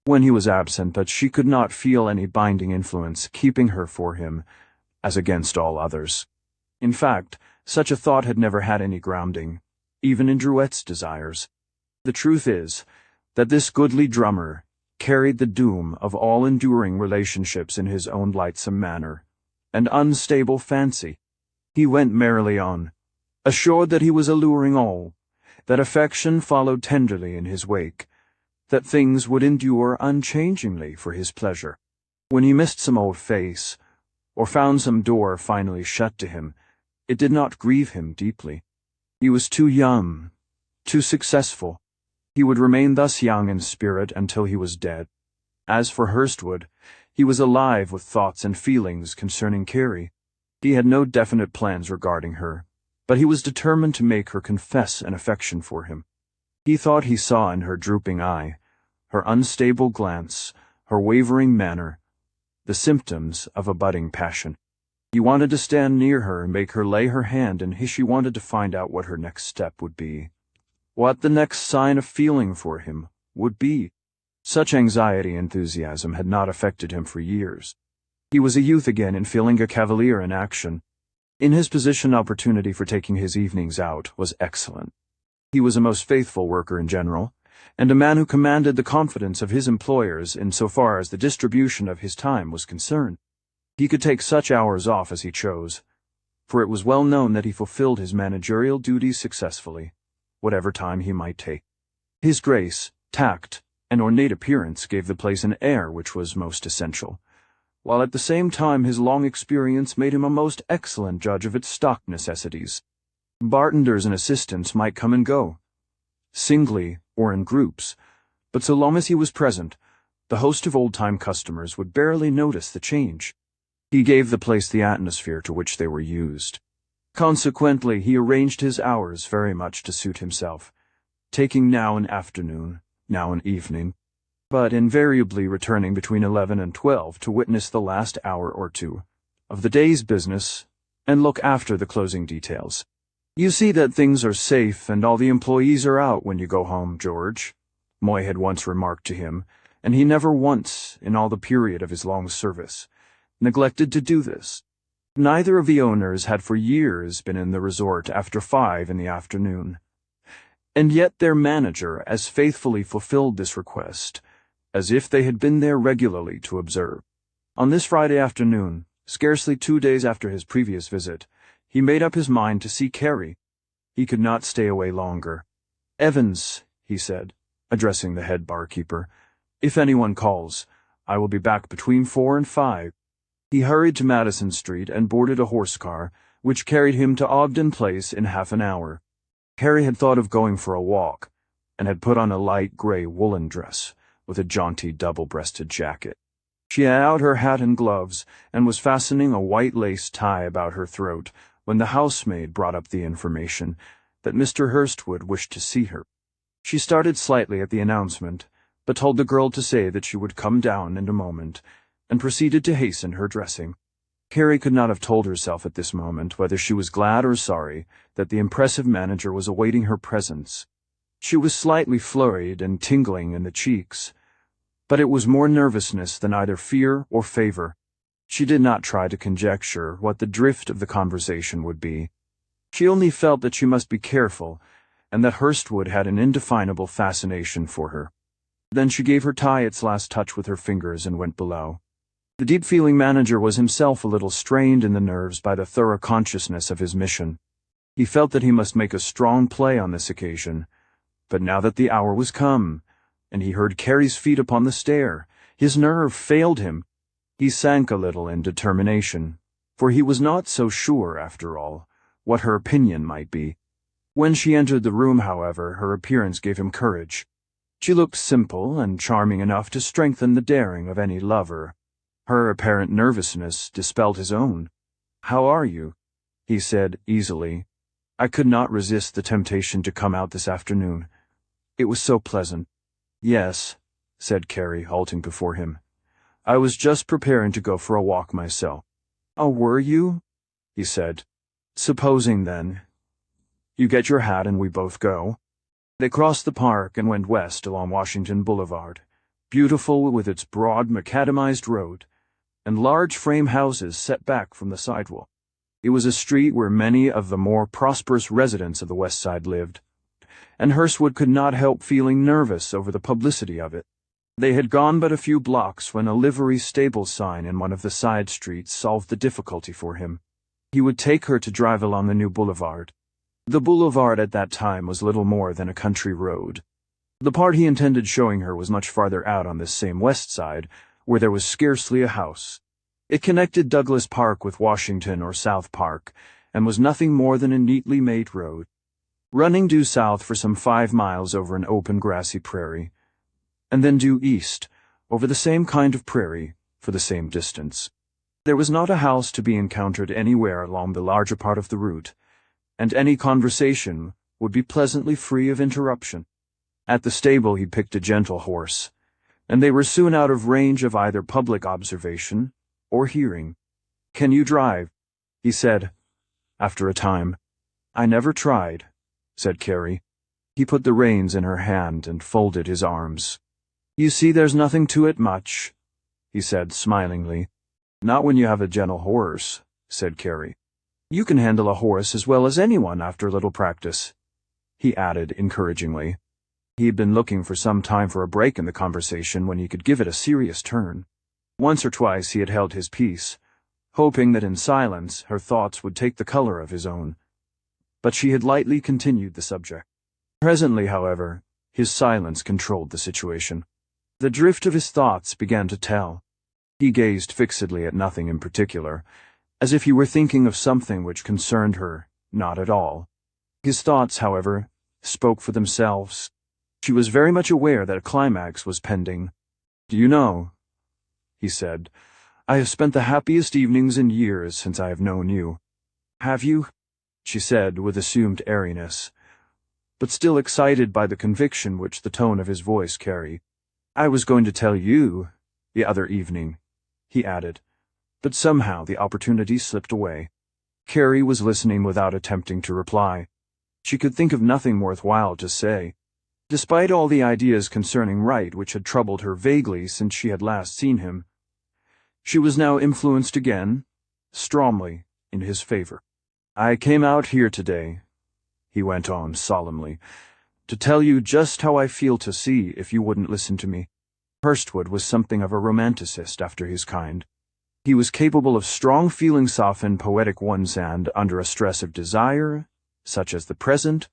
A: when he was absent, but she could not feel any binding influence keeping her for him as against all others. In fact, such a thought had never had any grounding, even in Drouet's desires. The truth is that this goodly drummer carried the doom of all enduring relationships in his own lightsome manner and unstable fancy. He went merrily on, assured that he was alluring all, that affection followed tenderly in his wake, that things would endure unchangingly for his pleasure. When he missed some old face, or found some door finally shut to him, it did not grieve him deeply. He was too young, too successful. He would remain thus young in spirit until he was dead. As for Hurstwood, he was alive with thoughts and feelings concerning Carrie. He had no definite plans regarding her, but he was determined to make her confess an affection for him. He thought he saw in her drooping eye, her unstable glance, her wavering manner, the symptoms of a budding passion. He wanted to stand near her and make her lay her hand, and he wanted to find out what her next step would be, what the next sign of feeling for him would be. Such anxiety and enthusiasm had not affected him for years. He was a youth again and feeling a cavalier in action. In his position, opportunity for taking his evenings out was excellent. He was a most faithful worker in general, and a man who commanded the confidence of his employers in so far as the distribution of his time was concerned. He could take such hours off as he chose, for it was well known that he fulfilled his managerial duties successfully, whatever time he might take. His grace, tact, and ornate appearance gave the place an air which was most essential, while at the same time his long experience made him a most excellent judge of its stock necessities. Bartenders and assistants might come and go, singly or in groups, but so long as he was present, the host of old-time customers would barely notice the change. He gave the place the atmosphere to which they were used. Consequently, he arranged his hours very much to suit himself, taking now an afternoon, now an evening, but invariably returning between 11 and 12 to witness the last hour or two of the day's business and look after the closing details. "You see that things are safe and all the employees are out when you go home, George," Moy had once remarked to him, and he never once, in all the period of his long service, neglected to do this. Neither of the owners had for years been in the resort after 5 in the afternoon, and yet their manager as faithfully fulfilled this request as if they had been there regularly to observe. On this Friday afternoon, scarcely 2 days after his previous visit, he made up his mind to see Carrie. He could not stay away longer. "Evans," he said, addressing the head barkeeper, "if anyone calls, I will be back between 4 and 5. He hurried to Madison Street and boarded a horse car, which carried him to Ogden Place in half an hour. Carrie had thought of going for a walk, and had put on a light gray woolen dress, with a jaunty double-breasted jacket. She had out her hat and gloves, and was fastening a white lace tie about her throat when the housemaid brought up the information that Mr. Hurstwood wished to see her. She started slightly at the announcement, but told the girl to say that she would come down in a moment, and proceeded to hasten her dressing. Carrie could not have told herself at this moment whether she was glad or sorry that the impressive manager was awaiting her presence. She was slightly flurried and tingling in the cheeks, but it was more nervousness than either fear or favor. She did not try to conjecture what the drift of the conversation would be. She only felt that she must be careful, and that Hurstwood had an indefinable fascination for her. Then she gave her tie its last touch with her fingers and went below. The deep-feeling manager was himself a little strained in the nerves by the thorough consciousness of his mission. He felt that he must make a strong play on this occasion, but now that the hour was come, and he heard Carrie's feet upon the stair, his nerve failed him. He sank a little in determination, for he was not so sure, after all, what her opinion might be. When she entered the room, however, her appearance gave him courage. She looked simple and charming enough to strengthen the daring of any lover. Her apparent nervousness dispelled his own. "How are you?" he said easily. "I could not resist the temptation to come out this afternoon. It was so pleasant." "Yes," said Carrie, halting before him. "I was just preparing to go for a walk myself." "Oh, were you?" he said. "Supposing, then, you get your hat and we both go." They crossed the park and went west along Washington Boulevard, beautiful with its broad macadamized road, and large frame houses set back from the sidewalk. It was a street where many of the more prosperous residents of the West Side lived, and Hurstwood could not help feeling nervous over the publicity of it. They had gone but a few blocks when a livery stable sign in one of the side streets solved the difficulty for him. He would take her to drive along the new boulevard. The boulevard at that time was little more than a country road. The part he intended showing her was much farther out on this same west side, where there was scarcely a house. It connected Douglas Park with Washington or South Park, and was nothing more than a neatly made road, running due south for some 5 miles over an open grassy prairie, and then due east, over the same kind of prairie, for the same distance. There was not a house to be encountered anywhere along the larger part of the route, and any conversation would be pleasantly free of interruption. At the stable he picked a gentle horse, and they were soon out of range of either public observation or hearing. "Can you drive?" he said, after a time. "I never tried," said Carrie. He put the reins in her hand and folded his arms. "You see, there's nothing to it much," he said smilingly. "Not when you have a gentle horse," said Carrie. "You can handle a horse as well as anyone after a little practice," he added encouragingly. He had been looking for some time for a break in the conversation when he could give it a serious turn. Once or twice he had held his peace, hoping that in silence her thoughts would take the color of his own, but she had lightly continued the subject. Presently, however, his silence controlled the situation. The drift of his thoughts began to tell. He gazed fixedly at nothing in particular, as if he were thinking of something which concerned her not at all. His thoughts, however, spoke for themselves. She was very much aware that a climax was pending. "Do you know," he said, "I have spent the happiest evenings in years since I have known you." "Have you?" she said with assumed airiness, but still excited by the conviction which the tone of his voice carried. "I was going to tell you the other evening," he added, but somehow the opportunity slipped away. Carrie was listening without attempting to reply. She could think of nothing worthwhile to say. Despite all the ideas concerning Wright which had troubled her vaguely since she had last seen him, she was now influenced again, strongly, in his favor. "I came out here today," he went on solemnly, "to tell you just how I feel to see if you wouldn't listen to me." Hurstwood was something of a romanticist after his kind. He was capable of strong feeling softened poetic ones, and, under a stress of desire, such as the present,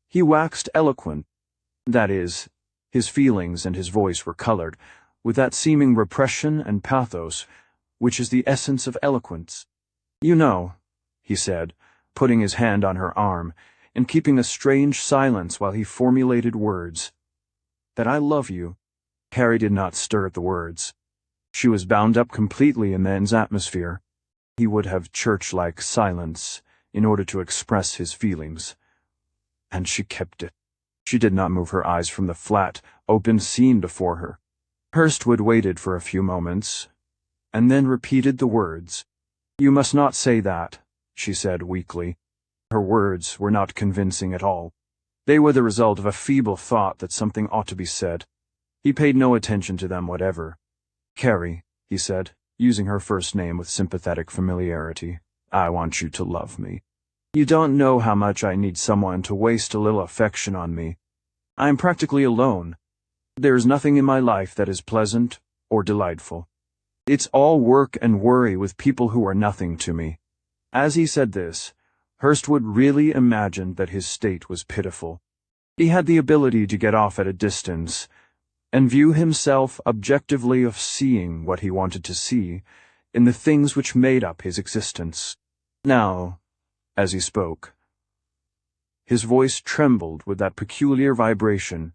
A: he waxed eloquent. That is, his feelings and his voice were colored with that seeming repression and pathos which is the essence of eloquence. "You know," he said, putting his hand on her arm and keeping a strange silence while he formulated words, "that I love you." Carrie did not stir at the words. She was bound up completely in Man's atmosphere. He would have church-like silence in order to express his feelings. And she kept it. She did not move her eyes from the flat, open scene before her. Hurstwood waited for a few moments, and then repeated the words. "You must not say that," she said weakly. Her words were not convincing at all. They were the result of a feeble thought that something ought to be said. He paid no attention to them whatever. "Carrie," he said, using her first name with sympathetic familiarity, "I want you to love me. You don't know how much I need someone to waste a little affection on me. I'm practically alone. There is nothing in my life that is pleasant or delightful. It's all work and worry with people who are nothing to me." As he said this, Hurstwood really imagined that his state was pitiful. He had the ability to get off at a distance and view himself objectively of seeing what he wanted to see in the things which made up his existence. Now, as he spoke, his voice trembled with that peculiar vibration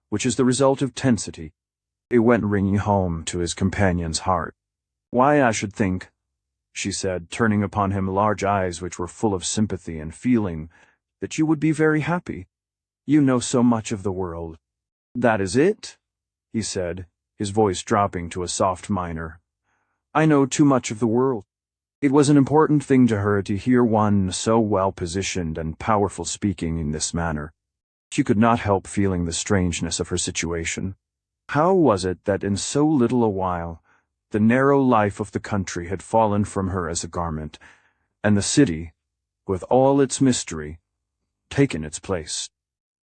A: which is the result of tensity. It went ringing home to his companion's heart. "Why, I should think," she said, turning upon him large eyes which were full of sympathy and feeling, "that you would be very happy. You know so much of the world." "That is it," he said, his voice dropping to a soft minor. "I know too much of the world." It was an important thing to her to hear one so well-positioned and powerful speaking in this manner. She could not help feeling the strangeness of her situation. How was it that in so little a while the narrow life of the country had fallen from her as a garment, and the city, with all its mystery, taken its place?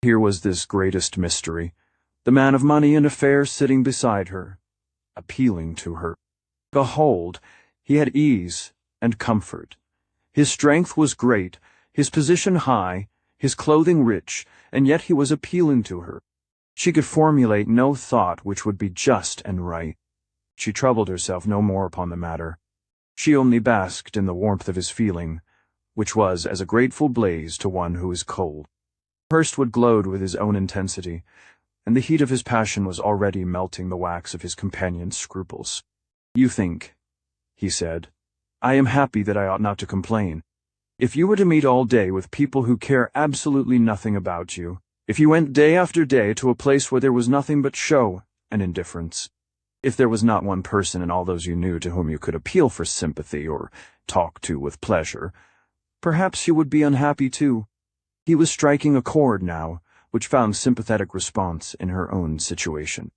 A: Here was this greatest mystery, the man of money and affairs sitting beside her, appealing to her. Behold, he had ease and comfort. His strength was great, his position high, his clothing rich, and yet he was appealing to her. She could formulate no thought which would be just and right. She troubled herself no more upon the matter. She only basked in the warmth of his feeling, which was as a grateful blaze to one who is cold. Hurstwood glowed with his own intensity, and the heat of his passion was already melting the wax of his companion's scruples. "You think," he said, "I am happy that I ought not to complain. If you were to meet all day with people who care absolutely nothing about you, if you went day after day to a place where there was nothing but show and indifference, if there was not one person in all those you knew to whom you could appeal for sympathy or talk to with pleasure, perhaps you would be unhappy too." He was striking a chord now, which found sympathetic response in her own situation.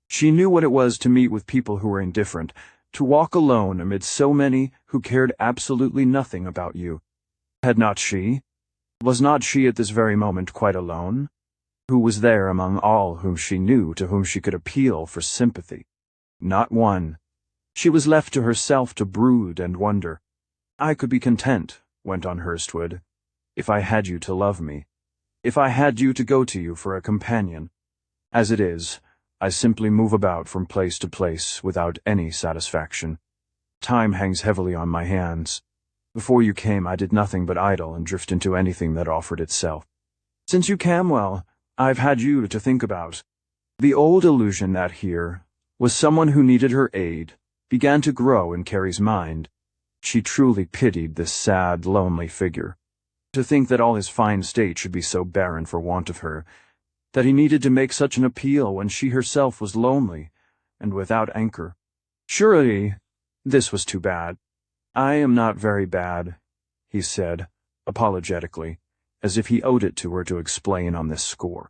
A: She knew what it was to meet with people who were indifferent, to walk alone amid so many who cared absolutely nothing about you. Had not she? Was not she at this very moment quite alone? Who was there among all whom she knew to whom she could appeal for sympathy? Not one. She was left to herself to brood and wonder. "I could be content," went on Hurstwood, "if I had you to love me, if I had you to go to you for a companion. As it is, I simply move about from place to place without any satisfaction. Time hangs heavily on my hands. Before you came, I did nothing but idle and drift into anything that offered itself. Since you came, well, I've had you to think about." The old illusion that here was someone who needed her aid began to grow in Carrie's mind. She truly pitied this sad, lonely figure. To think that all his fine state should be so barren for want of her, that he needed to make such an appeal when she herself was lonely and without anchor. Surely this was too bad. "I am not very bad," he said, apologetically, as if he owed it to her to explain on this score.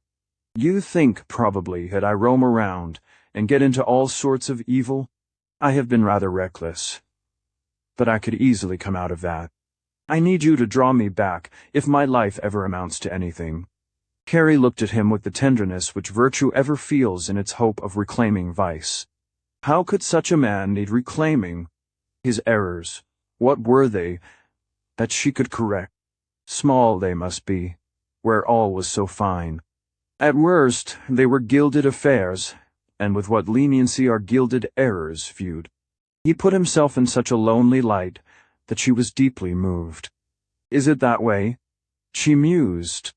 A: "You think, probably, that I roam around and get into all sorts of evil. I have been rather reckless, but I could easily come out of that. I need you to draw me back if my life ever amounts to anything." Carrie looked at him with the tenderness which virtue ever feels in its hope of reclaiming vice. How could such a man need reclaiming? His errors, what were they that she could correct? Small they must be, where all was so fine. At worst, they were gilded affairs, and with what leniency are gilded errors viewed. He put himself in such a lonely light that she was deeply moved. "Is it that way?" She mused.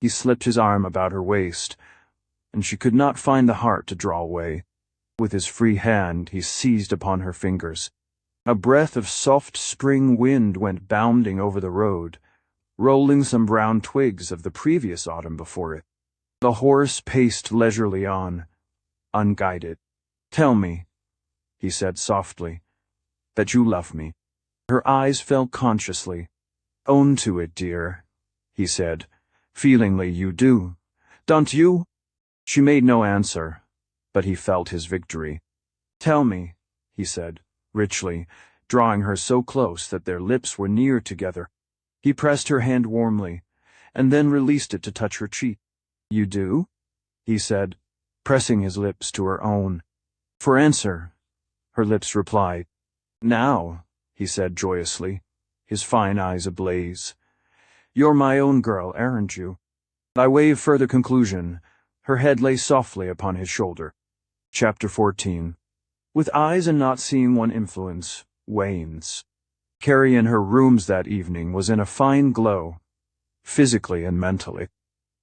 A: He slipped his arm about her waist, and she could not find the heart to draw away. With his free hand, he seized upon her fingers. A breath of soft spring wind went bounding over the road, rolling some brown twigs of the previous autumn before it. The horse paced leisurely on, unguided. "Tell me," he said softly, "that you love me." Her eyes fell consciously. "Own to it, dear," he said, feelingly. "You do, don't you?" She made no answer, but he felt his victory. "Tell me," he said, richly, drawing her so close that their lips were near together. He pressed her hand warmly, and then released it to touch her cheek. "You do?" he said, pressing his lips to her own. For answer, her lips replied. "Now," he said joyously, his fine eyes ablaze. "You're my own girl, aren't you?" By way of further conclusion, her head lay softly upon his shoulder. Chapter 14. With eyes and not seeing one influence wanes. Carrie in her rooms that evening was in a fine glow, physically and mentally.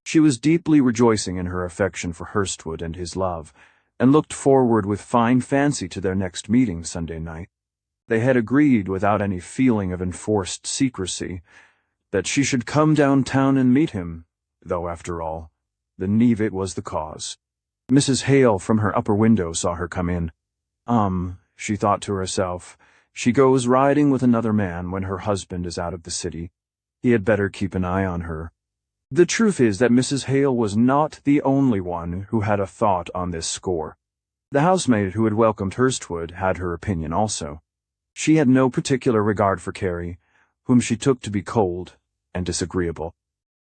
A: She was deeply rejoicing in her affection for Hurstwood and his love, and looked forward with fine fancy to their next meeting Sunday night. They had agreed, without any feeling of enforced secrecy, that she should come downtown and meet him, though, after all, the need of it was the cause. Mrs. Hale from her upper window saw her come in. She thought to herself, she goes riding with another man when her husband is out of the city. He had better keep an eye on her. The truth is that Mrs. Hale was not the only one who had a thought on this score. The housemaid who had welcomed Hurstwood had her opinion also. She had no particular regard for Carrie, whom she took to be cold and disagreeable.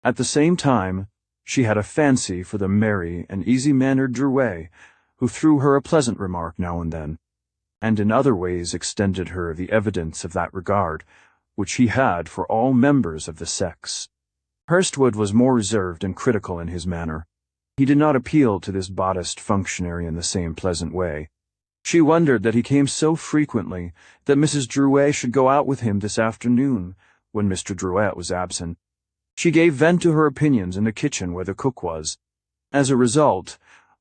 A: At the same time, she had a fancy for the merry and easy-mannered Drouet, who threw her a pleasant remark now and then, and in other ways extended her the evidence of that regard which he had for all members of the sex. Hurstwood was more reserved and critical in his manner. He did not appeal to this bodiced functionary in the same pleasant way. She wondered that he came so frequently that Mrs. Drouet should go out with him this afternoon, when Mr. Drouet was absent. She gave vent to her opinions in the kitchen where the cook was. As a result,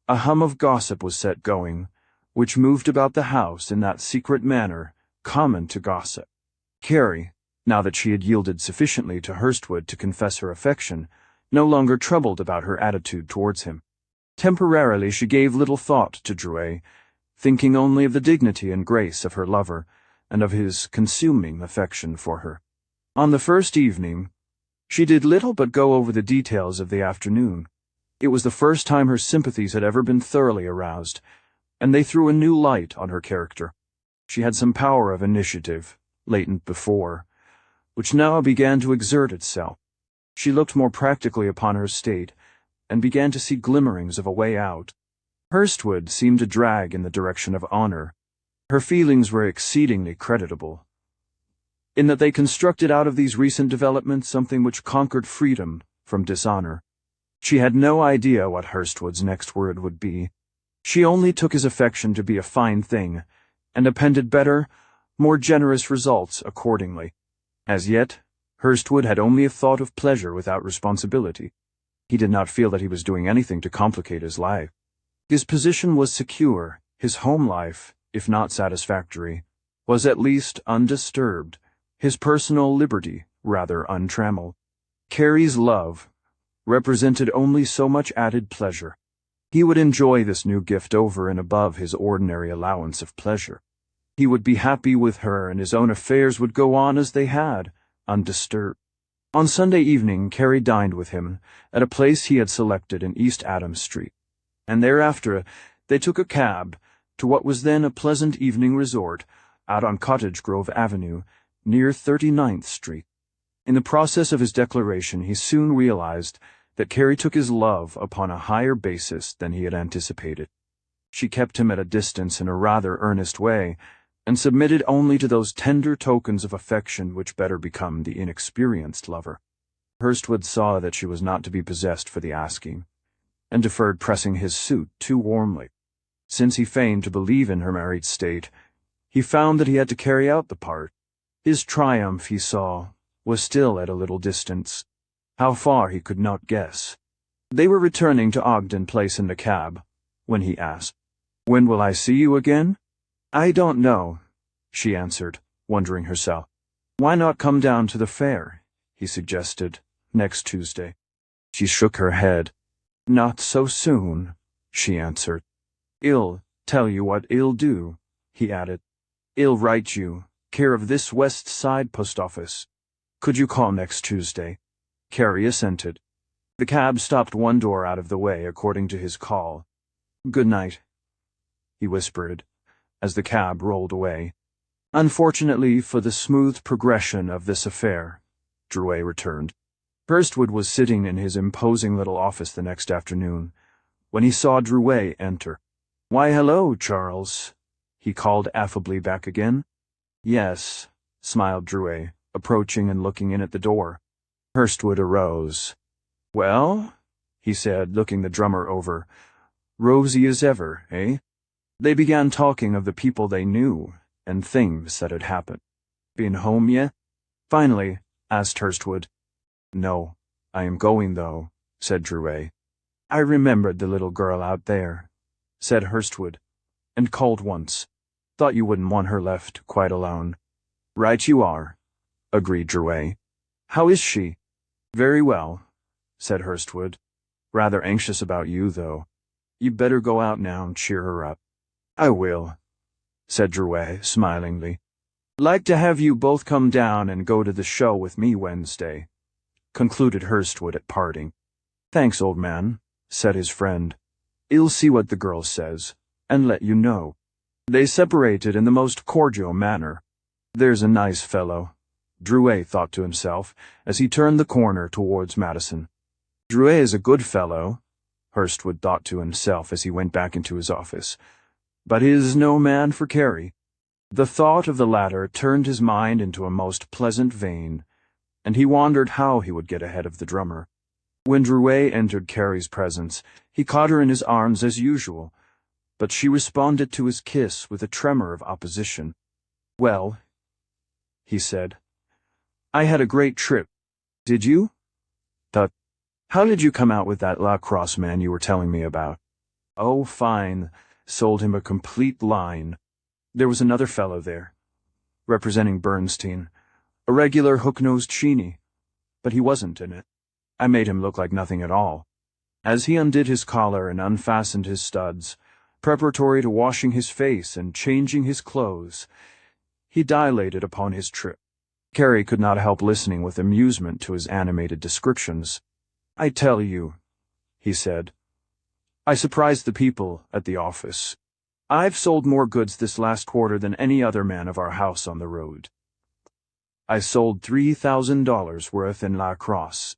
A: a hum of gossip was set going, which moved about the house in that secret manner common to gossip. Carrie, now that she had yielded sufficiently to Hurstwood to confess her affection, no longer troubled about her attitude towards him. Temporarily she gave little thought to Drouet, thinking only of the dignity and grace of her lover, and of his consuming affection for her. On the first evening, she did little but go over the details of the afternoon. It was the first time her sympathies had ever been thoroughly aroused, and they threw a new light on her character. She had some power of initiative, latent before, which now began to exert itself. She looked more practically upon her state, and began to see glimmerings of a way out. Hurstwood seemed to drag in the direction of honor. Her feelings were exceedingly creditable, in that they constructed out of these recent developments something which conquered freedom from dishonor. She had no idea what Hurstwood's next word would be. She only took his affection to be a fine thing, and appended better, more generous results accordingly. As yet, Hurstwood had only a thought of pleasure without responsibility. He did not feel that he was doing anything to complicate his life. His position was secure, his home life, if not satisfactory, was at least undisturbed, his personal liberty rather untrammeled. Carrie's love represented only so much added pleasure. He would enjoy this new gift over and above his ordinary allowance of pleasure. He would be happy with her, and his own affairs would go on as they had, undisturbed. On Sunday evening, Carrie dined with him at a place he had selected in East Adams Street, and thereafter they took a cab to what was then a pleasant evening resort out on Cottage Grove Avenue, near 39th Street. In the process of his declaration, he soon realized that Carrie took his love upon a higher basis than he had anticipated. She kept him at a distance in a rather earnest way, and submitted only to those tender tokens of affection which better become the inexperienced lover. Hurstwood saw that she was not to be possessed for the asking, and deferred pressing his suit too warmly. Since he feigned to believe in her married state, he found that he had to carry out the part. His triumph, he saw, was still at a little distance. How far he could not guess. They were returning to Ogden Place in the cab, when he asked, When will I see you again? I don't know, she answered, wondering herself. Why not come down to the fair, he suggested, next Tuesday. She shook her head. Not so soon, she answered. I'll tell you what I'll do, he added. I'll write you, care of this West Side post office. Could you call next Tuesday? Carrie assented. The cab stopped one door out of the way according to his call. Good night, he whispered, as the cab rolled away. Unfortunately for the smooth progression of this affair, Drouet returned. Hurstwood was sitting in his imposing little office the next afternoon, when he saw Drouet enter. Why, hello, Charles, he called affably back again. Yes, smiled Drouet, approaching and looking in at the door. Hurstwood arose. Well, he said, looking the drummer over. Rosy as ever, eh? They began talking of the people they knew and things that had happened. Been home yet? Finally, asked Hurstwood. No, I am going, though, said Drouet. I remembered the little girl out there, said Hurstwood, and called once. Thought you wouldn't want her left quite alone. Right you are, agreed Drouet. How is she? Very well, said Hurstwood. Rather anxious about you, though. You better go out now and cheer her up. I will, said Drouet smilingly. Like to have you both come down and go to the show with me Wednesday, concluded Hurstwood at parting. Thanks, old man, said his friend. I'll see what the girl says, and let you know. They separated in the most cordial manner. There's a nice fellow, Drouet thought to himself, as he turned the corner towards Madison. Drouet is a good fellow, Hurstwood thought to himself as he went back into his office, but is no man for Carrie. The thought of the latter turned his mind into a most pleasant vein, and he wondered how he would get ahead of the drummer. When Drouet entered Carrie's presence, he caught her in his arms as usual, but she responded to his kiss with a tremor of opposition. Well, he said, I had a great trip. Did you? How did you come out with that lacrosse man you were telling me about? Oh, fine. Sold him a complete line. There was another fellow there, representing Bernstein, a regular hook-nosed sheeny, but he wasn't in it. I made him look like nothing at all. As he undid his collar and unfastened his studs, preparatory to washing his face and changing his clothes, he dilated upon his trip. Carrie could not help listening with amusement to his animated descriptions. I tell you, he said, I surprised the people at the office. I've sold more goods this last quarter than any other man of our house on the road. I sold $3,000 worth in La Crosse.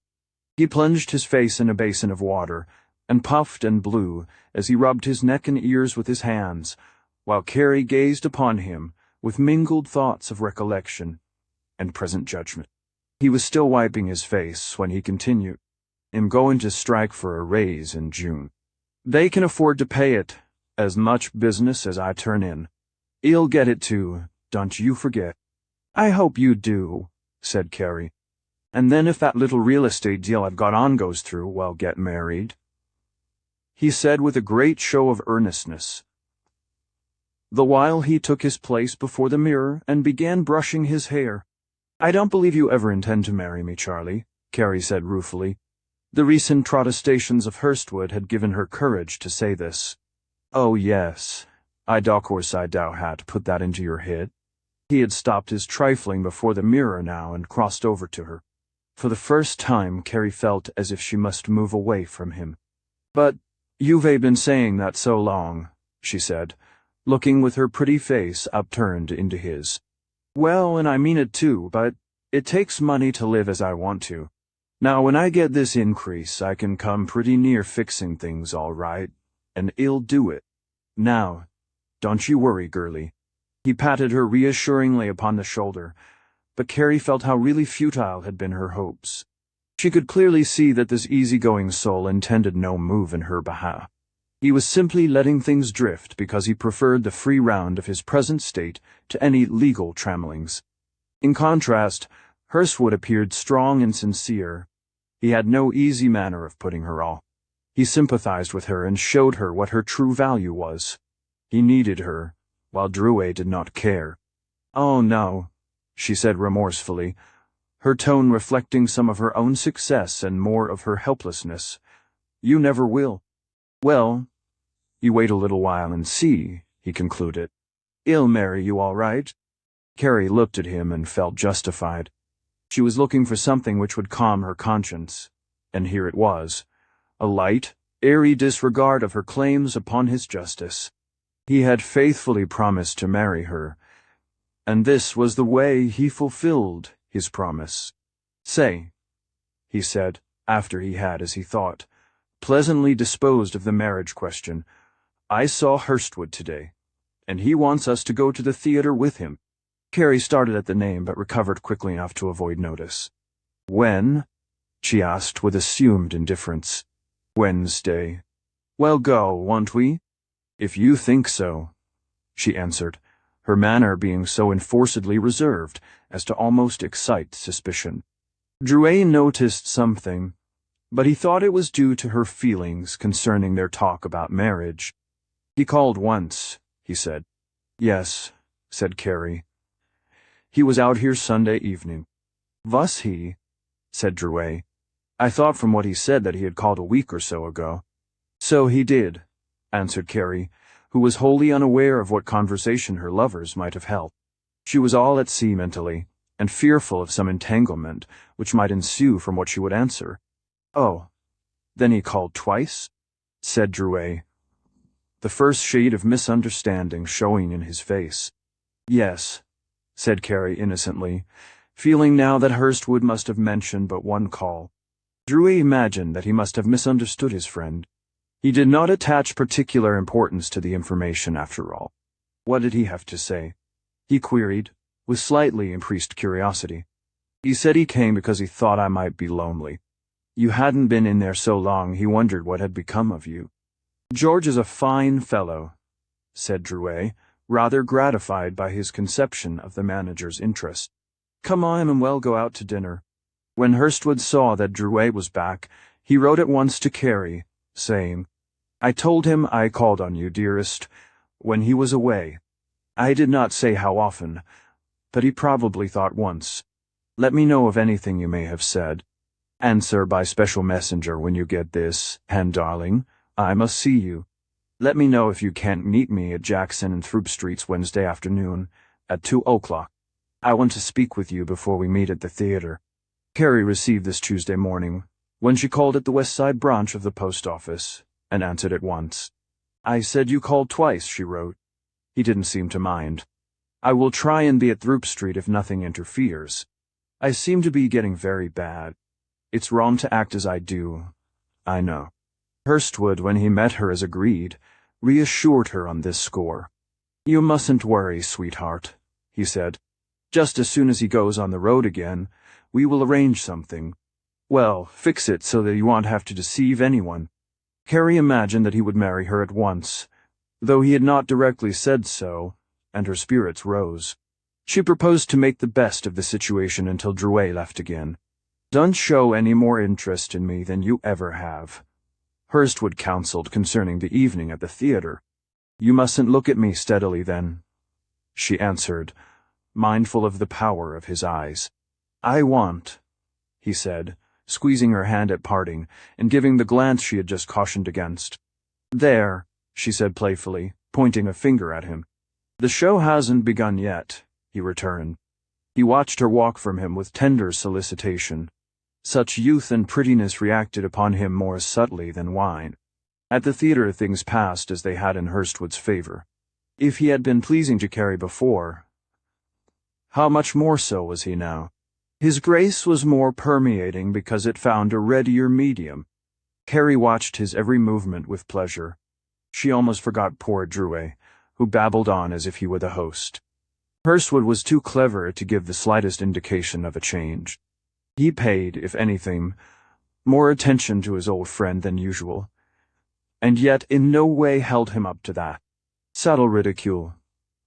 A: He plunged his face in a basin of water, and puffed and blew as he rubbed his neck and ears with his hands, while Carrie gazed upon him with mingled thoughts of recollection and present judgment. He was still wiping his face when he continued, I'm going to strike for a raise in June. They can afford to pay it, as much business as I turn in. I'll get it too, don't you forget. I hope you do, said Carrie. And then if that little real estate deal I've got on goes through, we'll get married, he said with a great show of earnestness, the while he took his place before the mirror and began brushing his hair. I don't believe you ever intend to marry me, Charlie, Carrie said ruefully. The recent protestations of Hurstwood had given her courage to say this. Oh, yes, I course I had put that into your head. He had stopped his trifling before the mirror now and crossed over to her. For the first time, Carrie felt as if she must move away from him. But you've been saying that so long, she said, looking with her pretty face upturned into his. Well, and I mean it too, but it takes money to live as I want to. Now, when I get this increase, I can come pretty near fixing things all right, and I'll do it. Now, don't you worry, girlie. He patted her reassuringly upon the shoulder, but Carrie felt how really futile had been her hopes. She could clearly see that this easygoing soul intended no move in her behalf. He was simply letting things drift because he preferred the free round of his present state to any legal trammellings. In contrast, Hurstwood appeared strong and sincere. He had no easy manner of putting her off. He sympathized with her and showed her what her true value was. He needed her, while Drouet did not care. "Oh no," she said remorsefully, her tone reflecting some of her own success and more of her helplessness. "You never will." "Well, you wait a little while and see," he concluded. "He'll marry you all right." Carrie looked at him and felt justified. She was looking for something which would calm her conscience, and here it was, a light, airy disregard of her claims upon his justice. He had faithfully promised to marry her, and this was the way he fulfilled his promise. "Say," he said, after he had, as he thought, pleasantly disposed of the marriage question, "I saw Hurstwood today, and he wants us to go to the theater with him." Carrie started at the name but recovered quickly enough to avoid notice. "When?" she asked with assumed indifference. "Wednesday." "Well, go, won't we?" "If you think so," she answered, her manner being so enforcedly reserved as to almost excite suspicion. Drouet noticed something, but he thought it was due to her feelings concerning their talk about marriage. "He called once," he said. "Yes," said Carrie. "He was out here Sunday evening." "Was he?" said Drouet. "I thought from what he said that he had called a week or so ago." "So he did," answered Carrie, who was wholly unaware of what conversation her lovers might have held. She was all at sea mentally, and fearful of some entanglement which might ensue from what she would answer. "Oh, then he called twice?" said Drouet, the first shade of misunderstanding showing in his face. "Yes," said Carrie innocently, feeling now that Hurstwood must have mentioned but one call. Drouet imagined that he must have misunderstood his friend. He did not attach particular importance to the information, after all. What did he have to say? He queried, with slightly increased curiosity. "He said he came because he thought I might be lonely. You hadn't been in there so long he wondered what had become of you." "George is a fine fellow," said Drouet, rather gratified by his conception of the manager's interest. "Come on and we'll go out to dinner." When Hurstwood saw that Drouet was back, he wrote at once to Carrie, saying, "I told him I called on you, dearest, when he was away. I did not say how often, but he probably thought once. Let me know of anything you may have said. Answer by special messenger when you get this, and darling, I must see you. Let me know if you can't meet me at Jackson and Throop Streets Wednesday afternoon, at 2:00. I want to speak with you before we meet at the theater." Carrie received this Tuesday morning, when she called at the West Side branch of the post office, and answered at once. "I said you called twice," she wrote. He didn't seem to mind. "I will try and be at Throop Street if nothing interferes. I seem to be getting very bad. It's wrong to act as I do, I know." Hurstwood, when he met her as agreed, reassured her on this score. "You mustn't worry, sweetheart," he said. "Just as soon as he goes on the road again, we will arrange something. Well, fix it so that you won't have to deceive anyone." Carrie imagined that he would marry her at once, though he had not directly said so, and her spirits rose. She proposed to make the best of the situation until Drouet left again. "Don't show any more interest in me than you ever have," Hurstwood counseled concerning the evening at the theater. "You mustn't look at me steadily then," she answered, mindful of the power of his eyes. "I want," he said, squeezing her hand at parting and giving the glance she had just cautioned against. "There," she said playfully, pointing a finger at him. "The show hasn't begun yet," he returned. He watched her walk from him with tender solicitation. Such youth and prettiness reacted upon him more subtly than wine. At the theater things passed as they had in Hurstwood's favor. If he had been pleasing to Carrie before, how much more so was he now? His grace was more permeating because it found a readier medium. Carrie watched his every movement with pleasure. She almost forgot poor Drouet, who babbled on as if he were the host. Hurstwood was too clever to give the slightest indication of a change. He paid, if anything, more attention to his old friend than usual, and yet in no way held him up to that subtle ridicule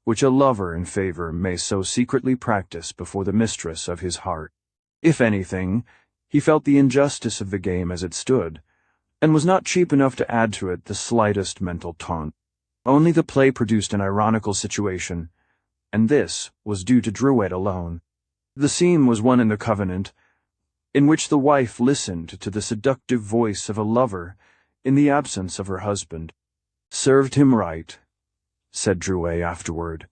A: which a lover in favor may so secretly practice before the mistress of his heart. If anything, he felt the injustice of the game as it stood, and was not cheap enough to add to it the slightest mental taunt. Only the play produced an ironical situation, and this was due to Drouet alone. The scene was one in the Covenant, in which the wife listened to the seductive voice of a lover in the absence of her husband. "Served him right," said Drouet afterward,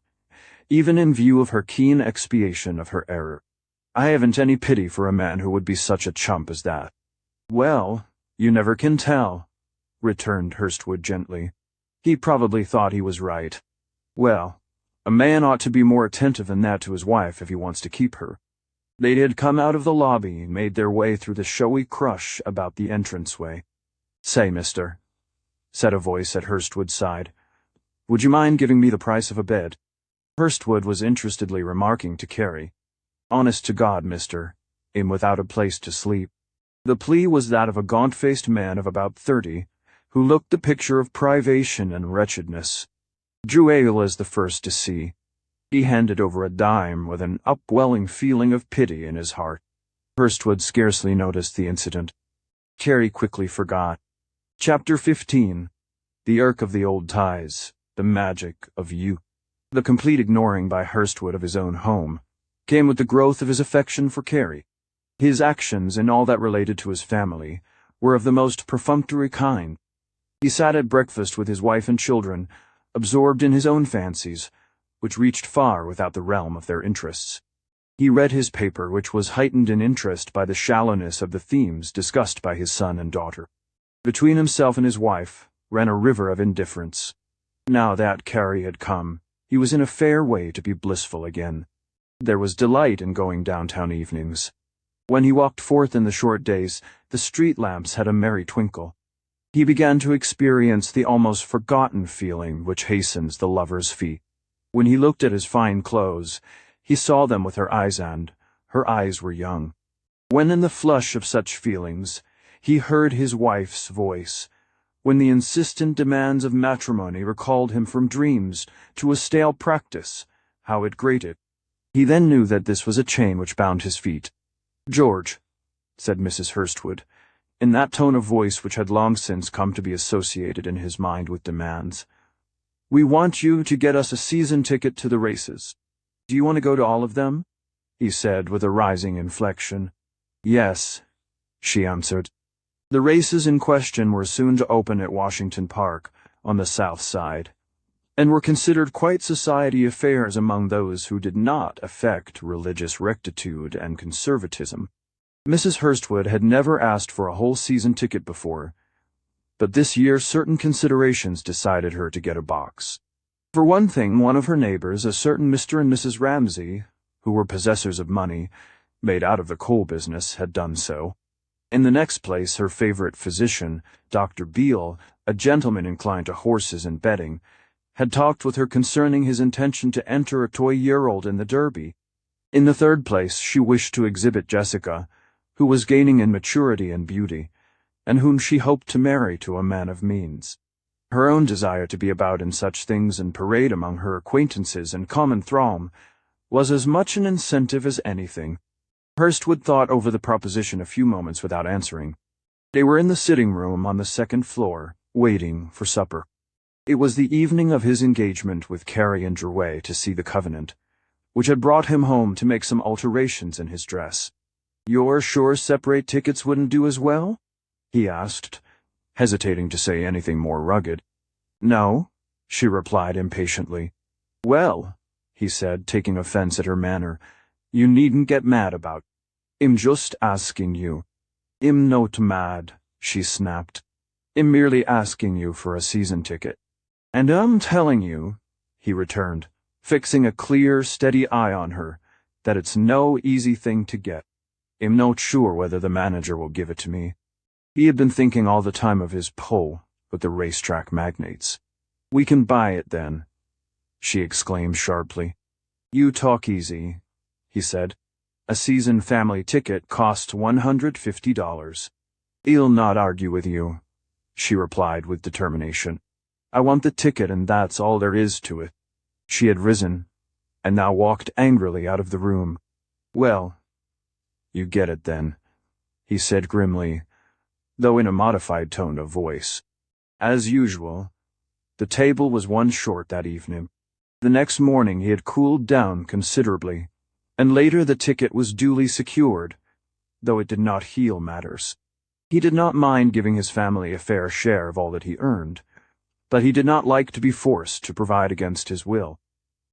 A: even in view of her keen expiation of her error. "I haven't any pity for a man who would be such a chump as that." "Well, you never can tell," returned Hurstwood gently. "He probably thought he was right. Well, a man ought to be more attentive than that to his wife if he wants to keep her." They had come out of the lobby and made their way through the showy crush about the entranceway. "Say, mister," said a voice at Hurstwood's side, "would you mind giving me the price of a bed?" Hurstwood was interestedly remarking to Carrie, "Honest to God, mister, I'm without a place to sleep." The plea was that of a gaunt-faced man of about 30, who looked the picture of privation and wretchedness. Drouet was the first to see. He handed over a dime with an upwelling feeling of pity in his heart. Hurstwood scarcely noticed the incident. Carrie quickly forgot. Chapter 15. The irk of the old ties, the magic of youth. The complete ignoring by Hurstwood of his own home came with the growth of his affection for Carrie. His actions in all that related to his family were of the most perfunctory kind. He sat at breakfast with his wife and children, absorbed in his own fancies, which reached far without the realm of their interests. He read his paper, which was heightened in interest by the shallowness of the themes discussed by his son and daughter. Between himself and his wife ran a river of indifference. Now that Carrie had come, he was in a fair way to be blissful again. There was delight in going downtown evenings. When he walked forth in the short days, the street lamps had a merry twinkle. He began to experience the almost forgotten feeling which hastens the lover's feet. When he looked at his fine clothes, he saw them with her eyes, and her eyes were young. When in the flush of such feelings, he heard his wife's voice, when the insistent demands of matrimony recalled him from dreams to a stale practice, how it grated. He then knew that this was a chain which bound his feet. "George," said Mrs. Hurstwood, in that tone of voice which had long since come to be associated in his mind with demands, "we want you to get us a season ticket to the races. Do you want to go to all of them?" he said with a rising inflection. "Yes," she answered. The races in question were soon to open at Washington Park, on the south side, and were considered quite society affairs among those who did not affect religious rectitude and conservatism. Mrs. Hurstwood had never asked for a whole season ticket before, but this year certain considerations decided her to get a box. For one thing, one of her neighbors, a certain Mr. and Mrs. Ramsay, who were possessors of money, made out of the coal business, had done so. In the next place, her favorite physician, Dr. Beale, a gentleman inclined to horses and betting, had talked with her concerning his intention to enter a toy-year-old in the Derby. In the third place, she wished to exhibit Jessica, who was gaining in maturity and beauty, and whom she hoped to marry to a man of means. Her own desire to be about in such things and parade among her acquaintances and common throng was as much an incentive as anything. Hurstwood thought over the proposition a few moments without answering. They were in the sitting-room on the second floor, waiting for supper. It was the evening of his engagement with Carrie and Drouet to see the Covenant, which had brought him home to make some alterations in his dress. "You're sure separate tickets wouldn't do as well?" he asked, hesitating to say anything more rugged. "No," she replied impatiently. "Well," he said, taking offense at her manner, "you needn't get mad about. I'm just asking you." "I'm not mad," she snapped. "I'm merely asking you for a season ticket." "And I'm telling you," he returned, fixing a clear, steady eye on her, "that it's no easy thing to get. I'm not sure whether the manager will give it to me." He had been thinking all the time of his pull with the racetrack magnates. "We can buy it then," she exclaimed sharply. "You talk easy," he said. "A season family ticket costs $150. "I'll not argue with you," she replied with determination. "I want the ticket, and that's all there is to it." She had risen, and now walked angrily out of the room. "Well, you get it then," he said grimly, though in a modified tone of voice. "As usual, The table was one short that evening. The next morning he had cooled down considerably, and later the ticket was duly secured, though it did not heal matters. He did not mind giving his family a fair share of all that he earned, but he did not like to be forced to provide against his will.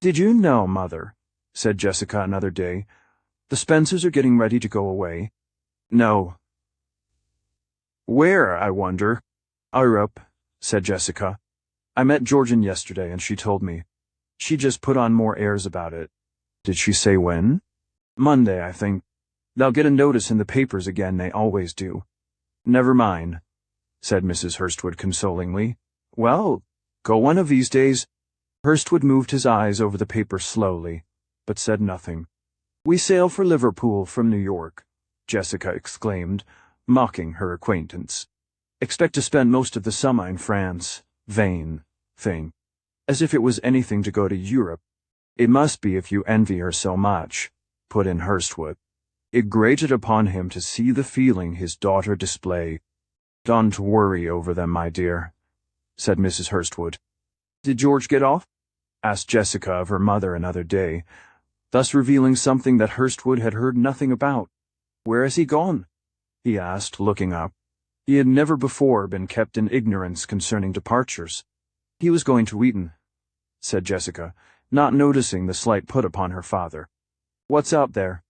A: "Did you know, Mother," said Jessica another day, "the Spencers are getting ready to go away?" "No." "Where, I wonder?" "Europe," said Jessica. "I met Georgian yesterday and she told me. She just put on more airs about it." "Did she say when?" "Monday, I think. They'll get a notice in the papers again, they always do." "Never mind," said Mrs. Hurstwood consolingly. "Well, go one of these days." Hurstwood moved his eyes over the paper slowly, but said nothing. "We sail for Liverpool from New York," Jessica exclaimed, mocking her acquaintance. "Expect to spend most of the summer in France. Vain thing. As if it was anything to go to Europe." "It must be if you envy her so much," put in Hurstwood. It grated upon him to see the feeling his daughter displayed. "Don't worry over them, my dear," said Mrs. Hurstwood. "Did George get off?" asked Jessica of her mother another day, thus revealing something that Hurstwood had heard nothing about. "Where has he gone?" he asked, looking up. He had never before been kept in ignorance concerning departures. "He was going to Eton," said Jessica, not noticing the slight put upon her father. "What's out there?"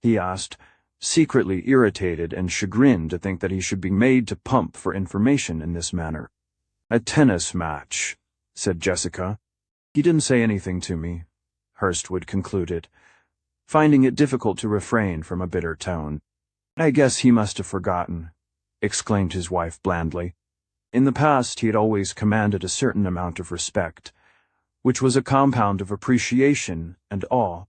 A: he asked, secretly irritated and chagrined to think that he should be made to pump for information in this manner. "A tennis match," said Jessica. "He didn't say anything to me," Hurstwood concluded, finding it difficult to refrain from a bitter tone. "I guess he must have forgotten," exclaimed his wife blandly. In the past he had always commanded a certain amount of respect, which was a compound of appreciation and awe.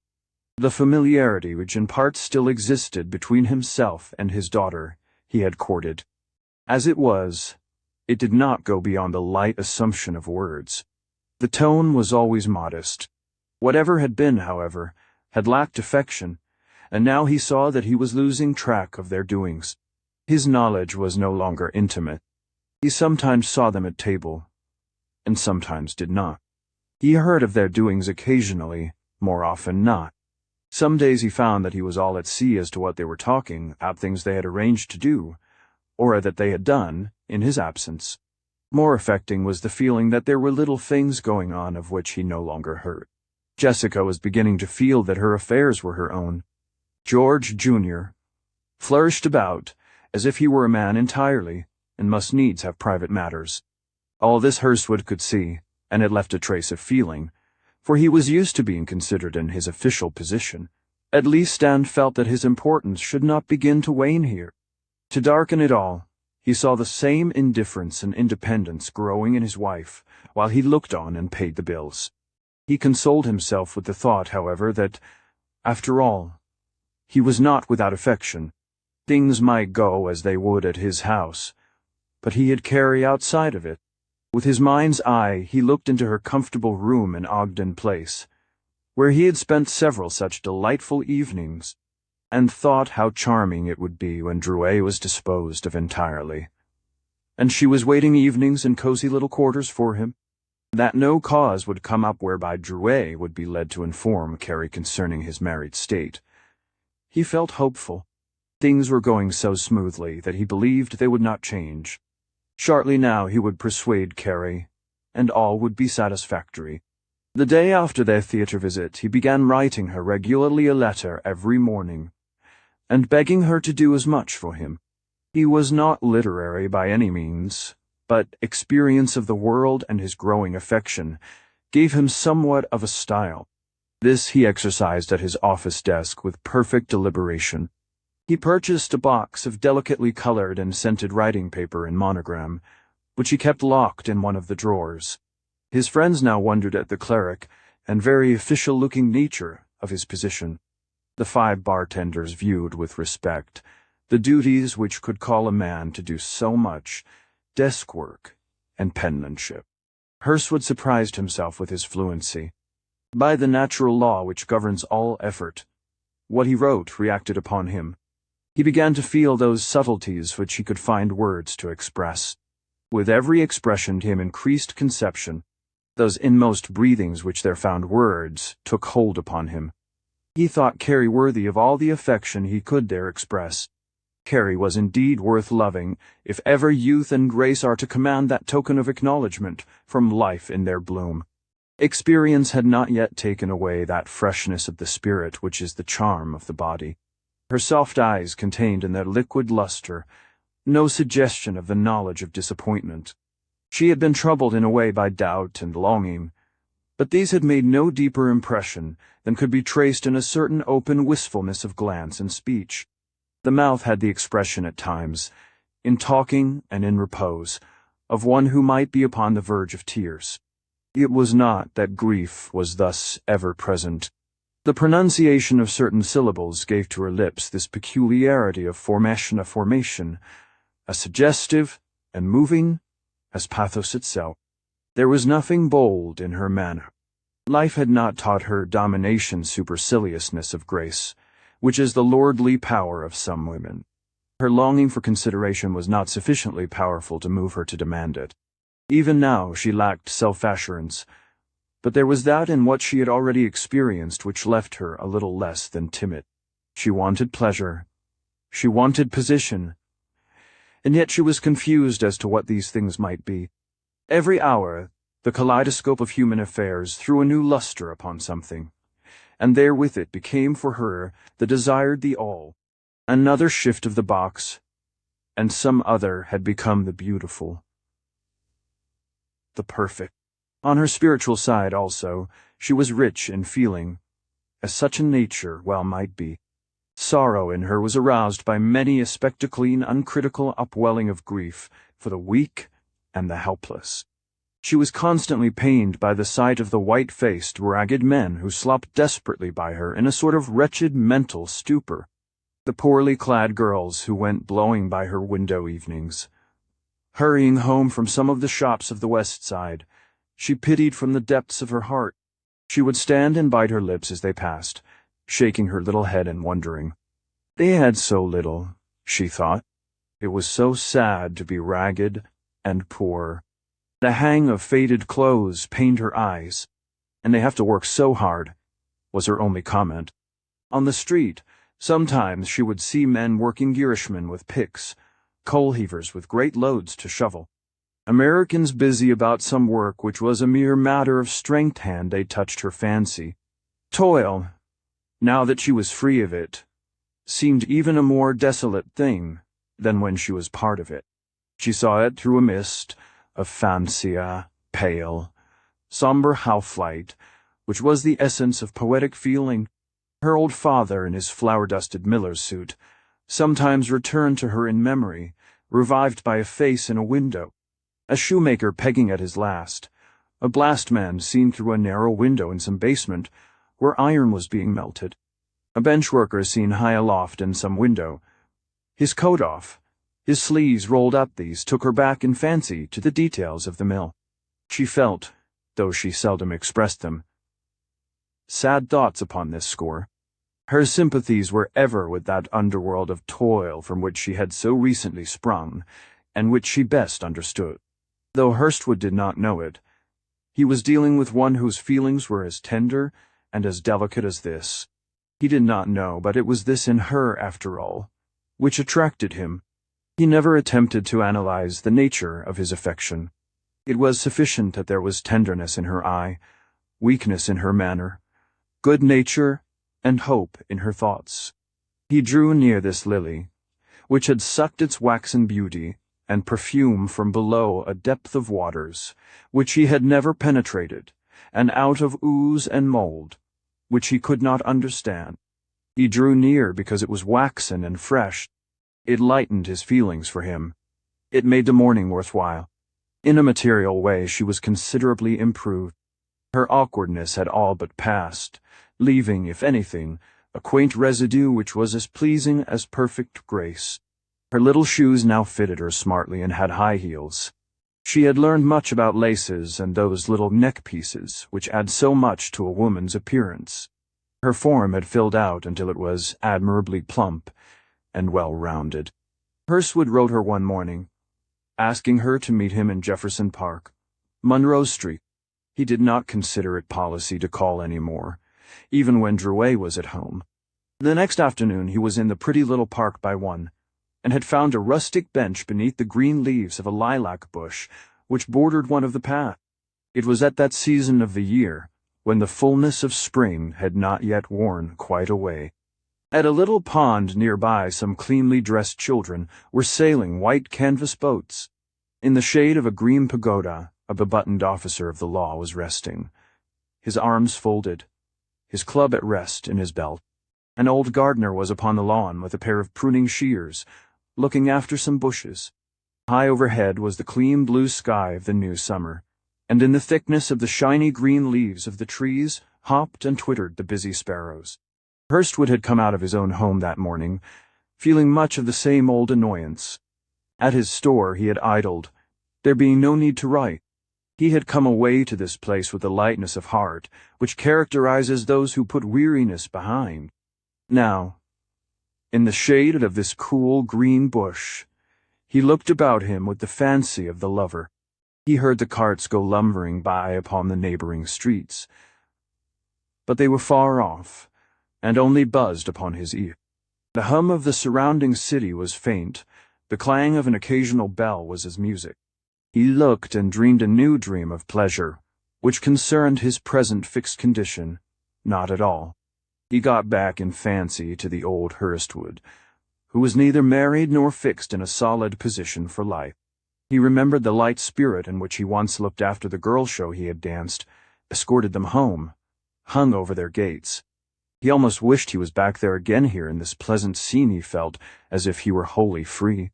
A: The familiarity which in part still existed between himself and his daughter he had courted. As it was, it did not go beyond a light assumption of words. The tone was always modest. Whatever had been, however, had lacked affection, and now he saw that he was losing track of their doings. His knowledge was no longer intimate. He sometimes saw them at table, and sometimes did not. He heard of their doings occasionally, more often not. Some days he found that he was all at sea as to what they were talking about, things they had arranged to do, or that they had done, in his absence. More affecting was the feeling that there were little things going on of which he no longer heard. Jessica was beginning to feel that her affairs were her own. George, Jr., flourished about as if he were a man entirely, and must needs have private matters. All this Hurstwood could see, and it left a trace of feeling, for he was used to being considered in his official position, at least, and felt that his importance should not begin to wane here. To darken it all, he saw the same indifference and independence growing in his wife, while he looked on and paid the bills. He consoled himself with the thought, however, that, after all, he was not without affection. Things might go as they would at his house, but he had Carrie outside of it. With his mind's eye he looked into her comfortable room in Ogden Place, where he had spent several such delightful evenings, and thought how charming it would be when Drouet was disposed of entirely, and she was waiting evenings in cozy little quarters for him, that no cause would come up whereby Drouet would be led to inform Carrie concerning his married state. He felt hopeful. Things were going so smoothly that he believed they would not change. Shortly now he would persuade Carrie, and all would be satisfactory. The day after their theatre visit he began writing her regularly a letter every morning, and begging her to do as much for him. He was not literary by any means, but experience of the world and his growing affection gave him somewhat of a style. This he exercised at his office desk with perfect deliberation. He purchased a box of delicately colored and scented writing paper and monogram, which he kept locked in one of the drawers. His friends now wondered at the cleric and very official-looking nature of his position. The 5 bartenders viewed with respect the duties which could call a man to do so much desk work and penmanship. Hurstwood surprised himself with his fluency. By the natural law which governs all effort, what he wrote reacted upon him. He began to feel those subtleties which he could find words to express. With every expression came increased conception. Those inmost breathings which there found words took hold upon him. He thought Carrie worthy of all the affection he could there express. Carrie was indeed worth loving, if ever youth and grace are to command that token of acknowledgment from life in their bloom. Experience had not yet taken away that freshness of the spirit which is the charm of the body. Her soft eyes contained in their liquid luster no suggestion of the knowledge of disappointment. She had been troubled in a way by doubt and longing, but these had made no deeper impression than could be traced in a certain open wistfulness of glance and speech. The mouth had the expression at times, in talking and in repose, of one who might be upon the verge of tears. It was not that grief was thus ever present. The pronunciation of certain syllables gave to her lips this peculiarity of formation, as suggestive and moving as pathos itself. There was nothing bold in her manner. Life had not taught her domination superciliousness of grace, which is the lordly power of some women. Her longing for consideration was not sufficiently powerful to move her to demand it. Even now she lacked self-assurance, but there was that in what she had already experienced which left her a little less than timid. She wanted pleasure. She wanted position. And yet she was confused as to what these things might be. Every hour, the kaleidoscope of human affairs threw a new luster upon something, and therewith it became for her the desired the all. Another shift of the box, and some other had become the beautiful, the perfect. On her spiritual side also, she was rich in feeling, as such a nature well might be. Sorrow in her was aroused by many a spectaclean, uncritical upwelling of grief for the weak and the helpless. She was constantly pained by the sight of the white-faced, ragged men who slopped desperately by her in a sort of wretched mental stupor, the poorly clad girls who went blowing by her window evenings. Hurrying home from some of the shops of the West Side, she pitied from the depths of her heart. She would stand and bite her lips as they passed, shaking her little head and wondering. They had so little, she thought. It was so sad to be ragged and poor. The hang of faded clothes pained her eyes, and they have to work so hard, was her only comment. On the street, sometimes she would see men working Irishmen with picks, coal heavers with great loads to shovel. Americans busy about some work which was a mere matter of strength hand. They touched her fancy. Toil, now that she was free of it, seemed even a more desolate thing than when she was part of it. She saw it through a mist of fancia, pale, somber half-light, which was the essence of poetic feeling. Her old father in his flower-dusted miller's suit sometimes returned to her in memory, revived by a face in a window, a shoemaker pegging at his last, a blastman seen through a narrow window in some basement where iron was being melted, a bench worker seen high aloft in some window, his coat off, his sleeves rolled up. These took her back in fancy to the details of the mill. She felt, though she seldom expressed them, sad thoughts upon this score. Her sympathies were ever with that underworld of toil from which she had so recently sprung, and which she best understood. Though Hurstwood did not know it, he was dealing with one whose feelings were as tender and as delicate as this. He did not know, but it was this in her, after all, which attracted him. He never attempted to analyze the nature of his affection. It was sufficient that there was tenderness in her eye, weakness in her manner, good nature and hope in her thoughts. He drew near this lily, which had sucked its waxen beauty and perfume from below a depth of waters which he had never penetrated, and out of ooze and mold, which he could not understand. He drew near because it was waxen and fresh. It lightened his feelings for him. It made the morning worthwhile. In a material way she was considerably improved. Her awkwardness had all but passed, leaving, if anything, a quaint residue which was as pleasing as perfect grace. Her little shoes now fitted her smartly and had high heels. She had learned much about laces and those little neck pieces which add so much to a woman's appearance. Her form had filled out until it was admirably plump and well-rounded. Hurstwood wrote her one morning, asking her to meet him in Jefferson Park, Monroe Street. He did not consider it policy to call anymore, even when Drouet was at home. The next afternoon he was in the pretty little park by 1, and had found a rustic bench beneath the green leaves of a lilac bush which bordered one of the paths. It was at that season of the year when the fullness of spring had not yet worn quite away. At a little pond nearby, some cleanly dressed children were sailing white canvas boats. In the shade of a green pagoda, a bebuttoned officer of the law was resting, his arms folded, his club at rest in his belt. An old gardener was upon the lawn with a pair of pruning shears, looking after some bushes. High overhead was the clean blue sky of the new summer, and in the thickness of the shiny green leaves of the trees hopped and twittered the busy sparrows. Hurstwood had come out of his own home that morning, feeling much of the same old annoyance. At his store he had idled, there being no need to write. He had come away to this place with the lightness of heart which characterizes those who put weariness behind. Now, in the shade of this cool green bush, he looked about him with the fancy of the lover. He heard the carts go lumbering by upon the neighboring streets, but they were far off, and only buzzed upon his ear. The hum of the surrounding city was faint, the clang of an occasional bell was his music. He looked and dreamed a new dream of pleasure, which concerned his present fixed condition, not at all. He got back in fancy to the old Hurstwood, who was neither married nor fixed in a solid position for life. He remembered the light spirit in which he once looked after the girl show he had danced, escorted them home, hung over their gates. He almost wished he was back there again here in this pleasant scene. He felt as if he were wholly free.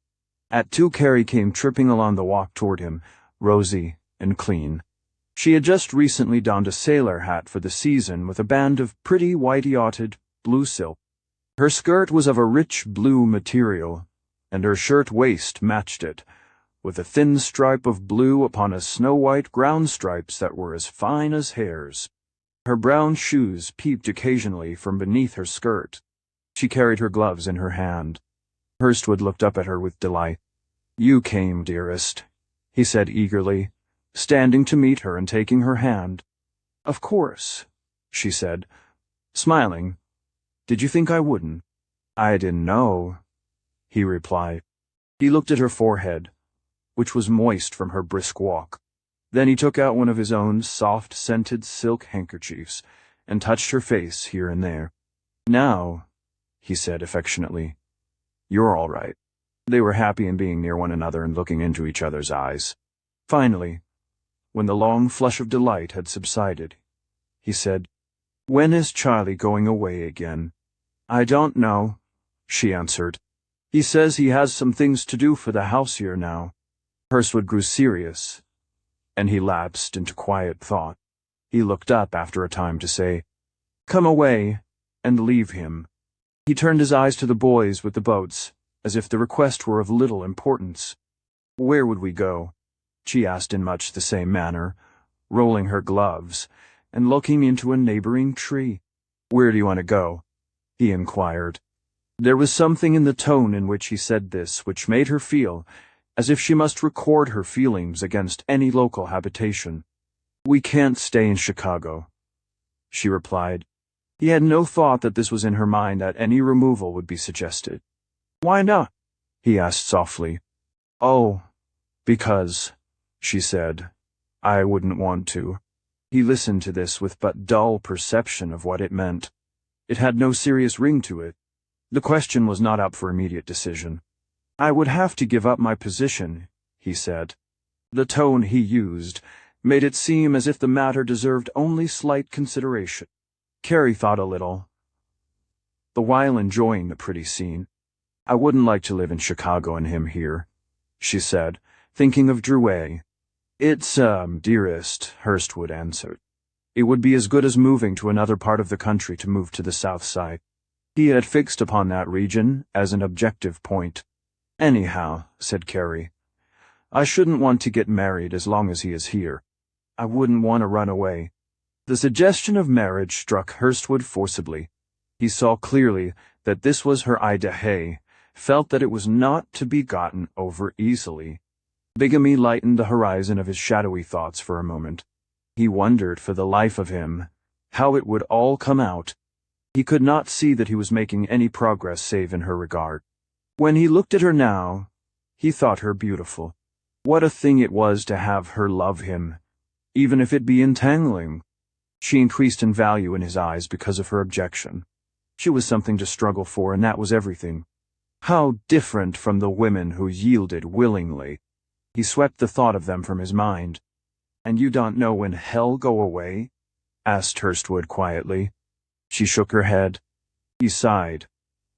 A: At 2, Carrie came tripping along the walk toward him, rosy and clean. She had just recently donned a sailor hat for the season with a band of pretty white-yachted blue silk. Her skirt was of a rich blue material, and her shirt-waist matched it, with a thin stripe of blue upon a snow-white ground stripes that were as fine as hairs. Her brown shoes peeped occasionally from beneath her skirt. She carried her gloves in her hand. Hurstwood looked up at her with delight. "You came, dearest," he said eagerly, standing to meet her and taking her hand. "Of course," she said, smiling. "Did you think I wouldn't?" "I didn't know," he replied. He looked at her forehead, which was moist from her brisk walk. Then he took out one of his own soft-scented silk handkerchiefs and touched her face here and there. "Now," he said affectionately, "you're all right." They were happy in being near one another and looking into each other's eyes. Finally, when the long flush of delight had subsided, he said, "When is Charlie going away again?" "I don't know," she answered. "He says he has some things to do for the house here now." Hurstwood grew serious, and he lapsed into quiet thought. He looked up after a time to say, "Come away, and leave him." He turned his eyes to the boys with the boats, as if the request were of little importance. "Where would we go?" she asked in much the same manner, rolling her gloves, and looking into a neighboring tree. "Where do you want to go?" he inquired. There was something in the tone in which he said this which made her feel as if she must record her feelings against any local habitation. "We can't stay in Chicago," she replied. He had no thought that this was in her mind, that any removal would be suggested. "Why not?" he asked softly. "Oh, because," she said, "I wouldn't want to." He listened to this with but dull perception of what it meant. It had no serious ring to it. The question was not up for immediate decision. "I would have to give up my position," he said. The tone he used made it seem as if the matter deserved only slight consideration. Carrie thought a little, the while enjoying the pretty scene. "I wouldn't like to live in Chicago and him here," she said, thinking of Drouet. "It's, dearest," Hurstwood answered. "It would be as good as moving to another part of the country to move to the south side." He had fixed upon that region as an objective point. "Anyhow," said Carrie, "I shouldn't want to get married as long as he is here. I wouldn't want to run away." The suggestion of marriage struck Hurstwood forcibly. He saw clearly that this was her idée, felt that it was not to be gotten over easily. Bigamy lightened the horizon of his shadowy thoughts for a moment. He wondered for the life of him how it would all come out. He could not see that he was making any progress save in her regard. When he looked at her now, he thought her beautiful. What a thing it was to have her love him, even if it be entangling. She increased in value in his eyes because of her objection. She was something to struggle for, and that was everything. How different from the women who yielded willingly. He swept the thought of them from his mind. "And you don't know when hell go away?" asked Hurstwood quietly. She shook her head. He sighed.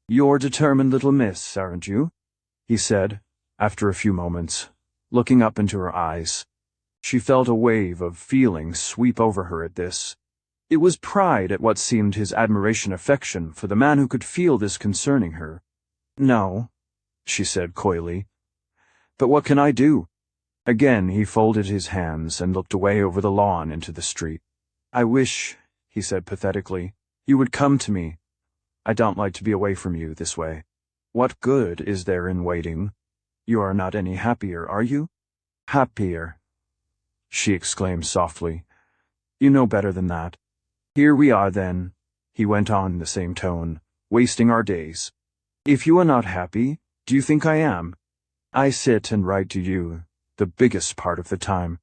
A: "You're determined little miss, aren't you?" he said, after a few moments, looking up into her eyes. She felt a wave of feeling sweep over her at this. It was pride at what seemed his affection for the man who could feel this concerning her. "No," she said coyly. "But what can I do?" Again he folded his hands and looked away over the lawn into the street. "I wish," he said pathetically, "you would come to me. I don't like to be away from you this way. What good is there in waiting? You are not any happier, are you?" "Happier," she exclaimed softly. "You know better than that. Here we are then," he went on in the same tone, "wasting our days. If you are not happy, do you think I am? I sit and write to you the biggest part of the time.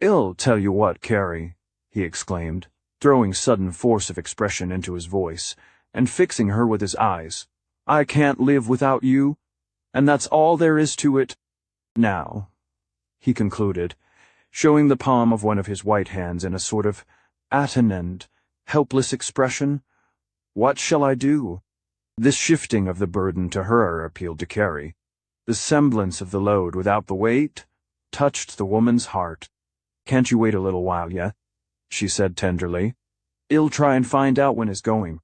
A: I'll tell you what, Carrie," he exclaimed, throwing sudden force of expression into his voice, and fixing her with his eyes. "I can't live without you, and that's all there is to it. Now," he concluded, showing the palm of one of his white hands in a sort of attoned, helpless expression, "what shall I do?" This shifting of the burden to her appealed to Carrie. The semblance of the load without the weight touched the woman's heart. "Can't you wait a little while yet?" she said tenderly. "I'll try and find out when it's going."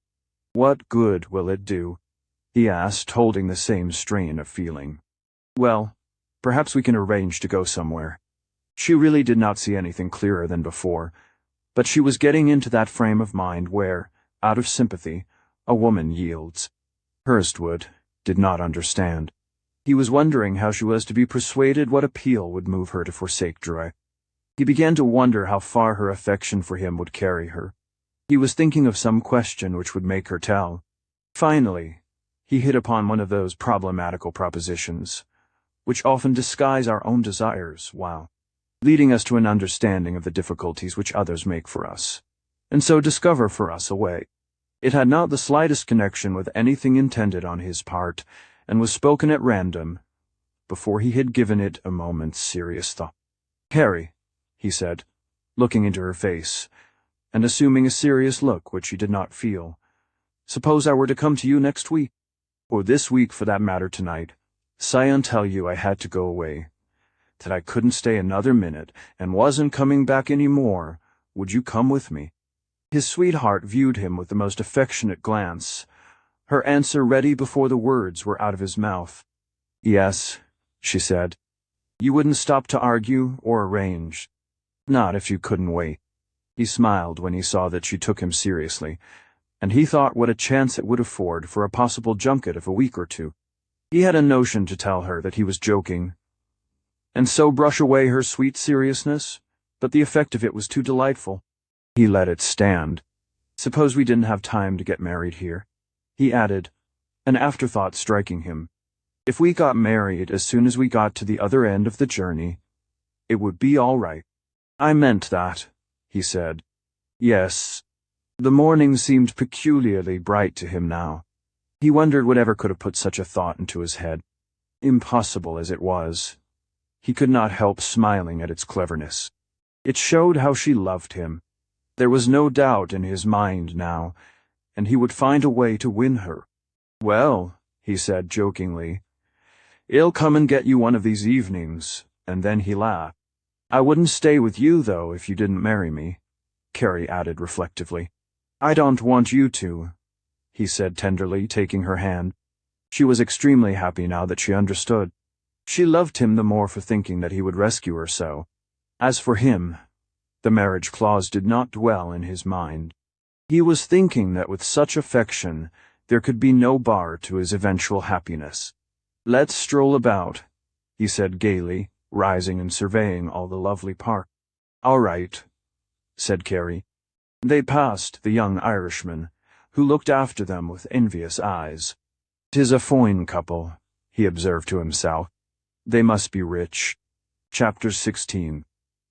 A: "What good will it do?" he asked, holding the same strain of feeling. "Well, perhaps we can arrange to go somewhere." She really did not see anything clearer than before, but she was getting into that frame of mind where, out of sympathy, a woman yields. Hurstwood did not understand. He was wondering how she was to be persuaded what appeal would move her to forsake Droy. He began to wonder how far her affection for him would carry her. He was thinking of some question which would make her tell. Finally, he hit upon one of those problematical propositions, which often disguise our own desires while leading us to an understanding of the difficulties which others make for us, and so discover for us a way. It had not the slightest connection with anything intended on his part, and was spoken at random, before he had given it a moment's serious thought. "Carrie," he said, looking into her face, and assuming a serious look which she did not feel, "suppose I were to come to you next week, or this week for that matter tonight, say and tell you I had to go away, that I couldn't stay another minute, and wasn't coming back any more, would you come with me?" His sweetheart viewed him with the most affectionate glance, her answer ready before the words were out of his mouth. "Yes," she said. "You wouldn't stop to argue or arrange?" "Not if you couldn't wait." He smiled when he saw that she took him seriously, and he thought what a chance it would afford for a possible junket of a week or two. He had a notion to tell her that he was joking, and so brush away her sweet seriousness, but the effect of it was too delightful. He let it stand. "Suppose we didn't have time to get married here," he added, an afterthought striking him. "If we got married as soon as we got to the other end of the journey, it would be all right." "I meant that," he said. "Yes." The morning seemed peculiarly bright to him now. He wondered whatever could have put such a thought into his head. Impossible as it was, he could not help smiling at its cleverness. It showed how she loved him. There was no doubt in his mind now, and he would find a way to win her. "Well," he said jokingly, "I'll come and get you one of these evenings," and then he laughed. "I wouldn't stay with you, though, if you didn't marry me," Carrie added reflectively. "I don't want you to," he said tenderly, taking her hand. She was extremely happy now that she understood. She loved him the more for thinking that he would rescue her so. As for him, the marriage clause did not dwell in his mind. He was thinking that with such affection there could be no bar to his eventual happiness. "Let's stroll about," he said gaily, rising and surveying all the lovely park. "All right," said Carrie. They passed the young Irishman, who looked after them with envious eyes. "'Tis a fine couple," he observed to himself. "They must be rich." Chapter 16.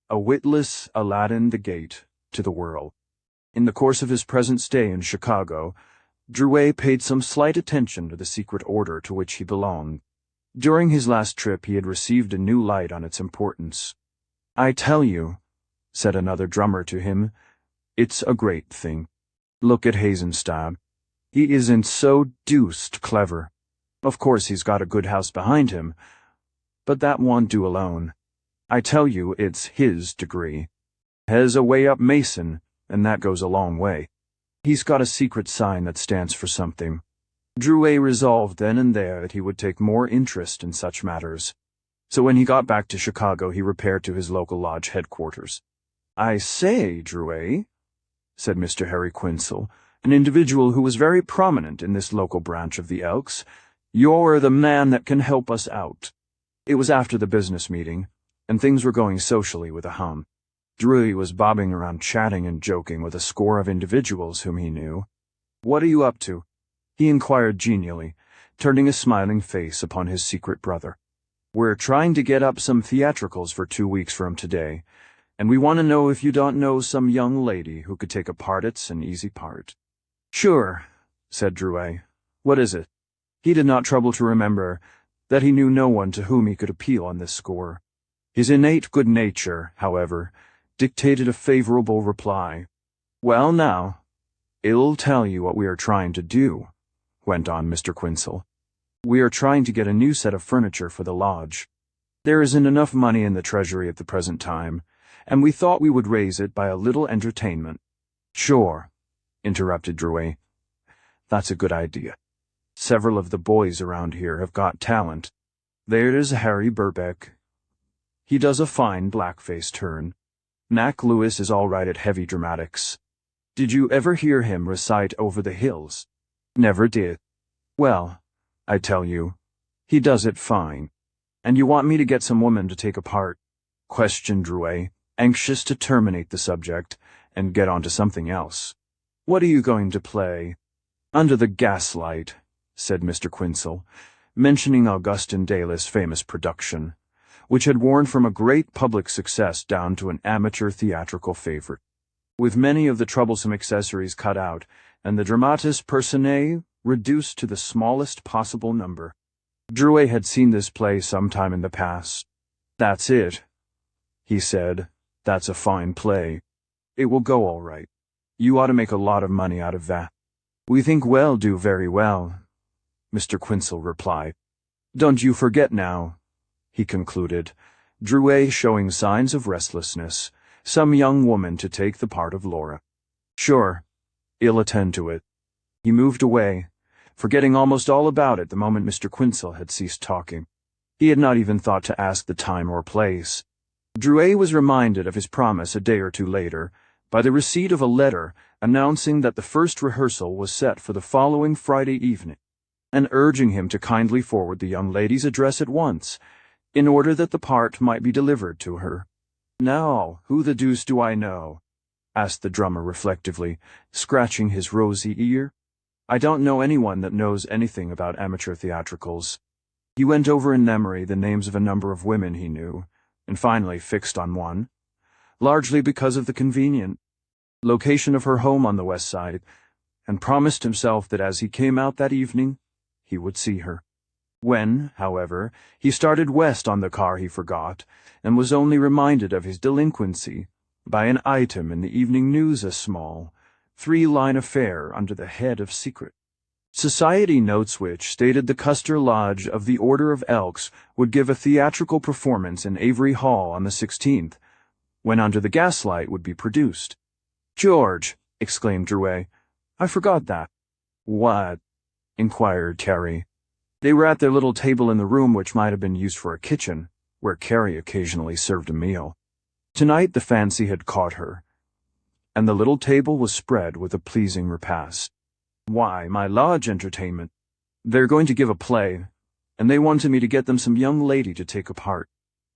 A: A Witless Aladdin the Gate to the World. In the course of his present stay in Chicago, Drouet paid some slight attention to the secret order to which he belonged. During his last trip he had received a new light on its importance. "I tell you," said another drummer to him, "it's a great thing. Look at Hazenstab. He isn't so deuced clever. Of course he's got a good house behind him, but that won't do alone. I tell you it's his degree. Has a way-up Mason, and that goes a long way. He's got a secret sign that stands for something." Drouet resolved then and there that he would take more interest in such matters. So when he got back to Chicago he repaired to his local lodge headquarters. "I say, Drouet," said Mr. Harry Quinzel, an individual who was very prominent in this local branch of the Elks, "you're the man that can help us out." It was after the business meeting, and things were going socially with a hum. Drouet was bobbing around chatting and joking with a score of individuals whom he knew. "What are you up to?" he inquired genially, turning a smiling face upon his secret brother. "We're trying to get up some theatricals for 2 weeks from today, and we want to know if you don't know some young lady who could take a part. It's an easy part." "Sure," said Drouet. "What is it?" He did not trouble to remember that he knew no one to whom he could appeal on this score. His innate good nature, however, dictated a favorable reply. "Well now, I'll tell you what we are trying to do," went on Mr. Quinzel. "We are trying to get a new set of furniture for the lodge. There isn't enough money in the treasury at the present time, and we thought we would raise it by a little entertainment." "Sure," interrupted Drouet. "That's a good idea. Several of the boys around here have got talent. There's Harry Burbeck. He does a fine blackface turn. Mac Lewis is all right at heavy dramatics. Did you ever hear him recite Over the Hills? Never did. Well, I tell you, he does it fine. And you want me to get some woman to take a part?" questioned Drouet, anxious to terminate the subject and get on to something else. "What are you going to play?" "Under the Gaslight," said Mr. Quinzel, mentioning Augustin Dalis' famous production, which had worn from a great public success down to an amateur theatrical favorite. With many of the troublesome accessories cut out, and the dramatis personae reduced to the smallest possible number. Drouet had seen this play some time in the past. "That's it," he said. "That's a fine play. It will go all right. You ought to make a lot of money out of that." "We think we'll do very well," Mr. Quinzel replied. "Don't you forget now," he concluded, Drouet showing signs of restlessness, "some young woman to take the part of Laura." "Sure, I'll attend to it." He moved away, forgetting almost all about it the moment Mr. Quinzel had ceased talking. He had not even thought to ask the time or place. Drouet was reminded of his promise a day or two later by the receipt of a letter announcing that the first rehearsal was set for the following Friday evening, and urging him to kindly forward the young lady's address at once, in order that the part might be delivered to her. "Now, who the deuce do I know?" asked the drummer reflectively, scratching his rosy ear. "I don't know anyone that knows anything about amateur theatricals." He went over in memory the names of a number of women he knew, and finally fixed on one, largely because of the convenient location of her home on the West Side, and promised himself that as he came out that evening, he would see her. When, however, he started west on the car he forgot, and was only reminded of his delinquency by an item in the evening news, a small, 3-line affair under the head of secret society notes which stated the Custer Lodge of the Order of Elks would give a theatrical performance in Avery Hall on the 16th, when Under the Gaslight would be produced. "George," exclaimed Drouet, "I forgot that." "What?" inquired Carrie. They were at their little table in the room which might have been used for a kitchen, where Carrie occasionally served a meal. Tonight the fancy had caught her, and the little table was spread with a pleasing repast. "Why, my lodge entertainment. They're going to give a play, and they wanted me to get them some young lady to take a part.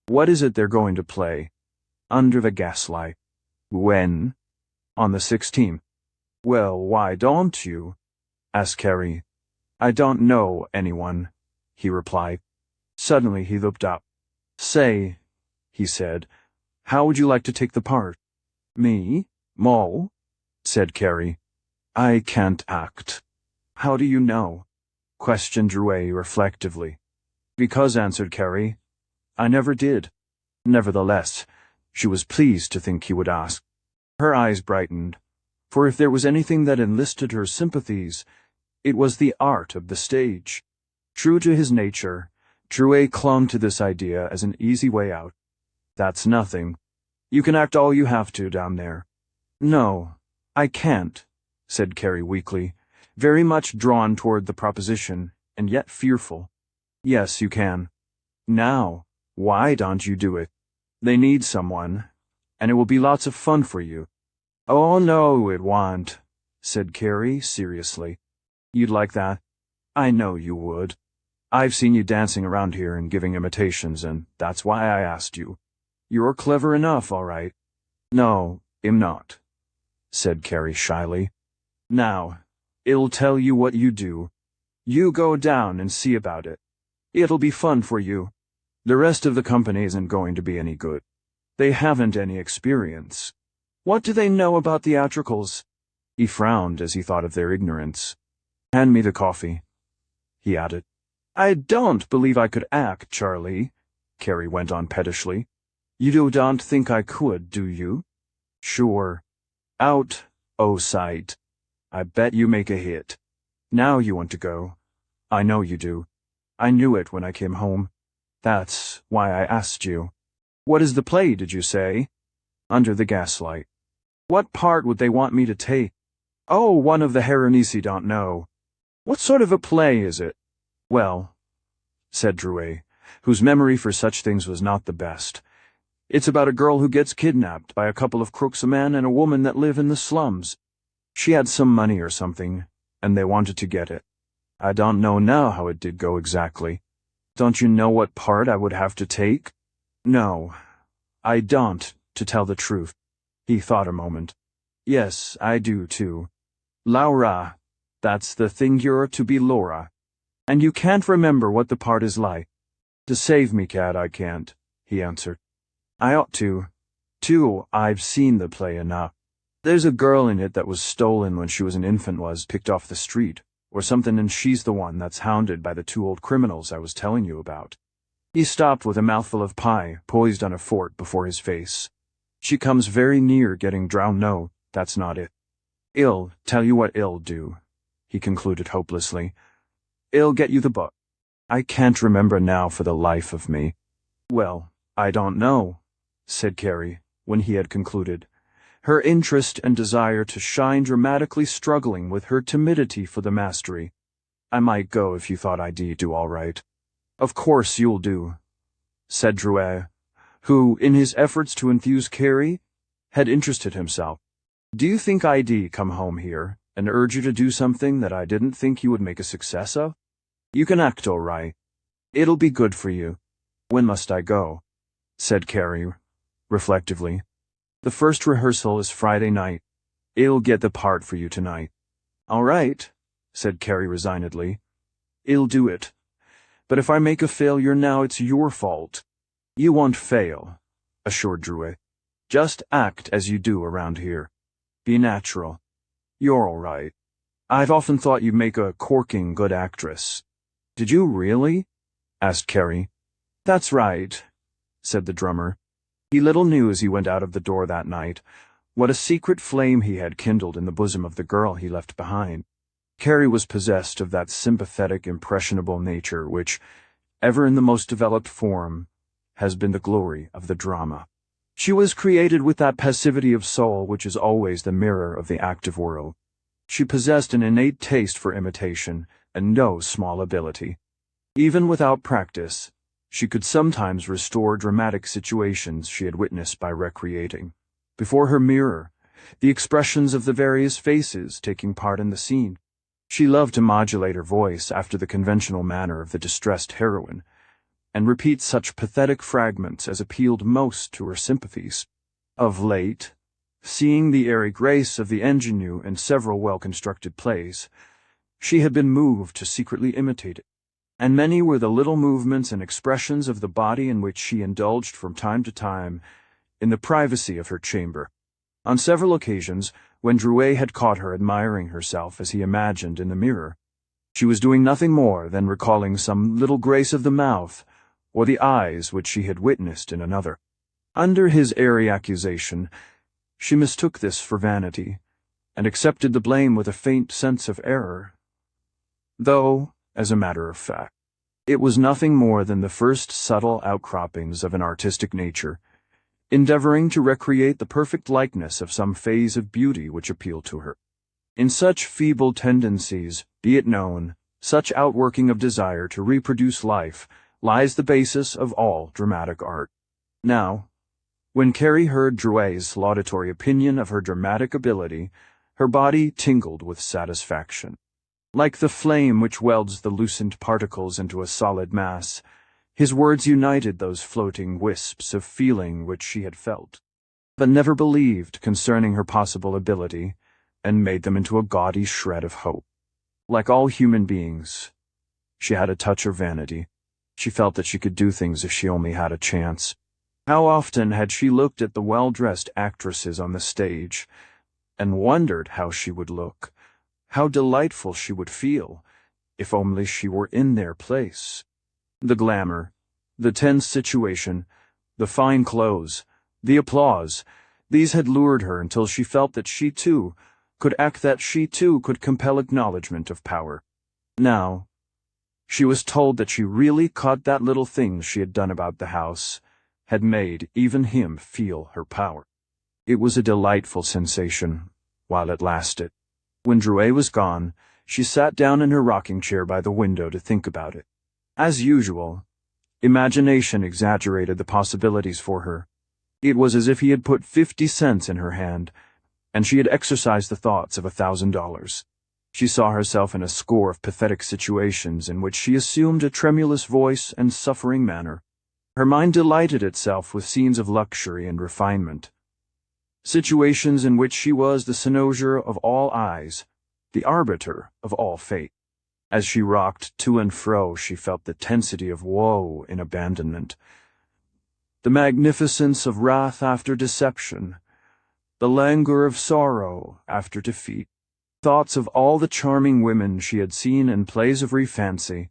A: What is it they're going to play? Under the gaslight. When? On the 16th. Well, why don't you? Asked Carrie. I don't know anyone, he replied. Suddenly he looked up. Say, he said, how would you like to take the part? Me? Moll? Said Carrie. I can't act. How do you know? Questioned Drouet reflectively. Because, answered Carrie, I never did. Nevertheless, she was pleased to think he would ask. Her eyes brightened, for if there was anything that enlisted her sympathies, it was the art of the stage. True to his nature, Drouet clung to this idea as an easy way out. That's nothing. You can act all you have to down there. No, I can't, said Carrie weakly, very much drawn toward the proposition, and yet fearful. Yes, you can. Now, why don't you do it? They need someone, and it will be lots of fun for you. Oh, no, it won't, said Carrie seriously. You'd like that? I know you would. I've seen you dancing around here and giving imitations, and that's why I asked you. You're clever enough, all right. No, I'm not, said Carrie shyly. Now, it'll tell you what you do. You go down and see about it. It'll be fun for you. The rest of the company isn't going to be any good. They haven't any experience. What do they know about theatricals? He frowned as he thought of their ignorance. Hand me the coffee, he added. I don't believe I could act, Charlie, Carrie went on pettishly. You don't think I could, do you? Sure. Out, oh sight. I bet you make a hit. Now you want to go. I know you do. I knew it when I came home. That's why I asked you. What is the play, did you say? Under the gaslight. What part would they want me to take? Oh, one of the Heronisi don't know. What sort of a play is it? Well, said Drouet, whose memory for such things was not the best, it's about a girl who gets kidnapped by a couple of crooks, a man and a woman that live in the slums. She had some money or something, and they wanted to get it. I don't know now how it did go exactly. Don't you know what part I would have to take? No, I don't, to tell the truth. He thought a moment. Yes, I do, too. Laura, that's the thing, you're to be Laura. And you can't remember what the part is like. To save me, Cat, I can't, he answered. I ought to. Too, I've seen the play enough. There's a girl in it that was stolen when she was an infant, was picked off the street, or something, and she's the one that's hounded by the two old criminals I was telling you about. He stopped with a mouthful of pie poised on a fork before his face. She comes very near getting drowned. No, that's not it. I'll tell you what I'll do, he concluded hopelessly. I'll get you the book. I can't remember now for the life of me. Well, I don't know, said Carrie, when he had concluded, her interest and desire to shine dramatically struggling with her timidity for the mastery. I might go if you thought I'd do all right. Of course you'll do, said Drouet, who, in his efforts to enthuse Carrie, had interested himself. Do you think I'd come home here and urge you to do something that I didn't think you would make a success of? You can act all right. It'll be good for you. When must I go? Said Carrie, reflectively. The first rehearsal is Friday night. I'll get the part for you tonight. All right, said Carrie resignedly. I'll do it. But if I make a failure now, it's your fault. You won't fail, assured Drouet. Just act as you do around here. Be natural. You're all right. I've often thought you'd make a corking good actress. Did you really? Asked Carrie. That's right, said the drummer. He little knew as he went out of the door that night what a secret flame he had kindled in the bosom of the girl he left behind. Carrie was possessed of that sympathetic, impressionable nature which, ever in the most developed form, has been the glory of the drama. She was created with that passivity of soul which is always the mirror of the active world. She possessed an innate taste for imitation, and no small ability. Even without practice, she could sometimes restore dramatic situations she had witnessed by recreating, before her mirror, the expressions of the various faces taking part in the scene. She loved to modulate her voice after the conventional manner of the distressed heroine, and repeat such pathetic fragments as appealed most to her sympathies. Of late, seeing the airy grace of the ingenue in several well-constructed plays, she had been moved to secretly imitate it, and many were the little movements and expressions of the body in which she indulged from time to time in the privacy of her chamber. On several occasions, when Drouet had caught her admiring herself as he imagined in the mirror, she was doing nothing more than recalling some little grace of the mouth or the eyes which she had witnessed in another. Under his airy accusation, she mistook this for vanity, and accepted the blame with a faint sense of error, though, as a matter of fact, it was nothing more than the first subtle outcroppings of an artistic nature, endeavoring to recreate the perfect likeness of some phase of beauty which appealed to her. In such feeble tendencies, be it known, such outworking of desire to reproduce life, lies the basis of all dramatic art. Now, when Carrie heard Drouet's laudatory opinion of her dramatic ability, her body tingled with satisfaction. Like the flame which welds the loosened particles into a solid mass, his words united those floating wisps of feeling which she had felt, but never believed concerning her possible ability, and made them into a gaudy shred of hope. Like all human beings, she had a touch of vanity. She felt that she could do things if she only had a chance. How often had she looked at the well-dressed actresses on the stage, and wondered how she would look, how delightful she would feel, if only she were in their place. The glamour, the tense situation, the fine clothes, the applause, these had lured her until she felt that she too could act, that she too could compel acknowledgement of power. Now, she was told that she really caught that little thing she had done about the house, had made even him feel her power. It was a delightful sensation, while it lasted. When Drouet was gone, she sat down in her rocking chair by the window to think about it. As usual, imagination exaggerated the possibilities for her. It was as if he had put 50 cents in her hand, and she had exercised the thoughts of $1,000. She saw herself in a score of pathetic situations in which she assumed a tremulous voice and suffering manner. Her mind delighted itself with scenes of luxury and refinement, situations in which she was the cynosure of all eyes, the arbiter of all fate. As she rocked to and fro, she felt the tensity of woe in abandonment, the magnificence of wrath after deception, the languor of sorrow after defeat. Thoughts of all the charming women she had seen in plays of refancy,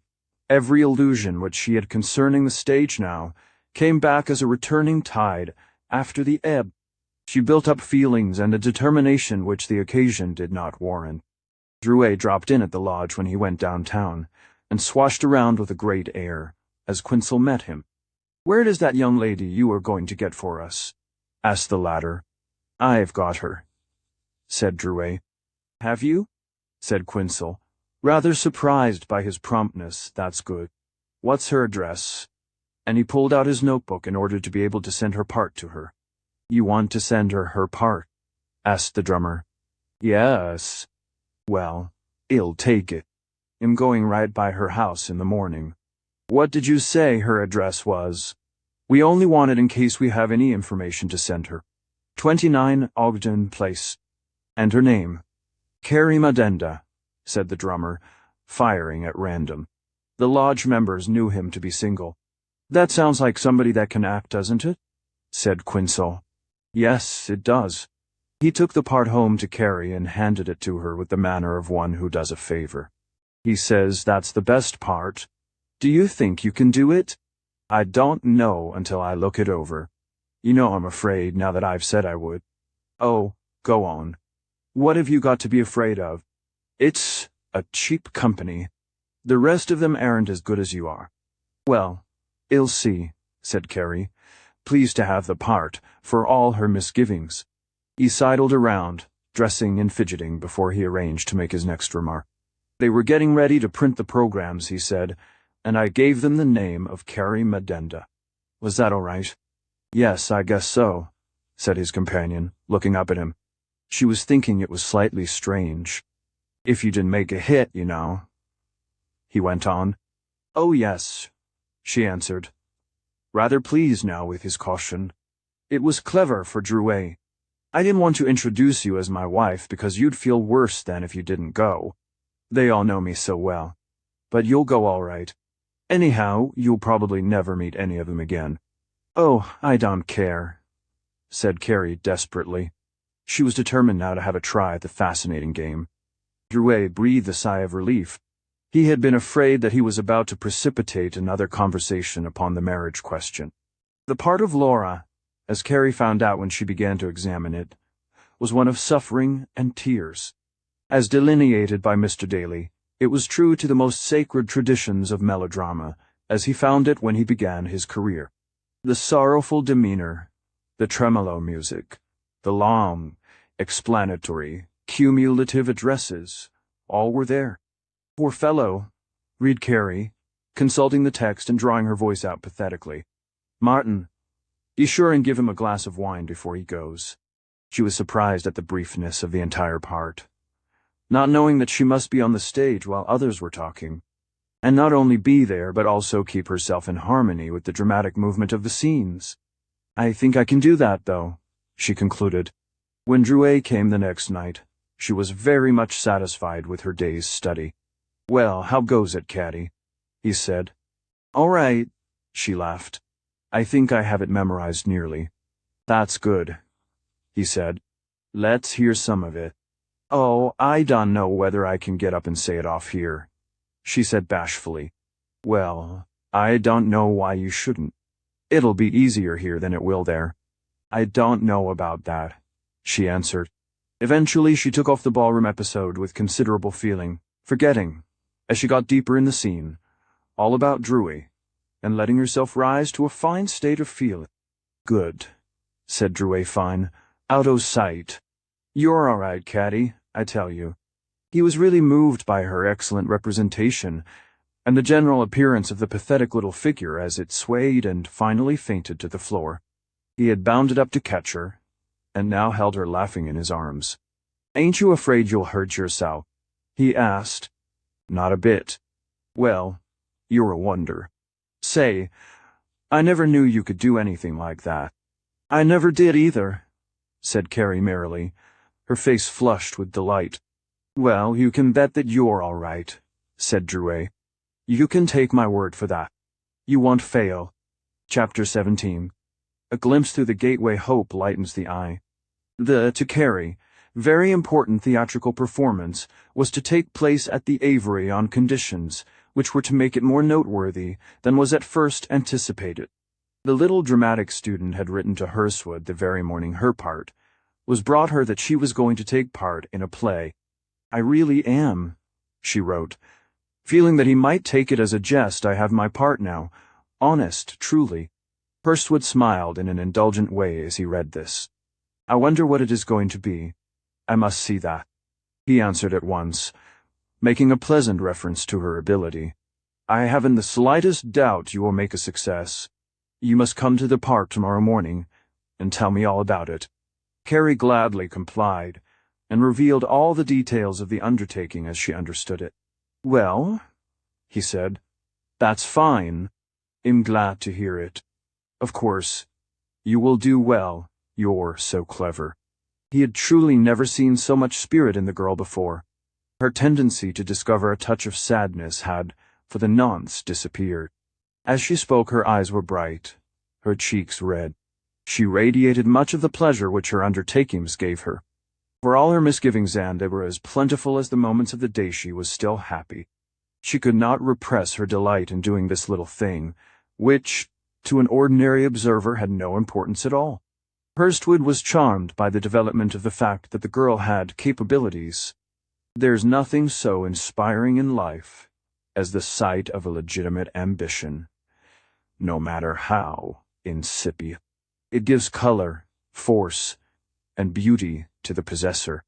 A: every illusion which she had concerning the stage now, came back as a returning tide after the ebb. She built up feelings and a determination which the occasion did not warrant. Drouet dropped in at the lodge when he went downtown, and swashed around with a great air, as Quinzel met him. "Where is that young lady you are going to get for us?" asked the latter. "I've got her," said Drouet. "Have you?" said Quinzel, rather surprised by his promptness. "That's good. What's her address?" And he pulled out his notebook in order to be able to send her part to her. "You want to send her part?" asked the drummer. "Yes." "Well, I'll take it. I'm going right by her house in the morning." "What did you say her address was?" "We only want it in case we have any information to send her. 29 Ogden Place." "And her name?" "Carrie Meeber," said the drummer, firing at random. The lodge members knew him to be single. "That sounds like somebody that can act, doesn't it?" said Quinzel. "Yes, it does." He took the part home to Carrie and handed it to her with the manner of one who does a favor. "He says that's the best part. Do you think you can do it?" "I don't know until I look it over. You know I'm afraid now that I've said I would." "Oh, go on. What have you got to be afraid of?" "It's a cheap company. The rest of them aren't as good as you are." "Well, I'll see," said Carrie, pleased to have the part, for all her misgivings. He sidled around, dressing and fidgeting before he arranged to make his next remark. "They were getting ready to print the programs," he said, "and I gave them the name of Carrie Meeber. Was that all right?" "Yes, I guess so," said his companion, looking up at him. She was thinking it was slightly strange. "If you didn't make a hit, you know," he went on. "Oh, yes," she answered, rather pleased now with his caution. It was clever for Drouet. I didn't want to introduce you as my wife because you'd feel worse than if you didn't go. They all know me so well. But you'll go all right. Anyhow, you'll probably never meet any of them again. Oh, I don't care, said Carrie desperately. She was determined now to have a try at the fascinating game. Drouet breathed a sigh of relief. He had been afraid that he was about to precipitate another conversation upon the marriage question. The part of Laura, as Carrie found out when she began to examine it, was one of suffering and tears. As delineated by Mr. Daly, it was true to the most sacred traditions of melodrama, as he found it when he began his career. The sorrowful demeanor, the tremolo music, the long, explanatory, cumulative addresses, all were there. Poor fellow, read Carrie, consulting the text and drawing her voice out pathetically. Martin, be sure and give him a glass of wine before he goes. She was surprised at the briefness of the entire part, not knowing that she must be on the stage while others were talking, and not only be there but also keep herself in harmony with the dramatic movement of the scenes. I think I can do that, though, she concluded. When Drouet came the next night, she was very much satisfied with her day's study. Well, how goes it, Caddy? He said. All right, she laughed. I think I have it memorized nearly. That's good, he said. Let's hear some of it. Oh, I don't know whether I can get up and say it off here, she said bashfully. Well, I don't know why you shouldn't. It'll be easier here than it will there. I don't know about that, she answered. Eventually she took off the ballroom episode with considerable feeling, forgetting, as she got deeper in the scene, all about Drouet, and letting herself rise to a fine state of feeling. Good, said Drouet fine, out o' sight. You're all right, Caddy, I tell you. He was really moved by her excellent representation, and the general appearance of the pathetic little figure as it swayed and finally fainted to the floor. He had bounded up to catch her, and now held her laughing in his arms. Ain't you afraid you'll hurt yourself? He asked. Not a bit. Well, you're a wonder. Say, I never knew you could do anything like that. I never did either, said Carrie merrily, her face flushed with delight. Well, you can bet that you're all right, said Drouet. You can take my word for that. You won't fail. Chapter 17. A glimpse through the gateway hope lightens the eye. To Carrie, very important theatrical performance was to take place at the Avery on conditions which were to make it more noteworthy than was at first anticipated. The little dramatic student had written to Hurswood the very morning her part was brought her that she was going to take part in a play. I really am, she wrote. Feeling that he might take it as a jest, I have my part now. Honest, truly. Hurswood smiled in an indulgent way as he read this. I wonder what it is going to be. I must see that. He answered at once, making a pleasant reference to her ability. I haven't the slightest doubt you will make a success. You must come to the park tomorrow morning and tell me all about it. Carrie gladly complied, and revealed all the details of the undertaking as she understood it. Well, he said, that's fine. I'm glad to hear it. Of course, you will do well. You're so clever. He had truly never seen so much spirit in the girl before. Her tendency to discover a touch of sadness had, for the nonce, disappeared. As she spoke, her eyes were bright, her cheeks red. She radiated much of the pleasure which her undertakings gave her. For all her misgivings, and they were as plentiful as the moments of the day, she was still happy. She could not repress her delight in doing this little thing, which, to an ordinary observer, had no importance at all. Hurswood was charmed by the development of the fact that the girl had capabilities. There's nothing so inspiring in life as the sight of a legitimate ambition, no matter how insipid. It gives color, force, and beauty to the possessor.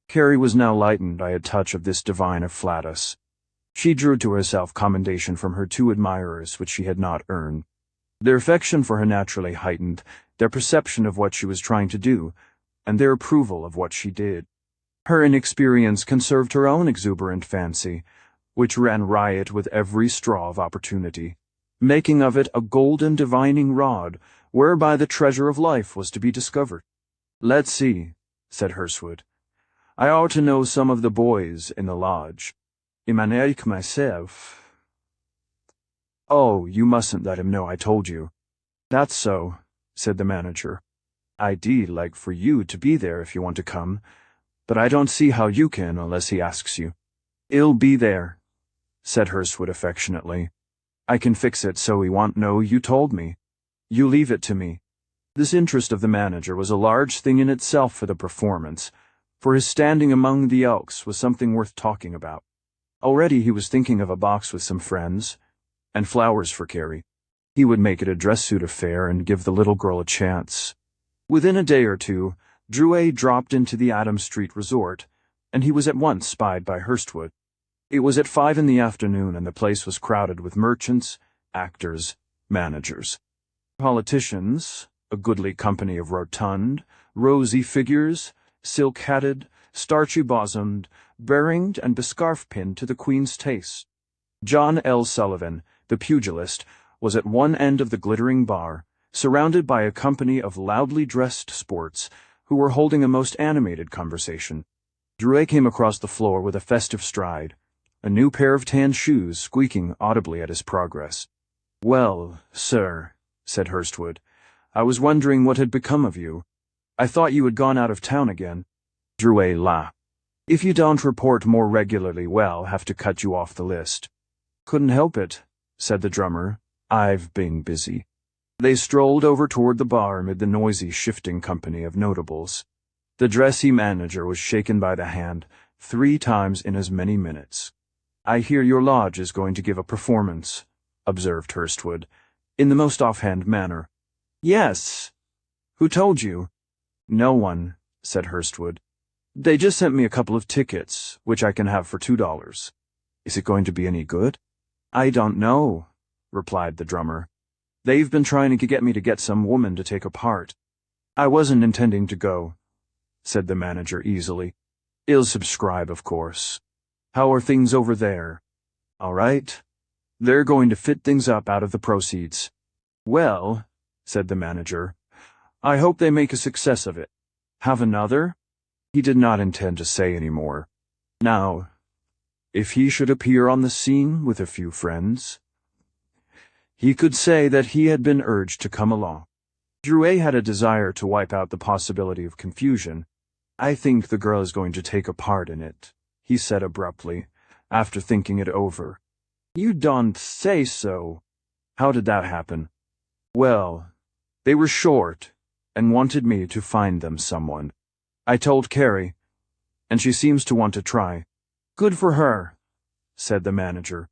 A: Carrie was now lightened by a touch of this divine afflatus. She drew to herself commendation from her two admirers which she had not earned. Their affection for her naturally heightened, their perception of what she was trying to do, and their approval of what she did. Her inexperience conserved her own exuberant fancy, which ran riot with every straw of opportunity. making of it a golden divining rod, whereby the treasure of life was to be discovered. "Let's see," said Hersewood. "I ought to know some of the boys in the lodge. Immanuel myself." "Oh, you mustn't let him know I told you." "That's so," said the manager. "I'd like for you to be there if you want to come, but I don't see how you can unless he asks you." "He'll be there," said Hersewood affectionately. "I can fix it so he won't know you told me. You leave it to me." This interest of the manager was a large thing in itself for the performance, for his standing among the Elks was something worth talking about. Already he was thinking of a box with some friends, and flowers for Carrie. He would make it a dress suit affair and give the little girl a chance. Within a day or two, Drouet dropped into the Adams Street resort, and he was at once spied by Hersewood. It was at 5 in the afternoon, and the place was crowded with merchants, actors, managers, politicians, a goodly company of rotund, rosy figures, silk-hatted, starchy-bosomed, beringed and bescarf-pinned to the Queen's taste. John L. Sullivan, the pugilist, was at one end of the glittering bar, surrounded by a company of loudly dressed sports who were holding a most animated conversation. Drouet came across the floor with a festive stride, a new pair of tan shoes squeaking audibly at his progress. "Well, sir," said Hersewood, "I was wondering what had become of you. I thought you had gone out of town again." Drouet laughed. "If you don't report more regularly, well, have to cut you off the list." "Couldn't help it," said the drummer. "I've been busy." They strolled over toward the bar amid the noisy, shifting company of notables. The dressy manager was shaken by the hand 3 times in as many minutes. "I hear your lodge is going to give a performance," observed Hersewood, in the most offhand manner. "Yes. Who told you?" "No one," said Hersewood. "They just sent me a couple of tickets, which I can have for $2. Is it going to be any good?" "I don't know," replied the drummer. "They've been trying to get me to get some woman to take a part." "I wasn't intending to go," said the manager easily. "I'll subscribe, of course. How are things over there?" "All right. They're going to fit things up out of the proceeds." "Well," said the manager, "I hope they make a success of it. Have another?" He did not intend to say any more. Now, if he should appear on the scene with a few friends, he could say that he had been urged to come along. Drouet had a desire to wipe out the possibility of confusion. "I think the girl is going to take a part in it," he said abruptly, after thinking it over. "You don't say so." "How did that happen?" "Well, they were short and wanted me to find them someone. I told Carrie, and she seems to want to try." "Good for her," said the manager.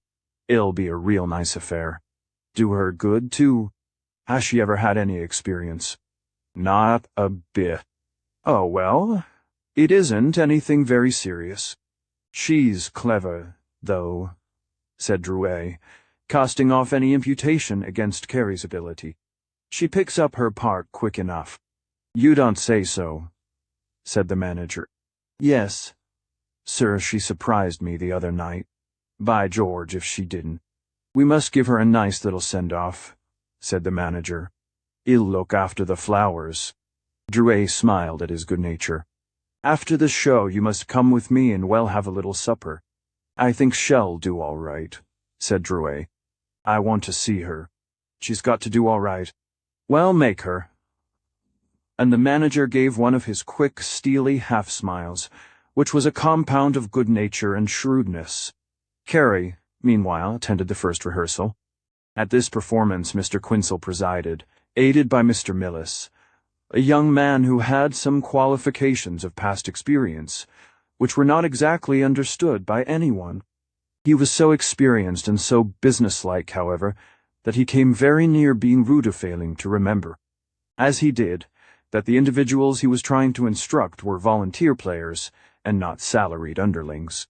A: "It'll be a real nice affair. Do her good, too. Has she ever had any experience?" "Not a bit." "Oh, well, it isn't anything very serious." "She's clever, though," said Drouet, casting off any imputation against Carrie's ability. "She picks up her part quick enough." "You don't say so," said the manager. "Yes, sir, she surprised me the other night. By George, if she didn't. We must give her a nice little send-off," said the manager. "I'll look after the flowers." Drouet smiled at his good nature. "After the show you must come with me and we'll have a little supper." "I think she'll do all right," said Drouet. "I want to see her. She's got to do all right." "Well, make her." And the manager gave one of his quick, steely half-smiles, which was a compound of good nature and shrewdness. Carrie, meanwhile, attended the first rehearsal. At this performance Mr. Quinsel presided, aided by Mr. Millis, a young man who had some qualifications of past experience, which were not exactly understood by anyone. He was so experienced and so businesslike, however, that he came very near being rude of failing to remember, as he did, that the individuals he was trying to instruct were volunteer players and not salaried underlings.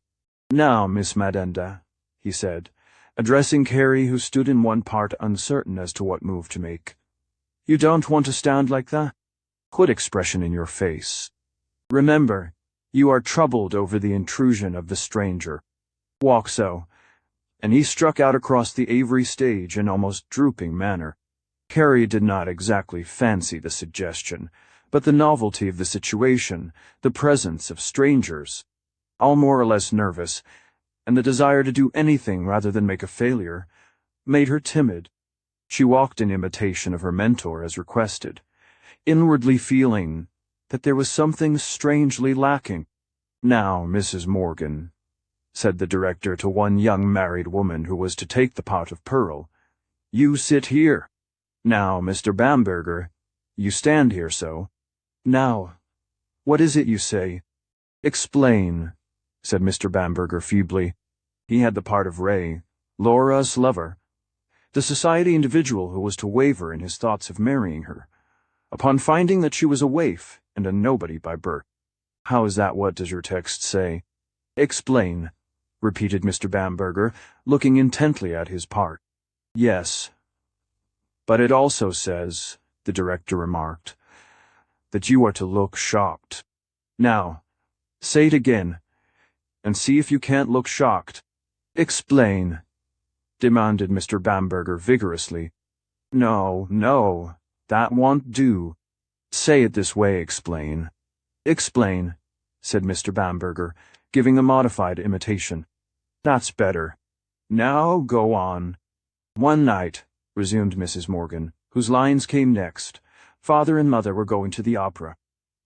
A: "Now, Miss Madenda," he said, addressing Carrie, who stood in one part uncertain as to what move to make. "You don't want to stand like that? Put expression in your face. Remember, you are troubled over the intrusion of the stranger. Walk so, and he struck out across the Avery stage in almost drooping manner. Carrie did not exactly fancy the suggestion, but the novelty of the situation, the presence of strangers, all more or less nervous, and the desire to do anything rather than make a failure, made her timid. She walked in imitation of her mentor as requested, inwardly feeling that there was something strangely lacking. "Now, Mrs. Morgan," said the director to one young married woman who was to take the pot of pearl, "you sit here. Now, Mr. Bamberger, you stand here so. Now, what is it you say?" "Explain," said Mr. Bamberger feebly. He had the part of Ray, Laura's lover, the society individual who was to waver in his thoughts of marrying her, upon finding that she was a waif and a nobody by birth. "How is that? What does your text say?" "Explain," repeated Mr. Bamberger, looking intently at his part. "Yes, but it also says," the director remarked, "that you are to look shocked. Now, say it again, and see if you can't look shocked." "Explain," demanded Mr. Bamberger vigorously. No, that won't do. Say it this way, explain." "Explain," said Mr. Bamberger, giving a modified imitation. "That's better. Now go on." "One night," resumed Mrs. Morgan, whose lines came next, "father and mother were going to the opera.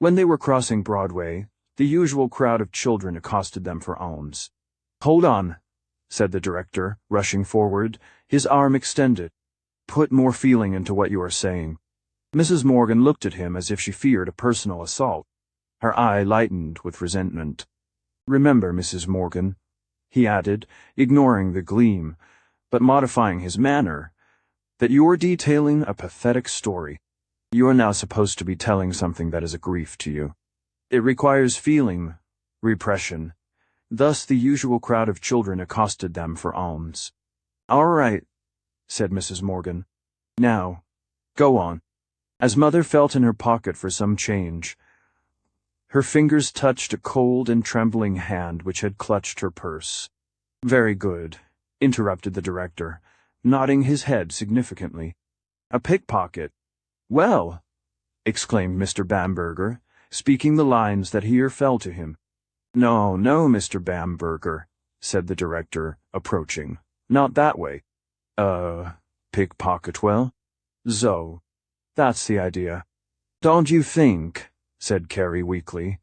A: When they were crossing Broadway, the usual crowd of children accosted them for alms." "Hold on," said the director, rushing forward, his arm extended. "Put more feeling into what you are saying." Mrs. Morgan looked at him as if she feared a personal assault. Her eye lightened with resentment. "Remember, Mrs. Morgan," he added, ignoring the gleam, but modifying his manner, "that you are detailing a pathetic story. You are now supposed to be telling something that is a grief to you. It requires feeling, repression. Thus the usual crowd of children accosted them for alms." "All right," said Mrs. Morgan. "Now, go on." As mother felt in her pocket for some change, her fingers touched a cold and trembling hand which had clutched her purse. "Very good," interrupted the director, nodding his head significantly. "A pickpocket." "Well," exclaimed Mr. Bamberger, speaking the lines that here fell to him. No, Mr. Bamberger," said the director, approaching. "Not that way." Pickpocket, well? So, that's the idea." "Don't you think," said Carrie weakly,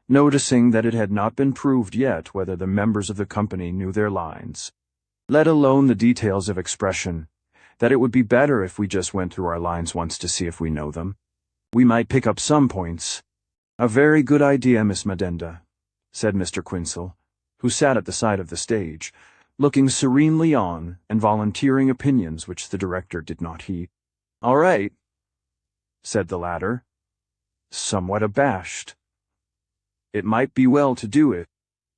A: noticing that it had not been proved yet whether the members of the company knew their lines, let alone the details of expression, that it would be better if we just went through our lines once to see if we know them? We might pick up some points." "A very good idea, Miss Madenda," said Mr. Quinsel, who sat at the side of the stage, looking serenely on and volunteering opinions which the director did not heed. "All right," said the latter, somewhat abashed. "It might be well to do it."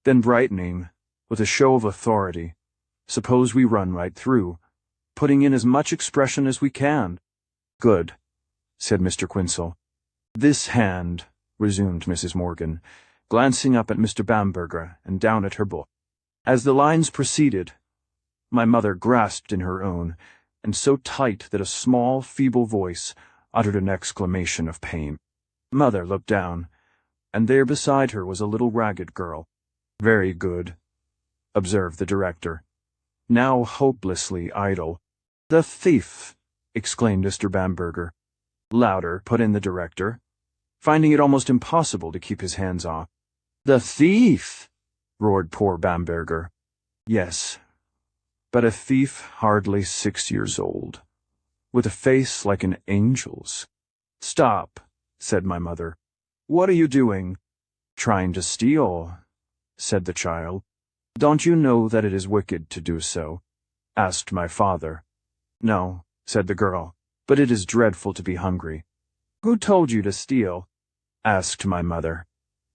A: Then brightening, with a show of authority, "Suppose we run right through, putting in as much expression as we can." "Good," said Mr. Quinsel. "This hand," resumed Mrs. Morgan, glancing up at Mr. Bamberger and down at her book. "As the lines proceeded, my mother grasped in her own, and so tight that a small, feeble voice uttered an exclamation of pain. Mother looked down, and there beside her was a little ragged girl." "Very good," observed the director, now hopelessly idle. "The thief!" exclaimed Mr. Bamberger. "Louder," put in the director, finding it almost impossible to keep his hands off. "The thief!" roared poor Bamberger. "Yes, but a thief hardly 6 years old, with a face like an angel's." "Stop," said my mother. "What are you doing?" "Trying to steal," said the child. "Don't you know that it is wicked to do so?" asked my father. "No," said the girl, "but it is dreadful to be hungry." "Who told you to steal?" asked my mother.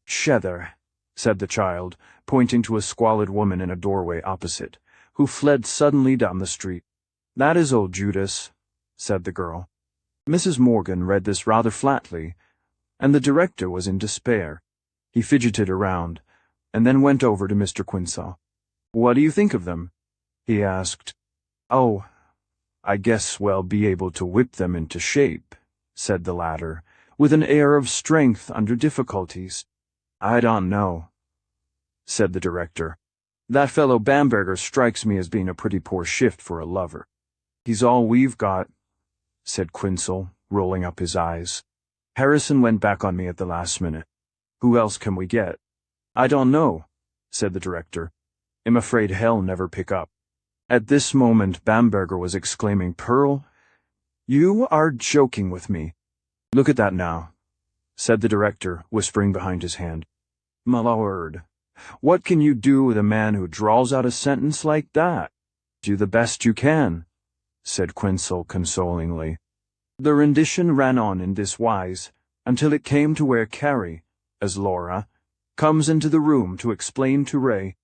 A: "Shether," said the child, pointing to a squalid woman in a doorway opposite, who fled suddenly down the street. "That is old Judas," said the girl. Mrs. Morgan read this rather flatly, and the director was in despair. He fidgeted around, and then went over to Mr. Quinsel. "What do you think of them?" he asked. "Oh, I guess we'll be able to whip them into shape," said the latter, with an air of strength under difficulties. "I don't know," said the director. "That fellow Bamberger strikes me as being a pretty poor shift for a lover." "He's all we've got," said Quinzel, rolling up his eyes. "Harrison went back on me at the last minute. Who else can we get?" "I don't know," said the director. "I'm afraid he'll never pick up." At this moment Bamberger was exclaiming, "Pearl, you are joking with me." "Look at that now," said the director, whispering behind his hand. "My lord, what can you do with a man who draws out a sentence like that?" "Do the best you can," said Quinzel consolingly. The rendition ran on in this wise until it came to where Carrie, as Laura, comes into the room to explain to Ray,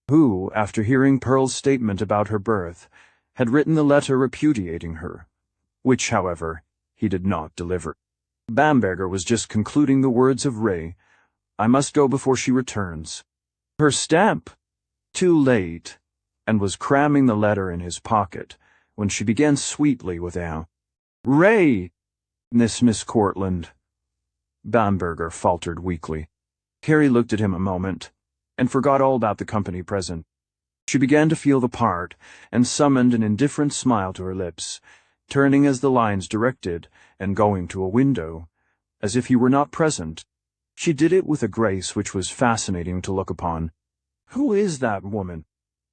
A: who, after hearing Pearl's statement about her birth, had written the letter repudiating her, which, however, he did not deliver. Bamberger was just concluding the words of Ray, "I must go before she returns." Her stamp! Too late, and was cramming the letter in his pocket when she began sweetly with a "Ray! Miss Cortland." Bamberger faltered weakly. Carrie looked at him a moment, and forgot all about the company present. She began to feel the part, and summoned an indifferent smile to her lips, turning as the lines directed, and going to a window, as if he were not present. She did it with a grace which was fascinating to look upon. "Who is that woman?"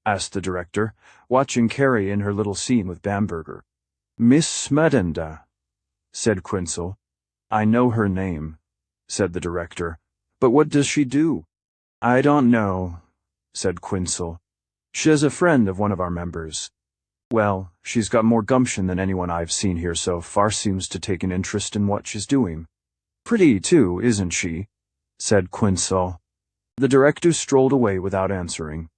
A: asked the director, watching Carrie in her little scene with Bamberger. "Miss Smedenda," said Quinzel. "I know her name," said the director. "But what does she do?" "I don't know," said Quinzel. "She's a friend of one of our members. Well, she's got more gumption than anyone I've seen here so far. Seems to take an interest in what she's doing. Pretty, too, isn't she?" said Quinzel. The director strolled away without answering.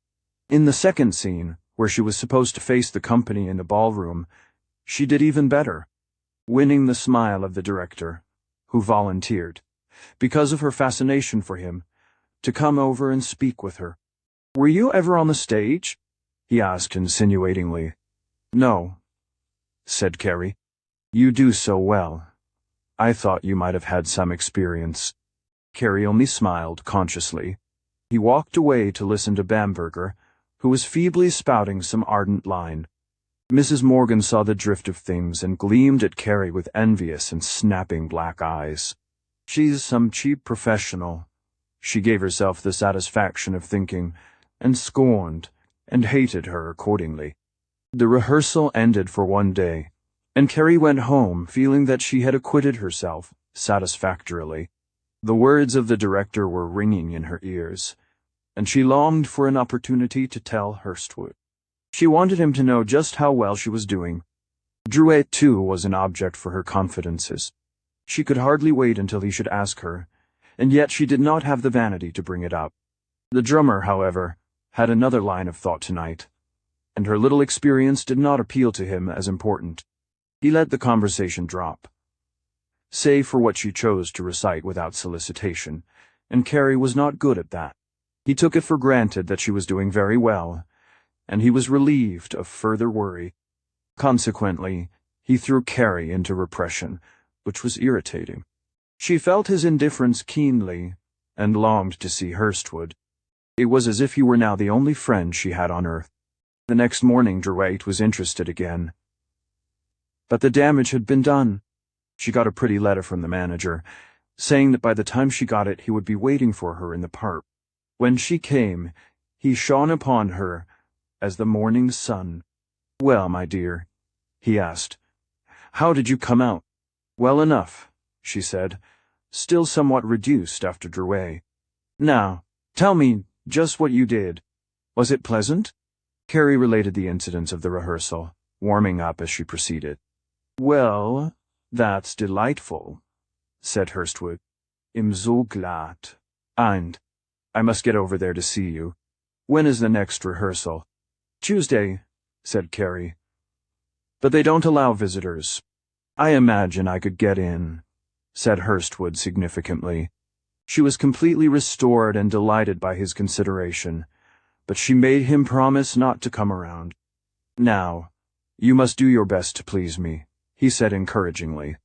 A: In the second scene, where she was supposed to face the company in the ballroom, she did even better, winning the smile of the director, who volunteered, because of her fascination for him, to come over and speak with her. "Were you ever on the stage?" he asked insinuatingly. "No," said Carrie. "You do so well. I thought you might have had some experience." Carrie only smiled consciously. He walked away to listen to Bamberger, who was feebly spouting some ardent line. Mrs. Morgan saw the drift of things and gleamed at Carrie with envious and snapping black eyes. "She's some cheap professional," she gave herself the satisfaction of thinking, and scorned and hated her accordingly. The rehearsal ended for one day, and Carrie went home feeling that she had acquitted herself satisfactorily. The words of the director were ringing in her ears, and she longed for an opportunity to tell Hurstwood. She wanted him to know just how well she was doing. Drouet, too, was an object for her confidences. She could hardly wait until he should ask her, and yet she did not have the vanity to bring it up. The drummer, however, had another line of thought tonight, and her little experience did not appeal to him as important. He let the conversation drop, save for what she chose to recite without solicitation, and Carrie was not good at that. He took it for granted that she was doing very well, and he was relieved of further worry. Consequently, he threw Carrie into repression, which was irritating. She felt his indifference keenly, and longed to see Hurstwood. It was as if he were now the only friend she had on earth. The next morning Drouet was interested again. But the damage had been done. She got a pretty letter from the manager, saying that by the time she got it he would be waiting for her in the park. When she came, he shone upon her as the morning sun. "Well, my dear," he asked, "how did you come out?" "Well enough," she said, still somewhat reduced after Drouet. "Now, tell me just what you did. Was it pleasant?" Carrie related the incidents of the rehearsal, warming up as she proceeded. "Well, that's delightful," said Hurstwood. "I'm so glad. And I must get over there to see you. When is the next rehearsal?" "Tuesday," said Carrie. "But they don't allow visitors." "I imagine I could get in," said Hurstwood significantly. She was completely restored and delighted by his consideration, but she made him promise not to come around. Now, you must do your best to please me, he said encouragingly.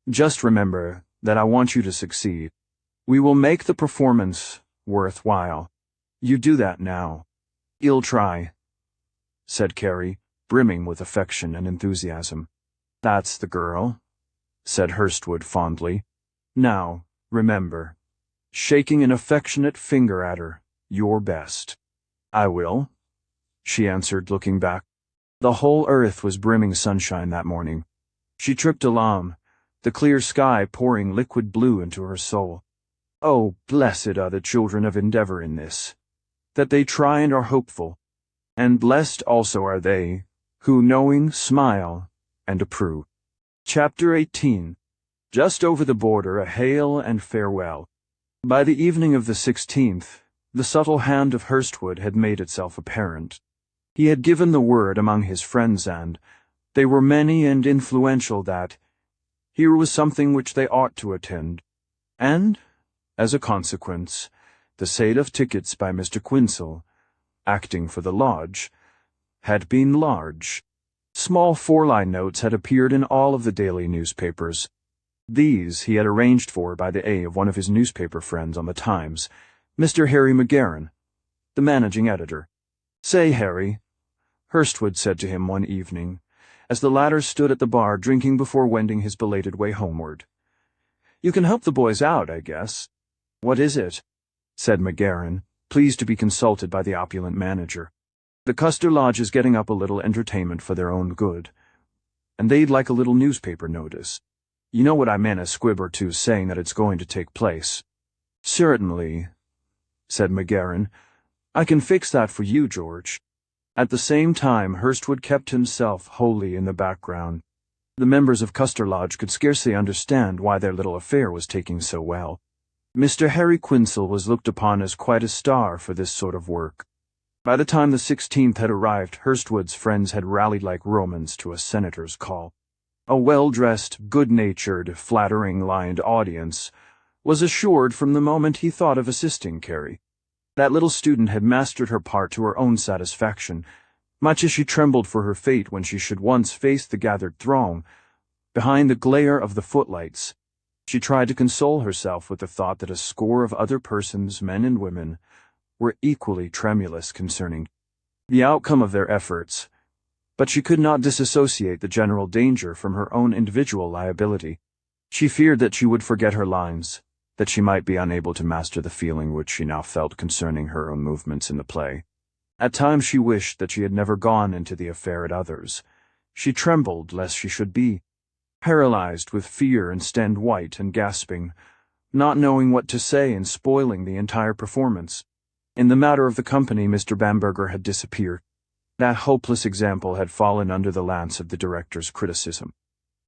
A: Just remember that I want you to succeed. We will make the performance worthwhile. You do that now. You'll try, said Carrie, brimming with affection and enthusiasm. That's the girl, said Hurstwood fondly. Now, remember, shaking an affectionate finger at her, your best. I will, she answered, looking back. The whole earth was brimming sunshine that morning. She tripped along, the clear sky pouring liquid blue into her soul. Oh, blessed are the children of endeavor in this, that they try and are hopeful, and blessed also are they, who knowing smile and approve. Chapter 18. Just over the border, a hail and farewell. By the evening of the 16th, the subtle hand of Hurstwood had made itself apparent. He had given the word among his friends, and they were many and influential, that here was something which they ought to attend, and, as a consequence, the sale of tickets by Mr. Quinsel, acting for the lodge, had been large. Small four-line notes had appeared in all of the daily newspapers. These he had arranged for by the aid of one of his newspaper friends on the Times, Mr. Harry McGarren, the managing editor. Say, Harry, Hurstwood said to him one evening, as the latter stood at the bar drinking before wending his belated way homeward. You can help the boys out, I guess. What is it? Said McGarren, pleased to be consulted by the opulent manager. The Custer Lodge is getting up a little entertainment for their own good, and they'd like a little newspaper notice. You know what I meant, a squib or two saying that it's going to take place. Certainly, said McGarren. I can fix that for you, George. At the same time, Hurstwood kept himself wholly in the background. The members of Custer Lodge could scarcely understand why their little affair was taking so well. Mr. Harry Quinsel was looked upon as quite a star for this sort of work. By the time the 16th had arrived, Hurstwood's friends had rallied like Romans to a senator's call. A well-dressed, good-natured, flattering-lined audience was assured from the moment he thought of assisting Carrie. That little student had mastered her part to her own satisfaction, much as she trembled for her fate when she should once face the gathered throng. Behind the glare of the footlights, she tried to console herself with the thought that a score of other persons, men and women, were equally tremulous concerning the outcome of their efforts, but she could not disassociate the general danger from her own individual liability. She feared that she would forget her lines, that she might be unable to master the feeling which she now felt concerning her own movements in the play. At times she wished that she had never gone into the affair at others. She trembled lest she should be paralyzed with fear and stand white and gasping, not knowing what to say and spoiling the entire performance. In the matter of the company, Mr. Bamberger had disappeared. That hopeless example had fallen under the lance of the director's criticism.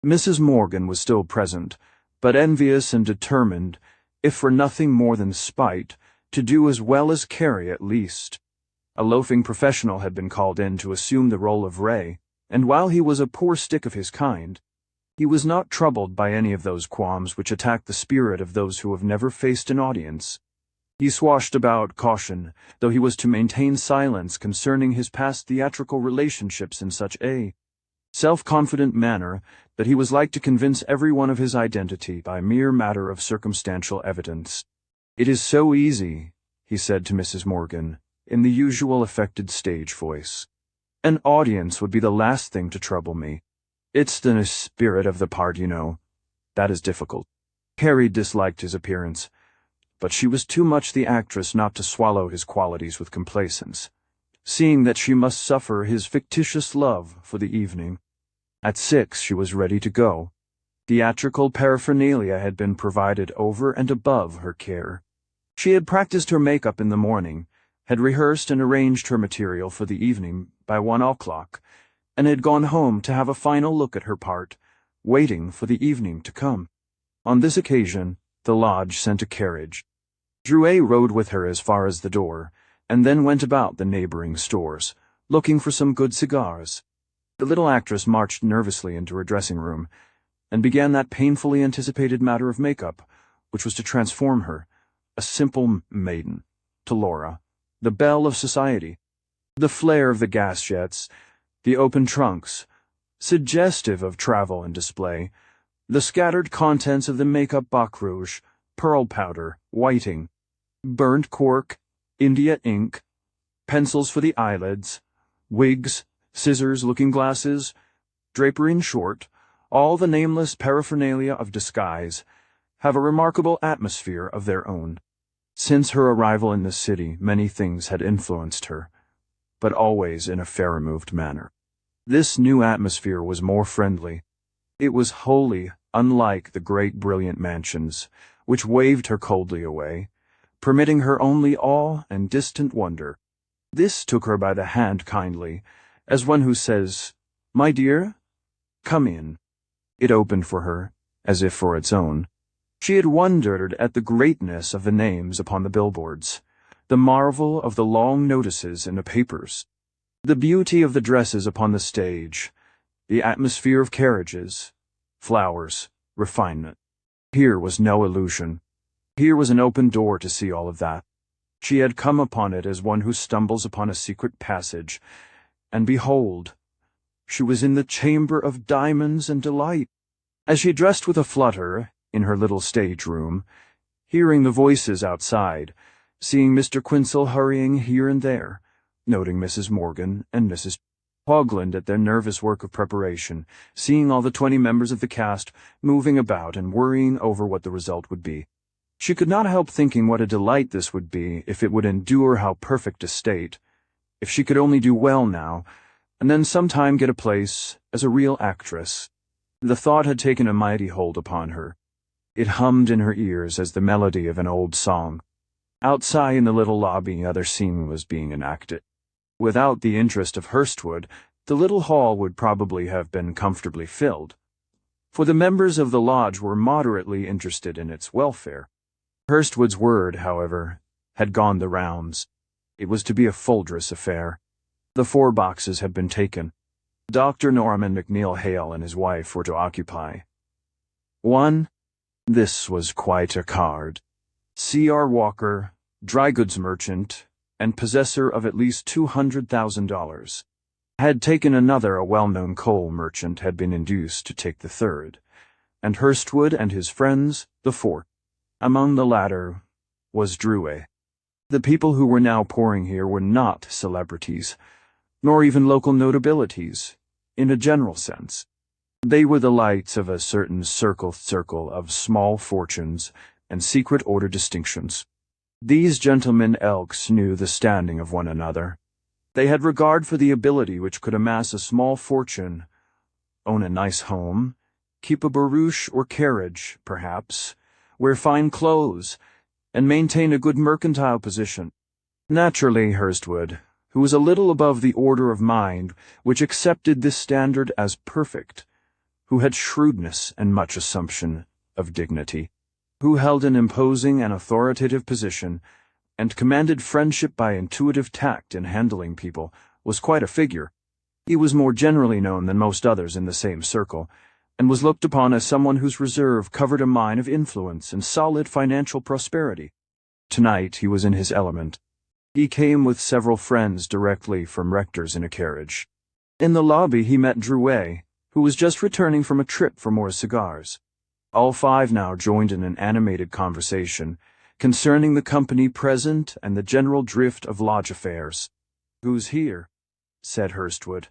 A: Mrs. Morgan was still present, but envious and determined, if for nothing more than spite, to do as well as Carrie at least. A loafing professional had been called in to assume the role of Ray, and while he was a poor stick of his kind, he was not troubled by any of those qualms which attack the spirit of those who have never faced an audience. He swashed about caution, though he was to maintain silence concerning his past theatrical relationships in such a self-confident manner that he was like to convince everyone of his identity by mere matter of circumstantial evidence. It is so easy, he said to Mrs. Morgan, in the usual affected stage voice. An audience would be the last thing to trouble me. It's the spirit of the part, you know. That is difficult. Carrie disliked his appearance, but she was too much the actress not to swallow his qualities with complacence, seeing that she must suffer his fictitious love for the evening. At 6 she was ready to go. Theatrical paraphernalia had been provided over and above her care. She had practiced her makeup in the morning, had rehearsed and arranged her material for the evening by 1 o'clock, and had gone home to have a final look at her part, waiting for the evening to come. On this occasion, the lodge sent a carriage. Drouet rode with her as far as the door, and then went about the neighboring stores, looking for some good cigars. The little actress marched nervously into her dressing-room, and began that painfully anticipated matter of makeup, which was to transform her, a simple maiden, to Laura, the belle of society. The flare of the gas jets, the open trunks, suggestive of travel and display, the scattered contents of the makeup bac rouge, pearl powder, whiting, burnt cork, India ink, pencils for the eyelids, wigs, scissors, looking-glasses, drapery in short, all the nameless paraphernalia of disguise, have a remarkable atmosphere of their own. Since her arrival in the city, many things had influenced her, but always in a fair-removed manner. This new atmosphere was more friendly. It was wholly unlike the great brilliant mansions, which waved her coldly away, permitting her only awe and distant wonder. This took her by the hand kindly, as one who says, "My dear, come in." It opened for her, as if for its own. She had wondered at the greatness of the names upon the billboards, the marvel of the long notices in the papers, the beauty of the dresses upon the stage, the atmosphere of carriages, flowers, refinement. Here was no illusion. Here was an open door to see all of that. She had come upon it as one who stumbles upon a secret passage, and behold, she was in the chamber of diamonds and delight. As she dressed with a flutter in her little stage room, hearing the voices outside, seeing Mr. Quinzel hurrying here and there, noting Mrs. Morgan and Mrs. Hogland at their nervous work of preparation, seeing all the 20 members of the cast moving about and worrying over what the result would be, she could not help thinking what a delight this would be if it would endure how perfect a state, if she could only do well now, and then sometime get a place as a real actress. The thought had taken a mighty hold upon her. It hummed in her ears as the melody of an old song. Outside in the little lobby, another scene was being enacted. Without the interest of Hurstwood, the little hall would probably have been comfortably filled, for the members of the lodge were moderately interested in its welfare. Hurstwood's word, however, had gone the rounds. It was to be a Fuldress affair. The 4 boxes had been taken. Dr. Norman McNeil Hale and his wife were to occupy one. This was quite a card. C.R. Walker, dry goods merchant, and possessor of at least $200,000. Had taken another, a well-known coal merchant had been induced to take the 3rd, and Hurstwood and his friends the 4th. Among the latter was Drouet. The people who were now pouring here were not celebrities, nor even local notabilities, in a general sense. They were the lights of a certain circle of small fortunes and secret order distinctions. These gentlemen Elks knew the standing of one another. They had regard for the ability which could amass a small fortune, own a nice home, keep a barouche or carriage, perhaps, wear fine clothes, and maintain a good mercantile position. Naturally, Hurstwood, who was a little above the order of mind which accepted this standard as perfect, who had shrewdness and much assumption of dignity, who held an imposing and authoritative position, and commanded friendship by intuitive tact in handling people, was quite a figure. He was more generally known than most others in the same circle, and was looked upon as someone whose reserve covered a mine of influence and solid financial prosperity. Tonight he was in his element. He came with several friends directly from Rector's in a carriage. In the lobby he met Drouet, who was just returning from a trip for more cigars. All 5 now joined in an animated conversation concerning the company present and the general drift of lodge affairs. "Who's here?" said Hurstwood,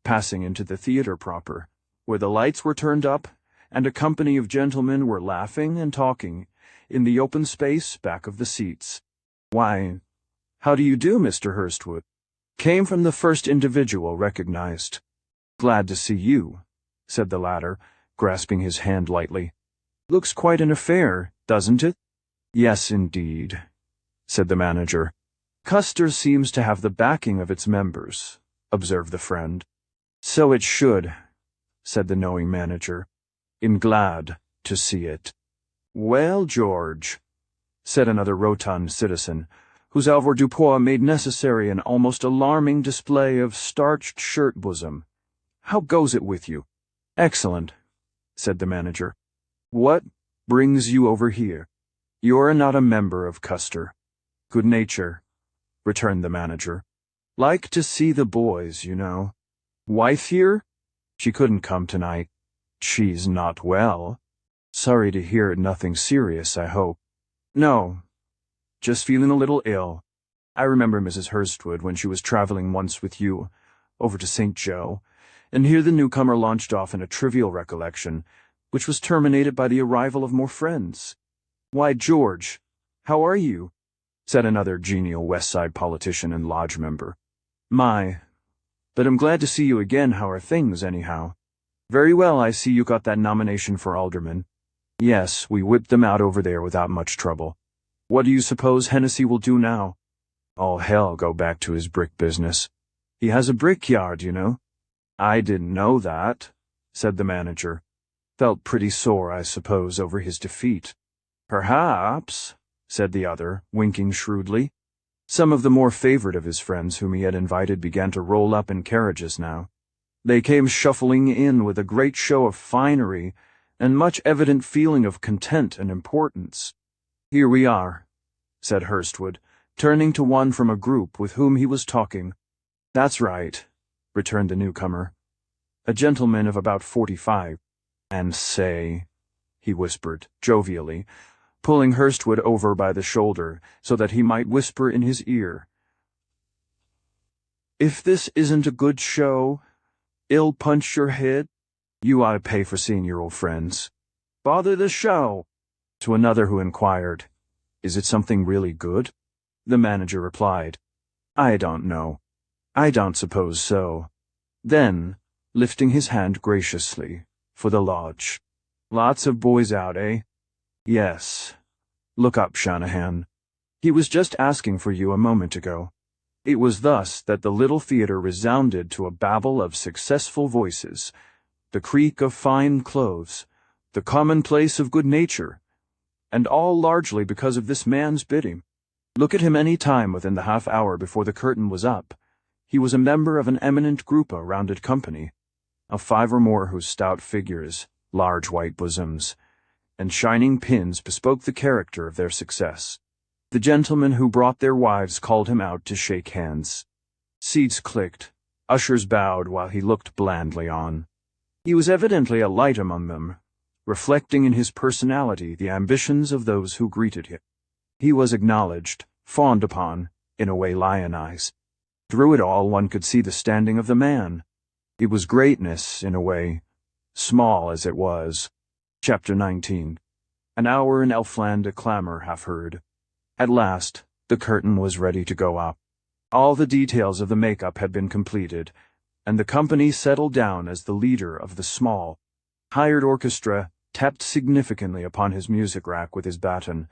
A: passing into the theater proper, where the lights were turned up, and a company of gentlemen were laughing and talking in the open space back of the seats. "Why, how do you do, Mr. Hurstwood?" came from the first individual recognized. "Glad to see you," said the latter, grasping his hand lightly. "Looks quite an affair, doesn't it?" "Yes, indeed," said the manager. "Custer seems to have the backing of its members," observed the friend. "So it should," said the knowing manager. "I'm glad to see it." "Well, George," said another rotund citizen, whose avoirdupois made necessary an almost alarming display of starched shirt bosom, "how goes it with you?" "Excellent," said the manager. "What brings you over here?" "You're not a member of Custer." "Good nature," returned the manager. "Like to see the boys, you know." Wife here? She couldn't come tonight. She's not well. Sorry to hear it. Nothing serious, I hope. No, just feeling a little ill. I remember Mrs. Hurstwood when she was traveling once with you, over to St. Joe, and here the newcomer launched off in a trivial recollection, which was terminated by the arrival of more friends. Why, George, how are you? Said another genial West Side politician and lodge member. My, but I'm glad to see you again. How are things, anyhow? Very well. I see you got that nomination for alderman. Yes, we whipped them out over there without much trouble. What do you suppose Hennessy will do now? All hell, go back to his brick business. He has a brickyard, you know. I didn't know that, said the manager. Felt pretty sore, I suppose, over his defeat. Perhaps, said the other, winking shrewdly. Some of the more favored of his friends whom he had invited began to roll up in carriages now. They came shuffling in with a great show of finery and much evident feeling of content and importance. Here we are, said Hurstwood, turning to one from a group with whom he was talking. That's right, returned the newcomer. A gentleman of about 45. And say, he whispered, jovially, pulling Hurstwood over by the shoulder so that he might whisper in his ear. If this isn't a good show, it'll punch your head. You ought to pay for seeing your old friends. Bother the show. To another who inquired, Is it something really good? The manager replied, I don't know. I don't suppose so. Then, lifting his hand graciously, for the lodge. Lots of boys out, eh? Yes. Look up, Shanahan. He was just asking for you a moment ago. It was thus that the little theater resounded to a babble of successful voices, the creak of fine clothes, the commonplace of good nature, and all largely because of this man's bidding. Look at him any time within the half hour before the curtain was up. He was a member of an eminent group, a rounded company, of 5 or more whose stout figures, large white bosoms, and shining pins bespoke the character of their success. The gentlemen who brought their wives called him out to shake hands. Seats clicked, ushers bowed while he looked blandly on. He was evidently a light among them, reflecting in his personality the ambitions of those who greeted him. He was acknowledged, fawned upon, in a way lionized. Through it all one could see the standing of the man. It was greatness, in a way, small as it was. Chapter 19. An hour in Elfland, a clamor half heard. At last, the curtain was ready to go up. All the details of the make-up had been completed, and the company settled down as the leader of the small, hired orchestra tapped significantly upon his music rack with his baton,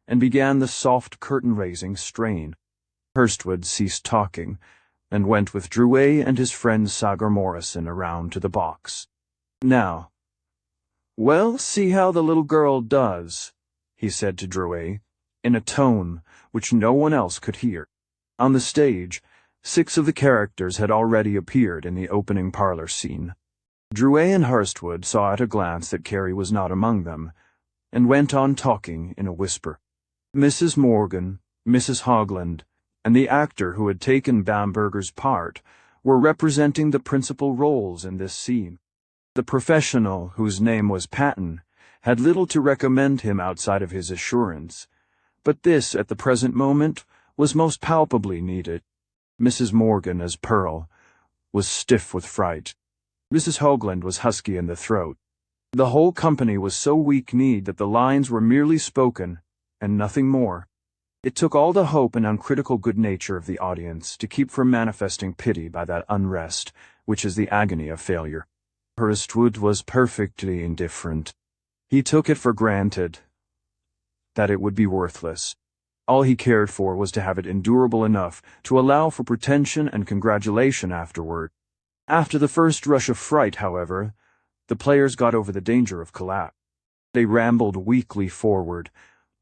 A: and began the soft curtain-raising strain. Hurstwood ceased talking, and went with Drouet and his friend Sagar Morrison around to the box. Now, well, see how the little girl does, he said to Drouet, in a tone which no one else could hear. On the stage, 6 of the characters had already appeared in the opening parlor scene. Drouet and Hurstwood saw at a glance that Carrie was not among them, and went on talking in a whisper. Mrs. Morgan, Mrs. Hogland, and the actor who had taken Bamberger's part were representing the principal roles in this scene. The professional, whose name was Patton, had little to recommend him outside of his assurance, but this, at the present moment, was most palpably needed. Mrs. Morgan, as Pearl, was stiff with fright. Mrs. Hogland was husky in the throat. The whole company was so weak-kneed that the lines were merely spoken, and nothing more. It took all the hope and uncritical good nature of the audience to keep from manifesting pity by that unrest, which is the agony of failure. Hurstwood was perfectly indifferent. He took it for granted that it would be worthless. All he cared for was to have it endurable enough to allow for pretension and congratulation afterward. After the first rush of fright, however, the players got over the danger of collapse. They rambled weakly forward,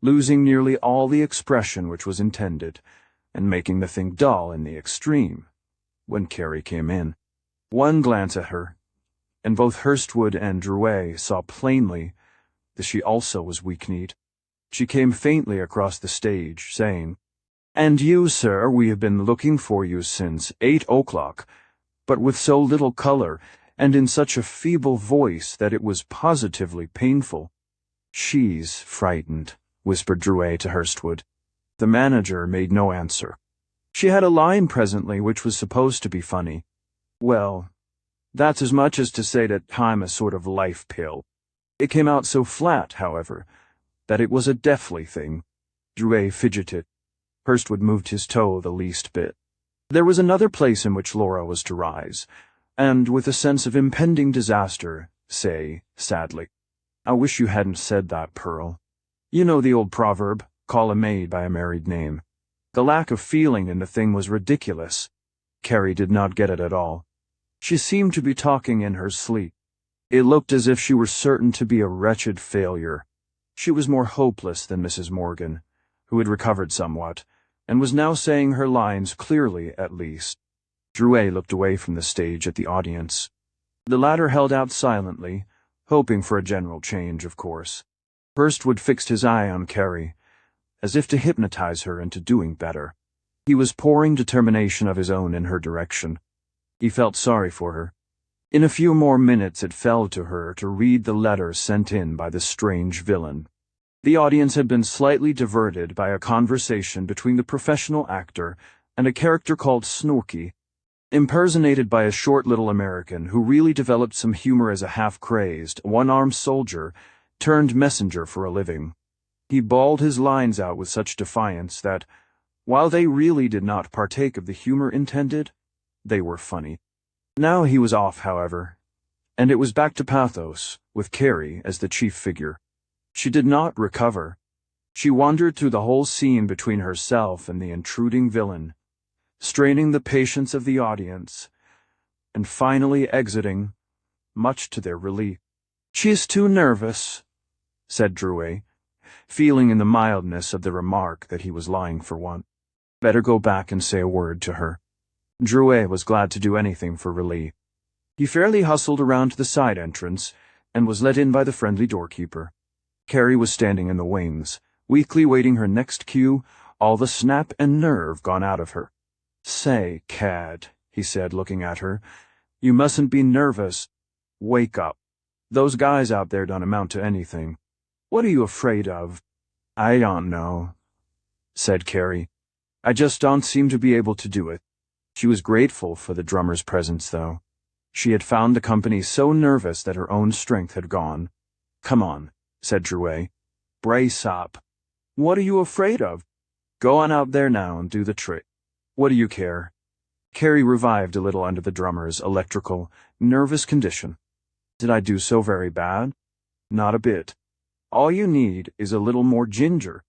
A: losing nearly all the expression which was intended, and making the thing dull in the extreme, when Carrie came in. One glance at her, and both Hurstwood and Drouet saw plainly that she also was weak-kneed. She came faintly across the stage, saying, "And you, sir, we have been looking for you since 8 o'clock. but with so little color and in such a feeble voice that it was positively painful. "She's frightened," whispered Drouet to Hurstwood. The manager made no answer. She had a line presently which was supposed to be funny. "Well, that's as much as to say that I'm a sort of life pill." It came out so flat, however, that it was a deathly thing. Drouet fidgeted. Hurstwood moved his toe the least bit. There was another place in which Laura was to rise, and, with a sense of impending disaster, say, sadly, "I wish you hadn't said that, Pearl. You know the old proverb, call a maid by a married name." The lack of feeling in the thing was ridiculous. Carrie did not get it at all. She seemed to be talking in her sleep. It looked as if she were certain to be a wretched failure. She was more hopeless than Mrs. Morgan, who had recovered somewhat, and was now saying her lines clearly at least. Drouet looked away from the stage at the audience. The latter held out silently, hoping for a general change, of course. Hurstwood fixed his eye on Carrie, as if to hypnotize her into doing better. He was pouring determination of his own in her direction. He felt sorry for her. In a few more minutes it fell to her to read the letter sent in by the strange villain. The audience had been slightly diverted by a conversation between the professional actor and a character called Snorky, impersonated by a short little American who really developed some humor as a half-crazed, one-armed soldier turned messenger for a living. He bawled his lines out with such defiance that, while they really did not partake of the humor intended, they were funny. Now he was off, however, and it was back to pathos, with Carrie as the chief figure. She did not recover. She wandered through the whole scene between herself and the intruding villain, straining the patience of the audience, and finally exiting, much to their relief. "She is too nervous," said Drouet, feeling in the mildness of the remark that he was lying for one. "Better go back and say a word to her." Drouet was glad to do anything for relief. He fairly hustled around to the side entrance and was let in by the friendly doorkeeper. Carrie was standing in the wings, weakly waiting her next cue, all the snap and nerve gone out of her. "Say, cad," he said, looking at her, "you mustn't be nervous. Wake up. Those guys out there don't amount to anything. What are you afraid of?" "I don't know," said Carrie. "I just don't seem to be able to do it." She was grateful for the drummer's presence, though. She had found the company so nervous that her own strength had gone. "Come on," said Drouet. "Brace up. What are you afraid of? Go on out there now and do the trick. What do you care?" Carrie revived a little under the drummer's electrical, nervous condition. "Did I do so very bad?" "Not a bit. All you need is a little more ginger.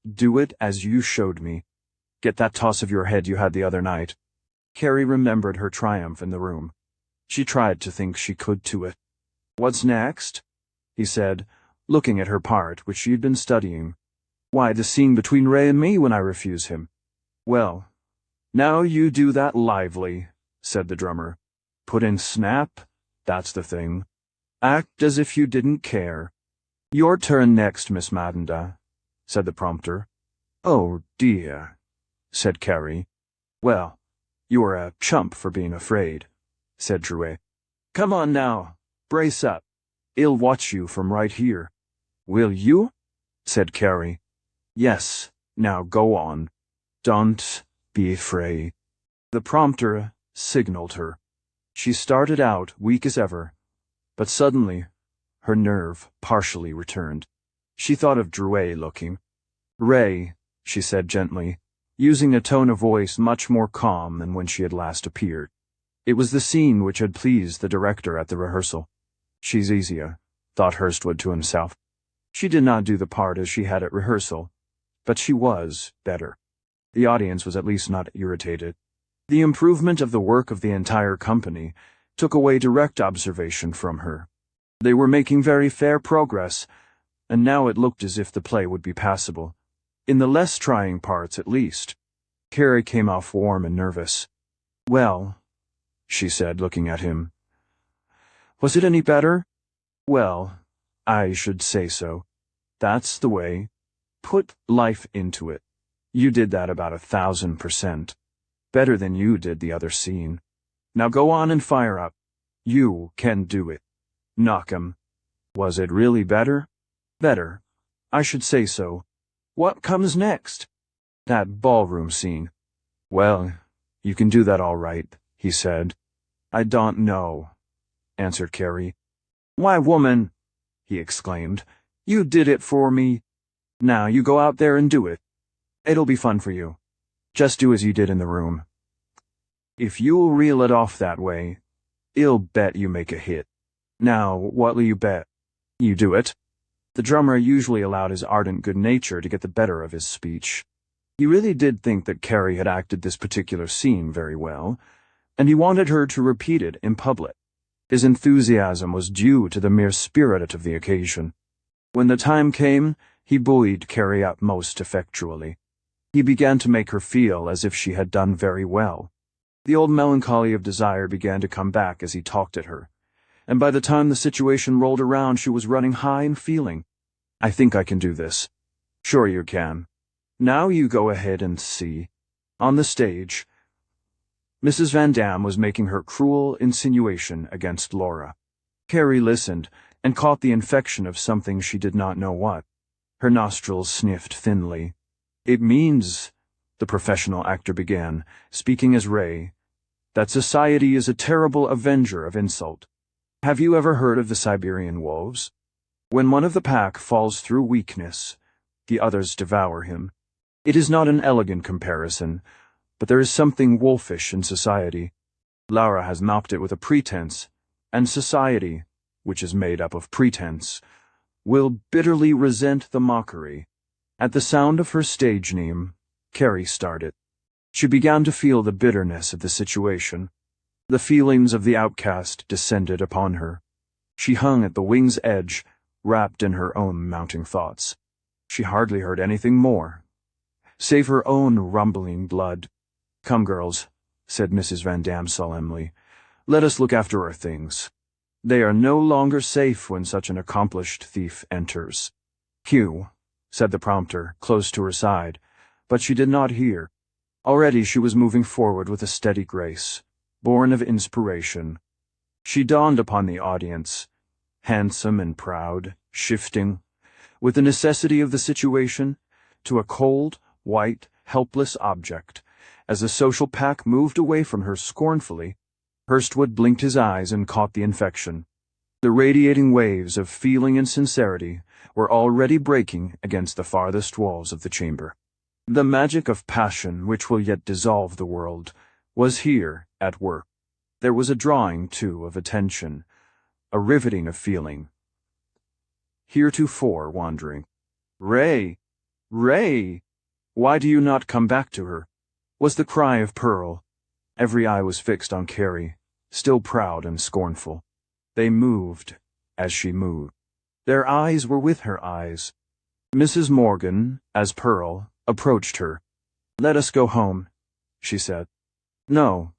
A: Do it as you showed me. Get that toss of your head you had the other night." Carrie remembered her triumph in the room. She tried to think she could to it. "What's next?" he said, looking at her part, which she had been studying. "Why, the scene between Ray and me when I refuse him." "Well, now you do that lively," said the drummer. "Put in snap, that's the thing. Act as if you didn't care." "Your turn next, Miss Madenda," said the prompter. "Oh, dear," said Carrie. "Well, you're a chump for being afraid," said Drouet. "Come on now, brace up. I'll watch you from right here." "Will you?" said Carrie. "Yes, now go on. Don't be afraid." The prompter signaled her. She started out weak as ever, but suddenly her nerve partially returned. She thought of Drouet looking. "Ray," she said gently, using a tone of voice much more calm than when she had last appeared. It was the scene which had pleased the director at the rehearsal. "She's easier," thought Hurstwood to himself. She did not do the part as she had at rehearsal, but she was better. The audience was at least not irritated. The improvement of the work of the entire company took away direct observation from her. They were making very fair progress, and now it looked as if the play would be passable. In the less trying parts, at least. Carrie came off warm and nervous. "Well," she said, looking at him. "Was it any better?" "Well, I should say so. That's the way. Put life into it. You did that about 1,000%. Better than you did the other scene. Now go on and fire up. You can do it. Knock 'em. Was it really better? Better. I should say so. What comes next? That ballroom scene. Well, you can do that all right, he said. I don't know, answered Carrie. Why, woman, he exclaimed, you did it for me. Now you go out there and do it. It'll be fun for you. Just do as you did in the room. If you'll reel it off that way, I'll bet you make a hit. Now, what'll you bet? You do it. The drummer usually allowed his ardent good nature to get the better of his speech. He really did think that Carrie had acted this particular scene very well, and he wanted her to repeat it in public. His enthusiasm was due to the mere spirit of the occasion. When the time came, he buoyed Carrie up most effectually. He began to make her feel as if she had done very well. The old melancholy of desire began to come back as he talked at her, and by the time the situation rolled around she was running high in feeling. I think I can do this. Sure you can. Now you go ahead and see. On the stage, Mrs. Van Dam was making her cruel insinuation against Laura. Carrie listened and caught the infection of something she did not know what. Her nostrils sniffed thinly. It means, the professional actor began, speaking as Ray, that society is a terrible avenger of insult. Have you ever heard of the Siberian wolves? When one of the pack falls through weakness, the others devour him. It is not an elegant comparison, but there is something wolfish in society. Laura has mopped it with a pretense, and society, which is made up of pretense, will bitterly resent the mockery. At the sound of her stage name, Carrie started. She began to feel the bitterness of the situation. The feelings of the outcast descended upon her. She hung at the wing's edge, wrapped in her own mounting thoughts. She hardly heard anything more, save her own rumbling blood. Come, girls, said Mrs. Van Dam solemnly. Let us look after our things. They are no longer safe when such an accomplished thief enters. Cue, said the prompter, close to her side, but she did not hear. Already she was moving forward with a steady grace, born of inspiration. She dawned upon the audience, handsome and proud, shifting, with the necessity of the situation, to a cold, white, helpless object. As the social pack moved away from her scornfully, Hurstwood blinked his eyes and caught the infection. The radiating waves of feeling and sincerity were already breaking against the farthest walls of the chamber. The magic of passion which will yet dissolve the world was here at work. There was a drawing, too, of attention, a riveting of feeling. Heretofore wandering. Ray! Ray! Why do you not come back to her? Was the cry of Pearl. Every eye was fixed on Carrie, still proud and scornful. They moved as she moved. Their eyes were with her eyes. Mrs. Morgan, as Pearl, approached her. Let us go home, she said. No,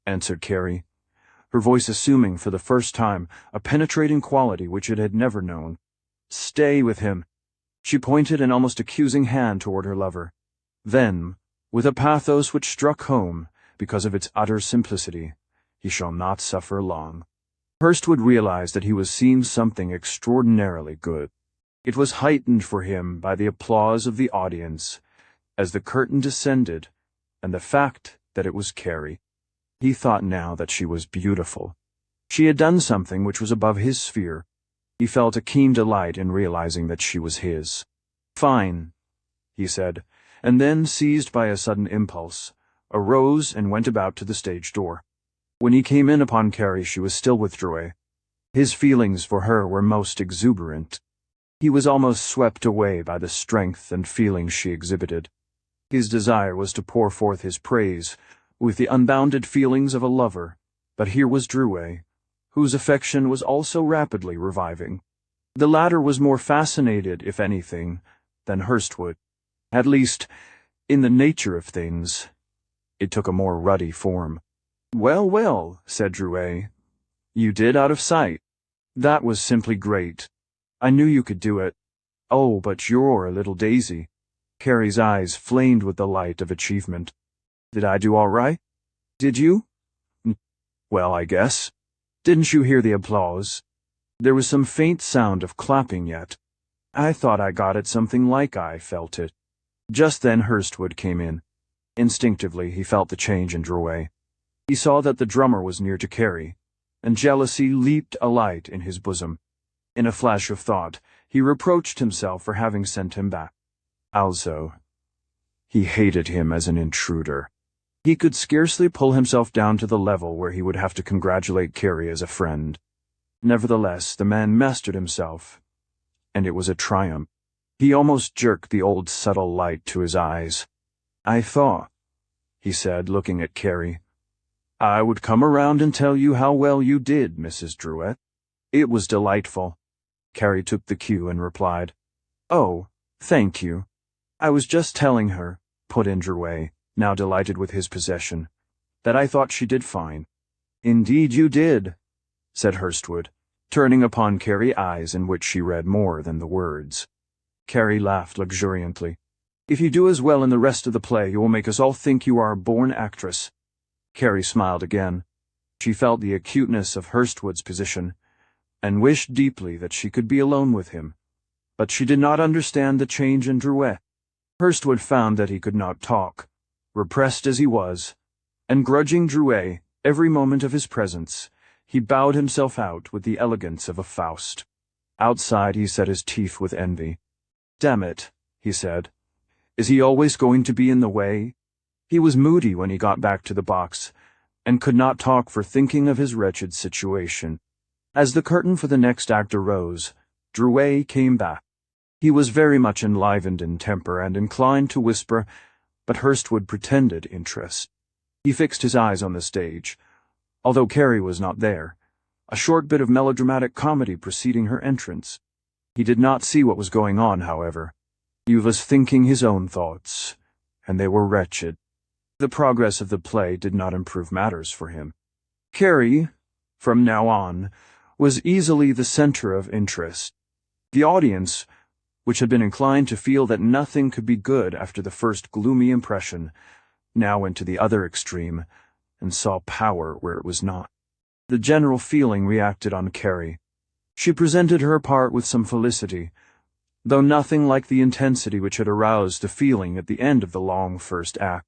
A: answered Carrie, her voice assuming for the first time a penetrating quality which it had never known. Stay with him. She pointed an almost accusing hand toward her lover. Then, with a pathos which struck home because of its utter simplicity, he shall not suffer long. Hurstwood realized that he was seeing something extraordinarily good. It was heightened for him by the applause of the audience as the curtain descended, and the fact that it was Carrie. He thought now that she was beautiful. She had done something which was above his sphere. He felt a keen delight in realizing that she was his. Fine, he said, and then, seized by a sudden impulse, arose and went about to the stage door. When he came in upon Carrie, she was still with Drouet. His feelings for her were most exuberant. He was almost swept away by the strength and feelings she exhibited. His desire was to pour forth his praise with the unbounded feelings of a lover, but here was Drouet, whose affection was also rapidly reviving. The latter was more fascinated, if anything, than Hurstwood. At least, in the nature of things, it took a more ruddy form. Well, well, said Drouet. You did out of sight. That was simply great. I knew you could do it. Oh, but you're a little daisy. Carrie's eyes flamed with the light of achievement. Did I do all right? Did you? Well, I guess. Didn't you hear the applause? There was some faint sound of clapping yet. I thought I got it something like I felt it. Just then Hurstwood came in. Instinctively, he felt the change in Drouet. He saw that the drummer was near to Carrie, and jealousy leaped alight in his bosom. In a flash of thought, he reproached himself for having sent him back. Also, he hated him as an intruder. He could scarcely pull himself down to the level where he would have to congratulate Carrie as a friend. Nevertheless, the man mastered himself, and it was a triumph. He almost jerked the old subtle light to his eyes. I thought, he said, looking at Carrie, I would come around and tell you how well you did, Mrs. Drouet. It was delightful. Carrie took the cue and replied, Oh, thank you. I was just telling her, put in Drouet, now delighted with his possession, that I thought she did fine. Indeed you did, said Hurstwood, turning upon Carrie eyes in which she read more than the words. Carrie laughed luxuriantly. If you do as well in the rest of the play, you will make us all think you are a born actress. Carrie smiled again. She felt the acuteness of Hurstwood's position, and wished deeply that she could be alone with him. But she did not understand the change in Drouet. Hurstwood found that he could not talk, repressed as he was, and grudging Drouet every moment of his presence, he bowed himself out with the elegance of a Faust. Outside he set his teeth with envy. Damn it, he said. Is he always going to be in the way? He was moody when he got back to the box, and could not talk for thinking of his wretched situation. As the curtain for the next act arose, Drouet came back. He was very much enlivened in temper and inclined to whisper, but Hurstwood pretended interest. He fixed his eyes on the stage, although Carrie was not there, a short bit of melodramatic comedy preceding her entrance. He did not see what was going on, however. He was thinking his own thoughts, and they were wretched. The progress of the play did not improve matters for him. Carrie, from now on, was easily the center of interest. The audience, which had been inclined to feel that nothing could be good after the first gloomy impression, now went to the other extreme and saw power where it was not. The general feeling reacted on Carrie. She presented her part with some felicity, though nothing like the intensity which had aroused the feeling at the end of the long first act.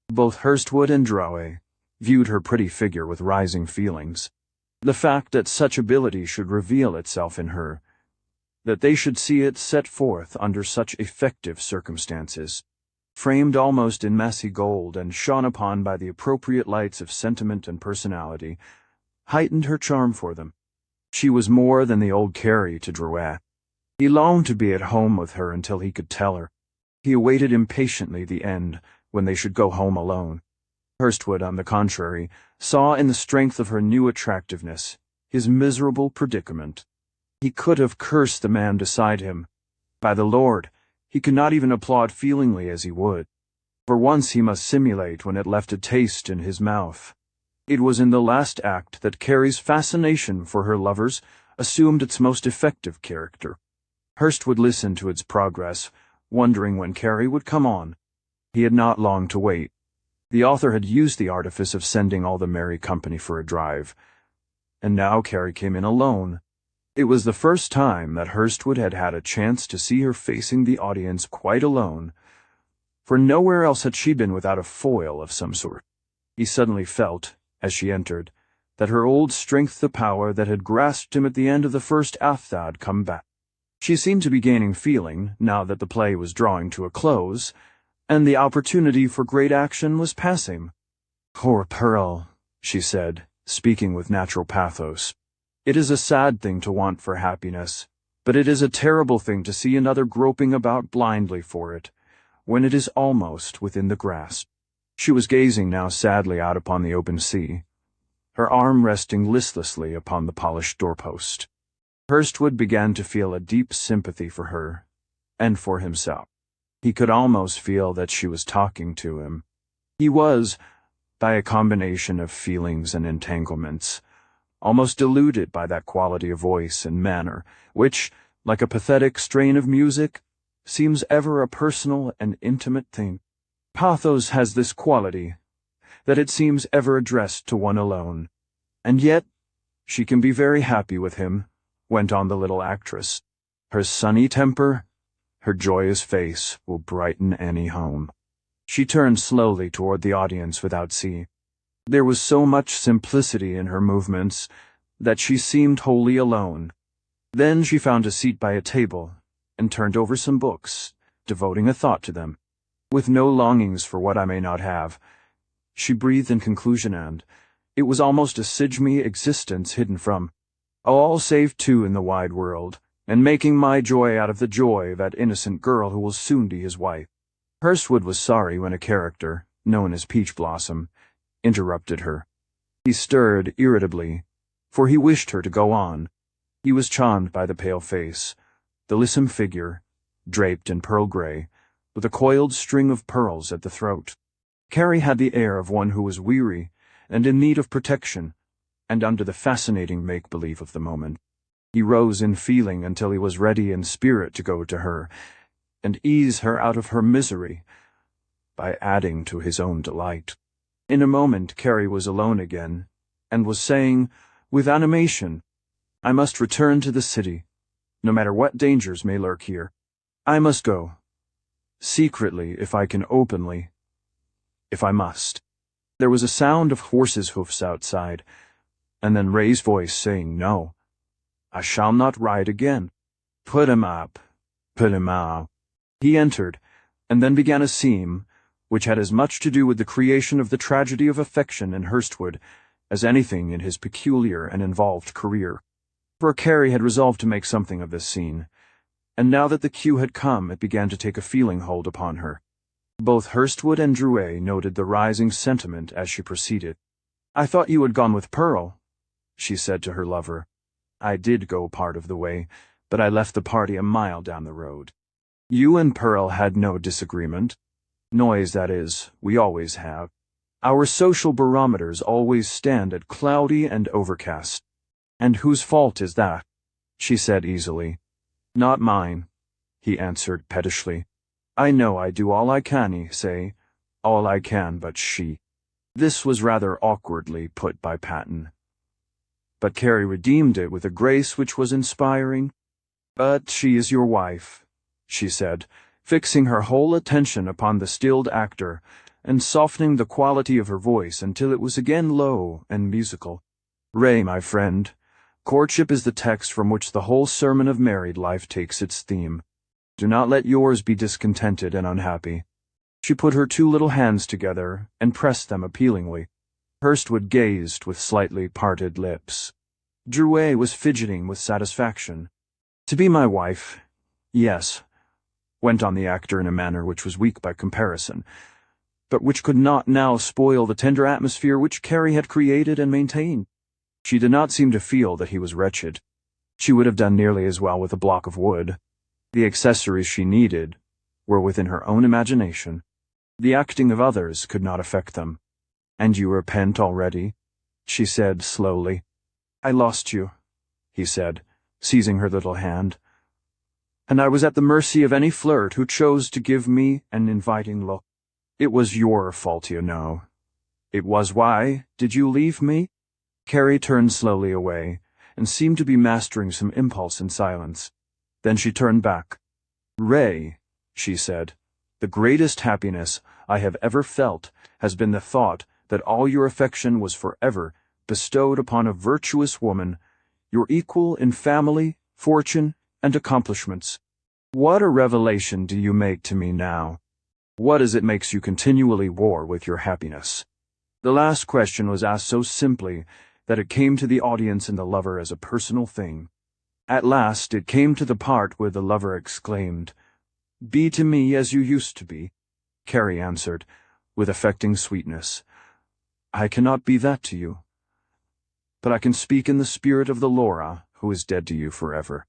A: Both Hurstwood and Drouet viewed her pretty figure with rising feelings. The fact that such ability should reveal itself in her, that they should see it set forth under such effective circumstances, framed almost in massy gold and shone upon by the appropriate lights of sentiment and personality, heightened her charm for them. She was more than the old Carrie to Drouet. He longed to be at home with her until he could tell her. He awaited impatiently the end, when they should go home alone. Hurstwood, on the contrary, saw in the strength of her new attractiveness his miserable predicament. He could have cursed the man beside him. By the Lord, he could not even applaud feelingly as he would. For once he must simulate when it left a taste in his mouth. It was in the last act that Carrie's fascination for her lovers assumed its most effective character. Hurstwood listened to its progress, wondering when Carrie would come on. He had not long to wait. The author had used the artifice of sending all the merry company for a drive, and now Carrie came in alone. It was the first time that Hurstwood had had a chance to see her facing the audience quite alone, for nowhere else had she been without a foil of some sort. He suddenly felt, as she entered, that her old strength, the power that had grasped him at the end of the first act, had come back. She seemed to be gaining feeling, now that the play was drawing to a close, and the opportunity for great action was passing. Poor Pearl, she said, speaking with natural pathos. It is a sad thing to want for happiness, but it is a terrible thing to see another groping about blindly for it, when it is almost within the grasp. She was gazing now sadly out upon the open sea, her arm resting listlessly upon the polished doorpost. Hurstwood began to feel a deep sympathy for her, and for himself. He could almost feel that she was talking to him. He was, by a combination of feelings and entanglements, almost deluded by that quality of voice and manner which, like a pathetic strain of music, seems ever a personal and intimate thing. Pathos has this quality, that it seems ever addressed to one alone. And yet, she can be very happy with him, went on the little actress. Her sunny temper, her joyous face will brighten any home. She turned slowly toward the audience without seeing. There was so much simplicity in her movements that she seemed wholly alone. Then she found a seat by a table and turned over some books, devoting a thought to them. With no longings for what I may not have, she breathed in conclusion, and it was almost a Sigmy existence hidden from all save two in the wide world, and making my joy out of the joy of that innocent girl who will soon be his wife. Hurstwood was sorry when a character, known as Peach Blossom, interrupted her. He stirred irritably, for he wished her to go on. He was charmed by the pale face, the lissom figure, draped in pearl gray, with a coiled string of pearls at the throat. Carrie had the air of one who was weary and in need of protection, and under the fascinating make-believe of the moment. He rose in feeling until he was ready in spirit to go to her, and ease her out of her misery by adding to his own delight. In a moment Carrie was alone again, and was saying, with animation, "I must return to the city, no matter what dangers may lurk here. I must go. Secretly, if I can, openly, if I must." There was a sound of horses' hoofs outside, and then Ray's voice saying, "No, I shall not ride again. Put him up, put him out." He entered, and then began a scene which had as much to do with the creation of the tragedy of affection in Hurstwood as anything in his peculiar and involved career. For Carrie had resolved to make something of this scene, and now that the cue had come, it began to take a feeling hold upon her. Both Hurstwood and Drouet noted the rising sentiment as she proceeded. "I thought you had gone with Pearl," she said to her lover. "I did go part of the way, but I left the party a mile down the road." "You and Pearl had no disagreement?" "Noise, that is, we always have. Our social barometers always stand at cloudy and overcast." "And whose fault is that?" she said easily. "Not mine," he answered pettishly. "I know I do all I can, say, all I can, but she." This was rather awkwardly put by Patton, but Carrie redeemed it with a grace which was inspiring. "But she is your wife," she said, fixing her whole attention upon the stilled actor, and softening the quality of her voice until it was again low and musical. "Ray, my friend, courtship is the text from which the whole sermon of married life takes its theme. Do not let yours be discontented and unhappy." She put her two little hands together and pressed them appealingly. Hurstwood gazed with slightly parted lips. Drouet was fidgeting with satisfaction. "To be my wife, yes," went on the actor in a manner which was weak by comparison, but which could not now spoil the tender atmosphere which Carrie had created and maintained. She did not seem to feel that he was wretched. She would have done nearly as well with a block of wood. The accessories she needed were within her own imagination. The acting of others could not affect them. "And you repent already?" she said slowly. "I lost you," he said, seizing her little hand. "And I was at the mercy of any flirt who chose to give me an inviting look. It was your fault, you know." "It was. Why did you leave me?" Carrie turned slowly away, and seemed to be mastering some impulse in silence. Then she turned back. "Ray," she said, "the greatest happiness I have ever felt has been the thought that all your affection was forever bestowed upon a virtuous woman, your equal in family, fortune, and accomplishments. What a revelation do you make to me now? What is it makes you continually war with your happiness?" The last question was asked so simply that it came to the audience and the lover as a personal thing. At last it came to the part where the lover exclaimed, "Be to me as you used to be." Carrie answered, with affecting sweetness, "I cannot be that to you, but I can speak in the spirit of the Laura who is dead to you forever."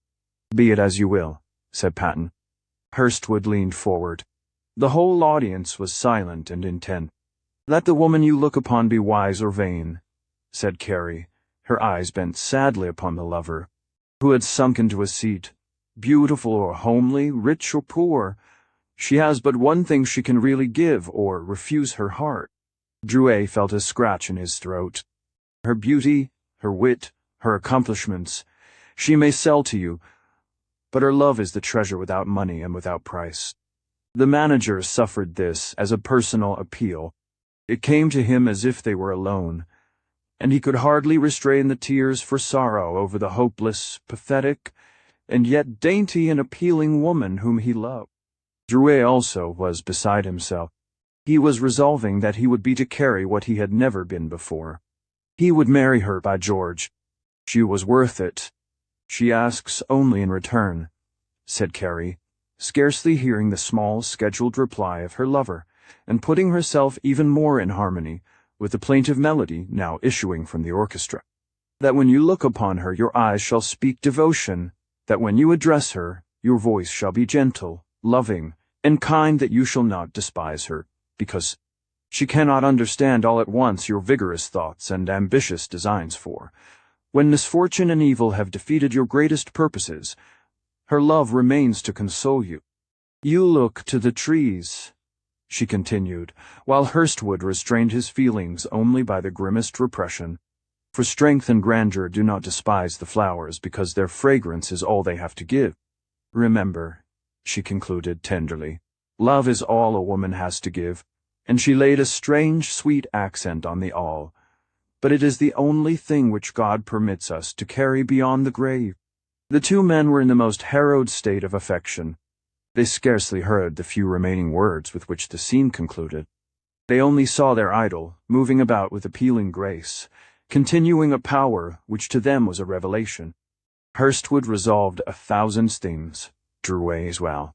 A: "Be it as you will," said Patton. Hurstwood leaned forward. The whole audience was silent and intent. "Let the woman you look upon be wise or vain," said Carrie, her eyes bent sadly upon the lover, who had sunk into a seat. "Beautiful or homely, rich or poor, she has but one thing she can really give or refuse, her heart." Drouet felt a scratch in his throat. "Her beauty her wit, her accomplishments, she may sell to you, but her love is the treasure without money and without price. The manager suffered this as a personal appeal. It came to him as if they were alone, and he could hardly restrain the tears for sorrow over the hopeless, pathetic, and yet dainty and appealing woman whom he loved. Drouet also was beside himself. He was resolving that he would be to Carrie what he had never been before. He would marry her, by George. She was worth it. She asks only in return, said Carrie, scarcely hearing the small, scheduled reply of her lover, and putting herself even more in harmony with the plaintive melody now issuing from the orchestra. That when you look upon her your eyes shall speak devotion, that when you address her your voice shall be gentle, loving, and kind, that you shall not despise her, because she cannot understand all at once your vigorous thoughts and ambitious designs, for, when misfortune and evil have defeated your greatest purposes, her love remains to console you. You look to the trees, she continued, while Hurstwood restrained his feelings only by the grimmest repression. For strength and grandeur do not despise the flowers, because their fragrance is all they have to give. Remember, she concluded tenderly, love is all a woman has to give, and she laid a strange, sweet accent on the all. But it is the only thing which God permits us to carry beyond the grave. The two men were in the most harrowed state of affection. They scarcely heard the few remaining words with which the scene concluded. They only saw their idol, moving about with appealing grace, continuing a power which to them was a revelation. Hurstwood resolved 1,000 things, Drouet as well.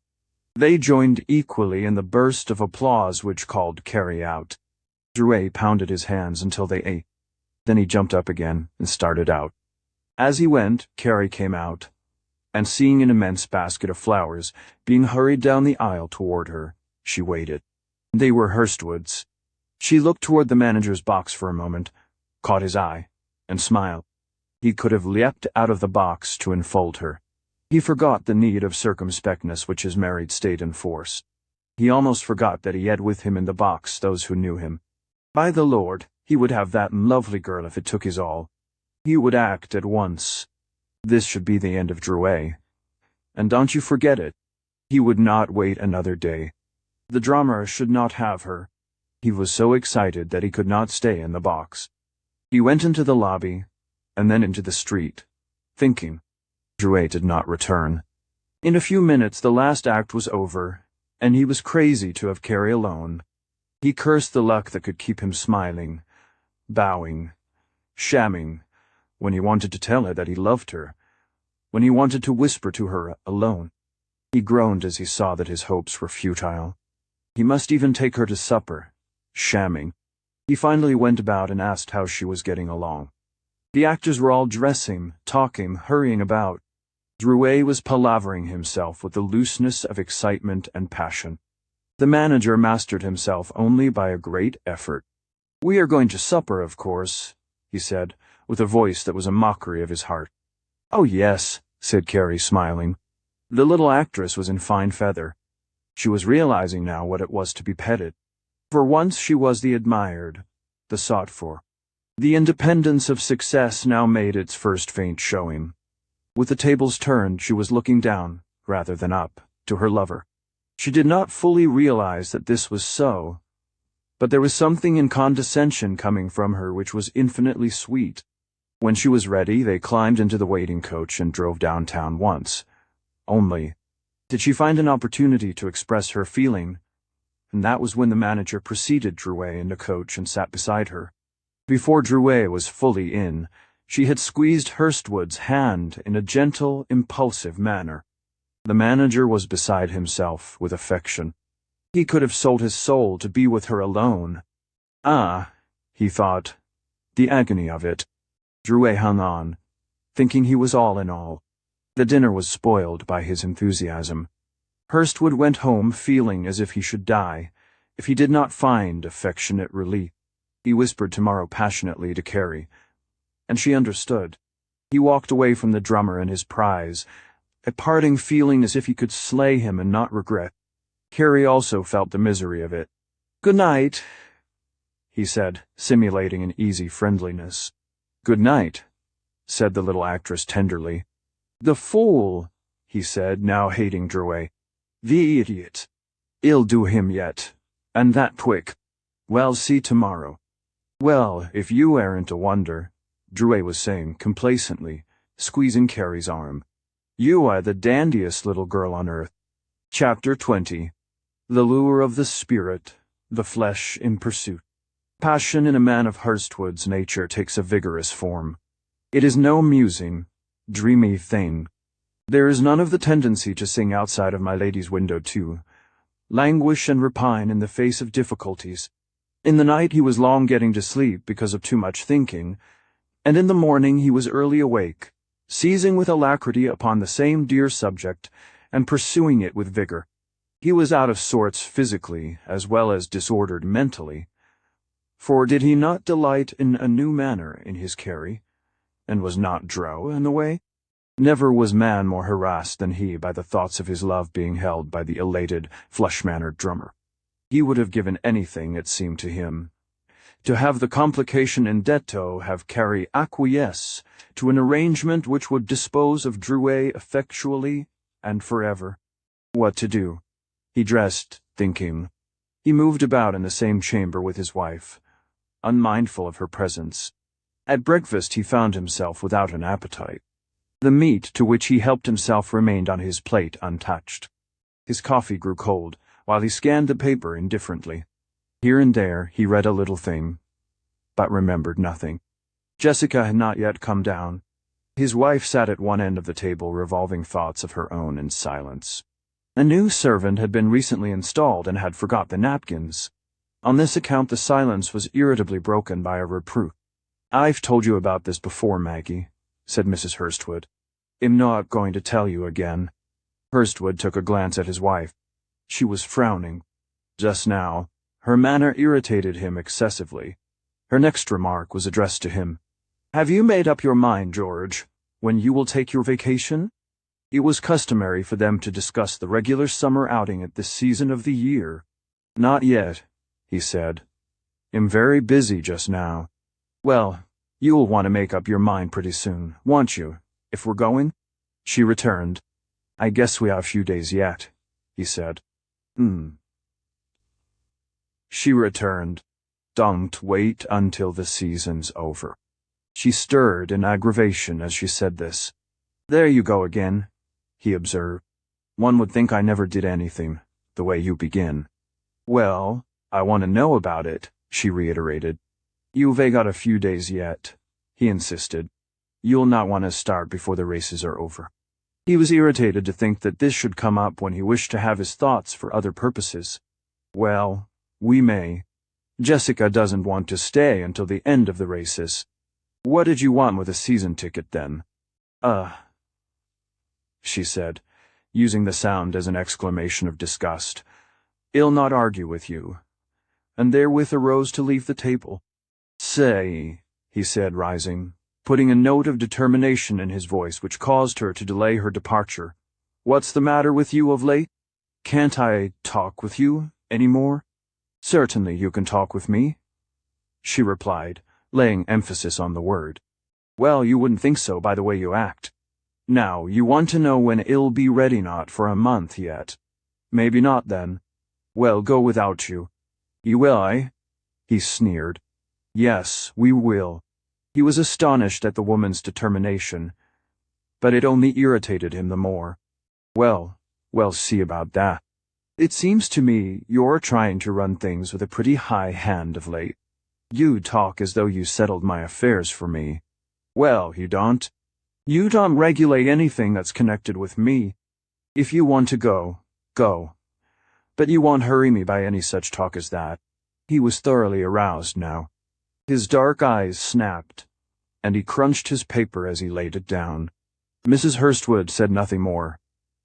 A: They joined equally in the burst of applause which called Carrie out. Drouet pounded his hands until they ached. Then he jumped up again and started out. As he went, Carrie came out, and seeing an immense basket of flowers being hurried down the aisle toward her, she waited. They were Hurstwood's. She looked toward the manager's box for a moment, caught his eye, and smiled. He could have leapt out of the box to enfold her. He forgot the need of circumspectness which his married state enforced. He almost forgot that he had with him in the box those who knew him. By the Lord, he would have that lovely girl if it took his all. He would act at once. This should be the end of Drouet. And don't you forget it. He would not wait another day. The drummer should not have her. He was so excited that he could not stay in the box. He went into the lobby, and then into the street, thinking. Drouet did not return. In a few minutes the last act was over, and he was crazy to have Carrie alone. He cursed the luck that could keep him smiling, bowing, shamming, when he wanted to tell her that he loved her, when he wanted to whisper to her alone. He groaned as he saw that his hopes were futile. He must even take her to supper, shamming. He finally went about and asked how she was getting along. The actors were all dressing, talking, hurrying about. Drouet was palavering himself with the looseness of excitement and passion. The manager mastered himself only by a great effort. "We are going to supper, of course," he said, with a voice that was a mockery of his heart. "Oh, yes," said Carrie, smiling. The little actress was in fine feather. She was realizing now what it was to be petted. For once she was the admired, the sought for. The independence of success now made its first faint showing. With the tables turned, she was looking down, rather than up, to her lover. She did not fully realize that this was so, but there was something in condescension coming from her which was infinitely sweet. When she was ready, they climbed into the waiting coach and drove downtown once. Only did she find an opportunity to express her feeling, and that was when the manager preceded Drouet in the coach and sat beside her. Before Drouet was fully in, she had squeezed Hurstwood's hand in a gentle, impulsive manner. The manager was beside himself with affection. He could have sold his soul to be with her alone. Ah, he thought, the agony of it. Drouet hung on, thinking he was all in all. The dinner was spoiled by his enthusiasm. Hurstwood went home feeling as if he should die, if he did not find affectionate relief. He whispered tomorrow passionately to Carrie, and she understood. He walked away from the drummer and his prize, a parting feeling as if he could slay him and not regret. Carrie also felt the misery of it. "Good night," he said, simulating an easy friendliness. "Good night," said the little actress tenderly. "The fool," he said, now hating Drouet. "The idiot. I'll do him yet. And that quick. Well, see tomorrow." "Well, if you aren't a wonder," Drouet was saying complacently, squeezing Carrie's arm. "You are the dandiest little girl on earth." Chapter 20. The lure of the spirit, the flesh in pursuit. Passion in a man of Hurstwood's nature takes a vigorous form. It is no musing, dreamy thing. There is none of the tendency to sing outside of my lady's window too, languish and repine in the face of difficulties. In the night he was long getting to sleep because of too much thinking, and in the morning he was early awake, seizing with alacrity upon the same dear subject, and pursuing it with vigor. He was out of sorts physically, as well as disordered mentally, for did he not delight in a new manner in his Carrie, and was not Drow in the way? Never was man more harassed than he by the thoughts of his love being held by the elated, flush-mannered drummer. He would have given anything, it seemed to him, to have the complication in detto have Carrie acquiesce to an arrangement which would dispose of Drouet effectually and forever. What to do? He dressed, thinking. He moved about in the same chamber with his wife, unmindful of her presence. At breakfast he found himself without an appetite. The meat to which he helped himself remained on his plate untouched. His coffee grew cold, while he scanned the paper indifferently. Here and there he read a little thing, but remembered nothing. Jessica had not yet come down. His wife sat at one end of the table revolving thoughts of her own in silence. A new servant had been recently installed and had forgot the napkins. On this account the silence was irritably broken by a reproof. "I've told you about this before, Maggie," said Mrs. Hurstwood. "I'm not going to tell you again." Hurstwood took a glance at his wife. She was frowning. Just now, her manner irritated him excessively. Her next remark was addressed to him. "Have you made up your mind, George, when you will take your vacation?" It was customary for them to discuss the regular summer outing at this season of the year. "Not yet," he said. "I'm very busy just now." "Well, you'll want to make up your mind pretty soon, won't you, if we're going?" She returned. "I guess we have a few days yet," he said. She returned. "Don't wait until the season's over." She stirred in aggravation as she said this. "There you go again," he observed. "One would think I never did anything, the way you begin." "Well, I want to know about it," she reiterated. "You've got a few days yet," he insisted. "You'll not want to start before the races are over." He was irritated to think that this should come up when he wished to have his thoughts for other purposes. "Well, we may. Jessica doesn't want to stay until the end of the races. What did you want with a season ticket then?" She said, using the sound as an exclamation of disgust. "I'll not argue with you." And therewith arose to leave the table. "Say," he said, rising, putting a note of determination in his voice which caused her to delay her departure. "What's the matter with you of late? Can't I talk with you any more?" "Certainly you can talk with me," she replied, laying emphasis on the word. "Well, you wouldn't think so by the way you act. Now, you want to know when it'll be ready not for a month yet. Maybe not then. Well, go without you. You will, eh?" He sneered. "Yes, we will." He was astonished at the woman's determination, but it only irritated him the more. Well, see about that. It seems to me you're trying to run things with a pretty high hand of late. You talk as though you settled my affairs for me. Well, you don't. You don't regulate anything that's connected with me. If you want to go, go. But you won't hurry me by any such talk as that." He was thoroughly aroused now. His dark eyes snapped, and he crunched his paper as he laid it down. Mrs. Hurstwood said nothing more.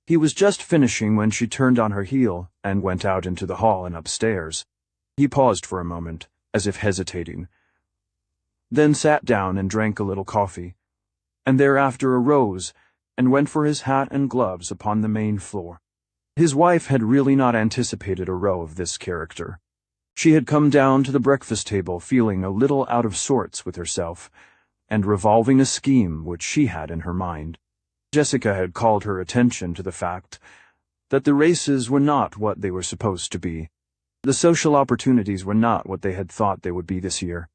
A: He was just finishing when she turned on her heel and went out into the hall and upstairs. He paused for a moment, as if hesitating, then sat down and drank a little coffee, and thereafter arose and went for his hat and gloves upon the main floor. His wife had really not anticipated a row of this character. She had come down to the breakfast table feeling a little out of sorts with herself, and revolving a scheme which she had in her mind. Jessica had called her attention to the fact that the races were not what they were supposed to be. The social opportunities were not what they had thought they would be this year.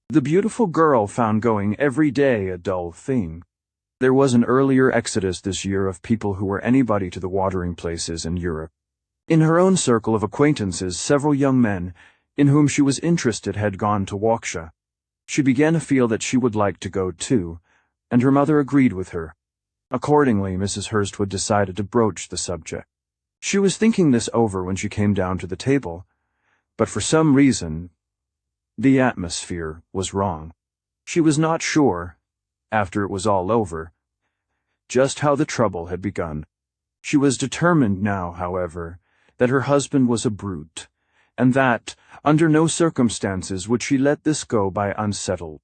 A: The beautiful girl found going every day a dull thing. There was an earlier exodus this year of people who were anybody to the watering places in Europe. In her own circle of acquaintances, several young men in whom she was interested had gone to Waukesha. She began to feel that she would like to go too, and her mother agreed with her. Accordingly, Mrs. Hurstwood decided to broach the subject. She was thinking this over when she came down to the table, but for some reason, the atmosphere was wrong. She was not sure, after it was all over, just how the trouble had begun. She was determined now, however, that her husband was a brute, and that, under no circumstances, would she let this go by unsettled.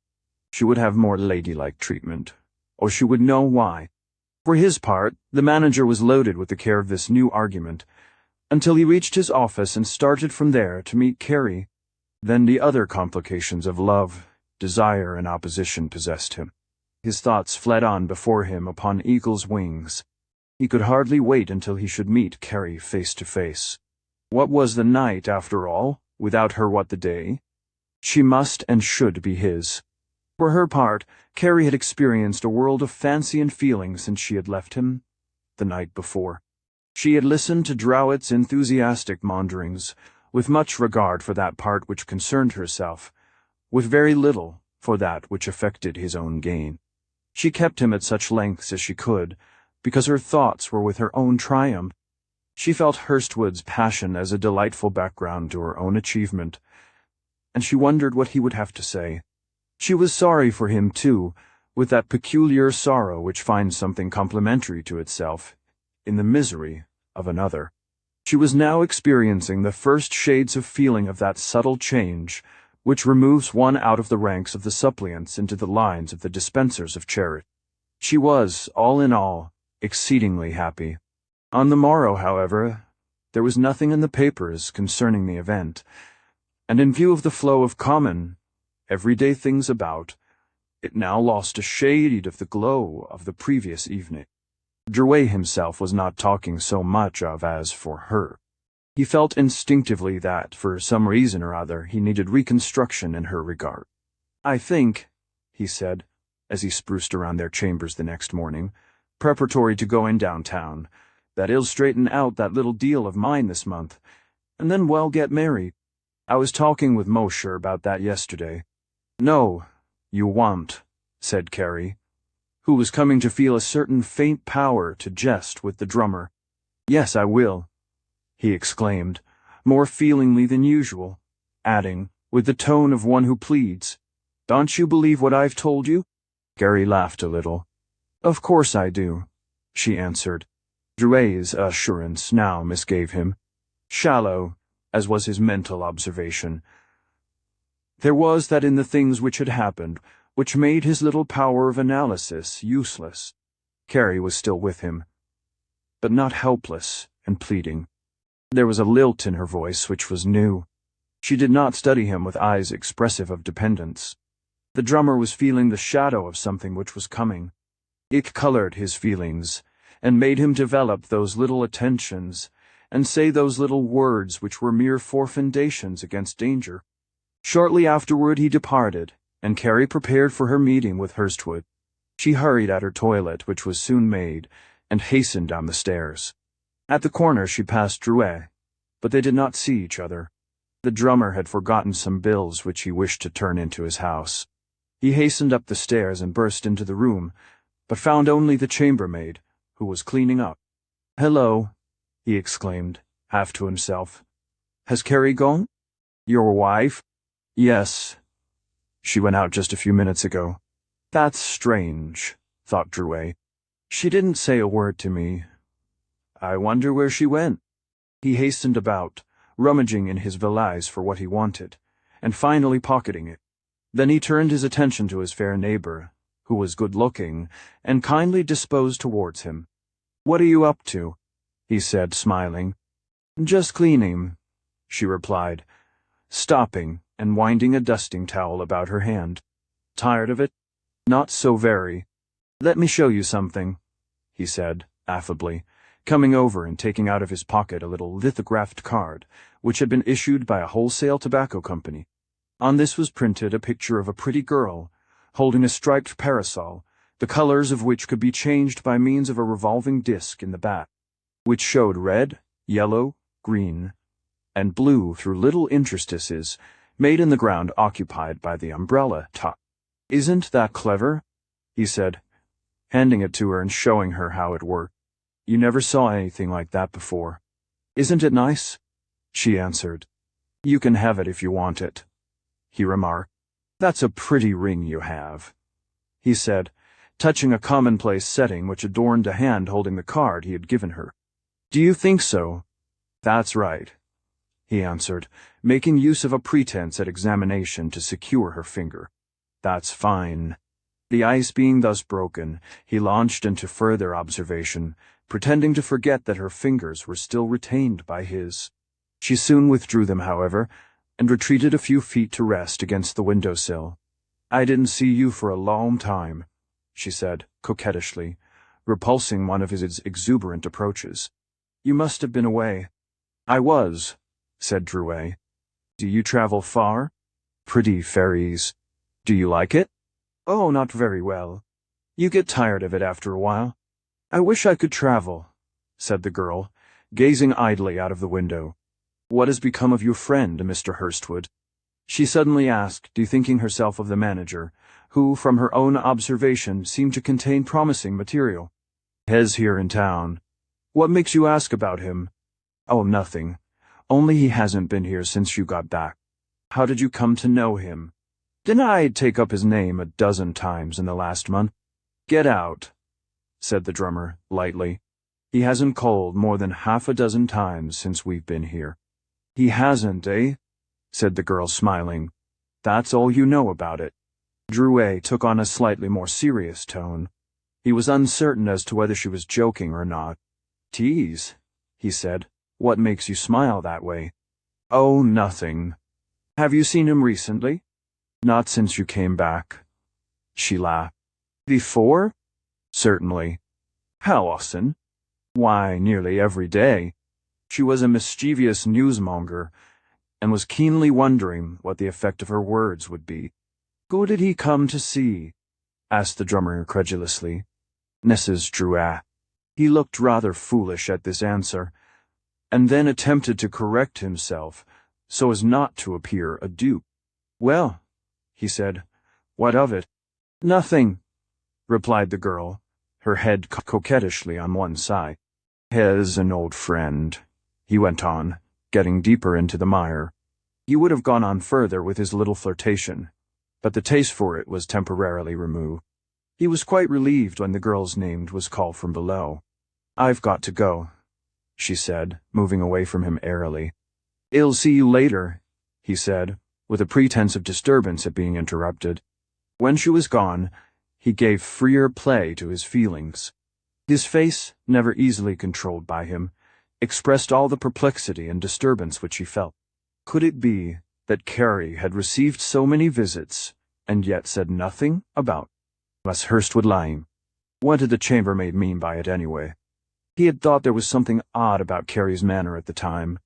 A: She would have more ladylike treatment, or she would know why. For his part, the manager was loaded with the care of this new argument, until he reached his office and started from there to meet Carrie. Then the other complications of love, desire, and opposition possessed him. His thoughts fled on before him upon eagle's wings. He could hardly wait until he should meet Carrie face to face. What was the night, after all? Without her, what the day? She must and should be his. For her part, Carrie had experienced a world of fancy and feeling since she had left him the night before. She had listened to Drowett's enthusiastic maunderings, with much regard for that part which concerned herself, with very little for that which affected his own gain. She kept him at such lengths as she could, because her thoughts were with her own triumph. She felt Hurstwood's passion as a delightful background to her own achievement, and she wondered what he would have to say. She was sorry for him, too, with that peculiar sorrow which finds something complementary to itself in the misery of another. She was now experiencing the first shades of feeling of that subtle change which removes one out of the ranks of the suppliants into the lines of the dispensers of charity. She was, all in all, exceedingly happy. On the morrow, however, there was nothing in the papers concerning the event, and in view of the flow of common, everyday things about, it now lost a shade of the glow of the previous evening. Drouet himself was not talking so much of as for her. He felt instinctively that, for some reason or other, he needed reconstruction in her regard. "I think," he said, as he spruced around their chambers the next morning, preparatory to going downtown, "that he'll straighten out that little deal of mine this month, and then we'll get married. I was talking with Mosher about that yesterday." "No, you won't," said Carrie, who was coming to feel a certain faint power to jest with the drummer. "Yes, I will," he exclaimed, more feelingly than usual, adding, with the tone of one who pleads, "Don't you believe what I've told you?" Carrie laughed a little. "Of course I do," she answered. Drouet's assurance now misgave him. Shallow, as was his mental observation, there was that in the things which had happened which made his little power of analysis useless. Carrie was still with him, but not helpless and pleading. There was a lilt in her voice which was new. She did not study him with eyes expressive of dependence. The drummer was feeling the shadow of something which was coming. It colored his feelings, and made him develop those little attentions, and say those little words which were mere forefundations against danger. Shortly afterward he departed, and Carrie prepared for her meeting with Hurstwood. She hurried at her toilet, which was soon made, and hastened down the stairs. At the corner she passed Drouet, but they did not see each other. The drummer had forgotten some bills which he wished to turn into his house. He hastened up the stairs and burst into the room, but found only the chambermaid, who was cleaning up. "Hello," he exclaimed, half to himself. "Has Carrie gone?" "Your wife?" "Yes. She went out just a few minutes ago." "That's strange," thought Drouet. "She didn't say a word to me. I wonder where she went." He hastened about, rummaging in his valise for what he wanted, and finally pocketing it. Then he turned his attention to his fair neighbor, who was good-looking and kindly disposed towards him. "What are you up to?" he said, smiling. "Just cleaning," she replied, stopping and winding a dusting towel about her hand. "Tired of it?" Not so very. Let me show you something, he said, affably, coming over and taking out of his pocket a little lithographed card, which had been issued by a wholesale tobacco company. On this was printed a picture of a pretty girl, holding a striped parasol, the colors of which could be changed by means of a revolving disc in the back, which showed red, yellow, green, and blue through little interstices made in the ground occupied by the umbrella top. "Isn't that clever?" he said, handing it to her and showing her how it worked. "You never saw anything like that before. Isn't it nice?" she answered. "You can have it if you want it," he remarked. "That's a pretty ring you have," he said, touching a commonplace setting which adorned a hand holding the card he had given her. "Do you think so?" "That's right," he answered, making use of a pretense at examination to secure her finger. "That's fine." The ice being thus broken, he launched into further observation, pretending to forget that her fingers were still retained by his. She soon withdrew them, however, and retreated a few feet to rest against the windowsill. "I didn't see you for a long time," she said, coquettishly, repulsing one of his exuberant approaches. "You must have been away." "I was," said Drouet. "Do you travel far?" "Pretty ferries. Do you like it?" "Oh, not very well. You get tired of it after a while." "I wish I could travel," said the girl, gazing idly out of the window. "What has become of your friend, Mr. Hurstwood?" she suddenly asked, bethinking herself of the manager, who, from her own observation, seemed to contain promising material. "Hez here in town." "What makes you ask about him?" "Oh, nothing. Only he hasn't been here since you got back." "How did you come to know him?" "Didn't I take up his name a dozen times in the last month?" "Get out," said the drummer, lightly. "He hasn't called more than half a dozen times since we've been here." "He hasn't, eh?" said the girl, smiling. "That's all you know about it." Drouet took on a slightly more serious tone. He was uncertain as to whether she was joking or not. "Tease," he said. "What makes you smile that way?" "Oh, nothing." "Have you seen him recently?" "Not since you came back." She laughed. "Before?" "Certainly." "How often?" "Why, nearly every day." She was a mischievous newsmonger, and was keenly wondering what the effect of her words would be. "Who did he come to see?" asked the drummer incredulously. "Mrs. Drouet." He looked rather foolish at this answer, and then attempted to correct himself so as not to appear a dupe. "Well," he said, "what of it?" "Nothing," replied the girl, her head coquettishly on one side. "Hez an old friend," he went on, getting deeper into the mire. He would have gone on further with his little flirtation, but the taste for it was temporarily removed. He was quite relieved when the girl's name was called from below. "I've got to go," she said, moving away from him airily. "I'll see you later," he said, with a pretense of disturbance at being interrupted. When she was gone, he gave freer play to his feelings. His face, never easily controlled by him, expressed all the perplexity and disturbance which he felt. Could it be that Carrie had received so many visits, and yet said nothing about Miss Hurstwood lying? What did the chambermaid mean by it anyway? He had thought there was something odd about Carrie's manner at the time.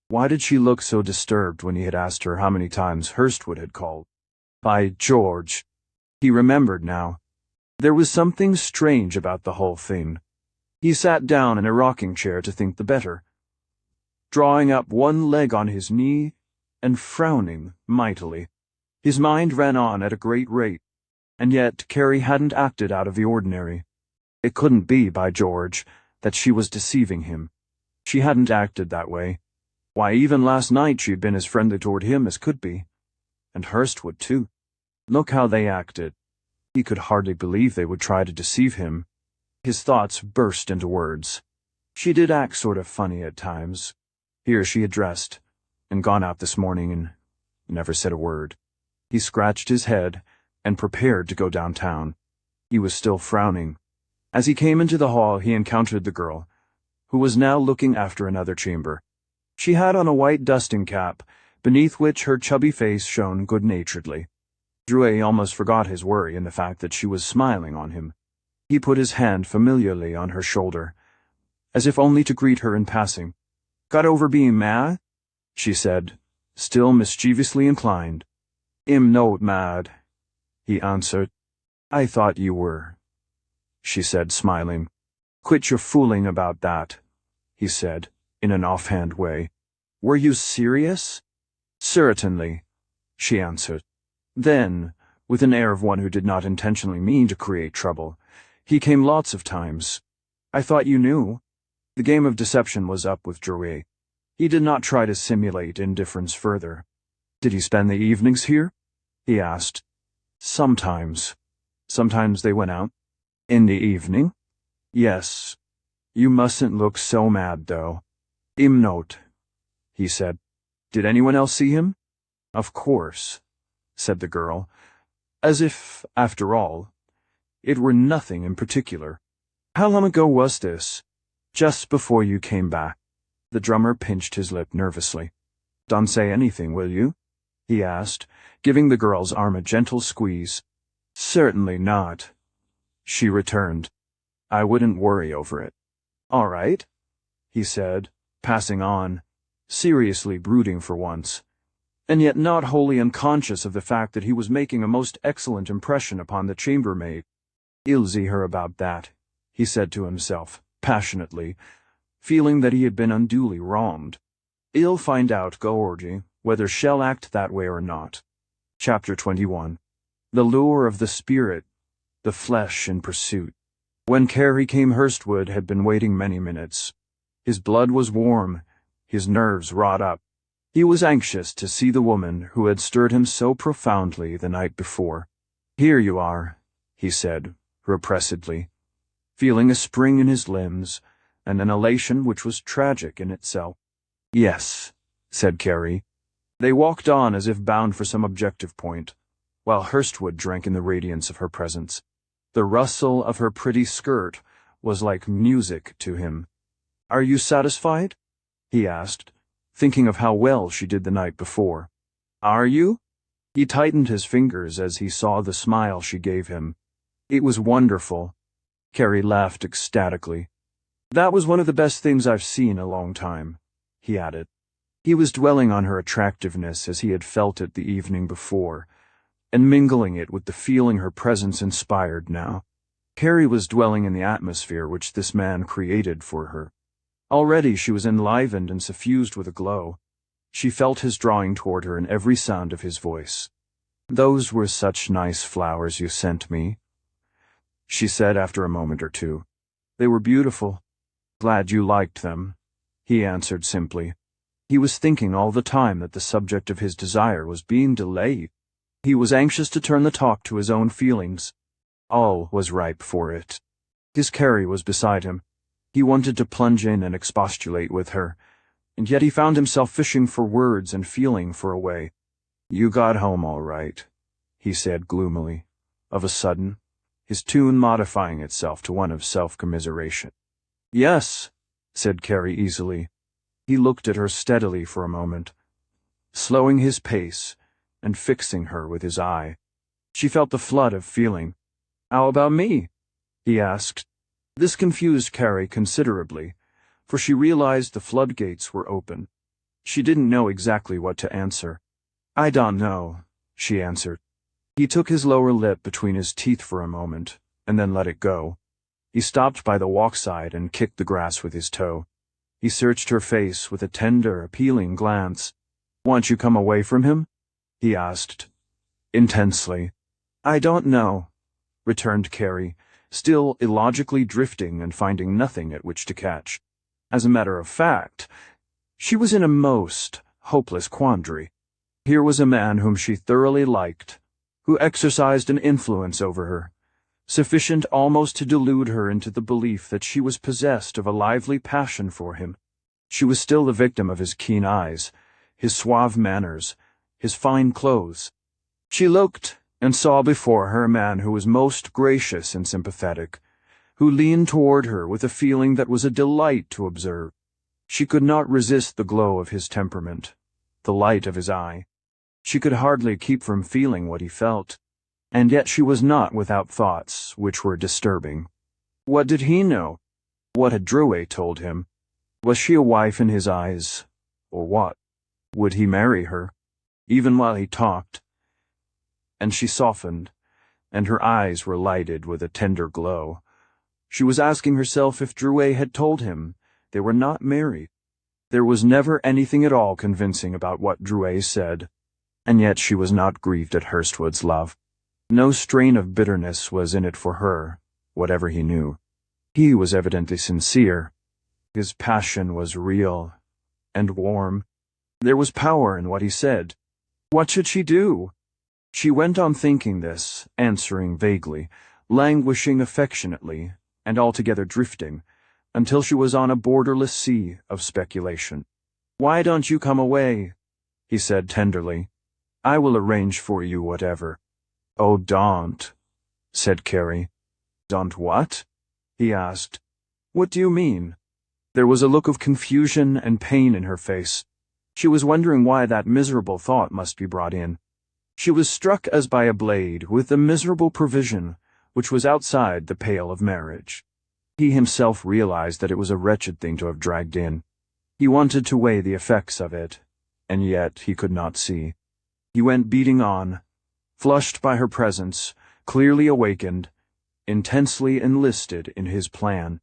A: Why did she look so disturbed when he had asked her how many times Hurstwood had called? By George! He remembered now. There was something strange about the whole thing. He sat down in a rocking chair to think the better, drawing up one leg on his knee and frowning mightily. His mind ran on at a great rate, and yet Carrie hadn't acted out of the ordinary. It couldn't be, by George, that she was deceiving him. She hadn't acted that way. Why, even last night she had been as friendly toward him as could be. And Hurstwood, too. Look how they acted. He could hardly believe they would try to deceive him. His thoughts burst into words. She did act sort of funny at times. Here she had dressed, and gone out this morning, and never said a word. He scratched his head, and prepared to go downtown. He was still frowning. As he came into the hall, he encountered the girl, who was now looking after another chamber. She had on a white dusting cap, beneath which her chubby face shone good-naturedly. Drouet almost forgot his worry in the fact that she was smiling on him. He put his hand familiarly on her shoulder, as if only to greet her in passing. "Got over being mad?" she said, still mischievously inclined. "I'm not mad," he answered. "I thought you were," she said, smiling. "Quit your fooling about that," he said, in an offhand way. "Were you serious?" "Certainly," she answered. Then, with an air of one who did not intentionally mean to create trouble, "He came lots of times. I thought you knew." The game of deception was up with Drouet. He did not try to simulate indifference further. "Did he spend the evenings here?" he asked. "Sometimes." "Sometimes they went out?" "In the evening?" "Yes." "You mustn't look so mad, though." "I'm not," he said. "Did anyone else see him?" "Of course," said the girl, as if, after all, it were nothing in particular. "How long ago was this?" "Just before you came back." The drummer pinched his lip nervously. "Don't say anything, will you?" he asked, giving the girl's arm a gentle squeeze. "Certainly not," she returned. "I wouldn't worry over it." "All right," he said, passing on, seriously brooding for once, and yet not wholly unconscious of the fact that he was making a most excellent impression upon the chambermaid. "I'll see her about that," he said to himself, passionately, feeling that he had been unduly wronged. "I'll find out, Georgie, whether she'll act that way or not." Chapter 21. The lure of the spirit, the flesh in pursuit. When Carrie came, Hurstwood had been waiting many minutes. His blood was warm, his nerves wrought up. He was anxious to see the woman who had stirred him so profoundly the night before. "Here you are," he said, repressedly, feeling a spring in his limbs, and an elation which was tragic in itself. "Yes," said Carrie. They walked on as if bound for some objective point, while Hurstwood drank in the radiance of her presence. The rustle of her pretty skirt was like music to him. "Are you satisfied?" he asked, thinking of how well she did the night before. "Are you?" He tightened his fingers as he saw the smile she gave him. "It was wonderful." Carrie laughed ecstatically. "That was one of the best things I've seen in a long time," he added. He was dwelling on her attractiveness as he had felt it the evening before, and mingling it with the feeling her presence inspired now. Carrie was dwelling in the atmosphere which this man created for her. Already she was enlivened and suffused with a glow. She felt his drawing toward her in every sound of his voice. "Those were such nice flowers you sent me," she said after a moment or two. "They were beautiful." "Glad you liked them," he answered simply. He was thinking all the time that the subject of his desire was being delayed. He was anxious to turn the talk to his own feelings. All was ripe for it. His Carrie was beside him. He wanted to plunge in and expostulate with her, and yet he found himself fishing for words and feeling for a way. "You got home all right," he said gloomily, of a sudden, his tune modifying itself to one of self-commiseration. "Yes," said Carrie easily. He looked at her steadily for a moment, slowing his pace and fixing her with his eye. She felt the flood of feeling. "How about me?" he asked. This confused Carrie considerably, for she realized the floodgates were open. She didn't know exactly what to answer. "I don't know," she answered. He took his lower lip between his teeth for a moment, and then let it go. He stopped by the walkside and kicked the grass with his toe. He searched her face with a tender, appealing glance. "Won't you come away from him?" he asked, intensely. "I don't know," returned Carrie, still illogically drifting and finding nothing at which to catch. As a matter of fact, she was in a most hopeless quandary. Here was a man whom she thoroughly liked, who exercised an influence over her, sufficient almost to delude her into the belief that she was possessed of a lively passion for him. She was still the victim of his keen eyes, his suave manners, his fine clothes. She looked and saw before her a man who was most gracious and sympathetic, who leaned toward her with a feeling that was a delight to observe. She could not resist the glow of his temperament, the light of his eye. She could hardly keep from feeling what he felt. And yet she was not without thoughts which were disturbing. What did he know? What had Drouet told him? Was she a wife in his eyes, or what? Would he marry her? Even while he talked. And she softened, and her eyes were lighted with a tender glow. She was asking herself if Drouet had told him they were not married. There was never anything at all convincing about what Drouet said, and yet she was not grieved at Hurstwood's love. No strain of bitterness was in it for her, whatever he knew. He was evidently sincere. His passion was real and warm. There was power in what he said. What should she do? She went on thinking this, answering vaguely, languishing affectionately, and altogether drifting, until she was on a borderless sea of speculation. "Why don't you come away?" he said tenderly. "I will arrange for you whatever." "Oh, don't," said Carrie. "Don't what?" he asked. "What do you mean?" There was a look of confusion and pain in her face. She was wondering why that miserable thought must be brought in. She was struck as by a blade with the miserable provision which was outside the pale of marriage. He himself realized that it was a wretched thing to have dragged in. He wanted to weigh the effects of it, and yet he could not see. He went beating on, flushed by her presence, clearly awakened, intensely enlisted in his plan.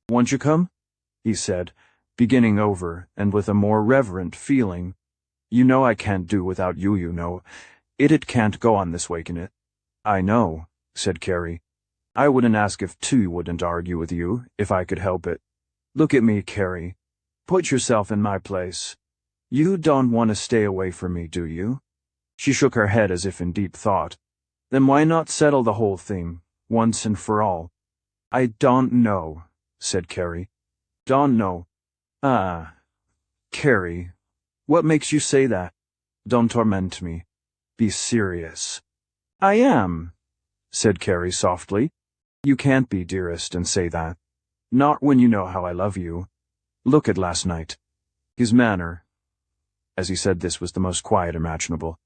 A: "Won't you come?" he said, beginning over and with a more reverent feeling. "You know I can't do without you, you know. It can't go on this way, can it?" "I know," said Carrie. "I wouldn't ask if two wouldn't argue with you, if I could help it. Look at me, Carrie. Put yourself in my place. You don't want to stay away from me, do you?" She shook her head as if in deep thought. "Then why not settle the whole thing, once and for all?" "I don't know," said Carrie. "Don't know. Ah, Carrie, what makes you say that? Don't torment me. Be serious." "I am," said Carrie softly. "You can't be, dearest, and say that. Not when you know how I love you. Look at last night." His manner, as he said this, was the most quiet imaginable.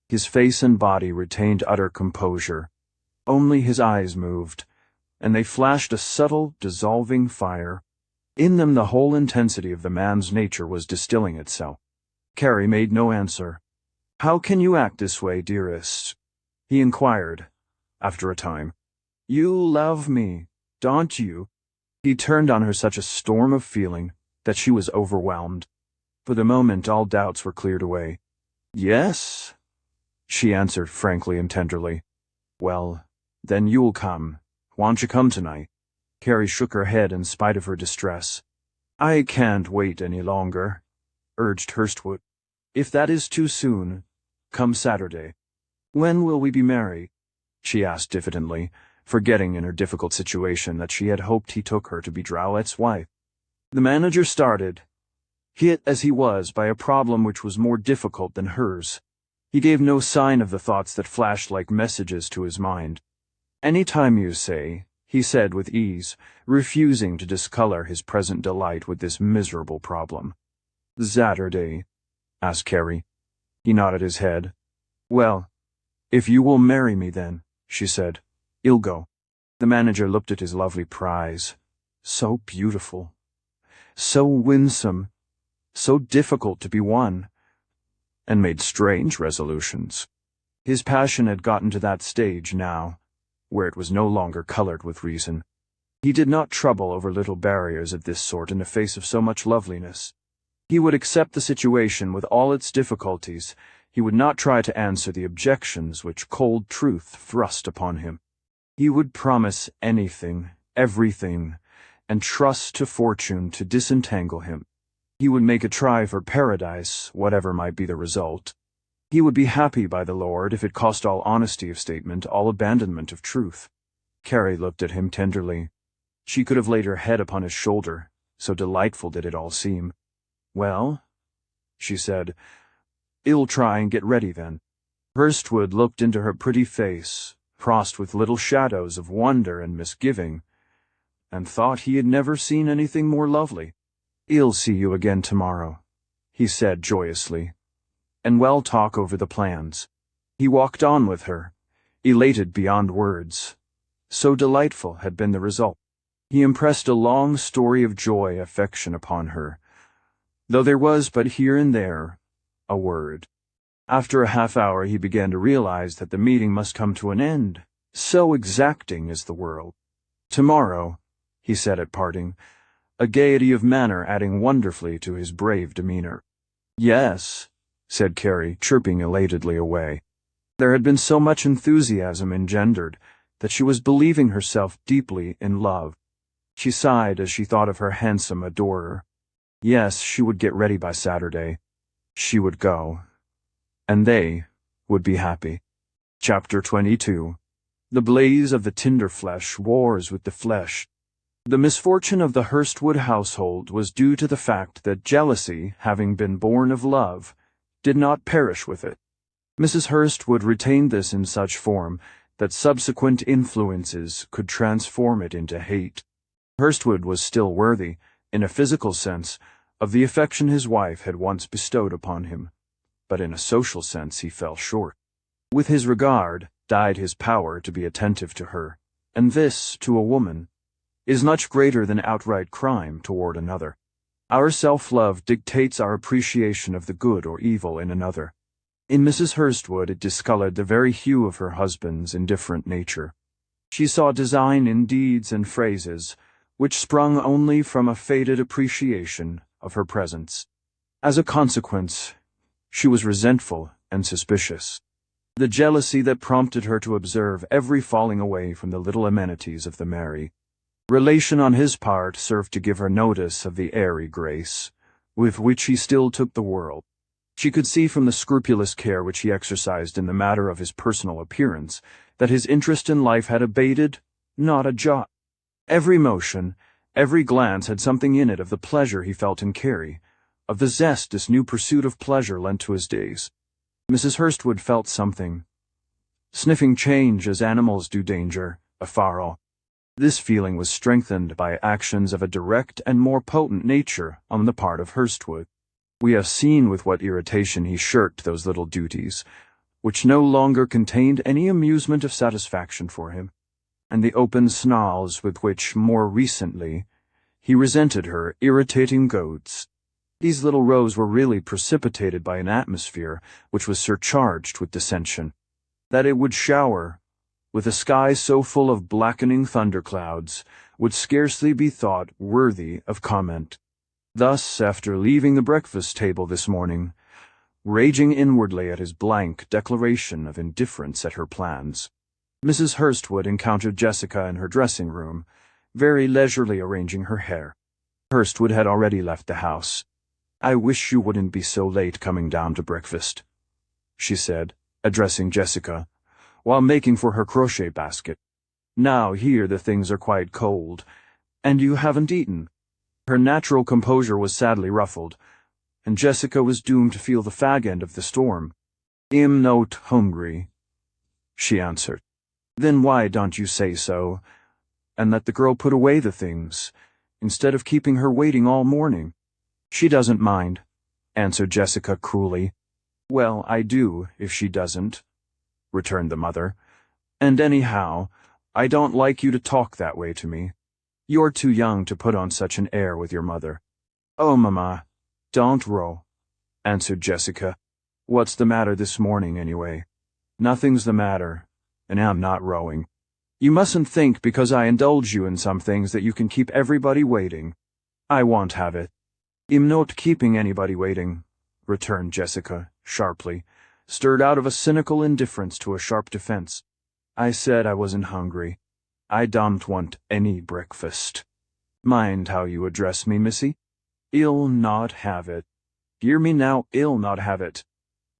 A: His face and body retained utter composure. Only his eyes moved, and they flashed a subtle, dissolving fire. In them the whole intensity of the man's nature was distilling itself. Carrie made no answer. "How can you act this way, dearest?" he inquired, after a time. "You love me, don't you?" He turned on her such a storm of feeling that she was overwhelmed. For the moment all doubts were cleared away. "Yes," she answered frankly and tenderly. "Well, then you'll come. Won't you come tonight?" Carrie shook her head in spite of her distress. "I can't wait any longer," urged Hurstwood. "If that is too soon, come Saturday." "When will we be married?" she asked diffidently, forgetting in her difficult situation that she had hoped he took her to be Drouet's wife. The manager started, hit as he was by a problem which was more difficult than hers. He gave no sign of the thoughts that flashed like messages to his mind. "Any time you say," he said with ease, refusing to discolor his present delight with this miserable problem. "Saturday?" asked Carrie. He nodded his head. "Well, if you will marry me then," she said, "I'll go." The manager looked at his lovely prize. So beautiful, so winsome, so difficult to be won, and made strange resolutions. His passion had gotten to that stage now, where it was no longer colored with reason. He did not trouble over little barriers of this sort in the face of so much loveliness. He would accept the situation with all its difficulties. He would not try to answer the objections which cold truth thrust upon him. He would promise anything, everything, and trust to fortune to disentangle him. He would make a try for paradise, whatever might be the result. He would be happy by the Lord if it cost all honesty of statement, all abandonment of truth. Carrie looked at him tenderly. She could have laid her head upon his shoulder, so delightful did it all seem. "Well," she said, "I'll try and get ready then." Hurstwood looked into her pretty face, crossed with little shadows of wonder and misgiving, and thought he had never seen anything more lovely. "I'll see you again tomorrow," he said joyously, and well talk over the plans. He walked on with her, elated beyond words. So delightful had been the result. He impressed a long story of joy, affection upon her, though there was but here and there a word. After a half-hour he began to realize that the meeting must come to an end. So exacting is the world. "Tomorrow," he said at parting, a gaiety of manner adding wonderfully to his brave demeanor. "Yes," said Carrie, chirping elatedly away. There had been so much enthusiasm engendered that she was believing herself deeply in love. She sighed as she thought of her handsome adorer. Yes, she would get ready by Saturday. She would go. And they would be happy. Chapter 22. The blaze of the tinder flesh wars with the flesh. The misfortune of the Hurstwood household was due to the fact that jealousy, having been born of love, did not perish with it. Mrs. Hurstwood retained this in such form that subsequent influences could transform it into hate. Hurstwood was still worthy, in a physical sense, of the affection his wife had once bestowed upon him, but in a social sense he fell short. With his regard died his power to be attentive to her, and this, to a woman, is much greater than outright crime toward another. Our self-love dictates our appreciation of the good or evil in another. In Mrs. Hurstwood it discolored the very hue of her husband's indifferent nature. She saw design in deeds and phrases, which sprung only from a faded appreciation of her presence. As a consequence, she was resentful and suspicious. The jealousy that prompted her to observe every falling away from the little amenities of the merry relation on his part served to give her notice of the airy grace with which he still took the world. She could see from the scrupulous care which he exercised in the matter of his personal appearance that his interest in life had abated not a jot. Every motion, every glance had something in it of the pleasure he felt in Carrie, of the zest this new pursuit of pleasure lent to his days. Mrs. Hurstwood felt something, sniffing change as animals do danger, afar off. This feeling was strengthened by actions of a direct and more potent nature on the part of Hurstwood. We have seen with what irritation he shirked those little duties, which no longer contained any amusement of satisfaction for him, and the open snarls with which, more recently, he resented her irritating goads. These little rows were really precipitated by an atmosphere which was surcharged with dissension. That it would shower, with a sky so full of blackening thunderclouds, would scarcely be thought worthy of comment. Thus, after leaving the breakfast table this morning, raging inwardly at his blank declaration of indifference at her plans, Mrs. Hurstwood encountered Jessica in her dressing-room, very leisurely arranging her hair. Hurstwood had already left the house. "I wish you wouldn't be so late coming down to breakfast," she said, addressing Jessica, while making for her crochet basket. "Now here the things are quite cold, and you haven't eaten." Her natural composure was sadly ruffled, and Jessica was doomed to feel the fag end of the storm. "I'm not hungry," she answered. "Then why don't you say so, and let the girl put away the things, instead of keeping her waiting all morning?" "She doesn't mind," answered Jessica cruelly. "Well, I do, if she doesn't," returned the mother. "And anyhow, I don't like you to talk that way to me. You're too young to put on such an air with your mother." "Oh, Mamma, don't row," answered Jessica. "What's the matter this morning, anyway?" "Nothing's the matter, and I'm not rowing. You mustn't think because I indulge you in some things that you can keep everybody waiting. I won't have it." "I'm not keeping anybody waiting," returned Jessica, sharply, stirred out of a cynical indifference to a sharp defense. "I said I wasn't hungry. I don't want any breakfast. Mind how you address me, missy. I'll not have it. Hear me now, I'll not have it."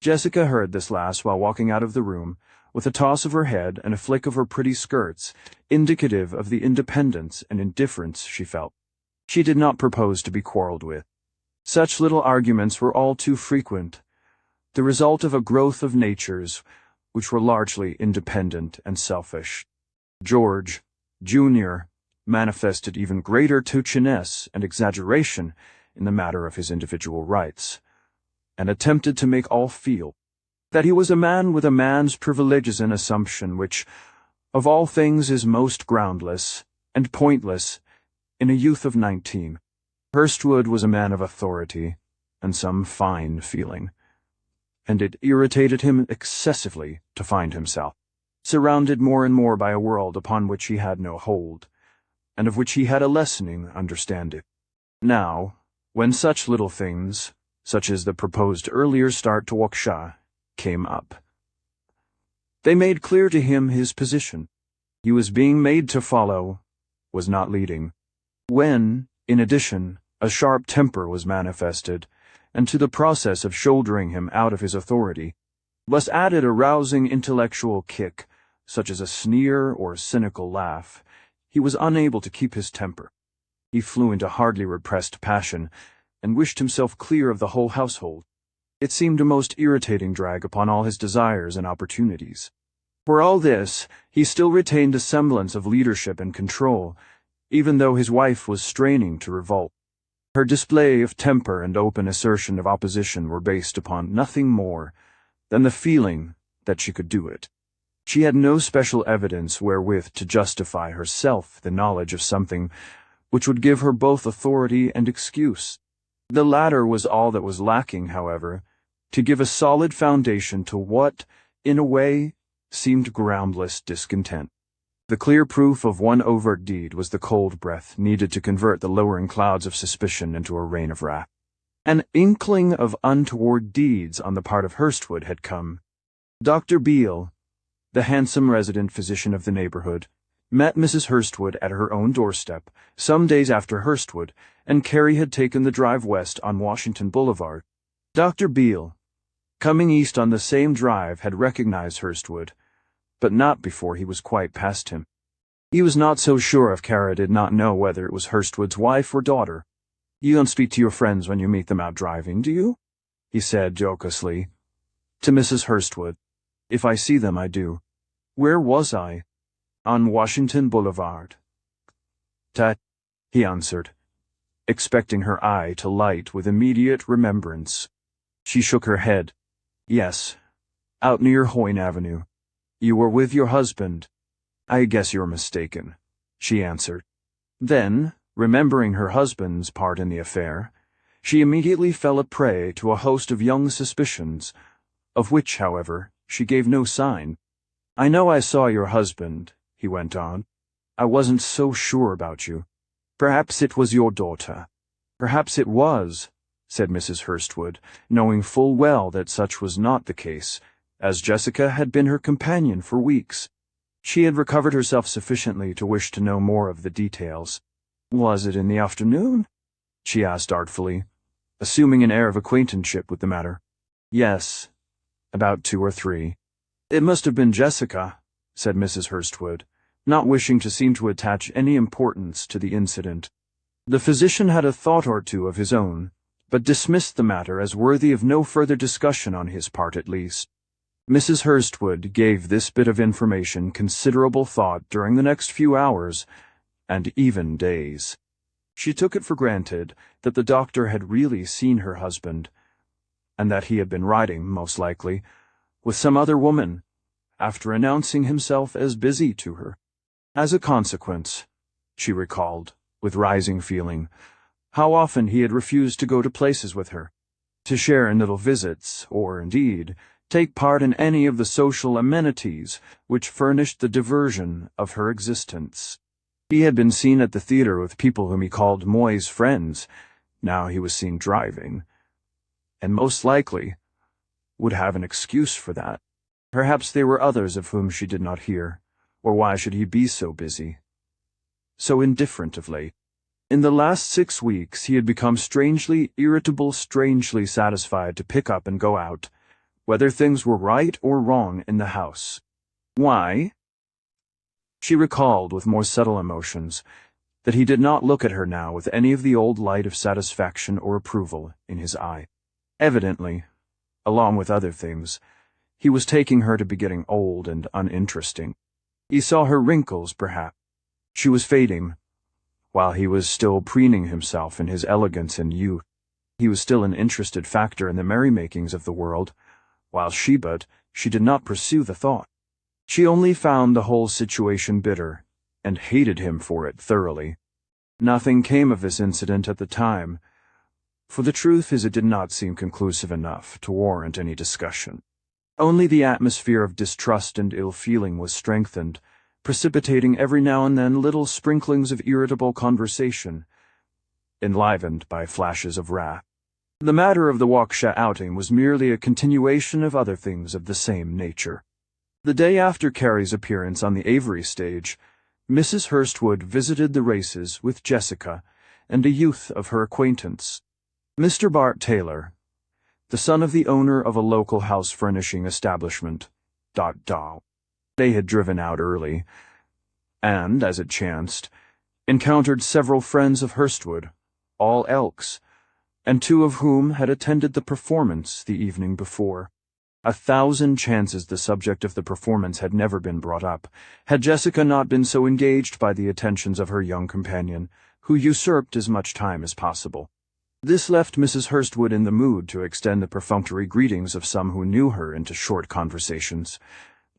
A: Jessica heard this last while walking out of the room, with a toss of her head and a flick of her pretty skirts, indicative of the independence and indifference she felt. She did not propose to be quarreled with. Such little arguments were all too frequent, the result of a growth of natures which were largely independent and selfish. George, Jr., manifested even greater touchiness and exaggeration in the matter of his individual rights, and attempted to make all feel that he was a man with a man's privileges, an assumption which, of all things, is most groundless and pointless in a youth of 19. Hurstwood was a man of authority and some fine feeling, and it irritated him excessively to find himself surrounded more and more by a world upon which he had no hold, and of which he had a lessening understanding. Now, when such little things, such as the proposed earlier start to Waukesha, came up, they made clear to him his position. He was being made to follow, was not leading. When, in addition, a sharp temper was manifested, and to the process of shouldering him out of his authority was added a rousing intellectual kick, such as a sneer or cynical laugh, he was unable to keep his temper. He flew into hardly repressed passion, and wished himself clear of the whole household. It seemed a most irritating drag upon all his desires and opportunities. For all this, he still retained a semblance of leadership and control, even though his wife was straining to revolt. Her display of temper and open assertion of opposition were based upon nothing more than the feeling that she could do it. She had no special evidence wherewith to justify herself the knowledge of something which would give her both authority and excuse. The latter was all that was lacking, however, to give a solid foundation to what, in a way, seemed groundless discontent. The clear proof of one overt deed was the cold breath needed to convert the lowering clouds of suspicion into a rain of wrath. An inkling of untoward deeds on the part of Hurstwood had come. Dr. Beale, the handsome resident physician of the neighborhood, met Mrs. Hurstwood at her own doorstep some days after Hurstwood and Carrie had taken the drive west on Washington Boulevard. Dr. Beale, coming east on the same drive, had recognized Hurstwood, but not before he was quite past him. He was not so sure if Carrie did not know whether it was Hurstwood's wife or daughter. "You don't speak to your friends when you meet them out driving, do you?" he said jocosely to Mrs. Hurstwood. "If I see them, I do." "Where was I?" "On Washington Boulevard." "Tut," he answered, expecting her eye to light with immediate remembrance. She shook her head. "Yes, out near Hoyne Avenue. You were with your husband." "I guess you're mistaken," she answered. Then, remembering her husband's part in the affair, she immediately fell a prey to a host of young suspicions, of which, however, she gave no sign. "I know I saw your husband," he went on. "I wasn't so sure about you. Perhaps it was your daughter." "Perhaps it was," said Mrs. Hurstwood, knowing full well that such was not the case, as Jessica had been her companion for weeks. She had recovered herself sufficiently to wish to know more of the details. "Was it in the afternoon?" she asked artfully, assuming an air of acquaintanceship with the matter. "Yes, about 2 or 3. "It must have been Jessica," said Mrs. Hurstwood, not wishing to seem to attach any importance to the incident. The physician had a thought or two of his own, but dismissed the matter as worthy of no further discussion on his part at least. Mrs. Hurstwood gave this bit of information considerable thought during the next few hours, and even days. She took it for granted that the doctor had really seen her husband, and that he had been riding, most likely, with some other woman, after announcing himself as busy to her. As a consequence, she recalled, with rising feeling, how often he had refused to go to places with her, to share in little visits, or, indeed, take part in any of the social amenities which furnished the diversion of her existence. He had been seen at the theater with people whom he called Moy's friends. Now he was seen driving, and most likely would have an excuse for that. Perhaps there were others of whom she did not hear, or why should he be so busy, so indifferent of late? In the last 6 weeks he had become strangely irritable, strangely satisfied to pick up and go out, whether things were right or wrong in the house. Why? She recalled with more subtle emotions that he did not look at her now with any of the old light of satisfaction or approval in his eye. Evidently, along with other things, he was taking her to be getting old and uninteresting. He saw her wrinkles, perhaps. She was fading, while he was still preening himself in his elegance and youth. He was still an interested factor in the merrymakings of the world, while she did not pursue the thought. She only found the whole situation bitter, and hated him for it thoroughly. Nothing came of this incident at the time, for the truth is it did not seem conclusive enough to warrant any discussion. Only the atmosphere of distrust and ill-feeling was strengthened, precipitating every now and then little sprinklings of irritable conversation, enlivened by flashes of wrath. The matter of the Waukesha outing was merely a continuation of other things of the same nature. The day after Carrie's appearance on the Avery stage, Mrs. Hurstwood visited the races with Jessica and a youth of her acquaintance, Mr. Bart Taylor, the son of the owner of a local house-furnishing establishment. They had driven out early, and, as it chanced, encountered several friends of Hurstwood, all Elks, and two of whom had attended the performance the evening before. 1,000 chances the subject of the performance had never been brought up, had Jessica not been so engaged by the attentions of her young companion, who usurped as much time as possible. This left Mrs. Hurstwood in the mood to extend the perfunctory greetings of some who knew her into short conversations,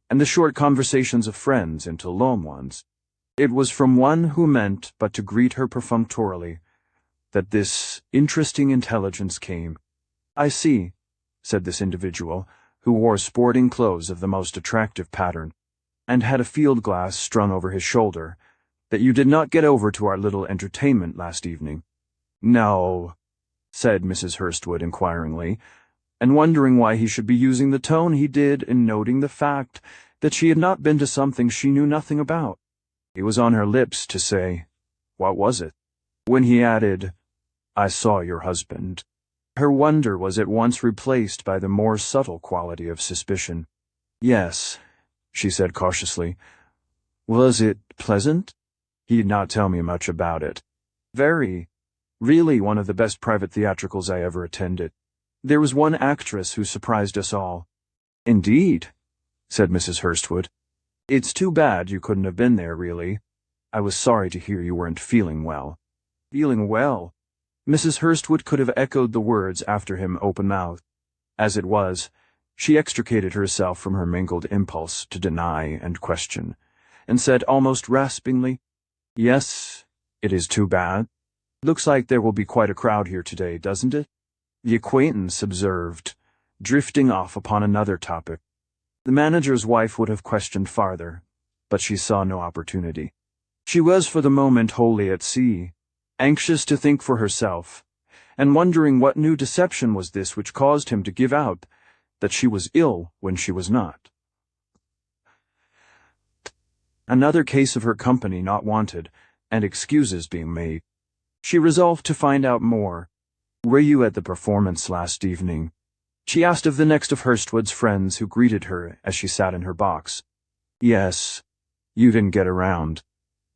A: and the short conversations of friends into long ones. It was from one who meant but to greet her perfunctorily that this interesting intelligence came. "I see," said this individual, who wore sporting clothes of the most attractive pattern, and had a field-glass strung over his shoulder, "that you did not get over to our little entertainment last evening." "No," said Mrs. Hurstwood inquiringly, and wondering why he should be using the tone he did in noting the fact that she had not been to something she knew nothing about. It was on her lips to say, "What was it?" When he added, "I saw your husband," her wonder was at once replaced by the more subtle quality of suspicion. "Yes," she said cautiously. "Was it pleasant?" "He did not tell me much about it." "Very. Really one of the best private theatricals I ever attended. There was one actress who surprised us all." "Indeed," said Mrs. Hurstwood. "It's too bad you couldn't have been there, really. I was sorry to hear you weren't feeling well." "Feeling well?" Mrs. Hurstwood could have echoed the words after him open-mouthed. As it was, she extricated herself from her mingled impulse to deny and question, and said almost raspingly, "Yes, it is too bad. Looks like there will be quite a crowd here today, doesn't it?" The acquaintance observed, drifting off upon another topic. The manager's wife would have questioned farther, but she saw no opportunity. She was for the moment wholly at sea, anxious to think for herself, and wondering what new deception was this which caused him to give out that she was ill when she was not. Another case of her company not wanted, and excuses being made. She resolved to find out more. "Were you at the performance last evening?" she asked of the next of Hurstwood's friends who greeted her as she sat in her box. "Yes. You didn't get around."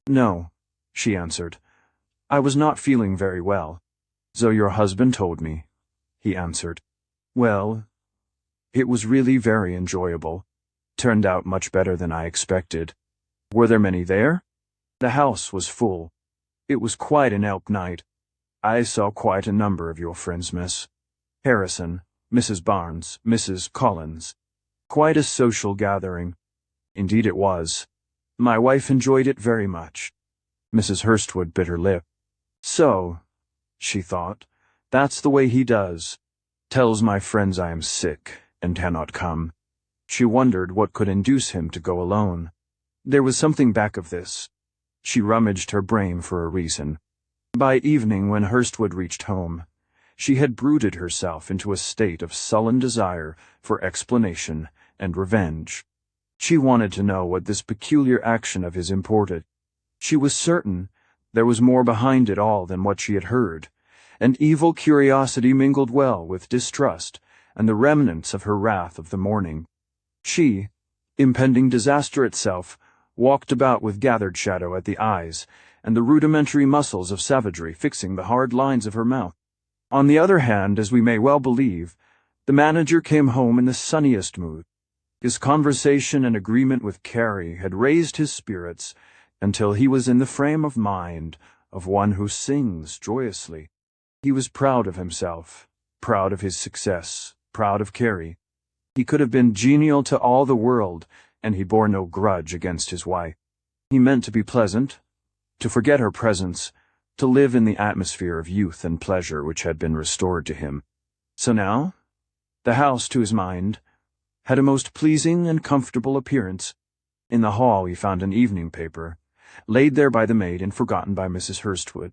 A: "No," she answered. "I was not feeling very well." "So your husband told me," he answered. "Well, it was really very enjoyable. Turned out much better than I expected." "Were there many there?" "The house was full. It was quite an Elk night. I saw quite a number of your friends, Miss Harrison, Mrs. Barnes, Mrs. Collins. Quite a social gathering." "Indeed it was. My wife enjoyed it very much." Mrs. Hurstwood bit her lip. "So," she thought, "that's the way he does. Tells my friends I am sick and cannot come." She wondered what could induce him to go alone. There was something back of this. She rummaged her brain for a reason. By evening, when Hurstwood reached home, she had brooded herself into a state of sullen desire for explanation and revenge. She wanted to know what this peculiar action of his imported. She was certain there was more behind it all than what she had heard, and evil curiosity mingled well with distrust and the remnants of her wrath of the morning. She, impending disaster itself, walked about with gathered shadow at the eyes and the rudimentary muscles of savagery fixing the hard lines of her mouth. On the other hand, as we may well believe, the manager came home in the sunniest mood. His conversation and agreement with Carrie had raised his spirits until he was in the frame of mind of one who sings joyously. He was proud of himself, proud of his success, proud of Carrie. He could have been genial to all the world, and he bore no grudge against his wife. He meant to be pleasant, to forget her presence, to live in the atmosphere of youth and pleasure which had been restored to him. So now, the house, to his mind, had a most pleasing and comfortable appearance. In the hall he found an evening paper, laid there by the maid and forgotten by Mrs. Hurstwood.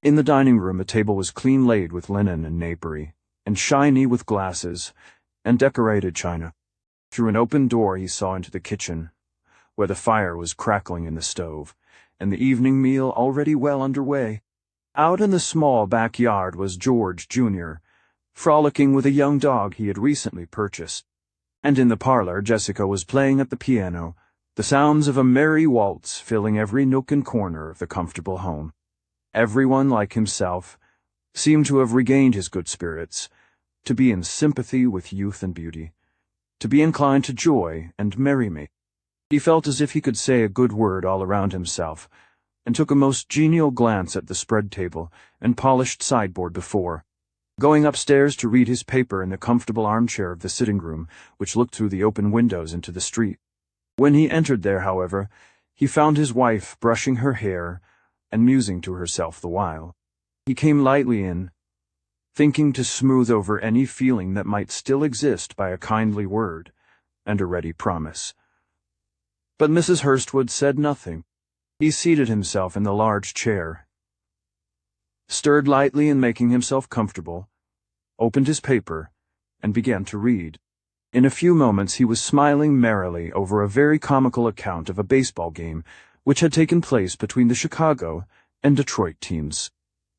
A: In the dining room a table was clean laid with linen and napery, and shiny with glasses, and decorated china. Through an open door he saw into the kitchen, where the fire was crackling in the stove, and the evening meal already well under way. Out in the small backyard was George, Jr., frolicking with a young dog he had recently purchased. And in the parlor Jessica was playing at the piano, the sounds of a merry waltz filling every nook and corner of the comfortable home. Everyone, like himself, seemed to have regained his good spirits, to be in sympathy with youth and beauty, to be inclined to joy and merriment. He felt as if he could say a good word all around himself, and took a most genial glance at the spread table and polished sideboard before, going upstairs to read his paper in the comfortable armchair of the sitting room, which looked through the open windows into the street. When he entered there, however, he found his wife brushing her hair and musing to herself the while. He came lightly in, thinking to smooth over any feeling that might still exist by a kindly word and a ready promise. But Mrs. Hurstwood said nothing. He seated himself in the large chair, stirred lightly in making himself comfortable, opened his paper, and began to read. In a few moments he was smiling merrily over a very comical account of a baseball game which had taken place between the Chicago and Detroit teams.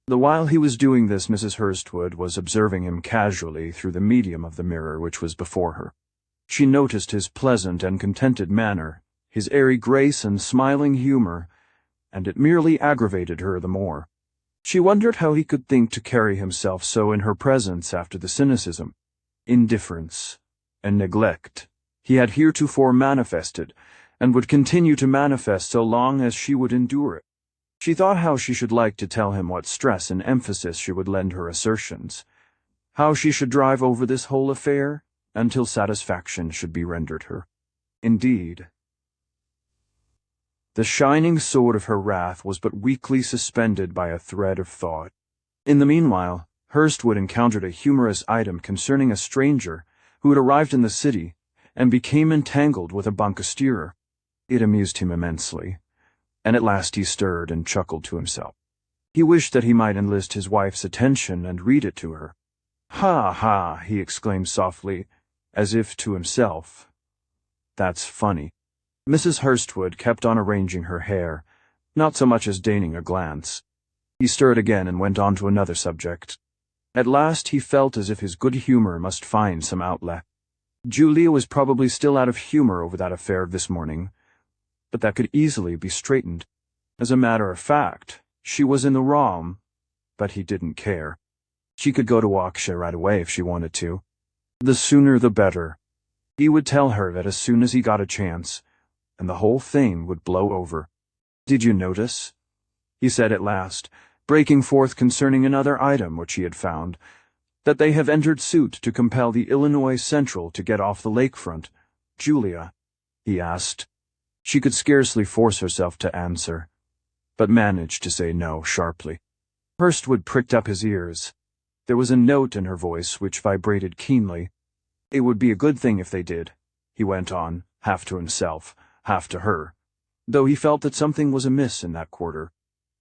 A: The while he was doing this, Mrs. Hurstwood was observing him casually through the medium of the mirror which was before her. She noticed his pleasant and contented manner, his airy grace and smiling humor, and it merely aggravated her the more. She wondered how he could think to carry himself so in her presence after the cynicism, indifference, and neglect he had heretofore manifested, and would continue to manifest so long as she would endure it. She thought how she should like to tell him what stress and emphasis she would lend her assertions, how she should drive over this whole affair until satisfaction should be rendered her. Indeed, the shining sword of her wrath was but weakly suspended by a thread of thought. In the meanwhile, Hurstwood encountered a humorous item concerning a stranger who had arrived in the city and became entangled with a banca-steerer. It amused him immensely, and at last he stirred and chuckled to himself. He wished that he might enlist his wife's attention and read it to her. "Ha, ha," he exclaimed softly, as if to himself. "That's funny." Mrs. Hurstwood kept on arranging her hair, not so much as deigning a glance. He stirred again and went on to another subject. At last he felt as if his good humor must find some outlet. Julia was probably still out of humor over that affair of this morning, but that could easily be straightened. As a matter of fact, she was in the wrong, but he didn't care. She could go to Waukesha right away if she wanted to. The sooner the better. He would tell her that as soon as he got a chance, and the whole thing would blow over. "Did you notice?" he said at last, breaking forth concerning another item which he had found, "that they have entered suit to compel the Illinois Central to get off the lakefront." "Julia?" he asked. She could scarcely force herself to answer, but managed to say no sharply. Hurstwood pricked up his ears. There was a note in her voice which vibrated keenly. "It would be a good thing if they did," he went on, half to himself, half to her, though he felt that something was amiss in that quarter.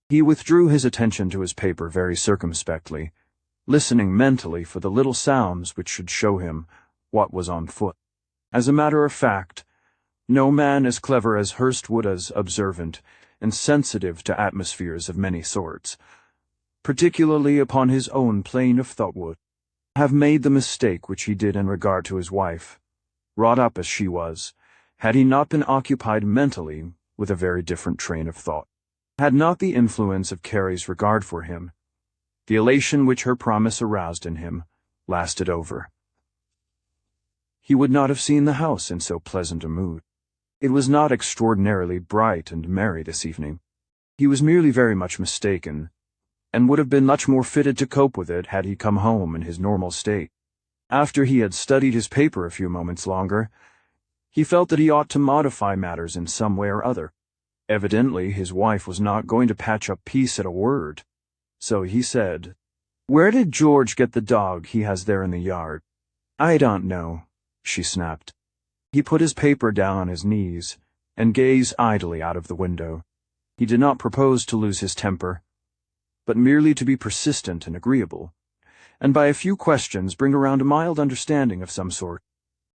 A: He withdrew his attention to his paper very circumspectly, listening mentally for the little sounds which should show him what was on foot. As a matter of fact, no man as clever as Hurstwood, as observant and sensitive to atmospheres of many sorts, particularly upon his own plane of thought, would have made the mistake which he did in regard to his wife, wrought up as she was, had he not been occupied mentally with a very different train of thought. Had not the influence of Carrie's regard for him, the elation which her promise aroused in him, lasted over, he would not have seen the house in so pleasant a mood. It was not extraordinarily bright and merry this evening. He was merely very much mistaken, and would have been much more fitted to cope with it had he come home in his normal state. After he had studied his paper a few moments longer, he felt that he ought to modify matters in some way or other. Evidently, his wife was not going to patch up peace at a word. So he said, "Where did George get the dog he has there in the yard?" "I don't know," she snapped. He put his paper down on his knees and gazed idly out of the window. He did not propose to lose his temper, but merely to be persistent and agreeable, and by a few questions bring around a mild understanding of some sort.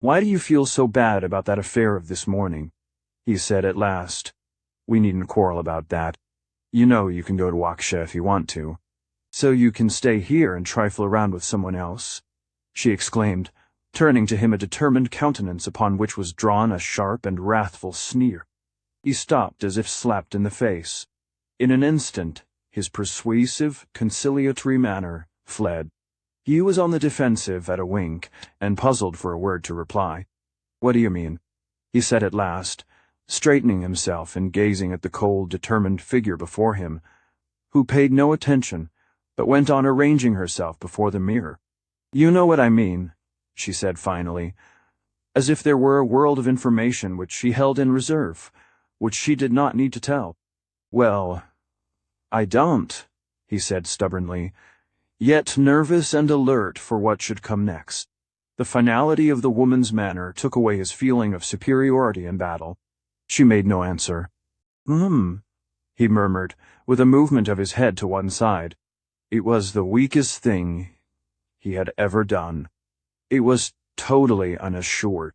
A: "Why do you feel so bad about that affair of this morning?" he said at last. "We needn't quarrel about that. You know you can go to Waksha if you want to. So you can stay here and trifle around with someone else," she exclaimed, turning to him a determined countenance upon which was drawn a sharp and wrathful sneer. He stopped as if slapped in the face. In an instant, his persuasive, conciliatory manner fled. He was on the defensive at a wink, and puzzled for a word to reply. "What do you mean?" he said at last, straightening himself and gazing at the cold, determined figure before him, who paid no attention, but went on arranging herself before the mirror. "You know what I mean," she said finally, as if there were a world of information which she held in reserve, which she did not need to tell. "Well, I don't," he said stubbornly, yet nervous and alert for what should come next. The finality of the woman's manner took away his feeling of superiority in battle. She made no answer. He murmured, with a movement of his head to one side. It was the weakest thing he had ever done. It was totally unassured.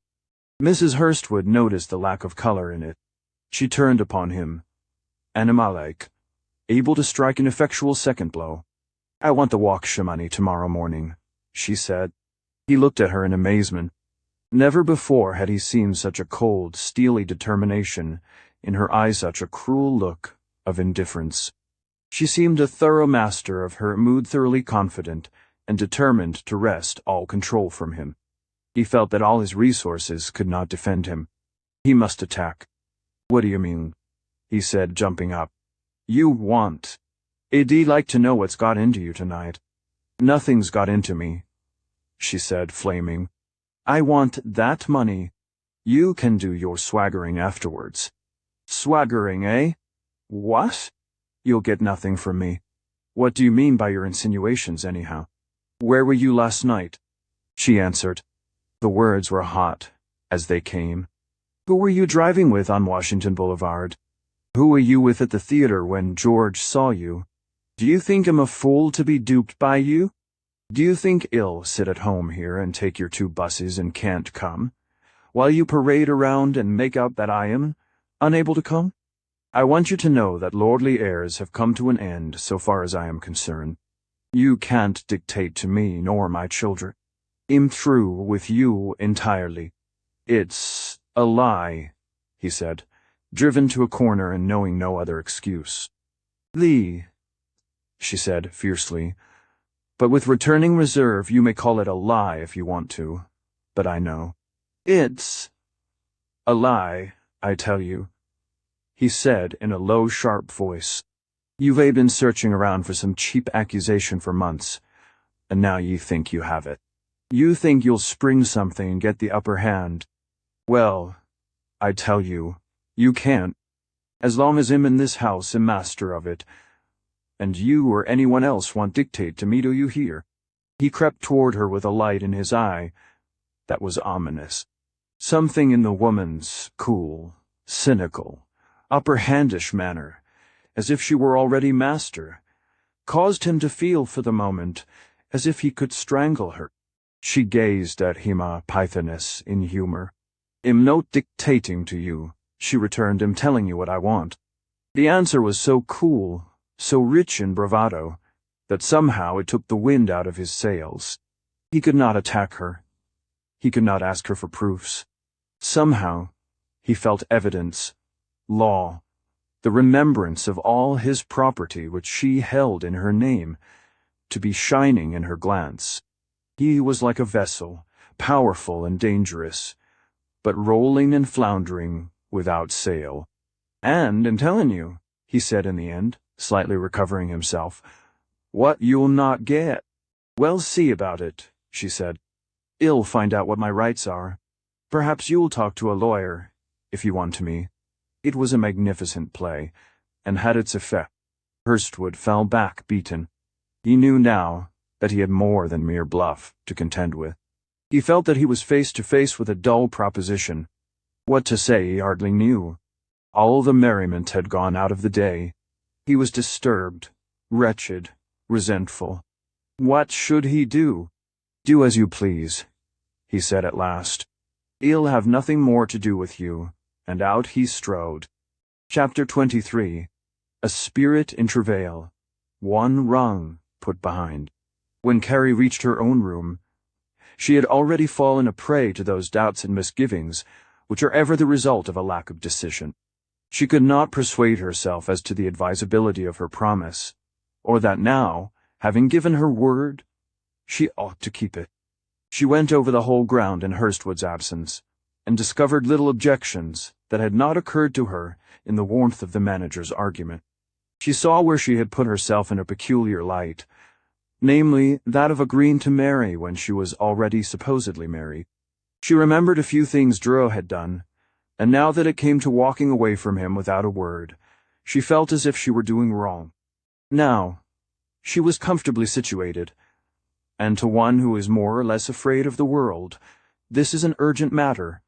A: Mrs. Hurstwood noticed the lack of color in it. She turned upon him, animal-like, able to strike an effectual second blow. "I want the Waksha money tomorrow morning," she said. He looked at her in amazement. Never before had he seen such a cold, steely determination, in her eyes such a cruel look of indifference. She seemed a thorough master of her mood, thoroughly confident, and determined to wrest all control from him. He felt that all his resources could not defend him. He must attack. "What do you mean?" he said, jumping up. "You want. I'd like to know what's got into you tonight." "Nothing's got into me," she said, flaming. "I want that money. You can do your swaggering afterwards." "Swaggering, eh? What?" "You'll get nothing from me." "What do you mean by your insinuations, anyhow?" "Where were you last night?" she answered. The words were hot as they came. "Who were you driving with on Washington Boulevard? Who were you with at the theater when George saw you? Do you think I'm a fool to be duped by you? Do you think I'll sit at home here and take your 2 buses and can't come, while you parade around and make out that I am unable to come? I want you to know that lordly airs have come to an end so far as I am concerned. You can't dictate to me nor my children. I'm through with you entirely." "It's a lie," he said, driven to a corner and knowing no other excuse. "Lee," she said fiercely, "but with returning reserve you may call it a lie if you want to, but I know. It's a lie, I tell you," he said in a low, sharp voice. "You've been searching around for some cheap accusation for months, and now you think you have it. You think you'll spring something and get the upper hand. Well, I tell you, you can't. As long as I'm in this house am master of it, and you or anyone else won't dictate to me, do you hear?" He crept toward her with a light in his eye that was ominous. Something in the woman's cool, cynical, upper-handish manner, as if she were already master, caused him to feel for the moment as if he could strangle her. She gazed at him, a pythoness in humor. "I'm not dictating to you," she returned. "I'm telling you what I want." The answer was so cool, so rich in bravado, that somehow it took the wind out of his sails. He could not attack her. He could not ask her for proofs. Somehow, he felt evidence, law, the remembrance of all his property which she held in her name, to be shining in her glance. He was like a vessel, powerful and dangerous, but rolling and floundering without sail. "And I'm telling you," he said in the end, slightly recovering himself, What you'll not get. Well, see about it, she said. I'll find out what my rights are. Perhaps you'll talk to a lawyer, if you want to me. It was a magnificent play, and had its effect. Hurstwood fell back beaten. He knew now that he had more than mere bluff to contend with. He felt that he was face to face with a dull proposition. What to say he hardly knew. All the merriment had gone out of the day. He was disturbed, wretched, resentful. What should he do? Do as you please, he said at last. I'll have nothing more to do with you, and out he strode. Chapter 23. A Spirit in Travail. One rung put behind. When Carrie reached her own room, she had already fallen a prey to those doubts and misgivings which are ever the result of a lack of decision. She could not persuade herself as to the advisability of her promise, or that now, having given her word, she ought to keep it. She went over the whole ground in Hurstwood's absence, and discovered little objections that had not occurred to her in the warmth of the manager's argument. She saw where she had put herself in a peculiar light, namely that of agreeing to marry when she was already supposedly married. She remembered a few things Drouot had done, and now that it came to walking away from him without a word, she felt as if she were doing wrong. Now, she was comfortably situated, and to one who is more or less afraid of the world, this is an urgent matter,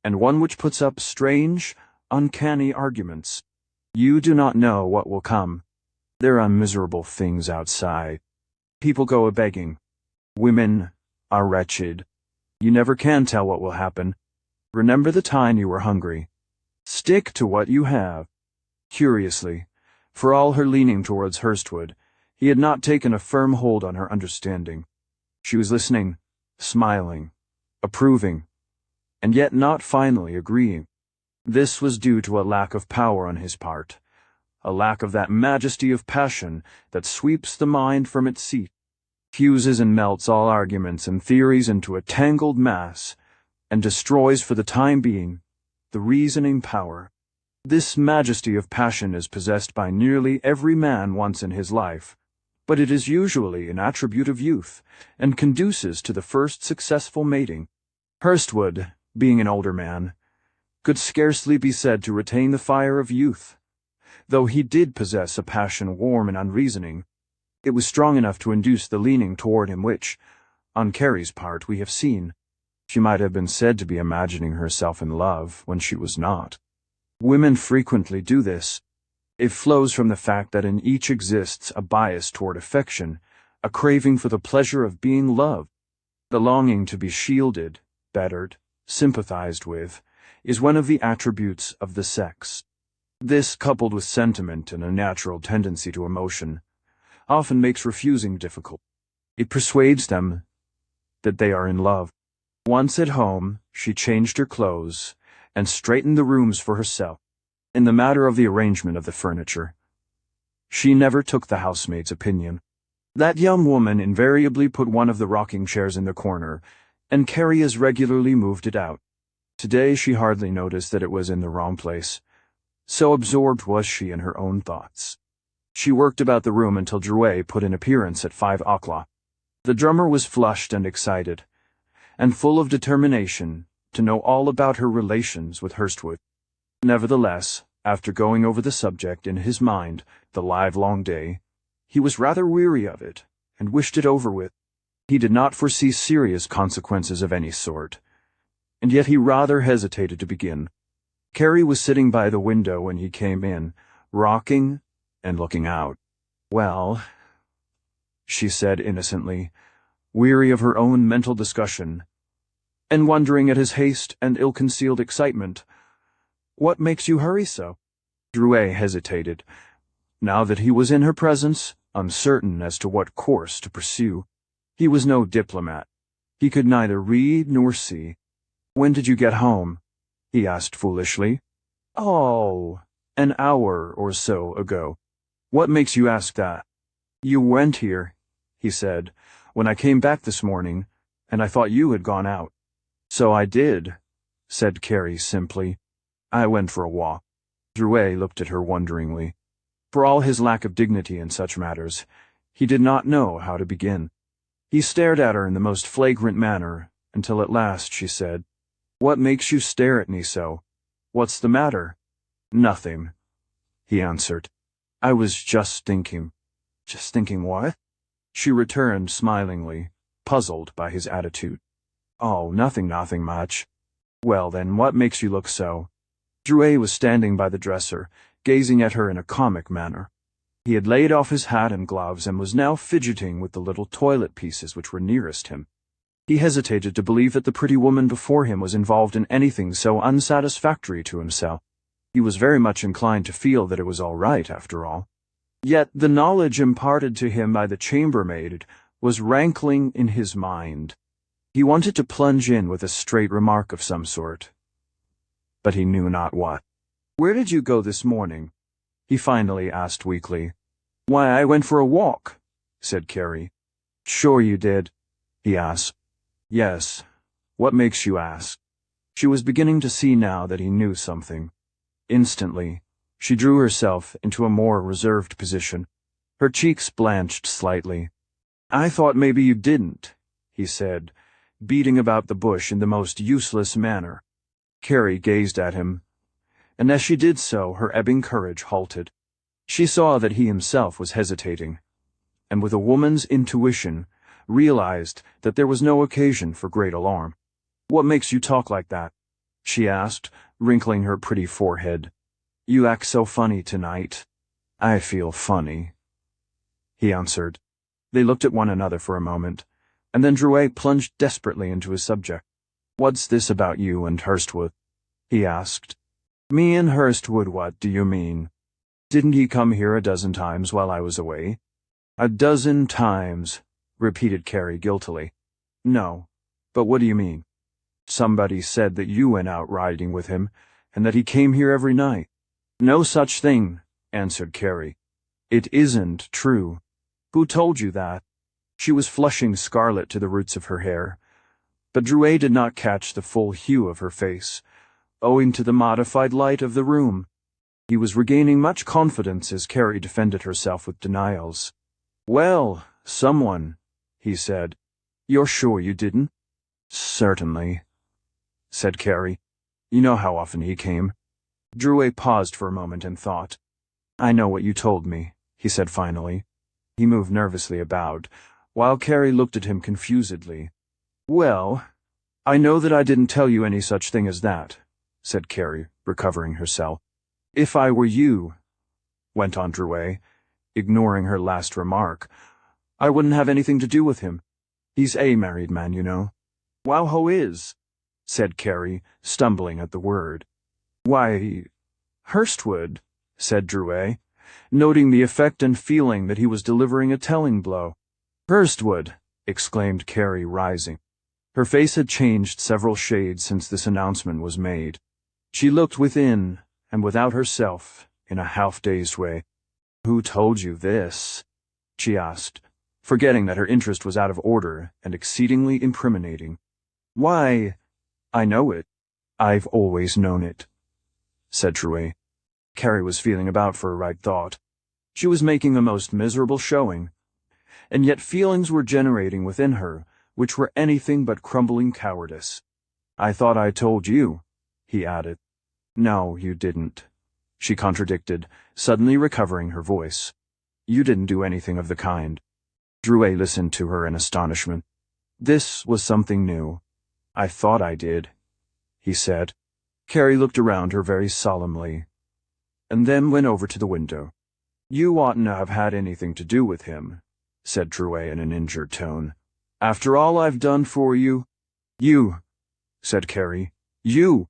A: and one which puts up strange, uncanny arguments. You do not know what will come. There are miserable things outside. People go a-begging. Women are wretched. You never can tell what will happen. Remember the time you were hungry. Stick to what you have. Curiously, for all her leaning towards Hurstwood, he had not taken a firm hold on her understanding. She was listening, smiling, approving, and yet not finally agreeing. This was due to a lack of power on his part, a lack of that majesty of passion that sweeps the mind from its seat, fuses and melts all arguments and theories into a tangled mass, and destroys for the time being the reasoning power. This majesty of passion is possessed by nearly every man once in his life, but it is usually an attribute of youth, and conduces to the first successful mating. Hurstwood, being an older man, could scarcely be said to retain the fire of youth. Though he did possess a passion warm and unreasoning, it was strong enough to induce the leaning toward him which, on Carrie's part, we have seen. She might have been said to be imagining herself in love when she was not. Women frequently do this. It flows from the fact that in each exists a bias toward affection, a craving for the pleasure of being loved. The longing to be shielded, bettered, sympathized with, is one of the attributes of the sex. This, coupled with sentiment and a natural tendency to emotion, often makes refusing difficult. It persuades them that they are in love. Once at home, she changed her clothes and straightened the rooms for herself. In the matter of the arrangement of the furniture, she never took the housemaid's opinion. That young woman invariably put one of the rocking chairs in the corner, and Carrie as regularly moved it out. Today she hardly noticed that it was in the wrong place. So absorbed was she in her own thoughts. She worked about the room until Drouet put in appearance at 5 o'clock. The drummer was flushed and excited, and full of determination to know all about her relations with Hurstwood. Nevertheless, after going over the subject in his mind the livelong day, he was rather weary of it, and wished it over with. He did not foresee serious consequences of any sort, and yet he rather hesitated to begin. Carrie was sitting by the window when he came in, rocking and looking out. Well, she said innocently, weary of her own mental discussion, and wondering at his haste and ill-concealed excitement. What makes you hurry so? Drouet hesitated, now that he was in her presence, uncertain as to what course to pursue. He was no diplomat. He could neither read nor see. When did you get home? He asked foolishly. Oh, an hour or so ago. What makes you ask that? You went here, he said, when I came back this morning, and I thought you had gone out. So I did, said Carrie simply. I went for a walk. Drouet looked at her wonderingly. For all his lack of dignity in such matters, He did not know how to begin. He stared at her in the most flagrant manner, until at last she said, "What makes you stare at me so? What's the matter?" "Nothing," he answered. "I was just thinking." "Just thinking what?" she returned smilingly, puzzled by his attitude. "Oh, nothing much." "Well then, what makes you look so?" Drouet was standing by the dresser, gazing at her in a comic manner. He had laid off his hat and gloves and was now fidgeting with the little toilet pieces which were nearest him. He hesitated to believe that the pretty woman before him was involved in anything so unsatisfactory to himself. He was very much inclined to feel that it was all right, after all. Yet the knowledge imparted to him by the chambermaid was rankling in his mind. He wanted to plunge in with a straight remark of some sort, but he knew not what. "Where did you go this morning?" he finally asked weakly. "Why, I went for a walk," said Carrie. "Sure you did?" he asked. "Yes. What makes you ask?" She was beginning to see now that he knew something. Instantly, she drew herself into a more reserved position. Her cheeks blanched slightly. "I thought maybe you didn't," he said, beating about the bush in the most useless manner. Carrie gazed at him, and as she did so, her ebbing courage halted. She saw that he himself was hesitating, and with a woman's intuition, realized that there was no occasion for great alarm. "What makes you talk like that?" she asked, wrinkling her pretty forehead. "You act so funny tonight." "I feel funny," he answered. They looked at one another for a moment, and then Drouet plunged desperately into his subject. "What's this about you and Hurstwood?" he asked. "Me and Hurstwood, what do you mean? Didn't he come here a dozen times while I was away?" "A dozen times," repeated Carrie guiltily. "No, but what do you mean?" "Somebody said that you went out riding with him, and that he came here every night." "No such thing," answered Carrie. "It isn't true." "Who told you that?" She was flushing scarlet to the roots of her hair, but Drouet did not catch the full hue of her face, owing to the modified light of the room. He was regaining much confidence as Carrie defended herself with denials. "Well, someone," he said. "You're sure you didn't?" "Certainly," said Carrie. "You know how often he came." Drouet paused for a moment and thought. "I know what you told me," he said finally. He moved nervously about, while Carrie looked at him confusedly. "Well, I know that I didn't tell you any such thing as that," said Carrie, recovering herself. "If I were you," went on Drouet, ignoring her last remark, "I wouldn't have anything to do with him. He's a married man, you know." "Wowho is?" said Carrie, stumbling at the word. "Why, Hurstwood," said Drouet, noting the effect and feeling that he was delivering a telling blow. "Hurstwood," exclaimed Carrie, rising. Her face had changed several shades since this announcement was made. She looked within and without herself in a half-dazed way. "Who told you this?" she asked, forgetting that her interest was out of order and exceedingly incriminating. "Why, I know it. I've always known it," said Drouet. Carrie was feeling about for a right thought. She was making the most miserable showing, and yet feelings were generating within her which were anything but crumbling cowardice. "I thought I told you," he added. "No, you didn't," she contradicted, suddenly recovering her voice. "You didn't do anything of the kind." Drouet listened to her in astonishment. This was something new. "I thought I did," he said. Carrie looked around her very solemnly, and then went over to the window. "You oughtn't to have had anything to do with him," said Drouet in an injured tone. "After all I've done for you." "You," said Carrie. "You!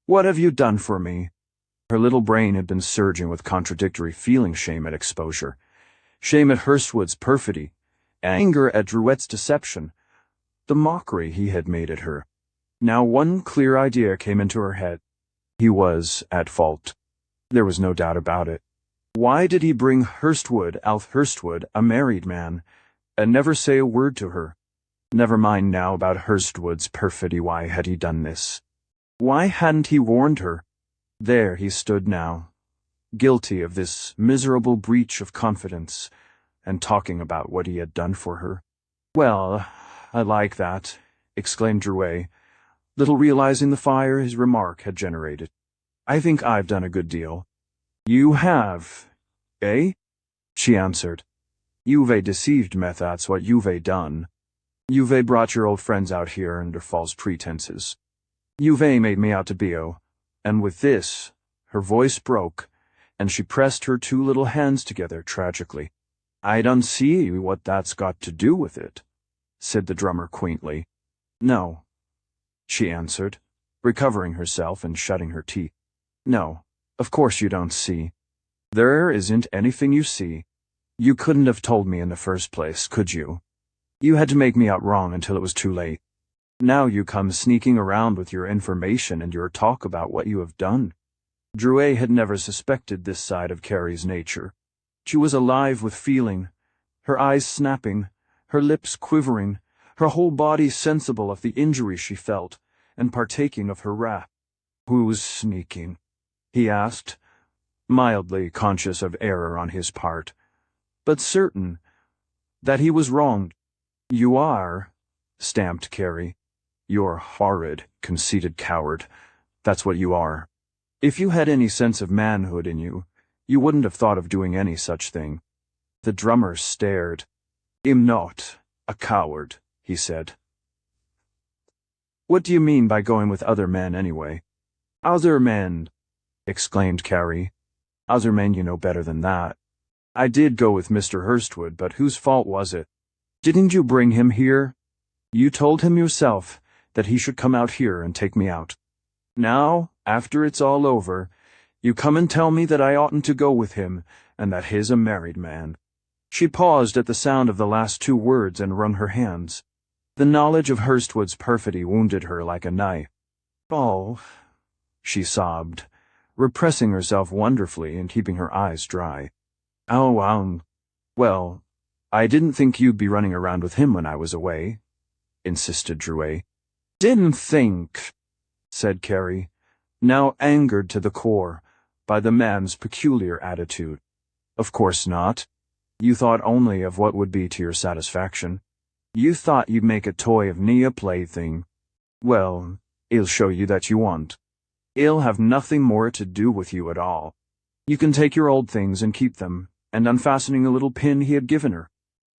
A: What have you done for me?" Her little brain had been surging with contradictory feelings: shame at exposure, shame at Hurstwood's perfidy, anger at Drouet's deception, the mockery he had made at her. Now one clear idea came into her head. He was at fault. There was no doubt about it. Why did he bring Alf Hurstwood, a married man, and never say a word to her? Never mind now about Hurstwood's perfidy. Why had he done this? Why hadn't he warned her? There he stood now, guilty of this miserable breach of confidence, and talking about what he had done for her. "Well, I like that," exclaimed Drouet, little realizing the fire his remark had generated. "I think I've done a good deal." "You have, eh?" she answered. "You've deceived me, that's what you've done. You've brought your old friends out here under false pretenses. You've made me out to be and with this, her voice broke, and she pressed her two little hands together tragically. "I don't see what that's got to do with it," said the drummer quaintly. "No," she answered, recovering herself and shutting her teeth. "No, of course you don't see. There isn't anything you see. You couldn't have told me in the first place, could you? You had to make me out wrong until it was too late. Now you come sneaking around with your information and your talk about what you have done." Drouet had never suspected this side of Carrie's nature. She was alive with feeling, her eyes snapping, her lips quivering, her whole body sensible of the injury she felt, and partaking of her wrath. "Who's sneaking?" he asked, mildly conscious of error on his part, but certain that he was wronged. "You are," stamped Carrie. "You're horrid, conceited coward. That's what you are. If you had any sense of manhood in you, you wouldn't have thought of doing any such thing." The drummer stared. "I'm not a coward," he said. "What do you mean by going with other men, anyway?" "Other men," exclaimed Carrie. "Other men you know better than that. I did go with Mr. Hurstwood, but whose fault was it? Didn't you bring him here? You told him yourself that he should come out here and take me out. Now, after it's all over, you come and tell me that I oughtn't to go with him, and that he's a married man." She paused at the sound of the last two words and wrung her hands. The knowledge of Hurstwood's perfidy wounded her like a knife. "Oh," she sobbed, repressing herself wonderfully and keeping her eyes dry. "Oh, well, I didn't think you'd be running around with him when I was away," insisted Drouet. "Didn't think," said Carrie, now angered to the core by the man's peculiar attitude. "Of course not. You thought only of what would be to your satisfaction. You thought you'd make a toy of me, a plaything. Well, I'll show you that you won't. I'll have nothing more to do with you at all. You can take your old things and keep them," and unfastening a little pin he had given her,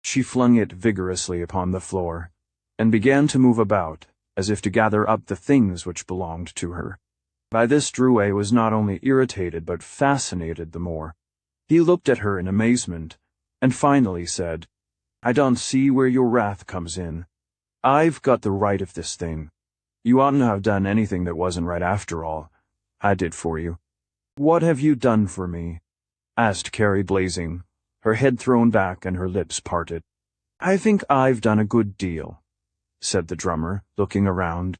A: she flung it vigorously upon the floor, and began to move about, as if to gather up the things which belonged to her. By this Drouet was not only irritated but fascinated the more. He looked at her in amazement, and finally said, "I don't see where your wrath comes in. I've got the right of this thing. You oughtn't to have done anything that wasn't right after all. I did for you." "What have you done for me?" asked Carrie, blazing, her head thrown back and her lips parted. "I think I've done a good deal," said the drummer, looking around.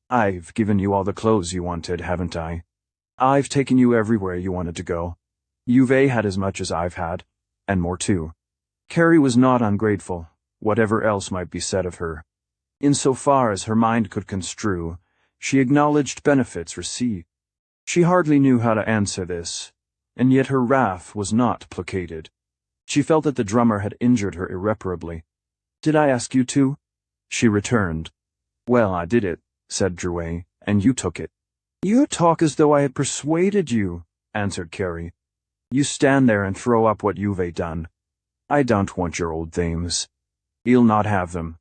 A: "I've given you all the clothes you wanted, haven't I? I've taken you everywhere you wanted to go. You've had as much as I've had, and more too." Carrie was not ungrateful, whatever else might be said of her. In so far as her mind could construe, she acknowledged benefits received. She hardly knew how to answer this, and yet her wrath was not placated. She felt that the drummer had injured her irreparably. "Did I ask you to?" she returned. "Well, I did it," said Drouet, "and you took it." "You talk as though I had persuaded you," answered Carrie. "You stand there and throw up what you've done. I don't want your old things. You'll not have them.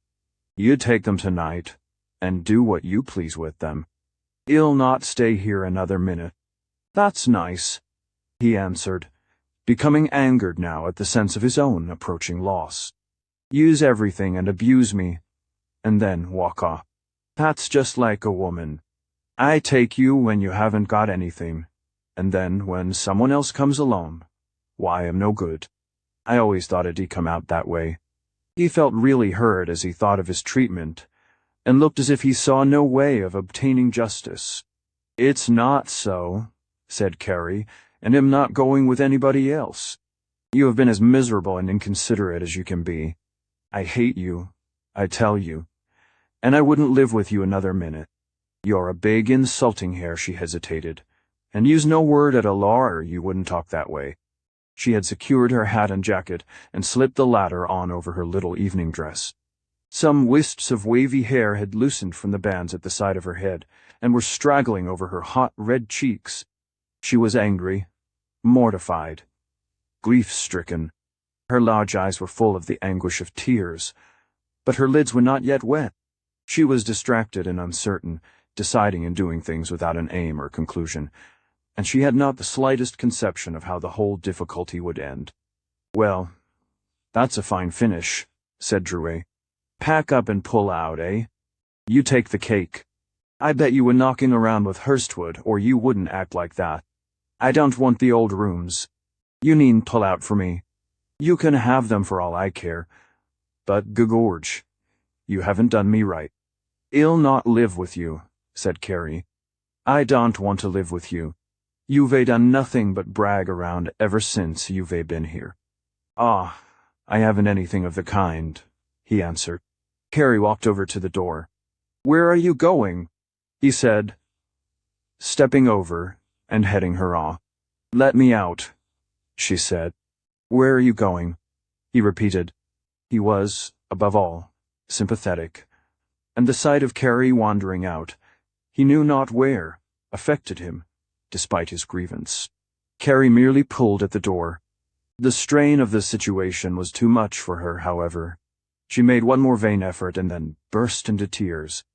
A: You take them tonight, and do what you please with them. You'll not stay here another minute." "That's nice," he answered, becoming angered now at the sense of his own approaching loss. "Use everything and abuse me, and then walk off. That's just like a woman. I take you when you haven't got anything, and then when someone else comes along, why, I'm no good. I always thought it'd come out that way." He felt really hurt as he thought of his treatment, and looked as if he saw no way of obtaining justice. "It's not so," said Carrie, "and am not going with anybody else. You have been as miserable and inconsiderate as you can be. I hate you, I tell you, and I wouldn't live with you another minute. You're a big insulting hare," she hesitated, "and use no word at a law or you wouldn't talk that way." She had secured her hat and jacket and slipped the latter on over her little evening dress. Some wisps of wavy hair had loosened from the bands at the side of her head and were straggling over her hot red cheeks. She was angry, mortified, grief-stricken. Her large eyes were full of the anguish of tears, but her lids were not yet wet. She was distracted and uncertain, deciding and doing things without an aim or conclusion, and she had not the slightest conception of how the whole difficulty would end. "Well, that's a fine finish," said Drouet. "Pack up and pull out, eh? You take the cake. I bet you were knocking around with Hurstwood, or you wouldn't act like that. I don't want the old rooms. You needn't pull out for me. You can have them for all I care. But, Gegorge, you haven't done me right." "I'll not live with you," said Carrie. "I don't want to live with you. You've done nothing but brag around ever since you've been here." "Ah, I haven't anything of the kind," he answered. Carrie walked over to the door. "Where are you going?" he said, stepping over and heading her off. "Let me out," she said. "Where are you going?" he repeated. He was, above all, sympathetic, and the sight of Carrie wandering out, he knew not where, affected him, despite his grievance. Carrie merely pulled at the door. The strain of the situation was too much for her, however. She made one more vain effort and then burst into tears.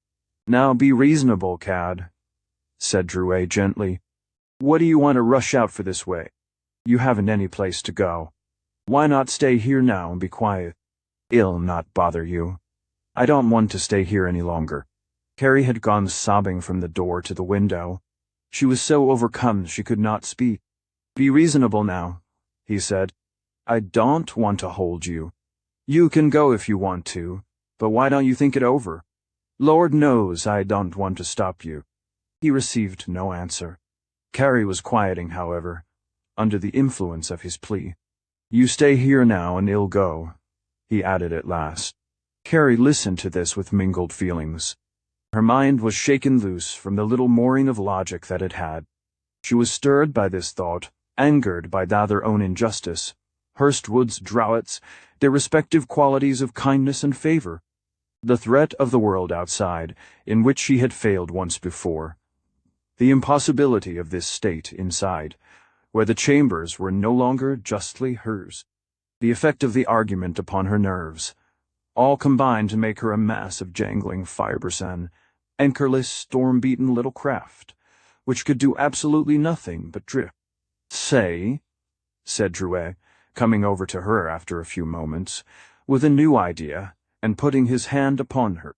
A: "Now be reasonable, Cad," said Drouet gently. "What do you want to rush out for this way? You haven't any place to go. Why not stay here now and be quiet? I'll not bother you. I don't want to stay here any longer." Carrie had gone sobbing from the door to the window. She was so overcome she could not speak. "Be reasonable now," he said. "I don't want to hold you. You can go if you want to, but why don't you think it over? Lord knows I don't want to stop you." He received no answer. Carrie was quieting, however, under the influence of his plea. "You stay here now and I'll go," he added at last. Carrie listened to this with mingled feelings. Her mind was shaken loose from the little mooring of logic that it had. She was stirred by this thought, angered by their own injustice, Hurstwood's Drowet's, their respective qualities of kindness and favor, the threat of the world outside, in which she had failed once before, the impossibility of this state inside, where the chambers were no longer justly hers, the effect of the argument upon her nerves, all combined to make her a mass of jangling fibers, an anchorless, storm-beaten little craft, which could do absolutely nothing but drift. "Say," said Drouet, coming over to her after a few moments, with a new idea, and putting his hand upon her.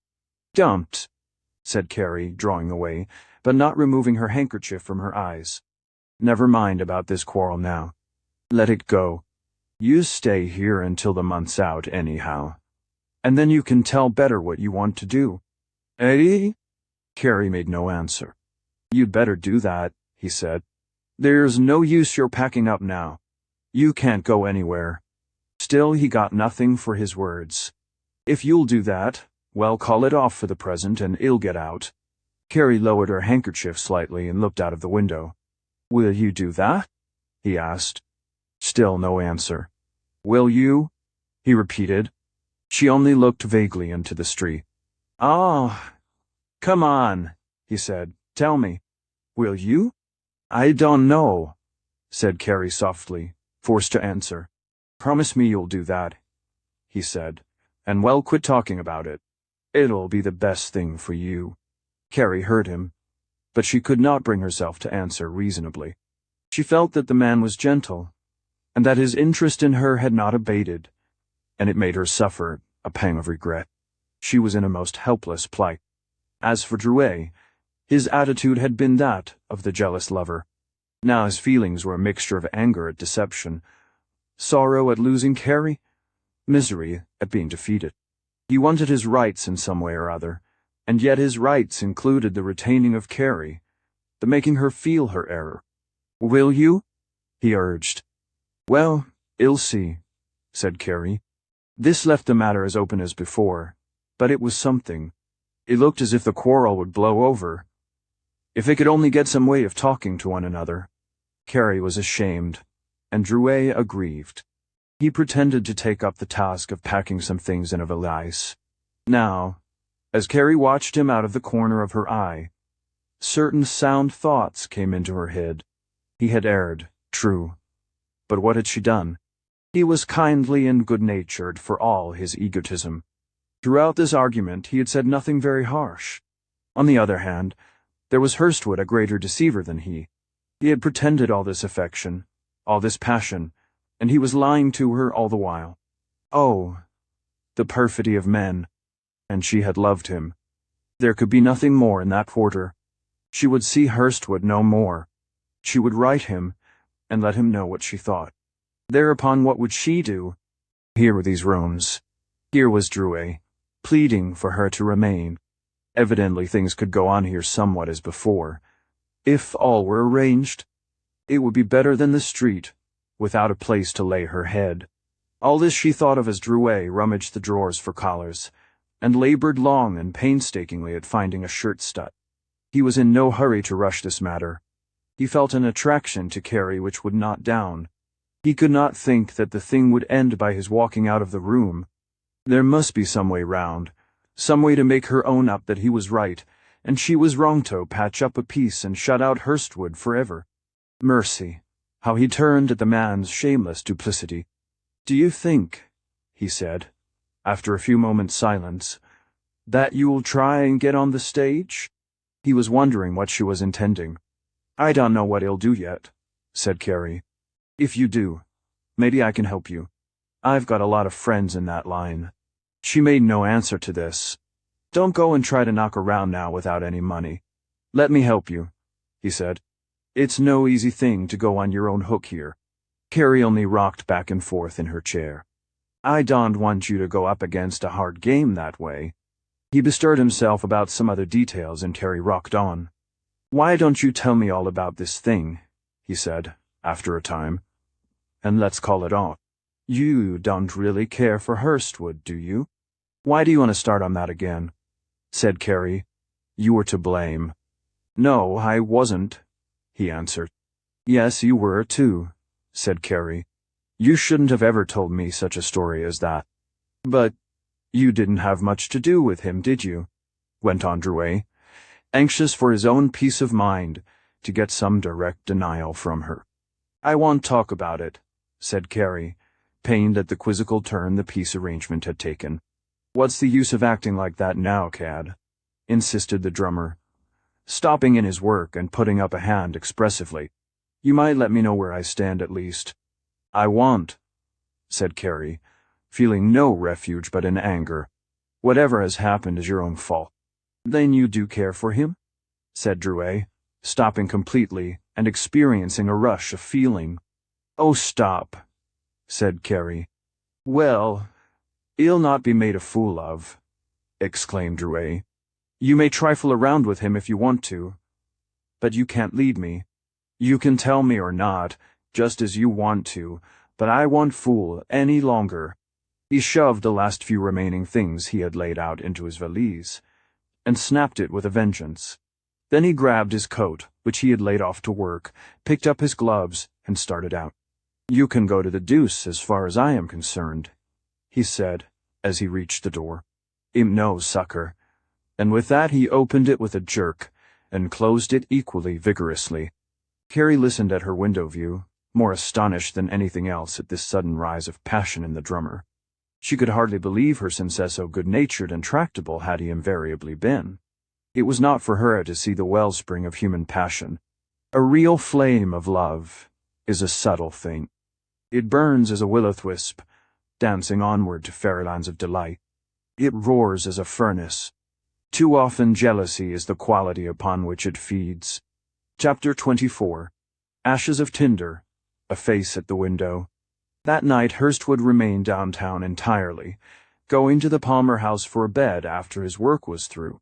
A: "Don't," said Carrie, drawing away, but not removing her handkerchief from her eyes. "Never mind about this quarrel now. Let it go. You stay here until the month's out, anyhow, and then you can tell better what you want to do." "Eh?" Carrie made no answer. "You'd better do that," he said. "There's no use your packing up now. You can't go anywhere." Still he got nothing for his words. "If you'll do that, well, call it off for the present and I'll get out." Carrie lowered her handkerchief slightly and looked out of the window. "Will you do that?" he asked. Still no answer. "Will you?" he repeated. She only looked vaguely into the street. "Ah, come on," he said. "Tell me. Will you?" "I don't know," said Carrie softly, forced to answer. "Promise me you'll do that," he said, "and well, quit talking about it. It'll be the best thing for you." Carrie heard him, but she could not bring herself to answer reasonably. She felt that the man was gentle, and that his interest in her had not abated, and it made her suffer a pang of regret. She was in a most helpless plight. As for Drouet, his attitude had been that of the jealous lover. Now his feelings were a mixture of anger at deception, sorrow at losing Carrie, misery at being defeated. He wanted his rights in some way or other, and yet his rights included the retaining of Carrie, the making her feel her error. "Will you?" he urged. "Well, I'll see," said Carrie. This left the matter as open as before, but it was something. It looked as if the quarrel would blow over. If they could only get some way of talking to one another. Carrie was ashamed. and Drouet aggrieved. He pretended to take up the task of packing some things in a valise. Now, as Carrie watched him out of the corner of her eye, certain sound thoughts came into her head. He had erred, true. But what had she done? He was kindly and good-natured for all his egotism. Throughout this argument he had said nothing very harsh. On the other hand, there was Hurstwood a greater deceiver than he. He had pretended all this affection, all this passion, and he was lying to her all the while. Oh, the perfidy of men! And she had loved him. There could be nothing more in that quarter. She would see Hurstwood no more. She would write him, and let him know what she thought. Thereupon what would she do? Here were these rooms. Here was Drouet, pleading for her to remain. Evidently things could go on here somewhat as before. If all were arranged, it would be better than the street, without a place to lay her head. All this she thought of as Drouet rummaged the drawers for collars, and labored long and painstakingly at finding a shirt stud. He was in no hurry to rush this matter. He felt an attraction to Carrie which would not down. He could not think that the thing would end by his walking out of the room. There must be some way round, some way to make her own up that he was right, and she was wrong to patch up a peace and shut out Hurstwood forever. Mercy, how he turned at the man's shameless duplicity. "Do you think," he said, after a few moments' silence, "that you'll try and get on the stage?" He was wondering what she was intending. "I don't know what he'll do yet," said Carrie. "If you do, maybe I can help you. I've got a lot of friends in that line." She made no answer to this. "Don't go and try to knock around now without any money. Let me help you," he said. "It's no easy thing to go on your own hook here." Carrie only rocked back and forth in her chair. "I don't want you to go up against a hard game that way." He bestirred himself about some other details, and Carrie rocked on. "Why don't you tell me all about this thing?" he said, after a time. "And let's call it off. You don't really care for Hurstwood, do you? Why do you want to start on that again?" said Carrie. "You were to blame." "No, I wasn't," he answered. "Yes, you were, too," said Carrie. "You shouldn't have ever told me such a story as that." "But you didn't have much to do with him, did you?" went on Drouet, anxious for his own peace of mind, to get some direct denial from her. "I won't talk about it," said Carrie, pained at the quizzical turn the peace arrangement had taken. "What's the use of acting like that now, Cad?" insisted the drummer, stopping in his work and putting up a hand expressively. "You might let me know where I stand at least." "I won't," said Carrie, feeling no refuge but in anger. "Whatever has happened is your own fault." "Then you do care for him?" said Drouet, stopping completely and experiencing a rush of feeling. "Oh, stop," said Carrie. "Well, he'll not be made a fool of," exclaimed Drouet. "You may trifle around with him if you want to, but you can't lead me. You can tell me or not, just as you want to, but I won't fool any longer." He shoved the last few remaining things he had laid out into his valise, and snapped it with a vengeance. Then he grabbed his coat, which he had laid off to work, picked up his gloves, and started out. "You can go to the deuce as far as I am concerned," he said, as he reached the door. "Im no, sucker." And with that he opened it with a jerk, and closed it equally vigorously. Carrie listened at her window view, more astonished than anything else at this sudden rise of passion in the drummer. She could hardly believe her since so good-natured and tractable had he invariably been. It was not for her to see the wellspring of human passion. A real flame of love is a subtle thing. It burns as a will-o'-the-wisp, dancing onward to fairylands of delight. It roars as a furnace. Too often jealousy is the quality upon which it feeds. Chapter 24. Ashes of Tinder. A face at the window. That night Hurstwood remained downtown entirely, going to the Palmer House for a bed after his work was through.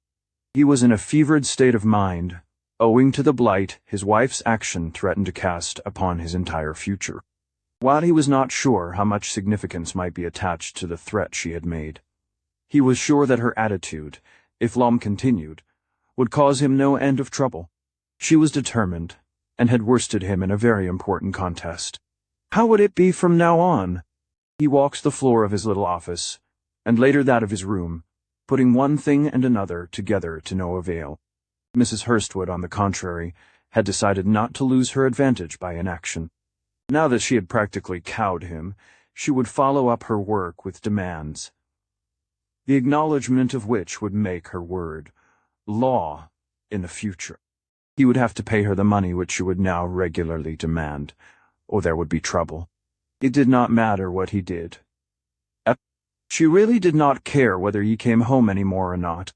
A: He was in a fevered state of mind, owing to the blight his wife's action threatened to cast upon his entire future. While he was not sure how much significance might be attached to the threat she had made, he was sure that her attitude, if long continued, would cause him no end of trouble. She was determined, and had worsted him in a very important contest. How would it be from now on? He walked the floor of his little office, and later that of his room, putting one thing and another together to no avail. Mrs. Hurstwood, on the contrary, had decided not to lose her advantage by inaction. Now that she had practically cowed him, she would follow up her work with demands, the acknowledgement of which would make her word law in the future. He would have to pay her the money which she would now regularly demand, or there would be trouble. It did not matter what he did. She really did not care whether he came home any more or not.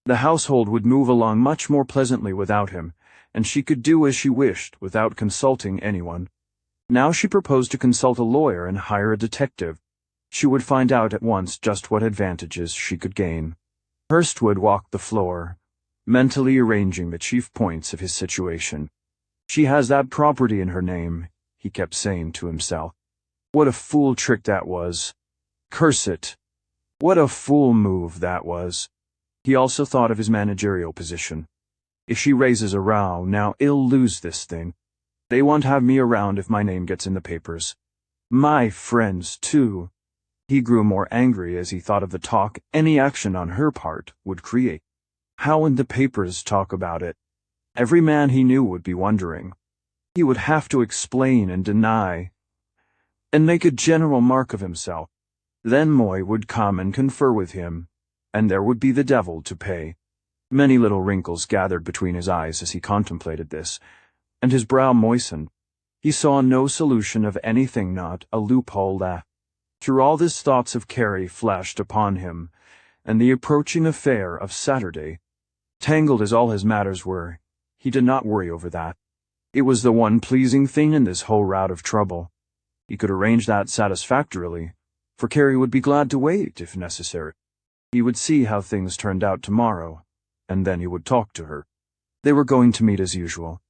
A: The household would move along much more pleasantly without him, and she could do as she wished without consulting anyone. Now she proposed to consult a lawyer and hire a detective. She would find out at once just what advantages she could gain. Hurstwood walked the floor, mentally arranging the chief points of his situation. She has that property in her name, he kept saying to himself. What a fool trick that was. Curse it. What a fool move that was. He also thought of his managerial position. If she raises a row, now I'll lose this thing. They won't have me around if my name gets in the papers. My friends, too. He grew more angry as he thought of the talk any action on her part would create. How would the papers talk about it? Every man he knew would be wondering. He would have to explain and deny, and make a general mark of himself. Then Moy would come and confer with him, and there would be the devil to pay. Many little wrinkles gathered between his eyes as he contemplated this, and his brow moistened. He saw no solution of anything, not a loophole that. Through all this thoughts of Carrie flashed upon him, and the approaching affair of Saturday. Tangled as all his matters were, he did not worry over that. It was the one pleasing thing in this whole rout of trouble. He could arrange that satisfactorily, for Carrie would be glad to wait if necessary. He would see how things turned out tomorrow, and then he would talk to her. They were going to meet as usual.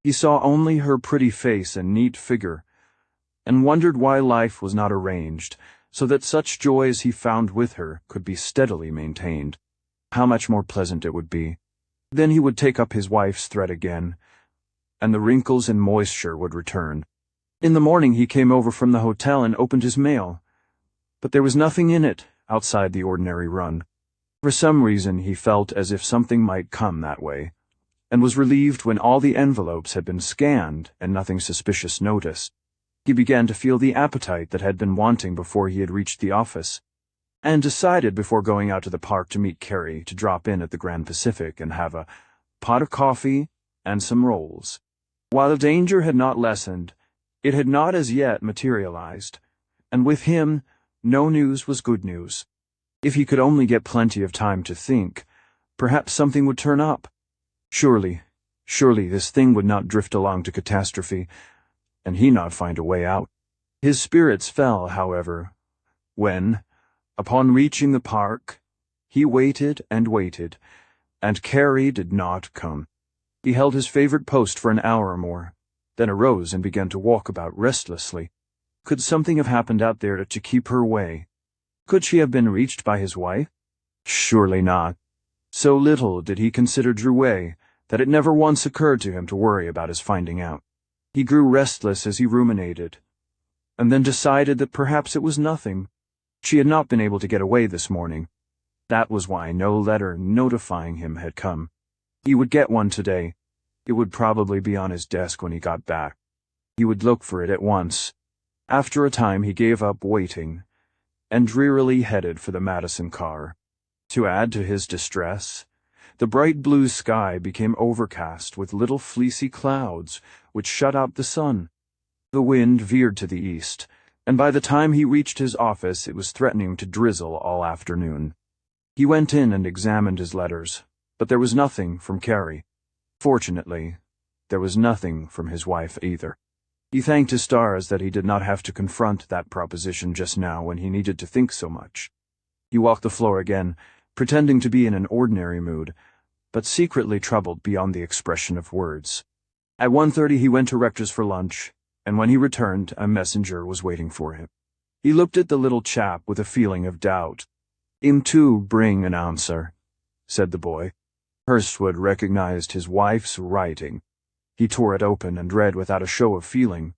A: He saw only her pretty face and neat figure, and wondered why life was not arranged so that such joy as he found with her could be steadily maintained. How much more pleasant it would be. Then he would take up his wife's thread again, and the wrinkles and moisture would return. In the morning he came over from the hotel and opened his mail, but there was nothing in it outside the ordinary run. For some reason he felt as if something might come that way, and was relieved when all the envelopes had been scanned and nothing suspicious noticed. He began to feel the appetite that had been wanting before he had reached the office, and decided before going out to the park to meet Carrie to drop in at the Grand Pacific and have a pot of coffee and some rolls. While the danger had not lessened, it had not as yet materialized, and with him, no news was good news. If he could only get plenty of time to think, perhaps something would turn up. Surely this thing would not drift along to catastrophe, and he not find a way out. His spirits fell, however, when, upon reaching the park, he waited, and Carrie did not come. He held his favorite post for an hour or more, then arose and began to walk about restlessly. Could something have happened out there to keep her away? Could she have been reached by his wife? Surely not. So little did he consider Drouet that it never once occurred to him to worry about his finding out. He grew restless as he ruminated, and then decided that perhaps it was nothing. She had not been able to get away this morning. That was why no letter notifying him had come. He would get one today. It would probably be on his desk when he got back. He would look for it at once. After a time he gave up waiting, and drearily headed for the Madison car. To add to his distress, the bright blue sky became overcast with little fleecy clouds which shut out the sun. The wind veered to the east, and by the time he reached his office it was threatening to drizzle all afternoon. He went in and examined his letters, but there was nothing from Carrie. Fortunately, there was nothing from his wife either. He thanked his stars that he did not have to confront that proposition just now when he needed to think so much. He walked the floor again, pretending to be in an ordinary mood, but secretly troubled beyond the expression of words. At 1:30 he went to Rector's for lunch, and when he returned, a messenger was waiting for him. He looked at the little chap with a feeling of doubt. "Him too bring an answer," said the boy. Hurstwood recognized his wife's writing. He tore it open and read without a show of feeling.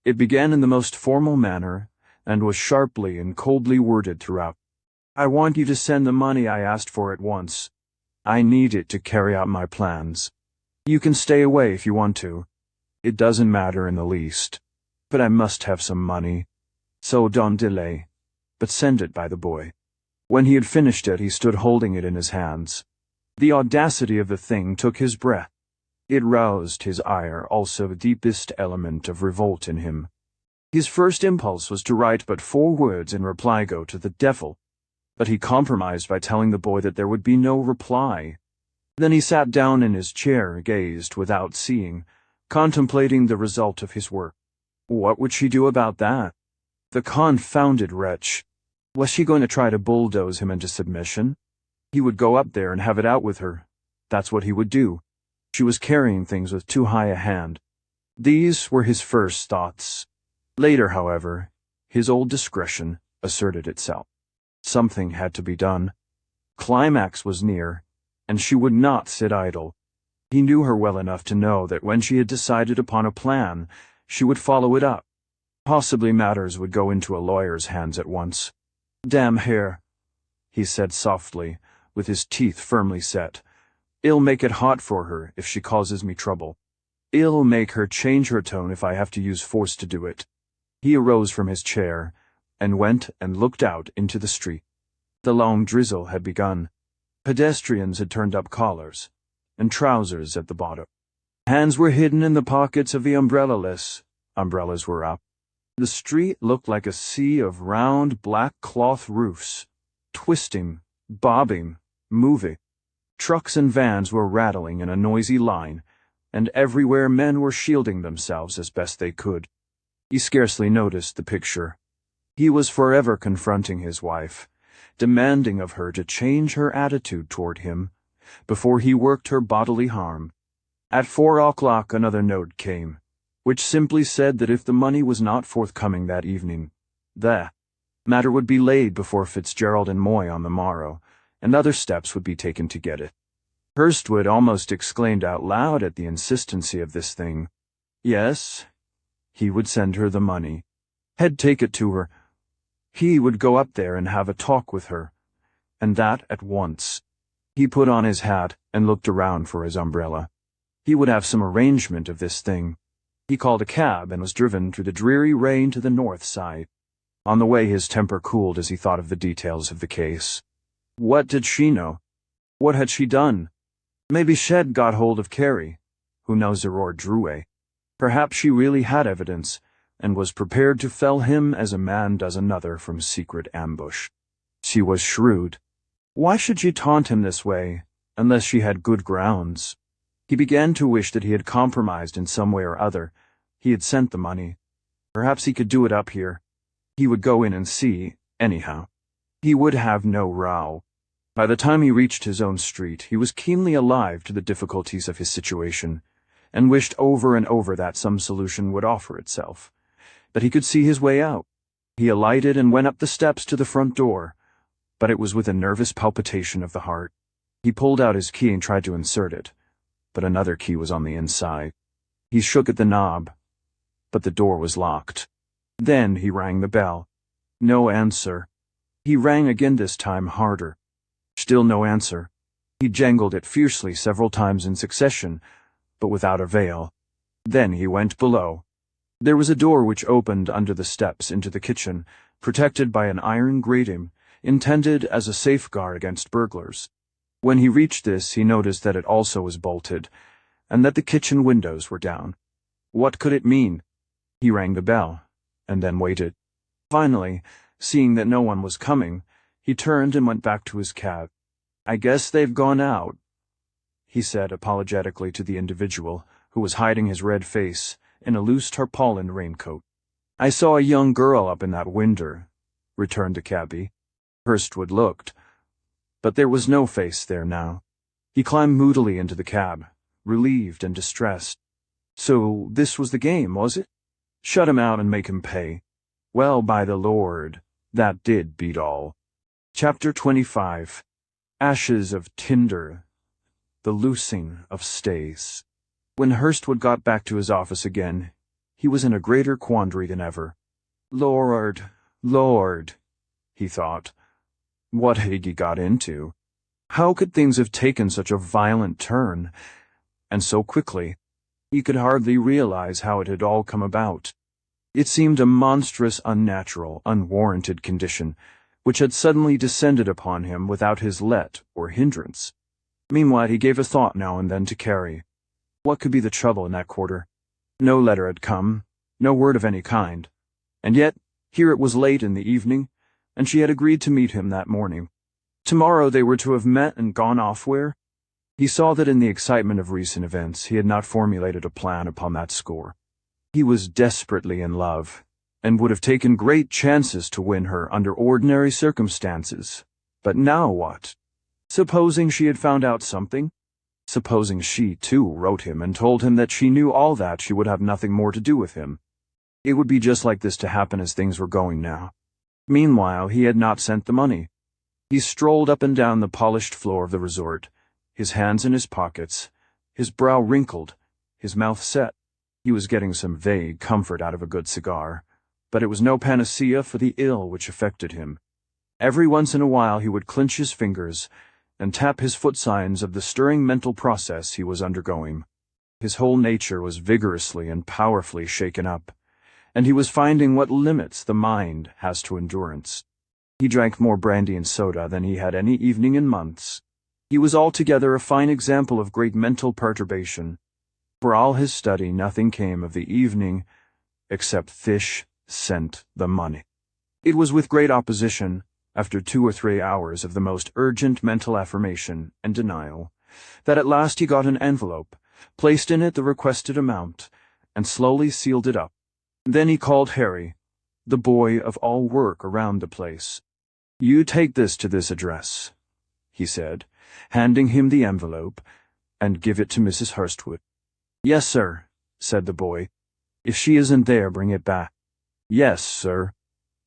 A: It began in the most formal manner, and was sharply and coldly worded throughout. I want you to send the money I asked for at once. I need it to carry out my plans. You can stay away if you want to. It doesn't matter in the least. But I must have some money. So don't delay. But send it by the boy. When he had finished it, he stood holding it in his hands. The audacity of the thing took his breath. It roused his ire, also the deepest element of revolt in him. His first impulse was to write but 4 words in reply: go to the devil. But he compromised by telling the boy that there would be no reply. Then he sat down in his chair, gazed without seeing, contemplating the result of his work. What would she do about that? The confounded wretch. Was she going to try to bulldoze him into submission? He would go up there and have it out with her. That's what he would do. She was carrying things with too high a hand. These were his first thoughts. Later, however, his old discretion asserted itself. Something had to be done. Climax was near, and she would not sit idle. He knew her well enough to know that when she had decided upon a plan, she would follow it up. Possibly matters would go into a lawyer's hands at once. Damn her, he said softly, with his teeth firmly set. I'll make it hot for her if she causes me trouble. I'll make her change her tone if I have to use force to do it. He arose from his chair and went and looked out into the street. The long drizzle had begun. Pedestrians had turned up collars and trousers at the bottom. Hands were hidden in the pockets of the umbrella-less. Umbrellas were up. The street looked like a sea of round black cloth roofs, twisting, bobbing, moving. Trucks and vans were rattling in a noisy line, and everywhere men were shielding themselves as best they could. He scarcely noticed the picture. He was forever confronting his wife, demanding of her to change her attitude toward him, before he worked her bodily harm. At 4 o'clock another note came, which simply said that if the money was not forthcoming that evening, the matter would be laid before Fitzgerald and Moy on the morrow, and other steps would be taken to get it. Hurstwood almost exclaimed out loud at the insistency of this thing. Yes, he would send her the money. He'd take it to her. He would go up there and have a talk with her, and that at once. He put on his hat and looked around for his umbrella. He would have some arrangement of this thing. He called a cab and was driven through the dreary rain to the north side. On the way his temper cooled as he thought of the details of the case. What did she know? What had she done? Maybe she'd got hold of Carrie, who knows Aurore Drouet. Perhaps she really had evidence, and was prepared to fell him as a man does another from secret ambush. She was shrewd. Why should she taunt him this way, unless she had good grounds? He began to wish that he had compromised in some way or other. He had sent the money. Perhaps he could do it up here. He would go in and see, anyhow. He would have no row. By the time he reached his own street, he was keenly alive to the difficulties of his situation, and wished over and over that some solution would offer itself. But he could see his way out. He alighted and went up the steps to the front door, but it was with a nervous palpitation of the heart. He pulled out his key and tried to insert it, but another key was on the inside. He shook at the knob, but the door was locked. Then he rang the bell. No answer. He rang again, this time harder. Still no answer. He jangled it fiercely several times in succession, but without avail. Then he went below. There was a door which opened under the steps into the kitchen, protected by an iron grating, intended as a safeguard against burglars. When he reached this, he noticed that it also was bolted, and that the kitchen windows were down. What could it mean? He rang the bell, and then waited. Finally, seeing that no one was coming, he turned and went back to his cab. I guess they've gone out, he said apologetically to the individual, who was hiding his red face in a loose tarpaulin raincoat. I saw a young girl up in that window, returned the cabby. Hurstwood looked, but there was no face there now. He climbed moodily into the cab, relieved and distressed. So this was the game, was it? Shut him out and make him pay. Well, by the Lord, that did beat all. Chapter 25. Ashes of Tinder. The Loosing of Stays. When Hurstwood got back to his office again, he was in a greater quandary than ever. Lord, Lord, he thought. What had he got into? How could things have taken such a violent turn, and so quickly? He could hardly realize how it had all come about. It seemed a monstrous, unnatural, unwarranted condition, which had suddenly descended upon him without his let or hindrance. Meanwhile, he gave a thought now and then to Carrie. What could be the trouble in that quarter? No letter had come, no word of any kind. And yet, here it was late in the evening, and she had agreed to meet him that morning. Tomorrow they were to have met and gone off where? He saw that in the excitement of recent events he had not formulated a plan upon that score. He was desperately in love, and would have taken great chances to win her under ordinary circumstances. But now what? Supposing she had found out something? Supposing she, too, wrote him and told him that she knew all that, she would have nothing more to do with him. It would be just like this to happen as things were going now. Meanwhile, he had not sent the money. He strolled up and down the polished floor of the resort, his hands in his pockets, his brow wrinkled, his mouth set. He was getting some vague comfort out of a good cigar, but it was no panacea for the ill which affected him. Every once in a while he would clench his fingers and tap his foot signs of the stirring mental process he was undergoing. His whole nature was vigorously and powerfully shaken up, and he was finding what limits the mind has to endurance. He drank more brandy and soda than he had any evening in months. He was altogether a fine example of great mental perturbation. For all his study, nothing came of the evening except fish sent the money. It was with great opposition, after 2 or 3 hours of the most urgent mental affirmation and denial, that at last he got an envelope, placed in it the requested amount, and slowly sealed it up. Then he called Harry, the boy of all work around the place. "You take this to this address," he said, handing him the envelope, "and give it to Mrs. Hurstwood." "Yes, sir," said the boy. "If she isn't there, bring it back." "Yes, sir."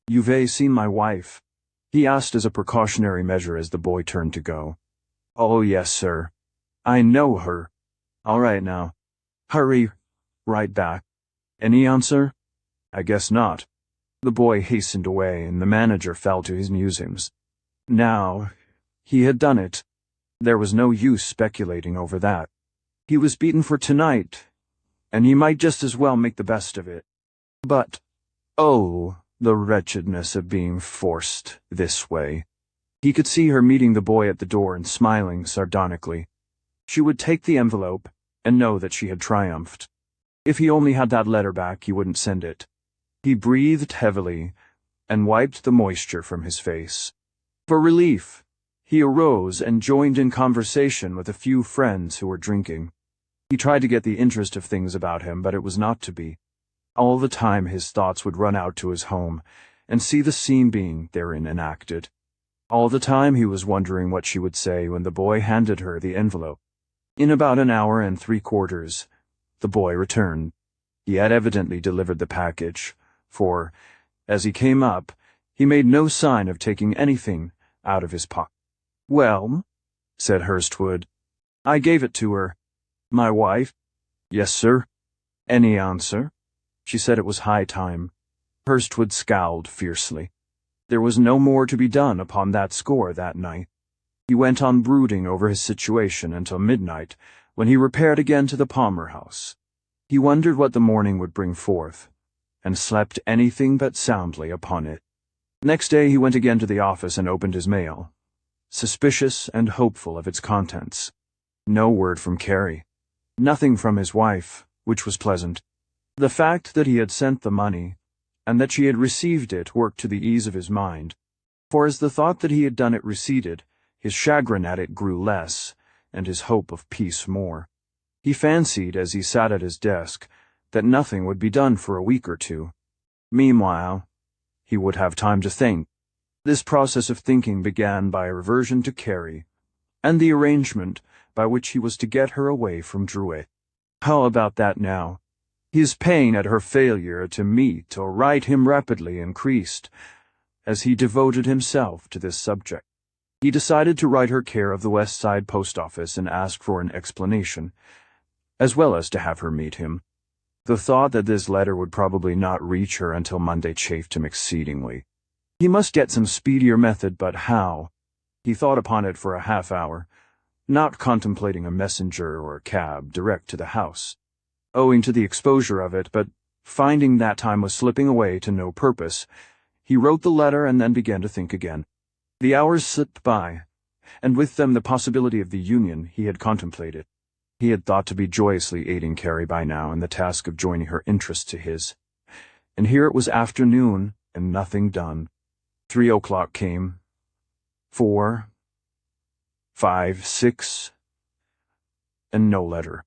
A: "You've seen my wife?" he asked as a precautionary measure as the boy turned to go. "Oh, yes, sir. I know her." "All right now. Hurry right back." "Any answer?" "I guess not." The boy hastened away, and the manager fell to his musings. Now, he had done it. There was no use speculating over that. He was beaten for tonight, and he might just as well make the best of it. But, oh, the wretchedness of being forced this way. He could see her meeting the boy at the door and smiling sardonically. She would take the envelope and know that she had triumphed. If he only had that letter back, he wouldn't send it. He breathed heavily and wiped the moisture from his face. For relief, he arose and joined in conversation with a few friends who were drinking. He tried to get the interest of things about him, but it was not to be. All the time his thoughts would run out to his home and see the scene being therein enacted. All the time he was wondering what she would say when the boy handed her the envelope. In about an hour and 3/4, the boy returned. He had evidently delivered the package, for, as he came up, he made no sign of taking anything out of his pocket. "Well," said Hurstwood, "I gave it to her." "My wife?" "Yes, sir." "Any answer?" She said it was high time. Hurstwood scowled fiercely. There was no more to be done upon that score that night. He went on brooding over his situation until midnight, when he repaired again to the Palmer house. He wondered what the morning would bring forth, and slept anything but soundly upon it. Next day he went again to the office and opened his mail, suspicious and hopeful of its contents. No word from Carrie. Nothing from his wife, which was pleasant. The fact that he had sent the money, and that she had received it, worked to the ease of his mind, for as the thought that he had done it receded, his chagrin at it grew less, and his hope of peace more. He fancied, as he sat at his desk, that nothing would be done for a week or two. Meanwhile, he would have time to think. This process of thinking began by a reversion to Carrie, and the arrangement by which he was to get her away from Drouet. How about that now? His pain at her failure to meet or write him rapidly increased as he devoted himself to this subject. He decided to write her care of the West Side Post Office and ask for an explanation, as well as to have her meet him. The thought that this letter would probably not reach her until Monday chafed him exceedingly. He must get some speedier method, but how? He thought upon it for a half-hour, not contemplating a messenger or a cab direct to the house, owing to the exposure of it, but finding that time was slipping away to no purpose. He wrote the letter and then began to think again. The hours slipped by, and with them the possibility of the union he had contemplated. He had thought to be joyously aiding Carrie by now in the task of joining her interest to his. And here it was afternoon, and nothing done. 3 o'clock came. 4, 5, 6, and no letter.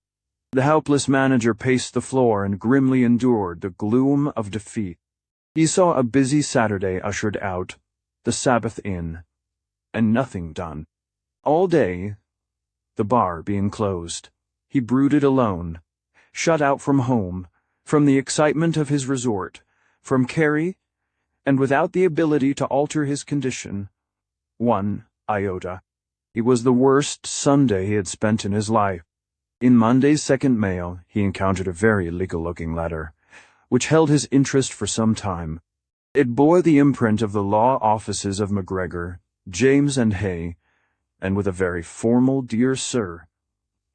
A: The helpless manager paced the floor and grimly endured the gloom of defeat. He saw a busy Saturday ushered out, the Sabbath in, and nothing done. All day, the bar being closed, he brooded alone, shut out from home, from the excitement of his resort, from Carrie, and without the ability to alter his condition. 1 iota. It was the worst Sunday he had spent in his life. In Monday's second mail, he encountered a very legal-looking letter, which held his interest for some time. It bore the imprint of the law offices of McGregor, James and Hay, and with a very formal "Dear Sir,"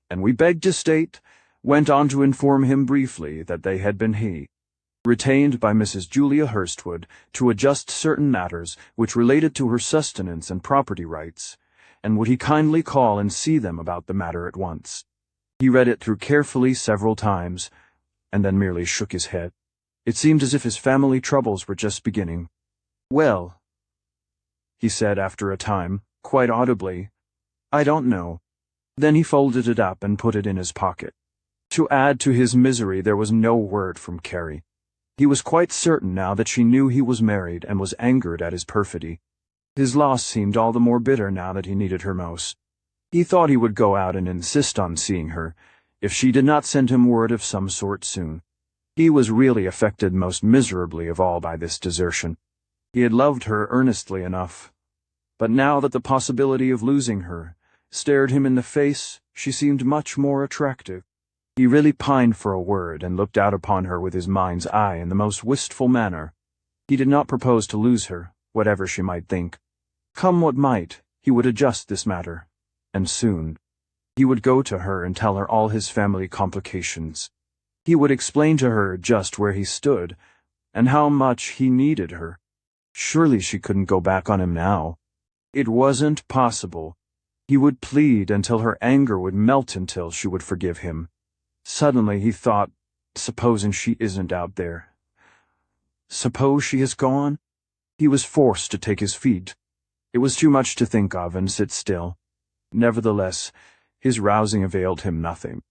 A: and we beg to state, went on to inform him briefly that they had been retained by Mrs. Julia Hurstwood to adjust certain matters which related to her sustenance and property rights, and would he kindly call and see them about the matter at once. He read it through carefully several times, and then merely shook his head. It seemed as if his family troubles were just beginning. "Well," he said after a time, quite audibly, "I don't know." Then he folded it up and put it in his pocket. To add to his misery, there was no word from Carrie. He was quite certain now that she knew he was married and was angered at his perfidy. His loss seemed all the more bitter now that he needed her most. He thought he would go out and insist on seeing her, if she did not send him word of some sort soon. He was really affected most miserably of all by this desertion. He had loved her earnestly enough, but now that the possibility of losing her stared him in the face, she seemed much more attractive. He really pined for a word and looked out upon her with his mind's eye in the most wistful manner. He did not propose to lose her, whatever she might think. Come what might, he would adjust this matter, and soon. He would go to her and tell her all his family complications. He would explain to her just where he stood, and how much he needed her. Surely she couldn't go back on him now. It wasn't possible. He would plead until her anger would melt until she would forgive him. Suddenly he thought, supposing she isn't out there? Suppose she has gone? He was forced to take his feet. It was too much to think of and sit still. Nevertheless, his rousing availed him nothing.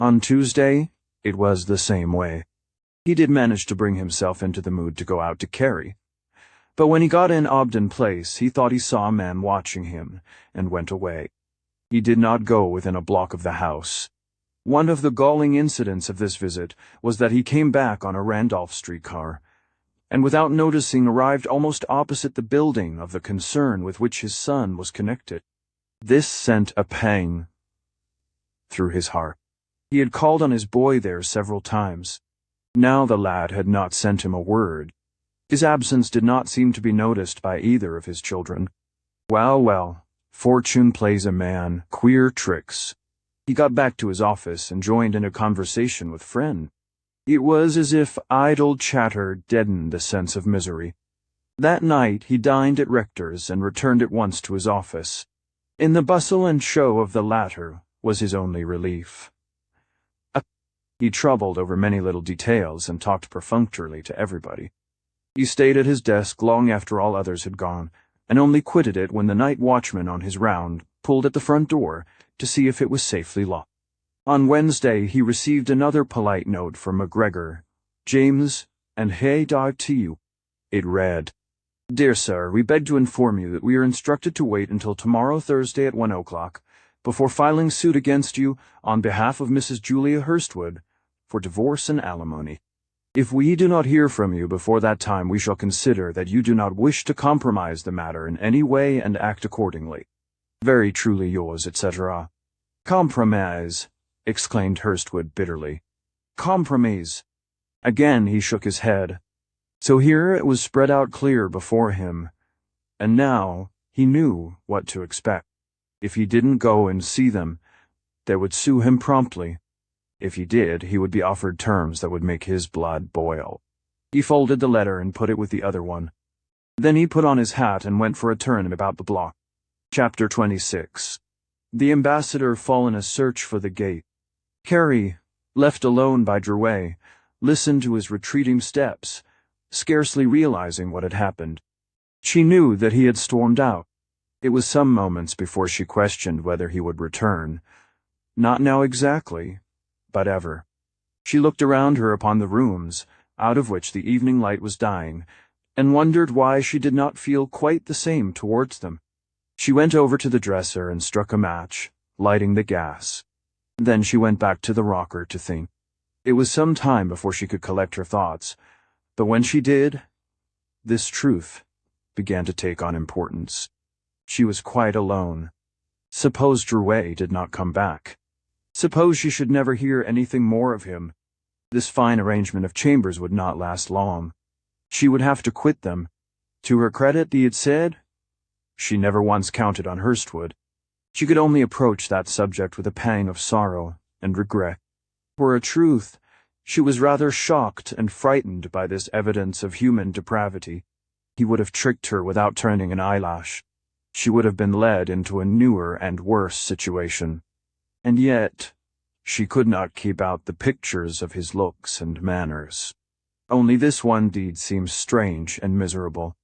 A: On Tuesday, it was the same way. He did manage to bring himself into the mood to go out to Carrie. But when he got in Ogden Place, he thought he saw a man watching him, and went away. He did not go within a block of the house. One of the galling incidents of this visit was that he came back on a Randolph Street car, and without noticing arrived almost opposite the building of the concern with which his son was connected. This sent a pang through his heart. He had called on his boy there several times. Now the lad had not sent him a word. His absence did not seem to be noticed by either of his children. Well, fortune plays a man queer tricks. He got back to his office and joined in a conversation with Friend. It was as if idle chatter deadened the sense of misery. That night he dined at Rector's and returned at once to his office. In the bustle and show of the latter was his only relief. He troubled over many little details and talked perfunctorily to everybody. He stayed at his desk long after all others had gone, and only quitted it when the night watchman on his round pulled at the front door to see if it was safely locked. On Wednesday he received another polite note from McGregor, James, and Hay dive to you. It read, "Dear Sir, we beg to inform you that we are instructed to wait until tomorrow Thursday at 1 o'clock before filing suit against you on behalf of Mrs. Julia Hurstwood for divorce and alimony. If we do not hear from you before that time, we shall consider that you do not wish to compromise the matter in any way and act accordingly. Very truly yours, etc." "Compromise," exclaimed Hurstwood bitterly. "Compromise. Again he shook his head. So here it was spread out clear before him, and now he knew what to expect. If he didn't go and see them, they would sue him promptly. If he did, he would be offered terms that would make his blood boil. He folded the letter and put it with the other one. Then he put on his hat and went for a turn about the block. Chapter 26. The ambassador fall in a search for the gate. Carrie, left alone by Dreiser, listened to his retreating steps, scarcely realizing what had happened. She knew that he had stormed out. It was some moments before she questioned whether he would return. Not now exactly, but ever. She looked around her upon the rooms, out of which the evening light was dying, and wondered why she did not feel quite the same towards them. She went over to the dresser and struck a match, lighting the gas. Then she went back to the rocker to think. It was some time before she could collect her thoughts, but when she did, this truth began to take on importance. She was quite alone. Suppose Dreiser did not come back. Suppose she should never hear anything more of him. This fine arrangement of chambers would not last long. She would have to quit them. To her credit, be it said, she never once counted on Hurstwood. She could only approach that subject with a pang of sorrow and regret. For a truth, she was rather shocked and frightened by this evidence of human depravity. He would have tricked her without turning an eyelash. She would have been led into a newer and worse situation. And yet, she could not keep out the pictures of his looks and manners. Only this one deed seemed strange and miserable.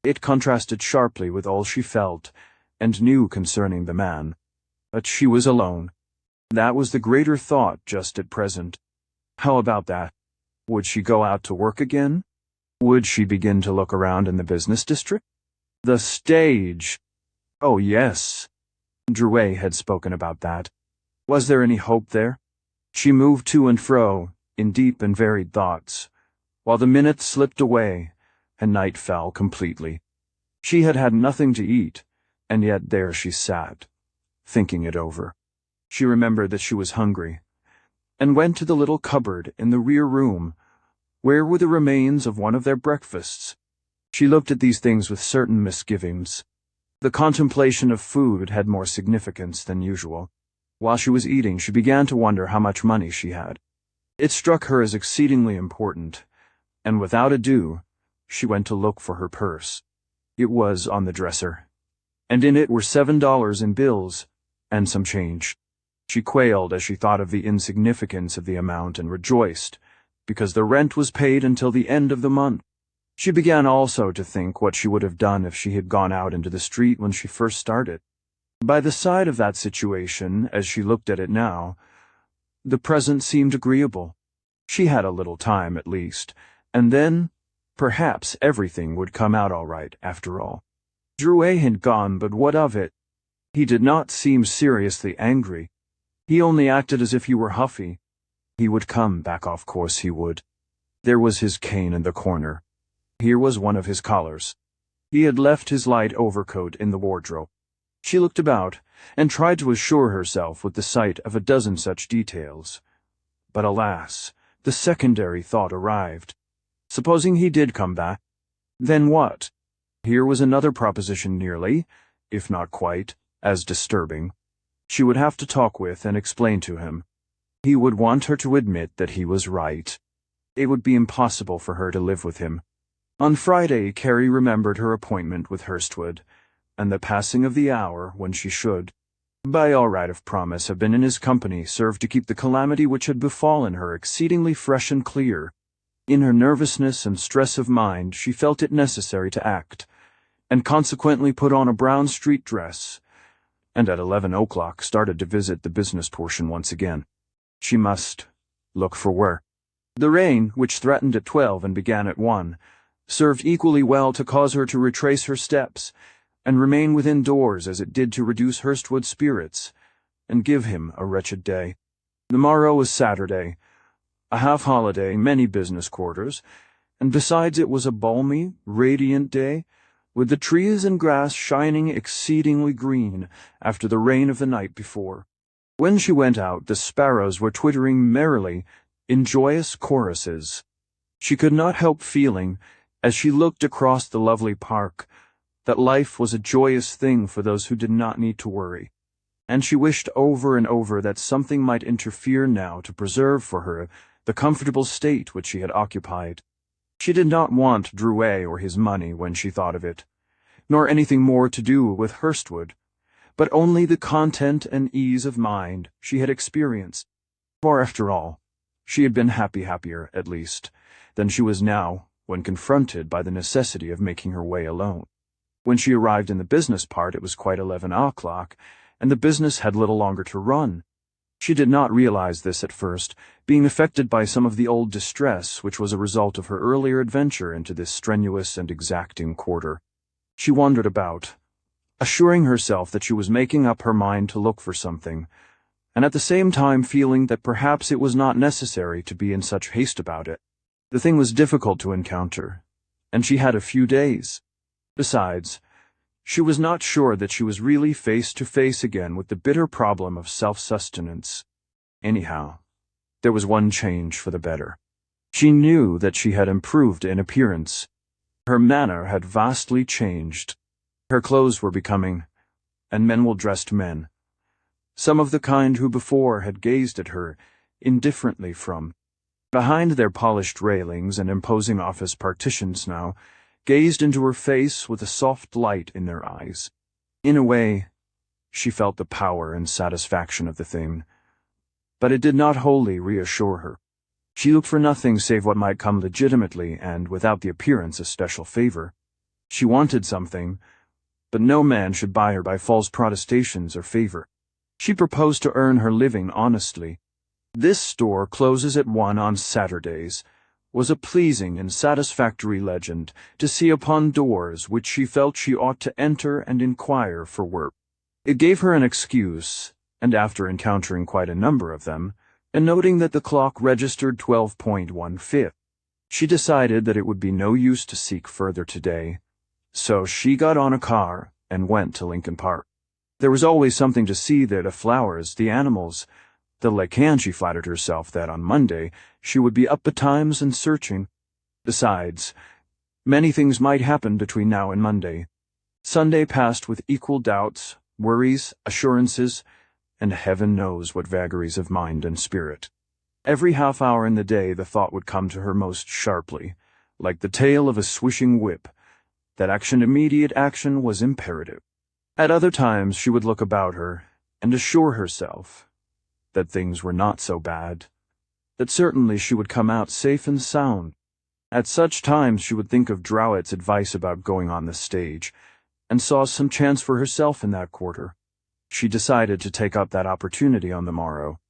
A: It contrasted sharply with all she felt and knew concerning the man. But she was alone. That was the greater thought just at present. How about that? Would she go out to work again? Would she begin to look around in the business district? The stage! Oh, yes. Dreiser had spoken about that. Was there any hope there? She moved to and fro, in deep and varied thoughts, while the minutes slipped away, and night fell completely. She had had nothing to eat, and yet there she sat, thinking it over. She remembered that she was hungry, and went to the little cupboard in the rear room, where were the remains of one of their breakfasts. She looked at these things with certain misgivings. The contemplation of food had more significance than usual. While she was eating, she began to wonder how much money she had. It struck her as exceedingly important, and without ado, she went to look for her purse. It was on the dresser, and in it were $7 in bills, and some change. She quailed as she thought of the insignificance of the amount and rejoiced, because the rent was paid until the end of the month. She began also to think what she would have done if she had gone out into the street when she first started. By the side of that situation, as she looked at it now, the present seemed agreeable. She had a little time at least, and then, perhaps everything would come out all right after all. Dreiser had gone, but what of it? He did not seem seriously angry. He only acted as if he were huffy. He would come back, of course he would. There was his cane in the corner. Here was one of his collars. He had left his light overcoat in the wardrobe. She looked about, and tried to assure herself with the sight of a dozen such details. But alas, the secondary thought arrived. Supposing he did come back, then what? Here was another proposition nearly, if not quite, as disturbing. She would have to talk with and explain to him. He would want her to admit that he was right. It would be impossible for her to live with him. On Friday, Carrie remembered her appointment with Hurstwood, and the passing of the hour when she should, by all right of promise, have been in his company served to keep the calamity which had befallen her exceedingly fresh and clear. In her nervousness and stress of mind, she felt it necessary to act, and consequently put on a brown street dress, and at 11 o'clock started to visit the business portion once again. She must look for work. The rain, which threatened at 12 and began at 1, served equally well to cause her to retrace her steps, and remain within doors as it did to reduce Hurstwood's spirits, and give him a wretched day. The morrow was Saturday, a half-holiday, many business quarters, and besides it was a balmy, radiant day, with the trees and grass shining exceedingly green after the rain of the night before. When she went out, the sparrows were twittering merrily in joyous choruses. She could not help feeling, as she looked across the lovely park, that life was a joyous thing for those who did not need to worry, and she wished over and over that something might interfere now to preserve for her the comfortable state which she had occupied. She did not want Drouet or his money when she thought of it, nor anything more to do with Hurstwood, but only the content and ease of mind she had experienced. For after all, she had been happier, at least, than she was now when confronted by the necessity of making her way alone. When she arrived in the business part, it was quite 11 o'clock, and the business had little longer to run. She did not realize this at first, being affected by some of the old distress which was a result of her earlier adventure into this strenuous and exacting quarter. She wandered about, assuring herself that she was making up her mind to look for something, and at the same time feeling that perhaps it was not necessary to be in such haste about it. The thing was difficult to encounter, and she had a few days. Besides, she was not sure that she was really face to face again with the bitter problem of self-sustenance. Anyhow, there was one change for the better. She knew that she had improved in appearance. Her manner had vastly changed. Her clothes were becoming, and men well-dressed men, some of the kind who before had gazed at her indifferently from behind their polished railings and imposing office partitions now, gazed into her face with a soft light in their eyes. In a way, she felt the power and satisfaction of the thing, but it did not wholly reassure her. She looked for nothing save what might come legitimately and without the appearance of special favor. She wanted something, but no man should buy her by false protestations or favor. She proposed to earn her living honestly. "This store closes at 1 on Saturdays," was a pleasing and satisfactory legend to see upon doors which she felt she ought to enter and inquire for work. It gave her an excuse, and after encountering quite a number of them, and noting that the clock registered 12.15, she decided that it would be no use to seek further today, so she got on a car and went to Lincoln Park. There was always something to see there, the flowers, the animals, the lake, and she flattered herself that on Monday she would be up betimes and searching. Besides, many things might happen between now and Monday. Sunday passed with equal doubts, worries, assurances, and heaven knows what vagaries of mind and spirit. Every half hour in the day the thought would come to her most sharply, like the tail of a swishing whip, that immediate action was imperative. At other times she would look about her and assure herself that things were not so bad, that certainly she would come out safe and sound. At such times she would think of Drowett's advice about going on the stage, and saw some chance for herself in that quarter. She decided to take up that opportunity on the morrow.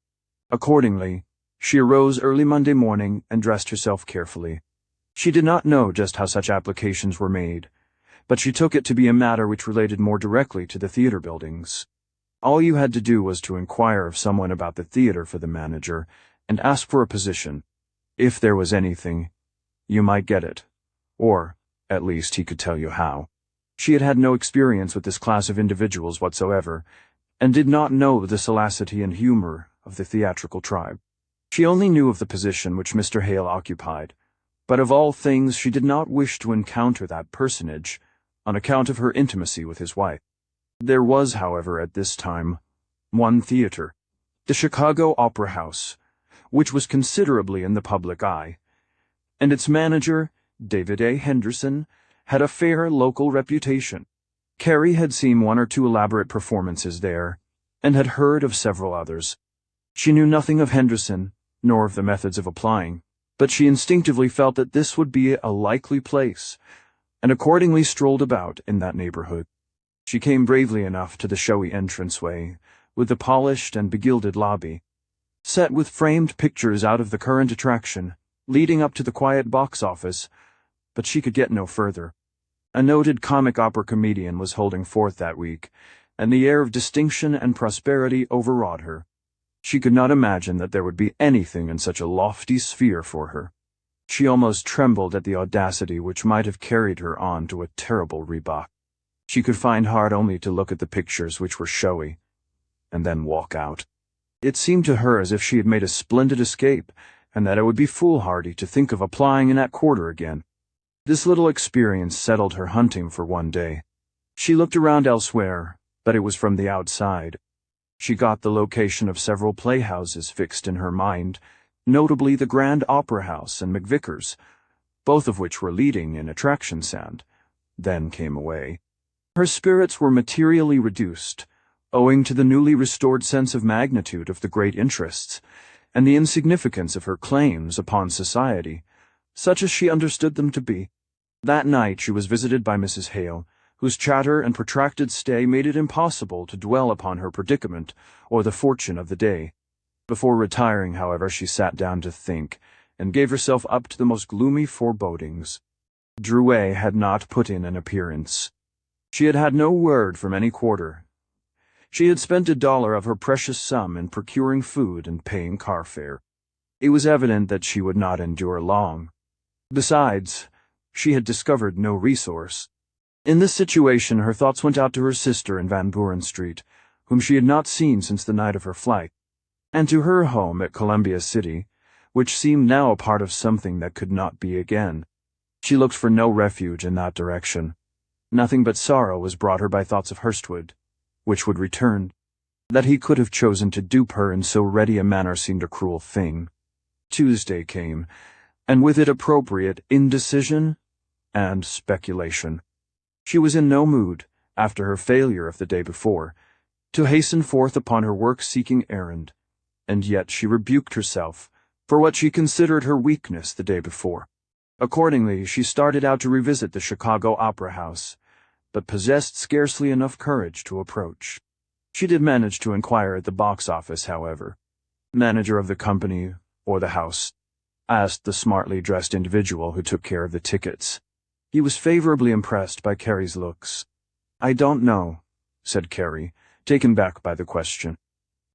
A: Accordingly, she arose early Monday morning and dressed herself carefully. She did not know just how such applications were made, but she took it to be a matter which related more directly to the theater buildings. All you had to do was to inquire of someone about the theater for the manager, and ask for a position. If there was anything, you might get it, or, at least, he could tell you how. She had had no experience with this class of individuals whatsoever, and did not know the salacity and humor of the theatrical tribe. She only knew of the position which Mr. Hale occupied, but of all things she did not wish to encounter that personage, on account of her intimacy with his wife. There was, however, at this time, one theater, the Chicago Opera House, which was considerably in the public eye, and its manager, David A. Henderson, had a fair local reputation. Carrie had seen 1 or 2 elaborate performances there, and had heard of several others. She knew nothing of Henderson, nor of the methods of applying, but she instinctively felt that this would be a likely place, and accordingly strolled about in that neighborhood. She came bravely enough to the showy entranceway, with the polished and begilded lobby, set with framed pictures out of the current attraction, leading up to the quiet box office, but she could get no further. A noted comic opera comedian was holding forth that week, and the air of distinction and prosperity overawed her. She could not imagine that there would be anything in such a lofty sphere for her. She almost trembled at the audacity which might have carried her on to a terrible rebuff. She could find heart only to look at the pictures which were showy, and then walk out. It seemed to her as if she had made a splendid escape, and that it would be foolhardy to think of applying in that quarter again. This little experience settled her hunting for one day. She looked around elsewhere, but it was from the outside. She got the location of several playhouses fixed in her mind, notably the Grand Opera House and McVicker's, both of which were leading in attraction sound, then came away. Her spirits were materially reduced, owing to the newly restored sense of magnitude of the great interests, and the insignificance of her claims upon society, such as she understood them to be. That night she was visited by Mrs. Hale, whose chatter and protracted stay made it impossible to dwell upon her predicament or the fortune of the day. Before retiring, however, she sat down to think, and gave herself up to the most gloomy forebodings. Drouet had not put in an appearance. She had had no word from any quarter. She had spent $1 of her precious sum in procuring food and paying car fare. It was evident that she would not endure long. Besides, she had discovered no resource. In this situation, her thoughts went out to her sister in Van Buren Street, whom she had not seen since the night of her flight, and to her home at Columbia City, which seemed now a part of something that could not be again. She looked for no refuge in that direction. Nothing but sorrow was brought her by thoughts of Hurstwood, which would return. That he could have chosen to dupe her in so ready a manner seemed a cruel thing. Tuesday came, and with it appropriate indecision and speculation. She was in no mood, after her failure of the day before, to hasten forth upon her work-seeking errand, and yet she rebuked herself for what she considered her weakness the day before. Accordingly, she started out to revisit the Chicago Opera House, but possessed scarcely enough courage to approach. She did manage to inquire at the box office, however. "Manager of the company, or the house?" asked the smartly dressed individual who took care of the tickets. He was favorably impressed by Carrie's looks. "I don't know," said Carrie, taken back by the question.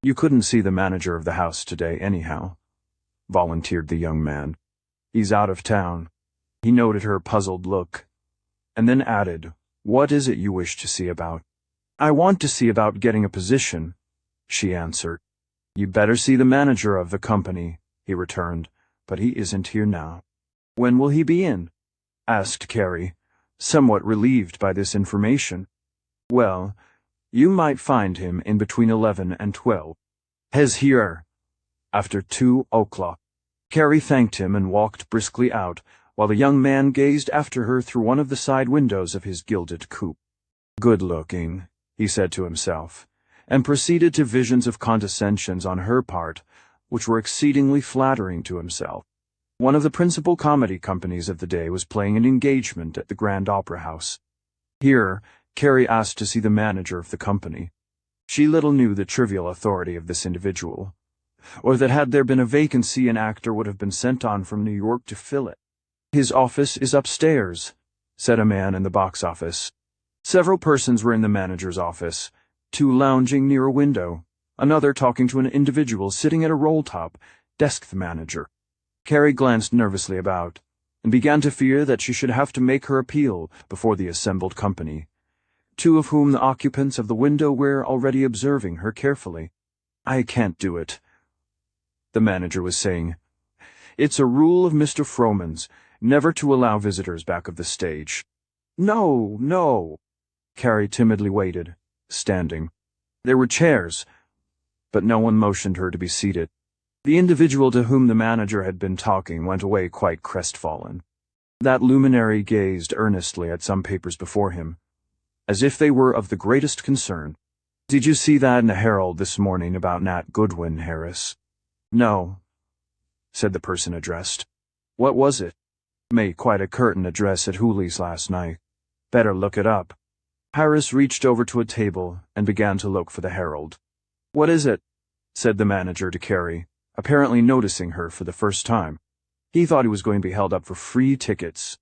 A: "You couldn't see the manager of the house today, anyhow," volunteered the young man. "He's out of town." He noted her puzzled look, and then added, "What is it you wish to see about?" "I want to see about getting a position," she answered. "You better see the manager of the company," he returned, "but he isn't here now." "When will he be in?" asked Carrie, somewhat relieved by this information. "Well, you might find him in between 11 and 12. He's here after 2 o'clock. Carrie thanked him and walked briskly out, while the young man gazed after her through one of the side windows of his gilded coupe. "Good-looking," he said to himself, and proceeded to visions of condescensions on her part, which were exceedingly flattering to himself. One of the principal comedy companies of the day was playing an engagement at the Grand Opera House. Here, Carrie asked to see the manager of the company. She little knew the trivial authority of this individual, or that had there been a vacancy an actor would have been sent on from New York to fill it. "His office is upstairs," said a man in the box office. Several persons were in the manager's office, 2 lounging near a window, another talking to an individual sitting at a roll-top, desk the manager. Carrie glanced nervously about, and began to fear that she should have to make her appeal before the assembled company, 2 of whom the occupants of the window were already observing her carefully. "I can't do it," the manager was saying. "It's a rule of Mr. Froman's never to allow visitors back of the stage." "No, no." Carrie timidly waited, standing. There were chairs, but no one motioned her to be seated. The individual to whom the manager had been talking went away quite crestfallen. That luminary gazed earnestly at some papers before him, as if they were of the greatest concern. "Did you see that in the Herald this morning about Nat Goodwin, Harris?" "No," said the person addressed. "What was it?" "Made quite a curtain address at Hooley's last night. Better look it up." Harris reached over to a table and began to look for the Herald. "What is it?" said the manager to Carrie, apparently noticing her for the first time. He thought he was going to be held up for free tickets.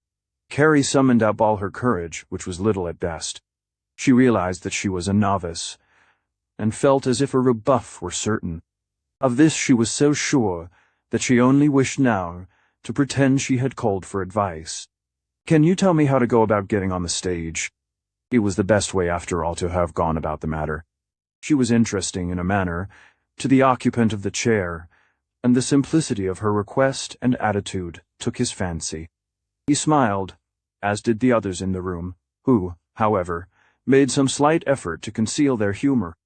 A: Carrie summoned up all her courage, which was little at best. She realized that she was a novice, and felt as if a rebuff were certain. Of this she was so sure that she only wished now to pretend she had called for advice. "Can you tell me how to go about getting on the stage?" It was the best way, after all, to have gone about the matter. She was interesting in a manner to the occupant of the chair, and the simplicity of her request and attitude took his fancy. He smiled, as did the others in the room, who, however, made some slight effort to conceal their humor.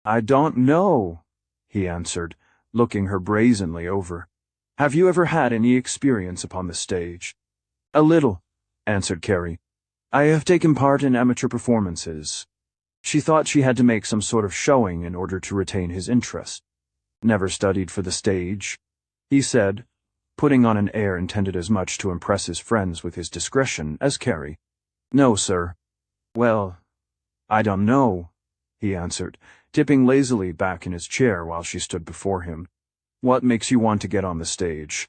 A: "I don't know," he answered, looking her brazenly over. "Have you ever had any experience upon the stage?" "A little," answered Carrie. "I have taken part in amateur performances." She thought she had to make some sort of showing in order to retain his interest. "Never studied for the stage," he said, putting on an air intended as much to impress his friends with his discretion as Carrie. "No, sir." "Well, I don't know," he answered, tipping lazily back in his chair while she stood before him. "What makes you want to get on the stage?"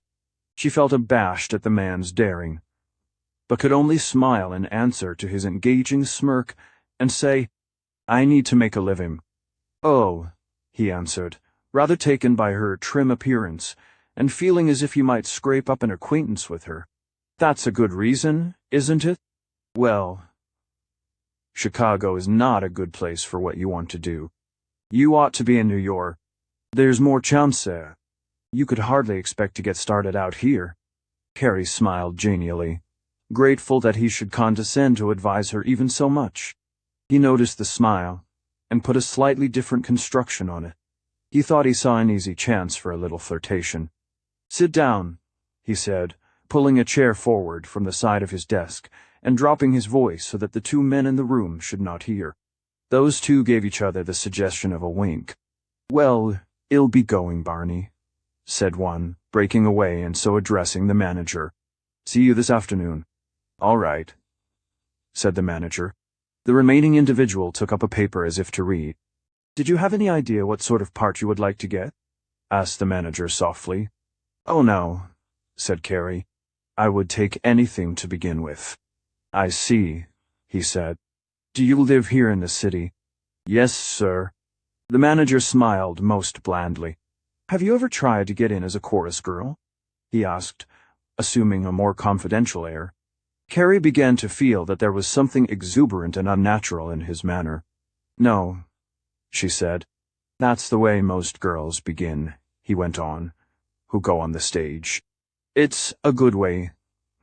A: She felt abashed at the man's daring, but could only smile in answer to his engaging smirk and say, "I need to make a living." "Oh," he answered, rather taken by her trim appearance, and feeling as if he might scrape up an acquaintance with her. "That's a good reason, isn't it?" "Well, Chicago is not a good place for what you want to do. You ought to be in New York. There's more chance there. You could hardly expect to get started out here." Carrie smiled genially, grateful that he should condescend to advise her even so much. He noticed the smile, and put a slightly different construction on it. He thought he saw an easy chance for a little flirtation. "Sit down," he said, pulling a chair forward from the side of his desk and dropping his voice so that the two men in the room should not hear. Those two gave each other the suggestion of a wink. "Well, it'll be going, Barney," said one, breaking away and so addressing the manager. "See you this afternoon." "All right," said the manager. The remaining individual took up a paper as if to read. "Did you have any idea what sort of part you would like to get?" asked the manager softly. "Oh no," said Carrie. "I would take anything to begin with." "I see," he said. "Do you live here in the city?" "Yes, sir." The manager smiled most blandly. "Have you ever tried to get in as a chorus girl?" he asked, assuming a more confidential air. Carrie began to feel that there was something exuberant and unnatural in his manner. "No," she said. "That's the way most girls begin," he went on, "who go on the stage. It's a good way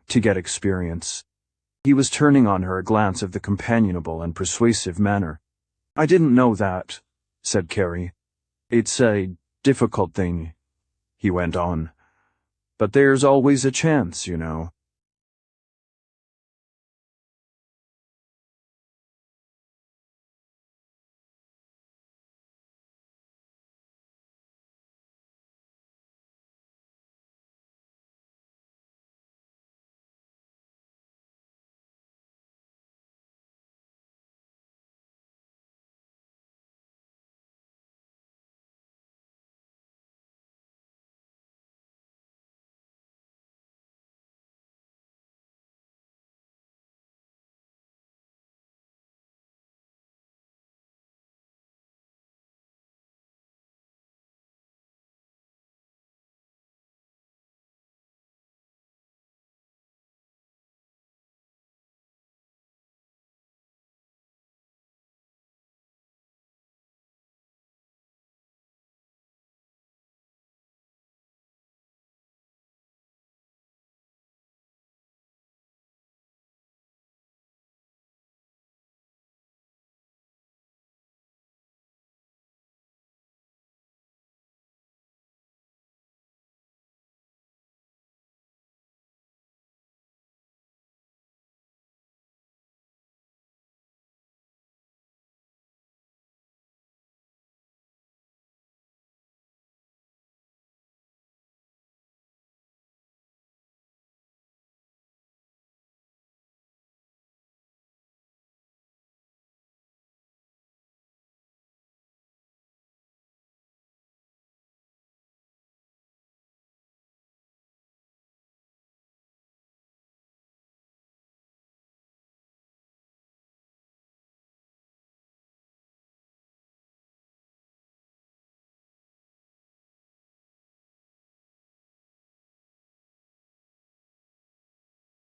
A: to get experience." He was turning on her a glance of the companionable and persuasive manner. "I didn't know that," said Carrie. "It's a difficult thing," he went on. "But there's always a chance, you know."